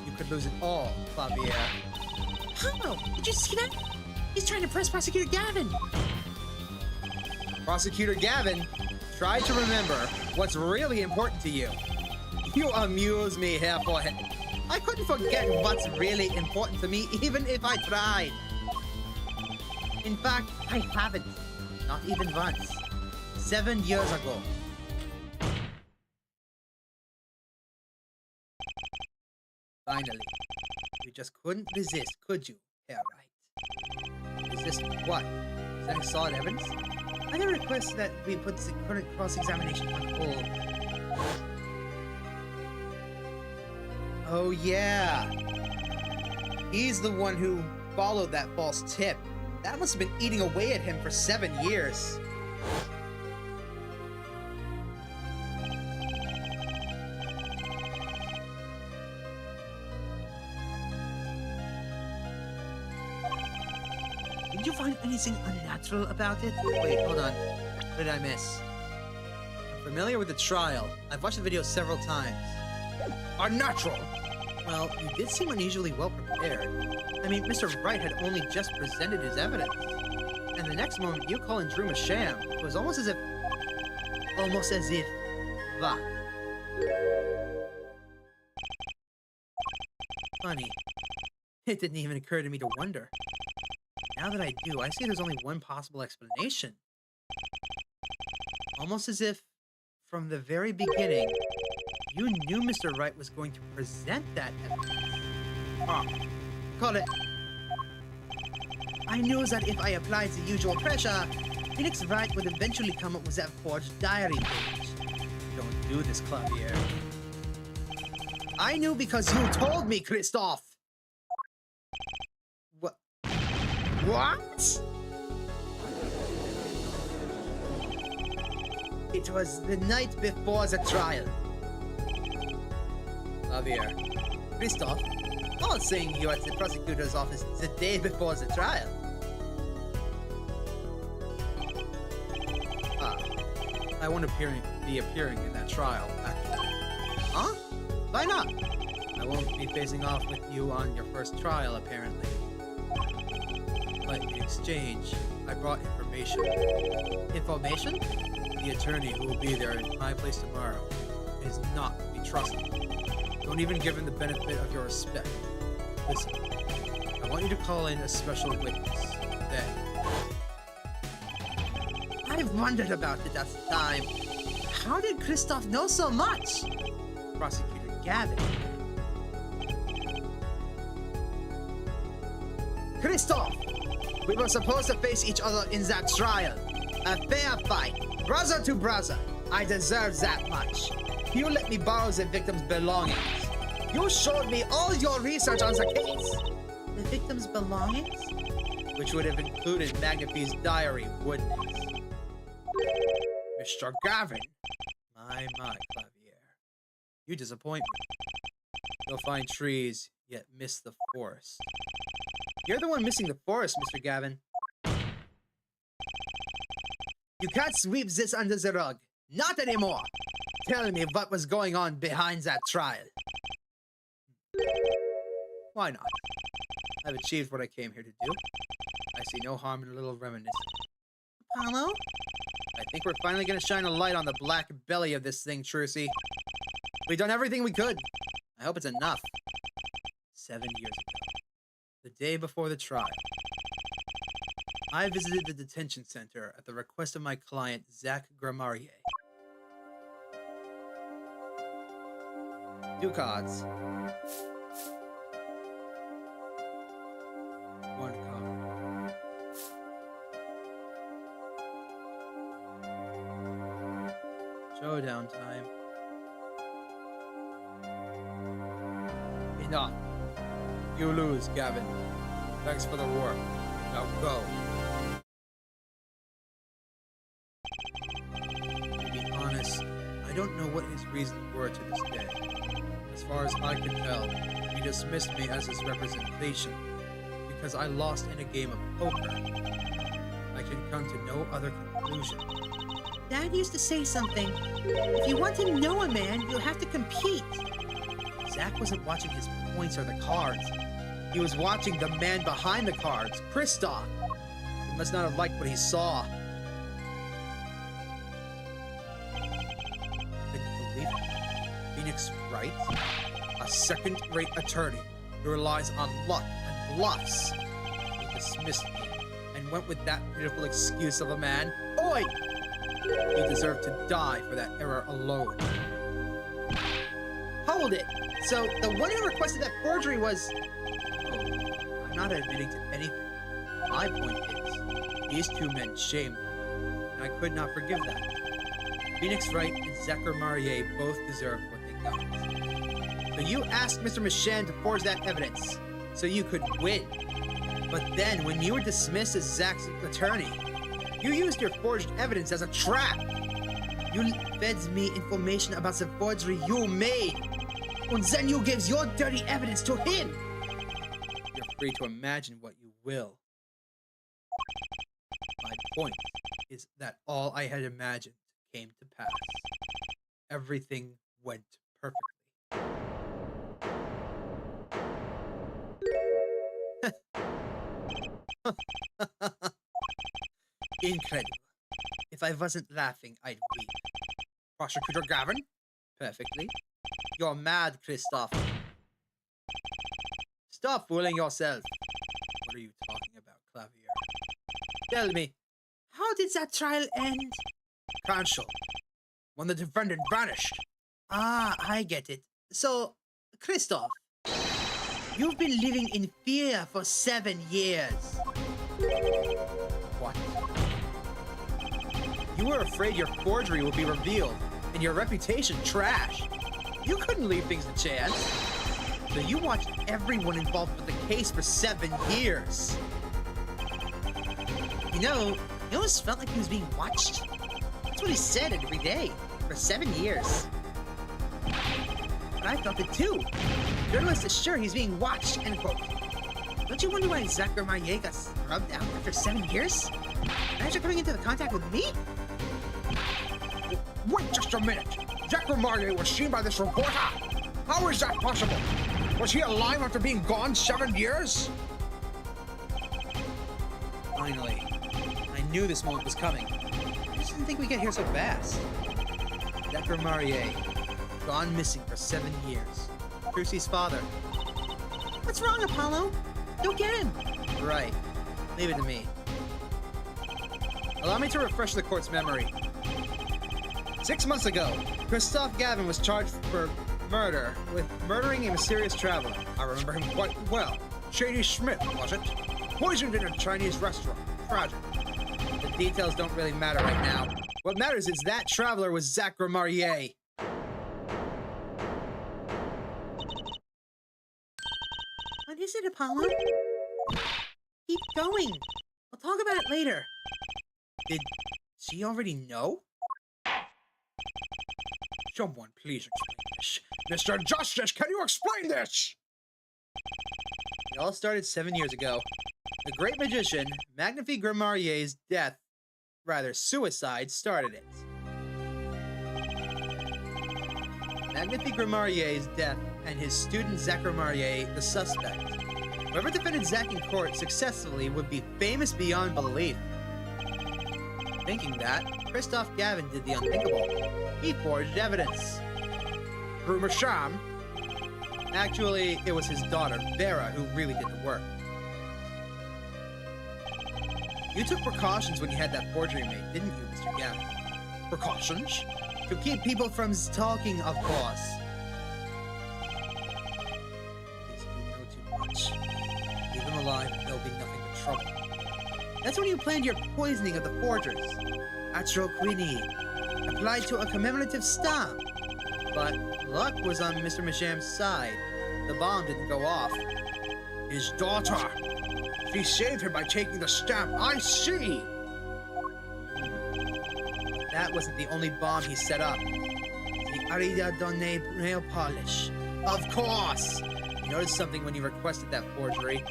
You could lose it all, Fabio. How? Did you see that? He's trying to press Prosecutor Gavin. Prosecutor Gavin, try to remember what's really important to you. You amuse me, Herr Forehead. I couldn't forget what's really important to me even if I tried. In fact, I haven't. Not even once. 7 years ago. Finally. You just couldn't resist, could you, Herr Wright? Resist what? Presenting solid evidence? I have a request that we put the current cross-examination on hold. Oh yeah. He's the one who followed that false tip. That must have been eating away at him for 7 years. Did you find anything unnatural about it? Wait, hold on. What did I miss? I'm familiar with the trial. I've watched the video several times. Unnatural! Well, you did seem unusually well prepared. I mean, Mr. Wright had only just presented his evidence. And the next moment, you call and drew a sham. It was almost as if... What? Funny. It didn't even occur to me to wonder. Now that I do, I see there's only one possible explanation. Almost as if, from the very beginning, you knew Mr. Wright was going to present that evidence. Call it. I knew that if I applied the usual pressure, Phoenix Wright would eventually come up with that forged diary page. Don't do this, Clavier. I knew because you told me, Christoph! What? It was the night before the trial. Javier. Christoph, all seeing you at the prosecutor's office the day before the trial. I won't be appearing in that trial, actually. Huh? Why not? I won't be facing off with you on your first trial, apparently. But in exchange, I brought information. Information? The attorney who will be there at my place tomorrow is not to be trusted. Don't even give him the benefit of your respect. Listen, I want you to call in a special witness. Then, I've wondered about it at the time. How did Christoph know so much? Prosecutor Gavin. Christoph! We were supposed to face each other in that trial. A fair fight. Brother to brother. I deserve that much. You let me borrow the victim's belongings. You showed me all your research on the case. The victim's belongings? Which would have included Magnifi's diary, wouldn't it? Mr. Gavin! My, Clavier. You disappoint me. You'll find trees, yet miss the forest. You're the one missing the forest, Mr. Gavin. You can't sweep this under the rug. Not anymore. Tell me what was going on behind that trial. Why not? I've achieved what I came here to do. I see no harm in a little reminiscing. Apollo? I think we're finally going to shine a light on the black belly of this thing, Trucy. We've done everything we could. I hope it's enough. 7 years ago, the day before the trial, I visited the detention center at the request of my client, Zach Grammarier. 2 cards. 1 card. Showdown time. Enough. You lose, Gavin. Thanks for the work. Now go. To be honest, I don't know what his reasons were to this day. As far as I can tell, he dismissed me as his representation because I lost in a game of poker. I can come to no other conclusion. Dad used to say something. If you want to know a man, you have to compete. Zach wasn't watching his points or the cards. He was watching the man behind the cards, Christoph. He must not have liked what he saw. Can you believe it? Phoenix Wright, a second-rate attorney who relies on luck and bluffs. He dismissed me and went with that pitiful excuse of a man. Oi! He deserved to die for that error alone. Hold it. So the one who requested that forgery was... Oh, I'm not admitting to anything. My point is, these 2 men shamed me, and I could not forgive that. Phoenix Wright and Zachary Marier both deserved what they got. So you asked Mr. Machan to forge that evidence, so you could win. But then, when you were dismissed as Zach's attorney, you used your forged evidence as a trap. You fed me information about the forgery you made. And then you gave your dirty evidence to him. You're free to imagine what you will. My point is that all I had imagined came to pass. Everything went perfectly. Incredible. If I wasn't laughing, I'd weep. Prosecutor Gavin? Perfectly. You're mad, Christoph. Stop fooling yourself. What are you talking about, Clavier? Tell me, how did that trial end? Cancelled. When the defendant vanished. Ah, I get it. So, Christoph, you've been living in fear for 7 years. What? You were afraid your forgery would be revealed and your reputation trashed. You couldn't leave things to chance. So you watched everyone involved with the case for 7 years. You know, he almost felt like he was being watched. That's what he said every day, for 7 years. But I felt it too. Journalists are sure he's being watched, end quote. Don't you wonder why Zachary got scrubbed out after 7 years? Imagine coming into contact with me? Wait just a minute! Zachary was seen by this reporter! How is that possible? Was he alive after being gone 7 years? Finally. I knew this moment was coming. I just didn't think we'd get here so fast. Zachary gone missing for 7 years. Crucy's father. What's wrong, Apollo? Go get him! Right. Leave it to me. Allow me to refresh the court's memory. 6 months ago, Christoph Gavin was charged for murder with murdering a mysterious traveler. I remember him quite well. Shady Smith, was it? Poisoned in a Chinese restaurant. Tragic. The details don't really matter right now. What matters is that traveler was Zachary. What is it, Apollo? Keep going. We'll talk about it later. Did she already know? Someone please explain this. Mr. Justice, can you explain this? It all started 7 years ago. The great magician, Magnifique Grimarier's suicide, started it. Magnifique Grimarier's death and his student Zachary the suspect. Whoever defended Zach in court successfully would be famous beyond belief. Thinking that, Christoph Gavin did the unthinkable. He forged evidence. Through Masham? Actually, it was his daughter, Vera, who really did the work. You took precautions when you had that forgery made, didn't you, Mr. Gavin? Precautions? To keep people from talking, of course. These people know too much. Leave them alive and there'll be nothing but trouble. That's when you planned your poisoning of the forgers. Atro quinine, applied to a commemorative stamp. But luck was on Mr. Masham's side. The bomb didn't go off. His daughter! She saved him by taking the stamp. I see! That wasn't the only bomb he set up. The Arida Donne nail polish. Of course! You noticed something when you requested that forgery.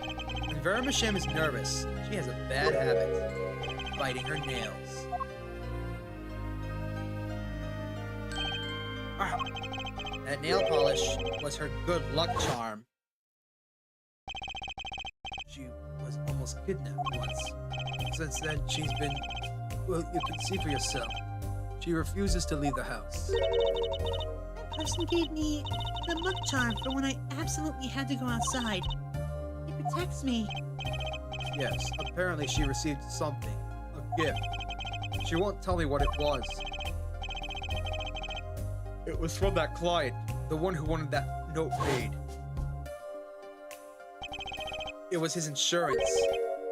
When Vera Masham is nervous, she has a bad habit. Biting her nails. Ah, That nail polish was her good luck charm. She was almost kidnapped once. Since then, she's been... Well, you can see for yourself. She refuses to leave the house. That person gave me the luck charm for when I absolutely had to go outside. It protects me. Yes, apparently she received something. A gift. She won't tell me what it was. It was from that client. The one who wanted that note paid. It was his insurance.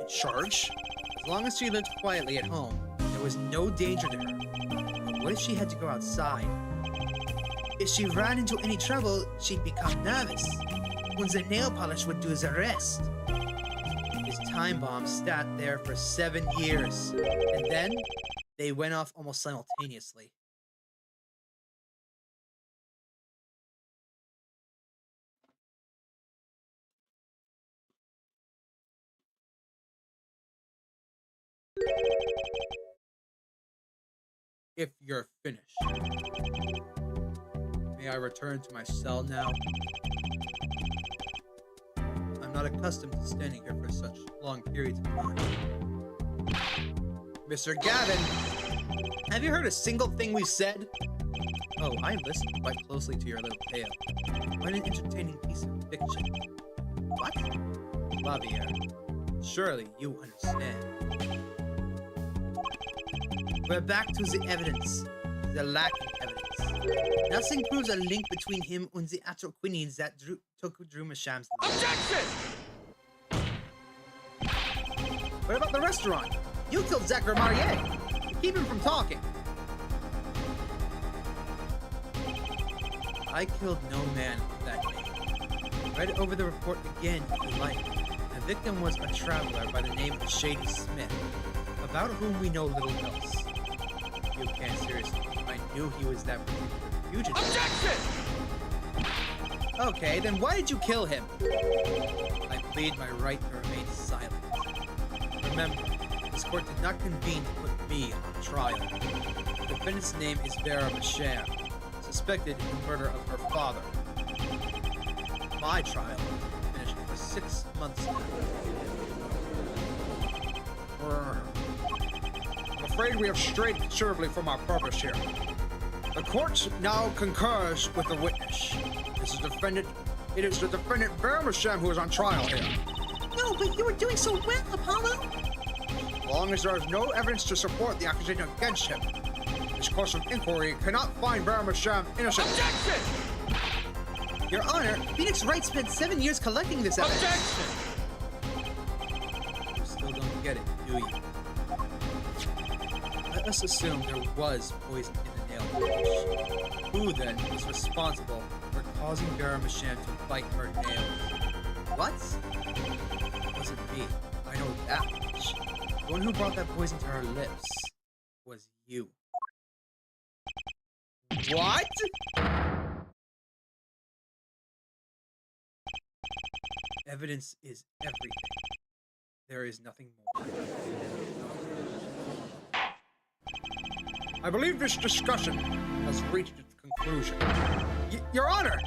Insurance? As long as she lived quietly at home, there was no danger to her. But what if she had to go outside? If she ran into any trouble, she'd become nervous. When the nail polish would do the rest. His time bomb sat there for 7 years. And then, they went off almost simultaneously. If you're finished. May I return to my cell now? I'm not accustomed to standing here for such long periods of time. Mr. Gavin! Have you heard a single thing we've said? Oh, I listened quite closely to your little tale. What an entertaining piece of fiction. What? Lavier, surely you understand. We're back to the evidence. The lack of evidence. Nothing proves a link between him and the atroquinines that took Drew Masham's life. Objection! What about the restaurant? You killed Zachary to keep him from talking. I killed no man of that name. Read over the report again if you like. The victim was a traveler by the name of Shady Smith. about whom we know little else. You can't seriously. I knew he was that fugitive. Objection! Okay, then why did you kill him? I plead my right to remain silent. Remember, this court did not convene to put me on trial. The defendant's name is Vera Masham, suspected in the murder of her father. My trial finished for 6 months now. I'm afraid we have strayed considerably from our purpose here. The court now concurs with the witness. It is the defendant Vera Masham who is on trial here. No, but you were doing so well, Apollo. As long as there is no evidence to support the accusation against him, this course of inquiry cannot find Vera Masham innocent. Objection! Your Honor, Phoenix Wright spent 7 years collecting this evidence. Objection! You still don't get it, do you? Let us assume there was poison in the nail polish. Who then was responsible for causing Vera Masham to bite her nails? What? It wasn't me. I know that much. The one who brought that poison to her lips was you. What? Evidence is everything. There is nothing more. I believe this discussion has reached its conclusion. Your Honor!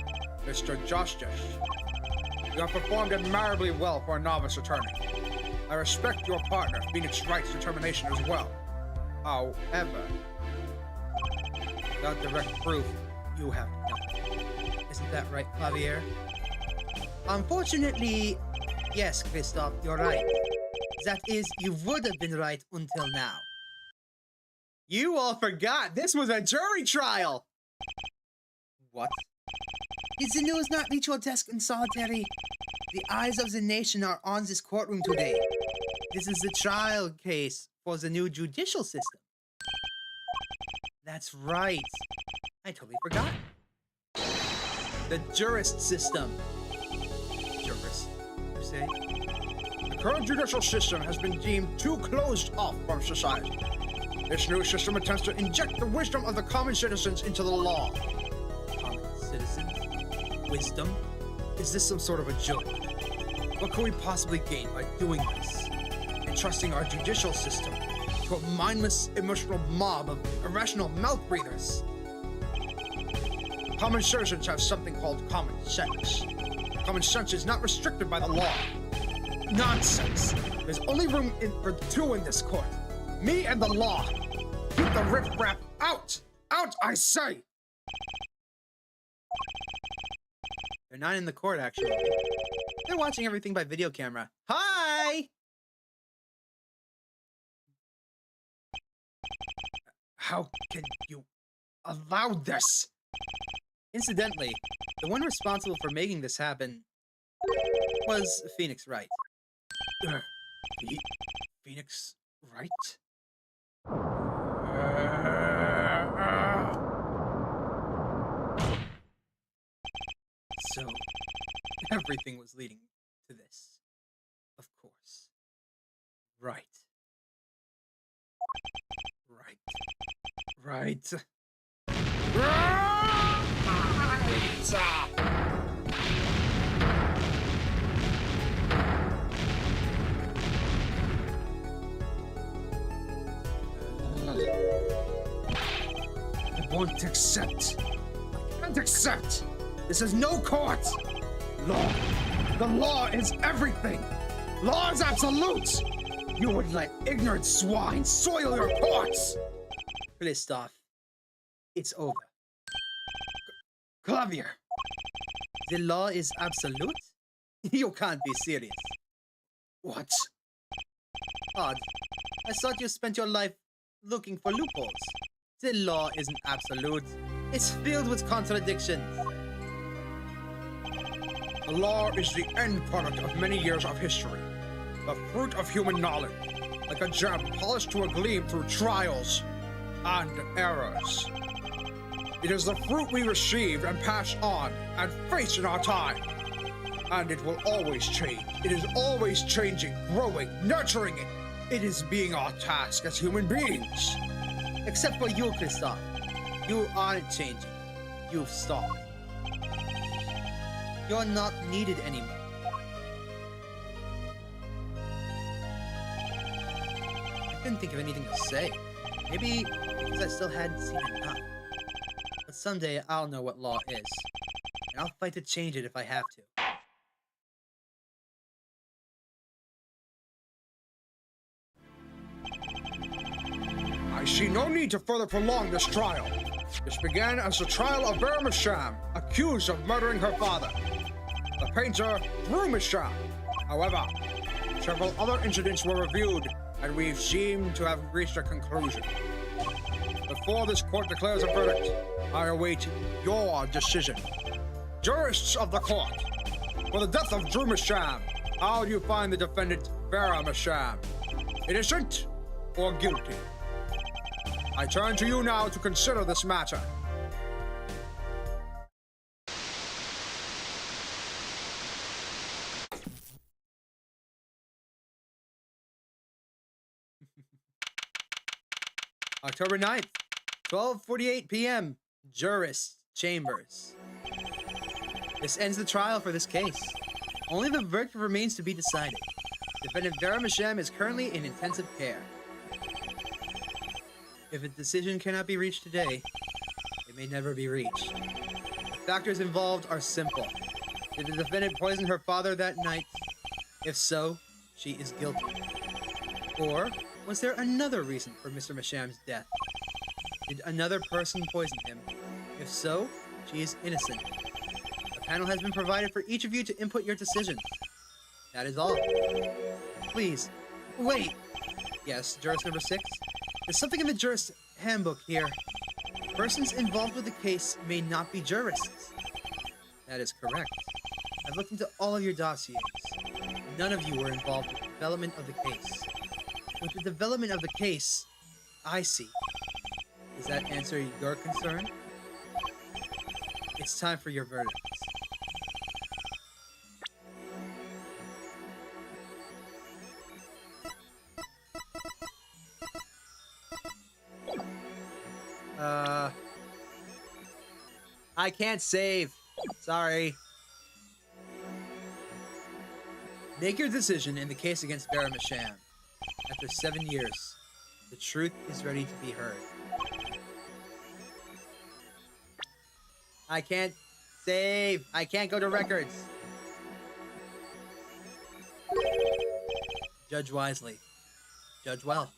Mr. Justice, you have performed admirably well for a novice attorney. I respect your partner, Phoenix Wright's determination as well. However, Without direct proof, you have nothing. Isn't that right, Javier? Unfortunately, yes, Christoph, you're right. That is, you would have been right until now. You all forgot this was a jury trial! What? Did the news not reach your desk in solitary? The eyes of the nation are on this courtroom today. This is the trial case for the new judicial system. That's right. I totally forgot. The jurist system. Jurist, you say? the current judicial system has been deemed too closed off from society. This new system attempts to inject the wisdom of the common citizens into the law. Common citizens? Wisdom? Is this some sort of a joke? What can we possibly gain by doing this? Entrusting our judicial system to a mindless, emotional mob of irrational mouth breathers? Common citizens have something called common sense. Common sense is not restricted by the law. Nonsense! There's only room for two in this court. Me and the law. Keep the riffraff out! Out, I say! They're not in the court, actually. They're watching everything by video camera. Hi! How can you allow this? Incidentally, the one responsible for making this happen was Phoenix Wright. Phoenix Wright? So, everything was leading to this. Of course. Right. Right. I won't accept. I can't accept. This is no court. Law. The law is everything. Law is absolute. You would let ignorant swine soil your courts. Christoph, it's over. Clavier. The law is absolute? You can't be serious. What? Odd. I thought you spent your life looking for loopholes. The law isn't absolute. It's filled with contradictions. The law is the end product of many years of history. The fruit of human knowledge. Like a gem polished to a gleam through trials and errors. It is the fruit we receive and pass on and face in our time. And it will always change. It is always changing, growing, nurturing it, It is being our task as human beings. Except for you, Christoph. You aren't changing. You've stopped. You're not needed anymore. I couldn't think of anything to say. Maybe because I still hadn't seen enough. But someday I'll know what law is. And I'll fight to change it if I have to. I see no need to further prolong this trial. This began as the trial of Vera Masham, accused of murdering her father. The painter threw Masham. However, several other incidents were reviewed, and we've seemed to have reached a conclusion. Before this court declares a verdict, I await your decision. Jurists of the court, for the death of Drew Masham, how do you find the defendant Vera Masham? Innocent or guilty? I turn to you now to consider this matter. October 9th, 12:48 p.m. Jurist Chambers. This ends the trial for this case. Only the verdict remains to be decided. Defendant Vera Masham is currently in intensive care. If a decision cannot be reached today, it may never be reached. The factors involved are simple. Did the defendant poison her father that night? If so, she is guilty. Or was there another reason for Mr. Masham's death? Did another person poison him? If so, she is innocent. A panel has been provided for each of you to input your decisions. That is all. Please, wait. Yes, jurist number 6? There's something in the jurist handbook here. Persons involved with the case may not be jurists. That is correct. I've looked into all of your dossiers. None of you were involved with the development of the case. With the development of the case, I see. Does that answer your concern? It's time for your verdicts. I can't save. Sorry. Make your decision in the case against Vera Masham. After 7 years, the truth is ready to be heard. I can't save. I can't go to records. Judge wisely. Judge well.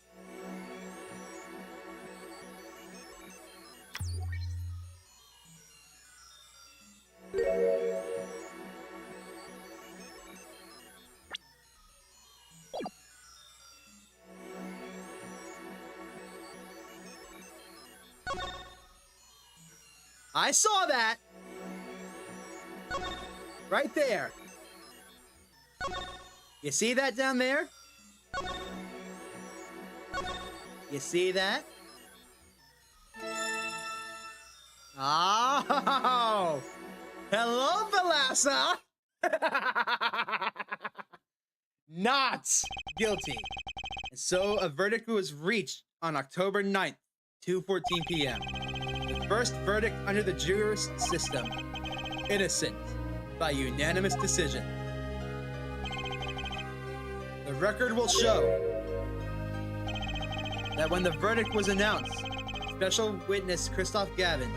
I saw that! Right there. You see that down there? You see that? Oh! Hello, Thalassa! Not guilty. And so a verdict was reached on October 9th, 2:14 p.m. The first verdict under the jurist system. Innocent by unanimous decision. The record will show that when the verdict was announced, special witness Christoph Gavin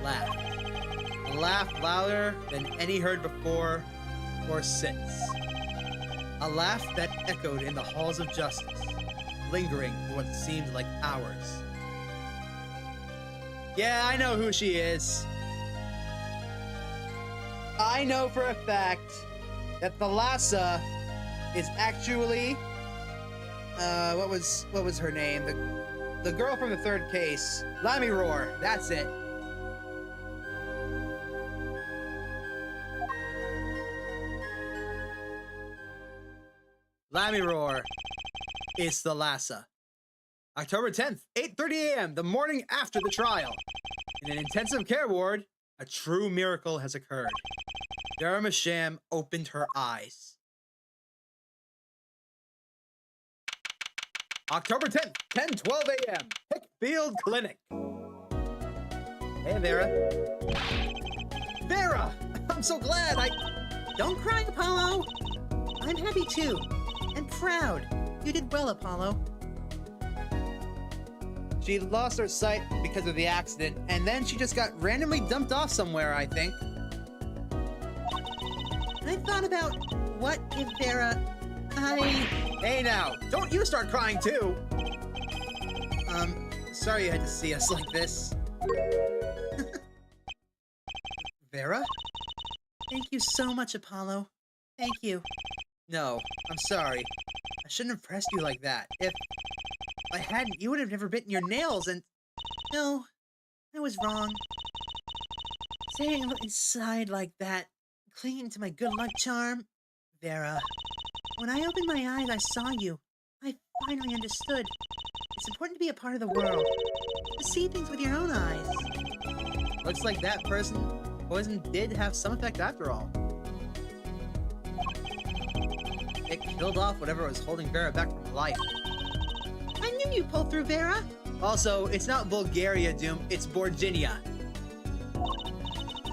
laughed. A laugh louder than any heard before or since. A laugh that echoed in the halls of justice, lingering for what seemed like hours. Yeah, I know who she is. I know for a fact that Thalassa is actually what was her name? The girl from the third case. Lammy Roar, that's it. Lammy Roar is Thalassa. October 10th, 8:30 a.m., the morning after the trial. In an intensive care ward, a true miracle has occurred. Vera Masham opened her eyes. October 10th, 10:12 a.m. Hickfield Clinic. Hey, Vera. Vera! I'm so glad Don't cry, Apollo. I'm happy too. And proud. You did well, Apollo. She lost her sight because of the accident, and then she just got randomly dumped off somewhere, I think. I thought about what if Vera... Hey now, don't you start crying too! Sorry you had to see us like this. Vera? Thank you so much, Apollo. Thank you. No, I'm sorry. I shouldn't have pressed you like that. If I hadn't, you would have never bitten your nails and... No, I was wrong. Staying inside like that, clinging to my good luck charm. Vera, when I opened my eyes, I saw you. I finally understood. It's important to be a part of the world. To see things with your own eyes. Looks like that poison did have some effect after all. It killed off whatever was holding Vera back from life. I knew you'd pull through, Vera. Also, it's not Bulgaria, Doom, it's Borginia.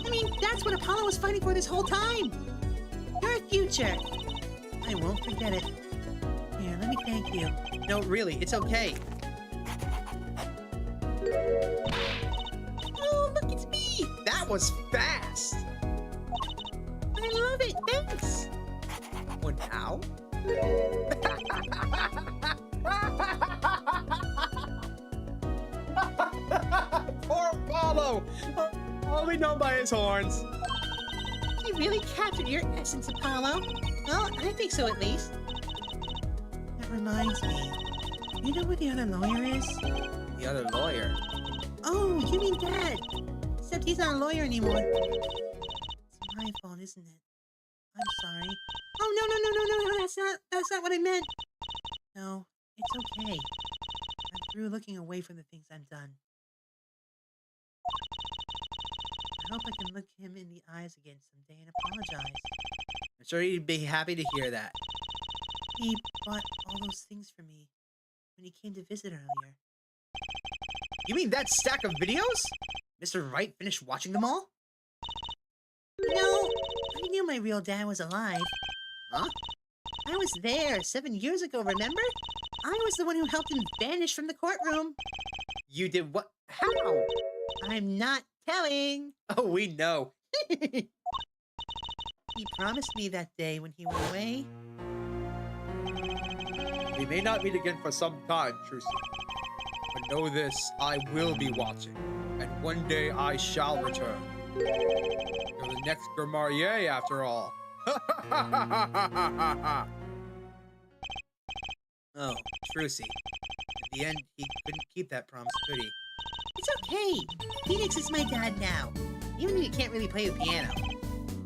I mean, that's what Apollo was fighting for this whole time. Your future. I won't forget it. Here, let me thank you. No, really, it's okay. Oh, look, it's me. That was fast! I love it. Thanks. Oh, now? Poor Apollo! Only known by his horns. You really captured your essence, Apollo. Well, I think so at least. That reminds me. You know where the other lawyer is? The other lawyer? Oh, you mean Dad. Except he's not a lawyer anymore. It's my fault, isn't it? I'm sorry. Oh, no, that's not what I meant. No, it's okay. I'm through looking away from the things I've done. I hope I can look him in the eyes again someday and apologize. I'm sure he'd be happy to hear that. He bought all those things for me when he came to visit earlier. You mean that stack of videos? Mr. Wright finished watching them all? No, I knew my real dad was alive. Huh? I was there 7 years ago, remember? I was the one who helped him vanish from the courtroom. You did what? How? I'm not telling. Oh, we know. He promised me that day when he went away. We may not meet again for some time, Trucy. But know this, I will be watching. And one day I shall return. You're the next Grammarier, after all. Oh, Trucy. In the end, he couldn't keep that promise, could he? It's okay. Phoenix is my dad now. Even if he can't really play the piano.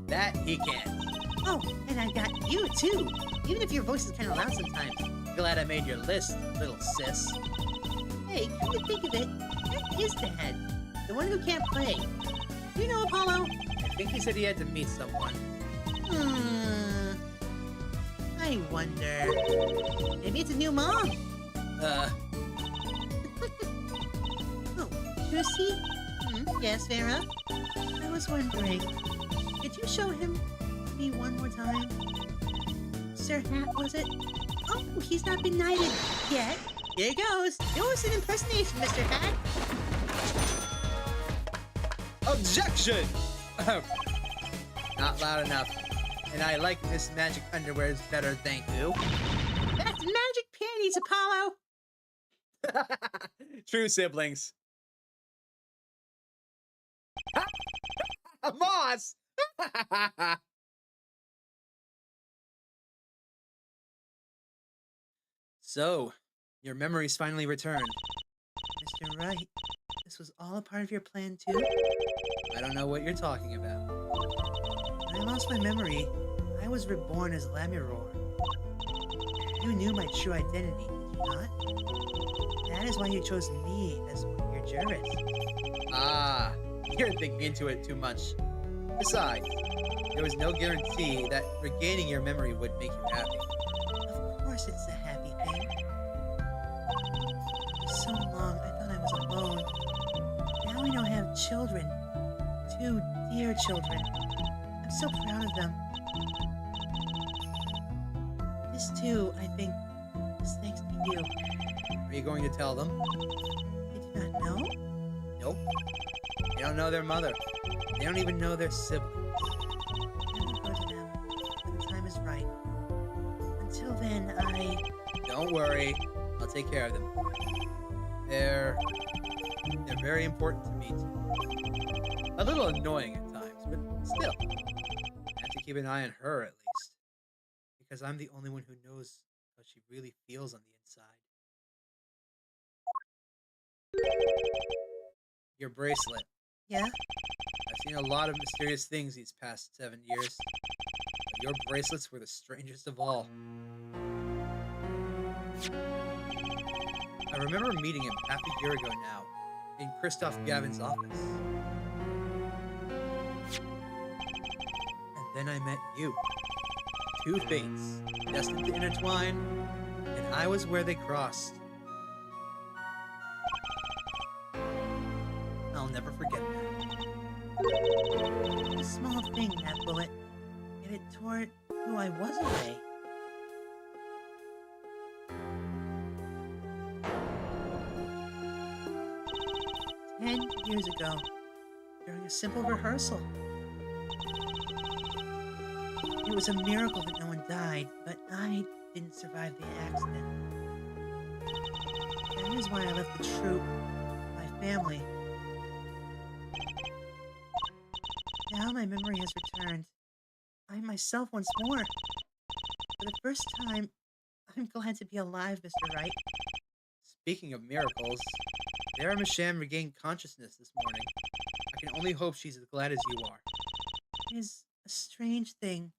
That he can. Oh, and I got you too. Even if your voice is kind of loud sometimes. Glad I made your list, little sis. Hey, come to think of it, that is Dad. The one who can't play. You know, Apollo? I think he said he had to meet someone. I wonder. Maybe it's a new mom. Oh, Lucy? Yes, Vera? I was wondering, could you show him me one more time? Sir Hat, was it? Oh, he's not been knighted yet. Here goes. Do us an impersonation, Mr. Hat. Objection! Not loud enough. And I like Miss Magic Underwear's better, thank you. That's magic panties, Apollo. True siblings. Moss! So, your memories finally returned. Mr. Wright, this was all a part of your plan, too? I don't know what you're talking about. When I lost my memory, I was reborn as Lamiror. You knew my true identity, did you not? That is why you chose me as one of your jurists. Ah, you're thinking into it too much. Besides, there was no guarantee that regaining your memory would make you happy. Of course it's a happy thing. long, I thought I was alone. Now I know I have children. 2 dear children. I'm so proud of them. This too, I think, is thanks to you. Are you going to tell them? They do not know? Nope. They don't know their mother. They don't even know their siblings. I will go to them when the time is right. Until then, Don't worry. I'll take care of them. They're very important to me too. A little annoying at times, but still. I have to keep an eye on her at least. Because I'm the only one who knows how she really feels on the inside. Your bracelet. Yeah? I've seen a lot of mysterious things these past 7 years. But your bracelets were the strangest of all. I remember meeting him half a year ago now, in Christoph Gavin's office. And then I met you. 2 fates, destined to intertwine, and I was where they crossed. I'll never forget that. A small thing, that bullet. Yet it tore who I was away. Ten years ago, during a simple rehearsal. It was a miracle that no one died, but I didn't survive the accident. That is why I left the troupe, my family. Now my memory has returned. I myself once more. For the first time, I'm glad to be alive, Mr. Wright. Speaking of miracles, Sarah Misham regained consciousness this morning. I can only hope she's as glad as you are. It is a strange thing.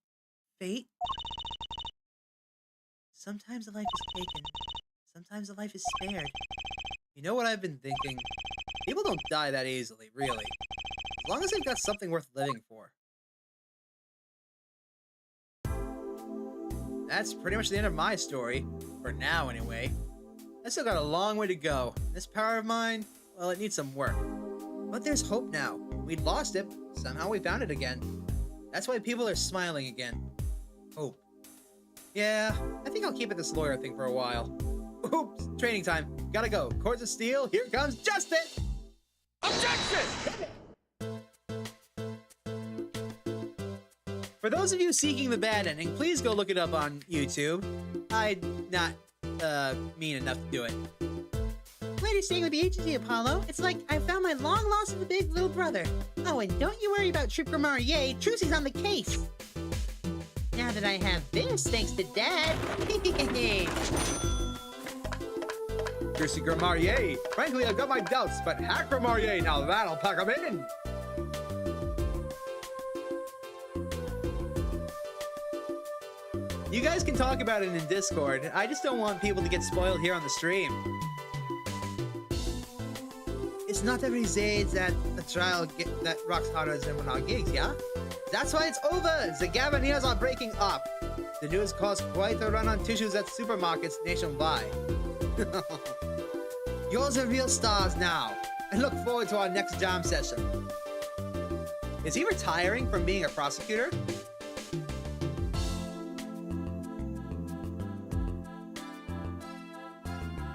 Fate? Sometimes a life is taken. Sometimes a life is spared. You know what I've been thinking? People don't die that easily, really. As long as they've got something worth living for. That's pretty much the end of my story. For now, anyway. I still got a long way to go. This power of mine, well, it needs some work. But there's hope now. We'd lost it. Somehow we found it again. That's why people are smiling again. Hope. Yeah, I think I'll keep at this lawyer thing for a while. Oops, training time. Gotta go. Cords of steel, here comes Justice! Objection! For those of you seeking the bad ending, please go look it up on YouTube. I'd not mean enough to do it. Glad you're staying with the agency, Apollo. It's like I found my long lost and big little brother. Oh, and don't you worry about Trip Grammarier. Trucy's on the case. Now that I have this, thanks to Dad. Juicy Grammarier. Frankly, I've got my doubts, but Hack Grammarier, now that'll pack 'em in. You guys can talk about it in Discord. I just don't want people to get spoiled here on the stream. It's not every day that a trial that rocks harder than our gigs, yeah? That's why it's over! The Gaviniers are breaking up. The news caused quite a run on tissues at supermarkets nationwide. You're the real stars now. I look forward to our next jam session. Is he retiring from being a prosecutor?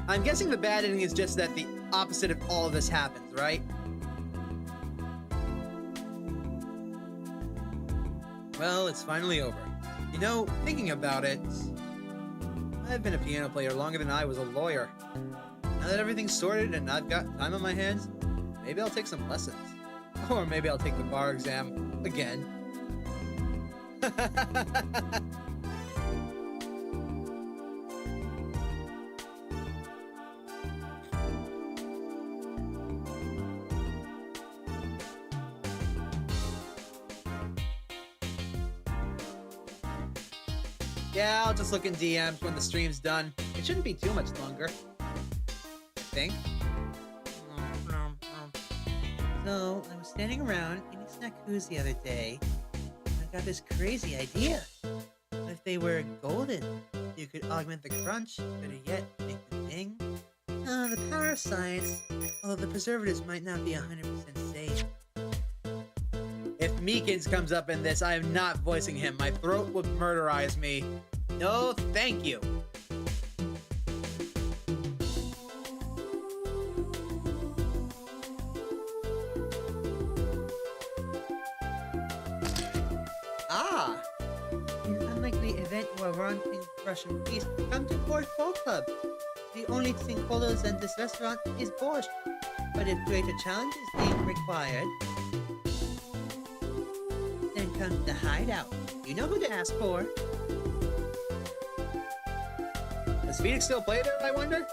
I'm guessing the bad ending is just that the opposite of all of this happens, right? Well, it's finally over. You know, thinking about it, I've been a piano player longer than I was a lawyer. Now that everything's sorted and I've got time on my hands, maybe I'll take some lessons. Or maybe I'll take the bar exam again. Yeah, I'll just look in DMs when the stream's done. It shouldn't be too much longer. I think. So, I was standing around eating snackoos the other day, and I got this crazy idea. If they were golden, you could augment the crunch, better yet, make them ding. The power of science, although the preservatives might not be 100% safe. If Meekins comes up in this, I am not voicing him. My throat would murderize me. No, thank you. Ah! In an unlikely event you are wanting Russian feast, come to Borscht Bowl Club. The only thing colder than this restaurant is borscht. But if greater challenge is being required, then come to the hideout. You know who to ask for. Does Phoenix still play there, I wonder?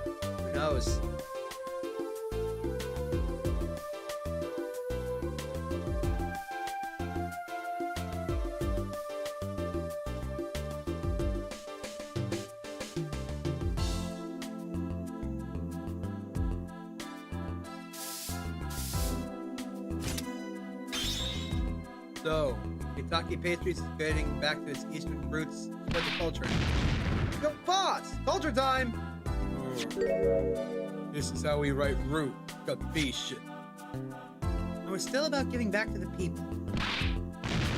Who knows? So, Kentucky Pastries is getting back to its eastern roots. What's the culture? Yo, boss! Culture time! This is how we write root. Got B shit. And we're still about giving back to the people.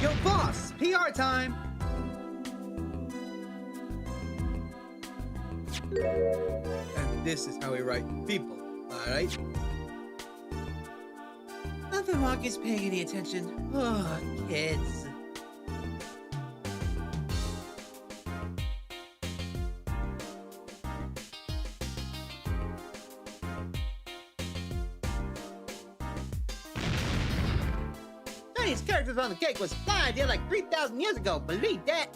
Yo, boss! PR time! And this is how we write people, alright? Not that Rocky's paying any attention. Oh, kids. Chinese characters on the cake was a fly idea like 3,000 years ago. Believe that.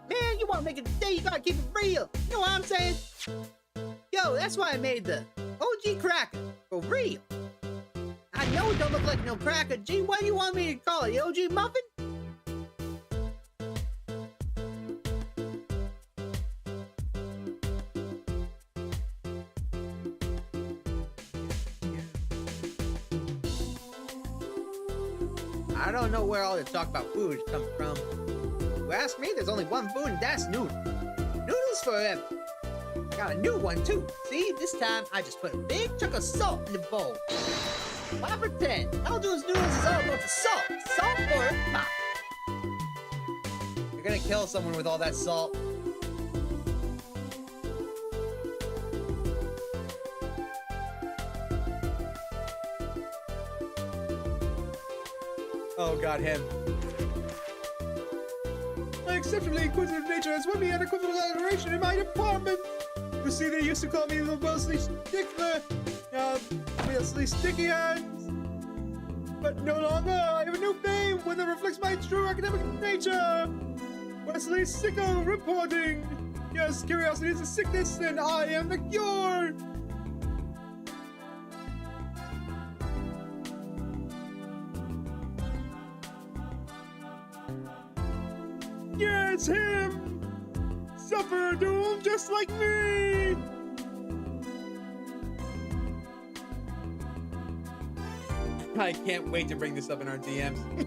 Man, you want to make it today, you gotta keep it real. You know what I'm saying? Yo, that's why I made the OG cracker. For real. I know it don't look like no cracker. Gee, what do you want me to call it? The OG muffin? I don't know where all the talk about food is coming from. You ask me, there's only one food, and that's noodles. Noodles forever. I got a new one, too. See, this time I just put a big chunk of salt in the bowl. Why pretend? Eldo's noodles is all about the salt. Salt for it, pop. You're gonna kill someone with all that salt. Oh god, him. My exceptionally inquisitive nature has won me an equivalent adoration in my department. You see, they used to call me the Wesley Stickler. Wesley Sticky Hands. But no longer. I have a new name, one that reflects my true academic nature. Wesley Sicko reporting. Yes, curiosity is a sickness, and I am the cure. Yes, him! Suffer doom just like me! I can't wait to bring this up in our DMs. I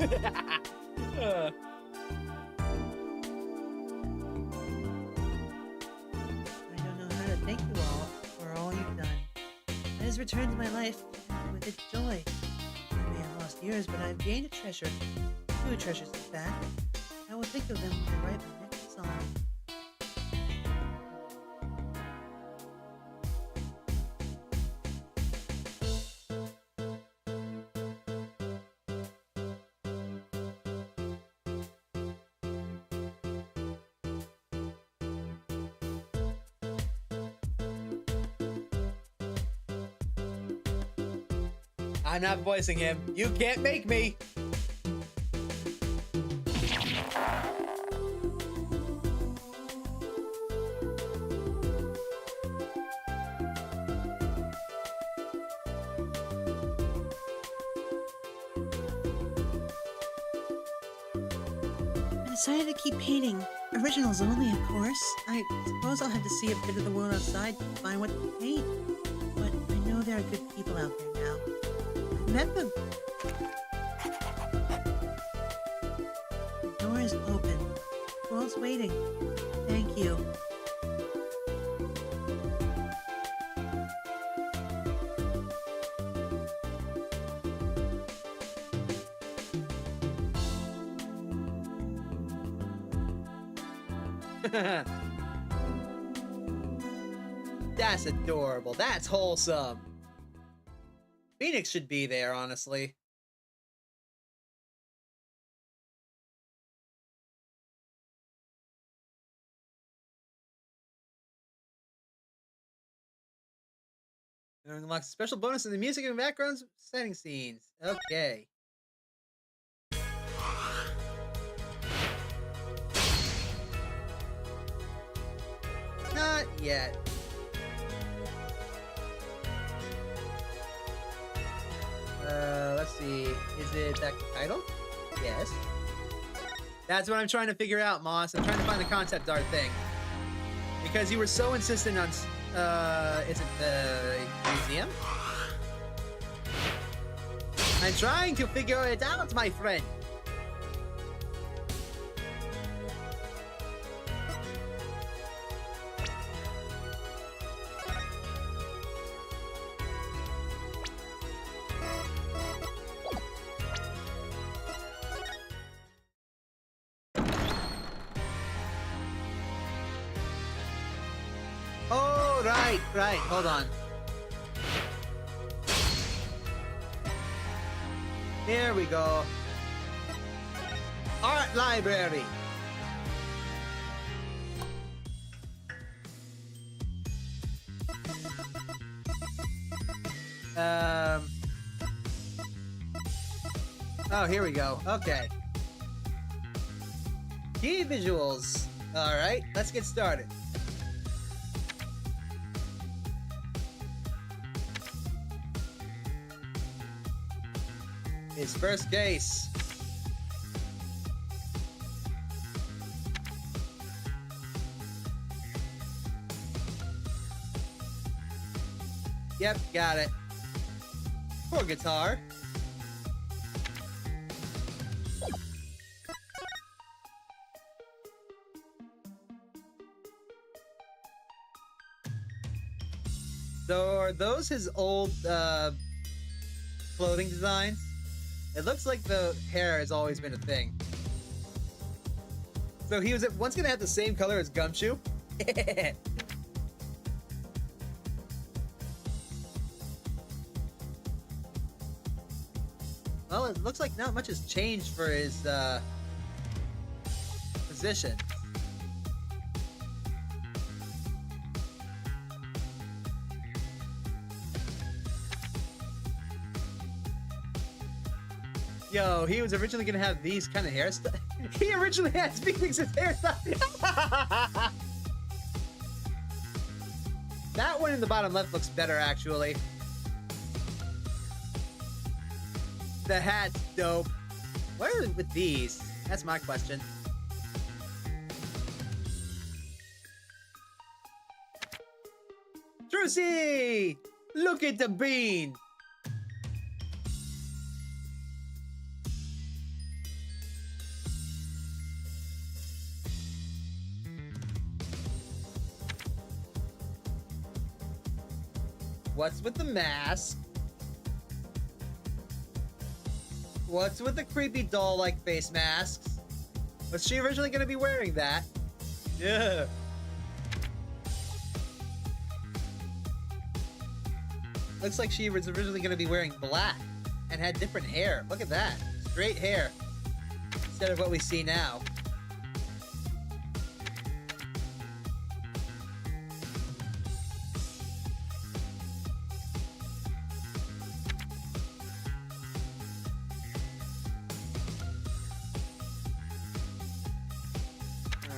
don't know how to thank you all for all you've done. It has returned to my life with its joy. I may have lost years, but I've gained a treasure. 2 treasures, in fact. I will think of them when I write my next song. I'm not voicing him. You can't make me. I decided to keep painting. Originals only, of course. I suppose I'll have to see a bit of the world outside to find what to paint. But I know there are good people out there now. I've met them. The door is open. The world's waiting. Thank you. That's adorable. That's wholesome. Phoenix should be there, honestly. Unlocks a special bonus in the music and background setting scenes. Okay. Not yet. Let's see. Is it that title? Yes. That's what I'm trying to figure out, Moss. I'm trying to find the concept art thing. Because you were so insistent on, is it the museum? I'm trying to figure it out, my friend. Oh, right, hold on. Here we go. Art library. Oh, here we go. Okay. Key visuals. All right, let's get started. His first case. Yep, got it. Poor guitar. So are those his old clothing designs? It looks like the hair has always been a thing. So he was once gonna have the same color as Gumshoe? Well, it looks like not much has changed for his position. Yo, he was originally gonna have these kind of hairstyles. He originally had Phoenix's hairstyle. That one in the bottom left looks better, actually. The hat's dope. What are with these? That's my question. Trucy! Look at the bean! What's with the mask? What's with the creepy doll-like face masks? Was she originally going to be wearing that? Yeah. Looks like she was originally going to be wearing black and had different hair. Look at that. Straight hair. Instead of what we see now.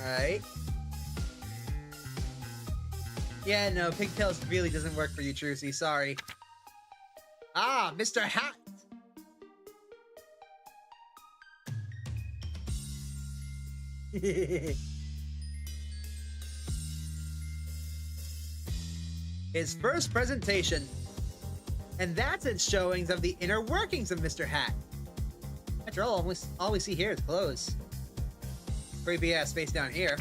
Alright. Yeah, no, pigtails really doesn't work for you, Trucy. Sorry. Ah, Mr. Hat! His first presentation. And that's its showings of the inner workings of Mr. Hat. After all we see here is clothes. Creepy ass face down here.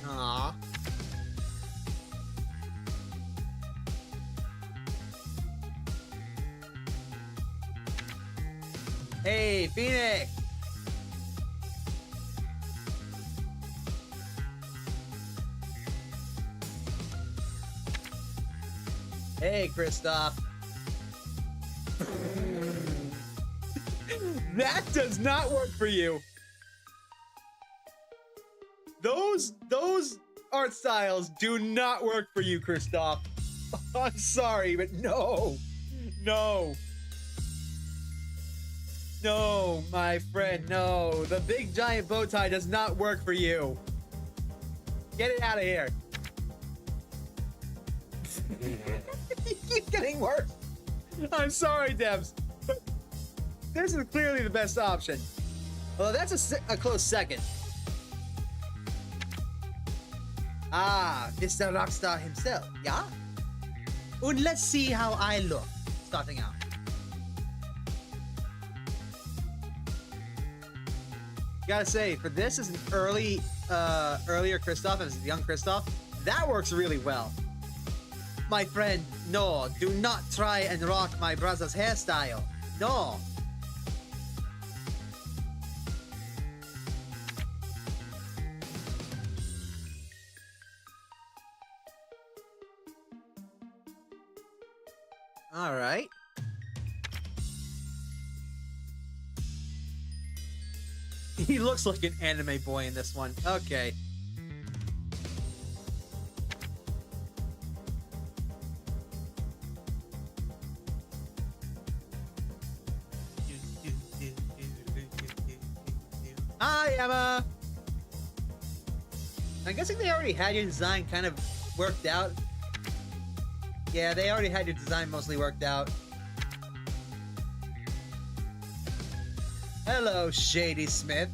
Aww. Hey, Phoenix. Hey, Kristoff. That does not work for you. Those art styles do not work for you, Kristoff. I'm sorry, but no. No. No, my friend, no. The big giant bow tie does not work for you. Get it out of here. You keep getting worse. I'm sorry, Debs, but this is clearly the best option. Well, that's a close second. Ah, Mr. Rockstar himself, yeah? And let's see how I look starting out. Gotta say, for this as an earlier Kristoff, as a young Kristoff, that works really well. My friend, no, do not try and rock my brother's hairstyle. No. All right. He looks like an anime boy in this one. Okay. Hi, Emma. I'm guessing they already had your design kind of worked out. Yeah, they already had your design mostly worked out. Hello, Shady Smith.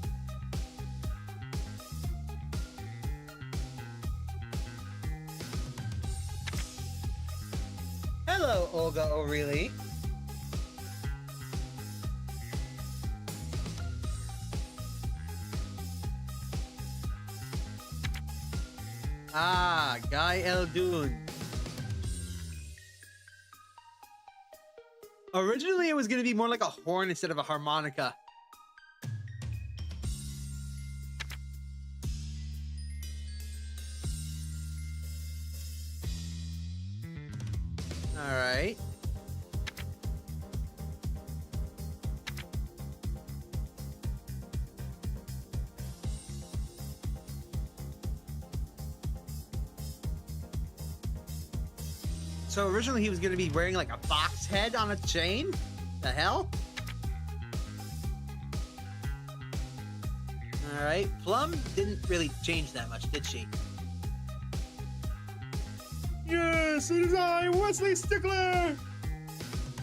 Hello, Olga O'Reilly. Ah, Guy Eldoon. Originally, it was going to be more like a horn instead of a harmonica. All right. So originally he was going to be wearing like a fox head on a chain? The hell? All right. Plum didn't really change that much, did she? Yes, it is I, Wesley Stickler!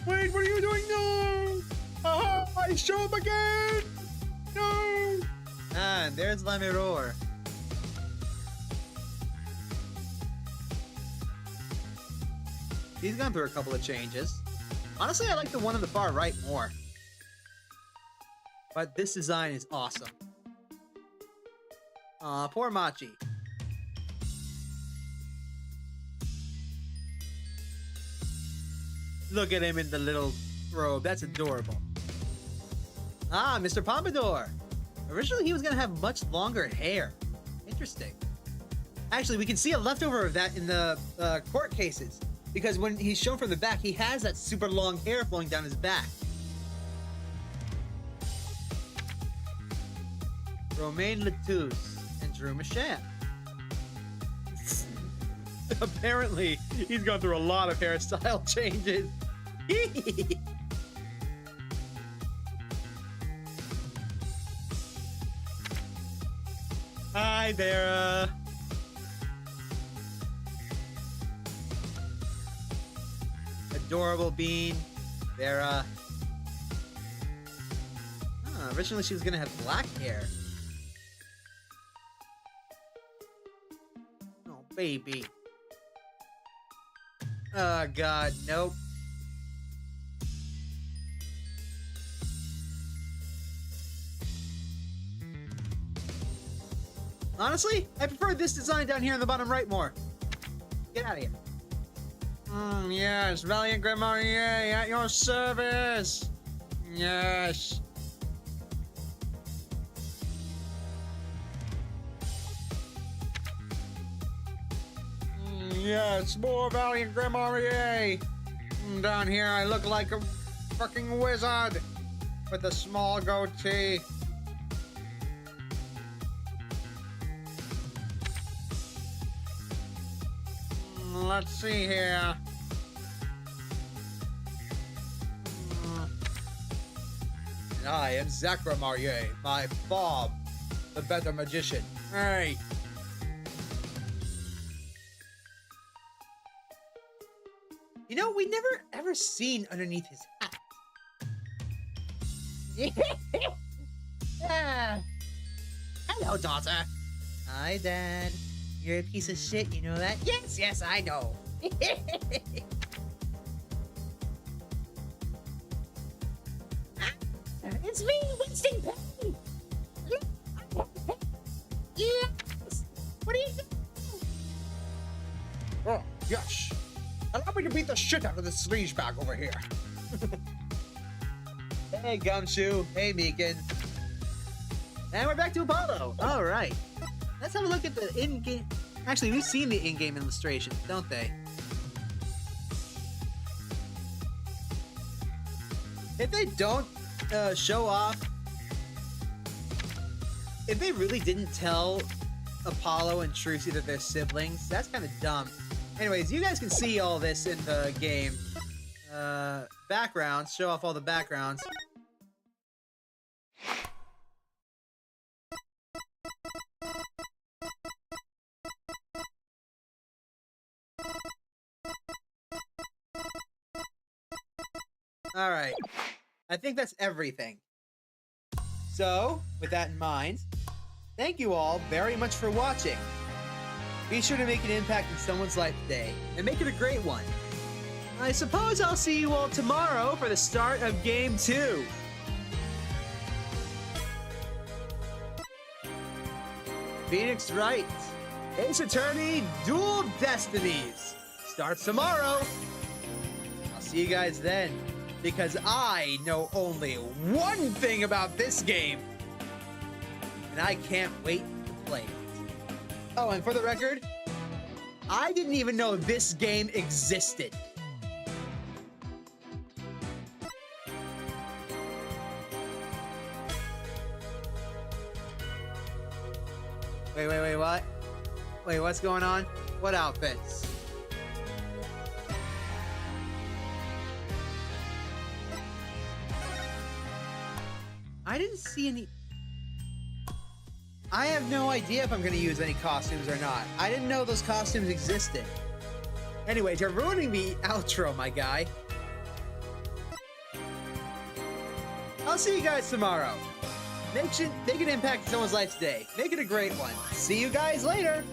Wait, what are you doing? No! Aha! I show up again! No! Ah, and there's my mirror. He's gone through a couple of changes. Honestly, I like the one on the far right more. But this design is awesome. Aw, poor Machi. Look at him in the little robe. That's adorable. Ah, Mr. Pompadour. Originally, he was going to have much longer hair. Interesting. Actually, we can see a leftover of that in the court cases. Because when he's shown from the back, he has that super long hair flowing down his back. Romaine Letouce and Drew Macham. Apparently, he's gone through a lot of hairstyle changes. Hi, Vera. Adorable Bean. Vera. Originally she was gonna have black hair. Oh, baby. Oh, God, nope. Honestly, I prefer this design down here in the bottom right more. Get out of here. Yes, Valiant Grimoire, at your service. Yes. Yes, more Valiant Grimoire. Down here, I look like a fucking wizard with a small goatee. Let's see here. And I am Zachramarier, my Bob, the better magician. Hey. You know, we never ever seen underneath his hat. Ah, Hello, daughter. hi, Dad. You're a piece of shit, you know that? Yes, yes, I know. It's me, Winston Penny! Yes! What are you doing? Oh, yes. Allow me to beat the shit out of this sleaze bag over here. Hey, Gumshoe. Hey, Meekin. And we're back to Apollo. All right. Let's have a look at the in-game. Actually, we've seen the in-game illustrations, don't they? If they don't show off, if they really didn't tell Apollo and Trucy that they're siblings, that's kind of dumb. Anyways, you guys can see all this in the game. Backgrounds, show off all the backgrounds. Alright, I think that's everything. So, with that in mind, thank you all very much for watching. Be sure to make an impact in someone's life today, and make it a great one. I suppose I'll see you all tomorrow for the start of Game 2. Phoenix Wright, Ace Attorney, Dual Destinies starts tomorrow. I'll see you guys then, because I know only one thing about this game, and I can't wait to play it. Oh, and for the record, I didn't even know this game existed. Wait, what? Wait, what's going on? What outfits? I didn't see any... I have no idea if I'm going to use any costumes or not. I didn't know those costumes existed. Anyways, you're ruining the outro, my guy. I'll see you guys tomorrow. Make an impact in someone's life today. Make it a great one. See you guys later.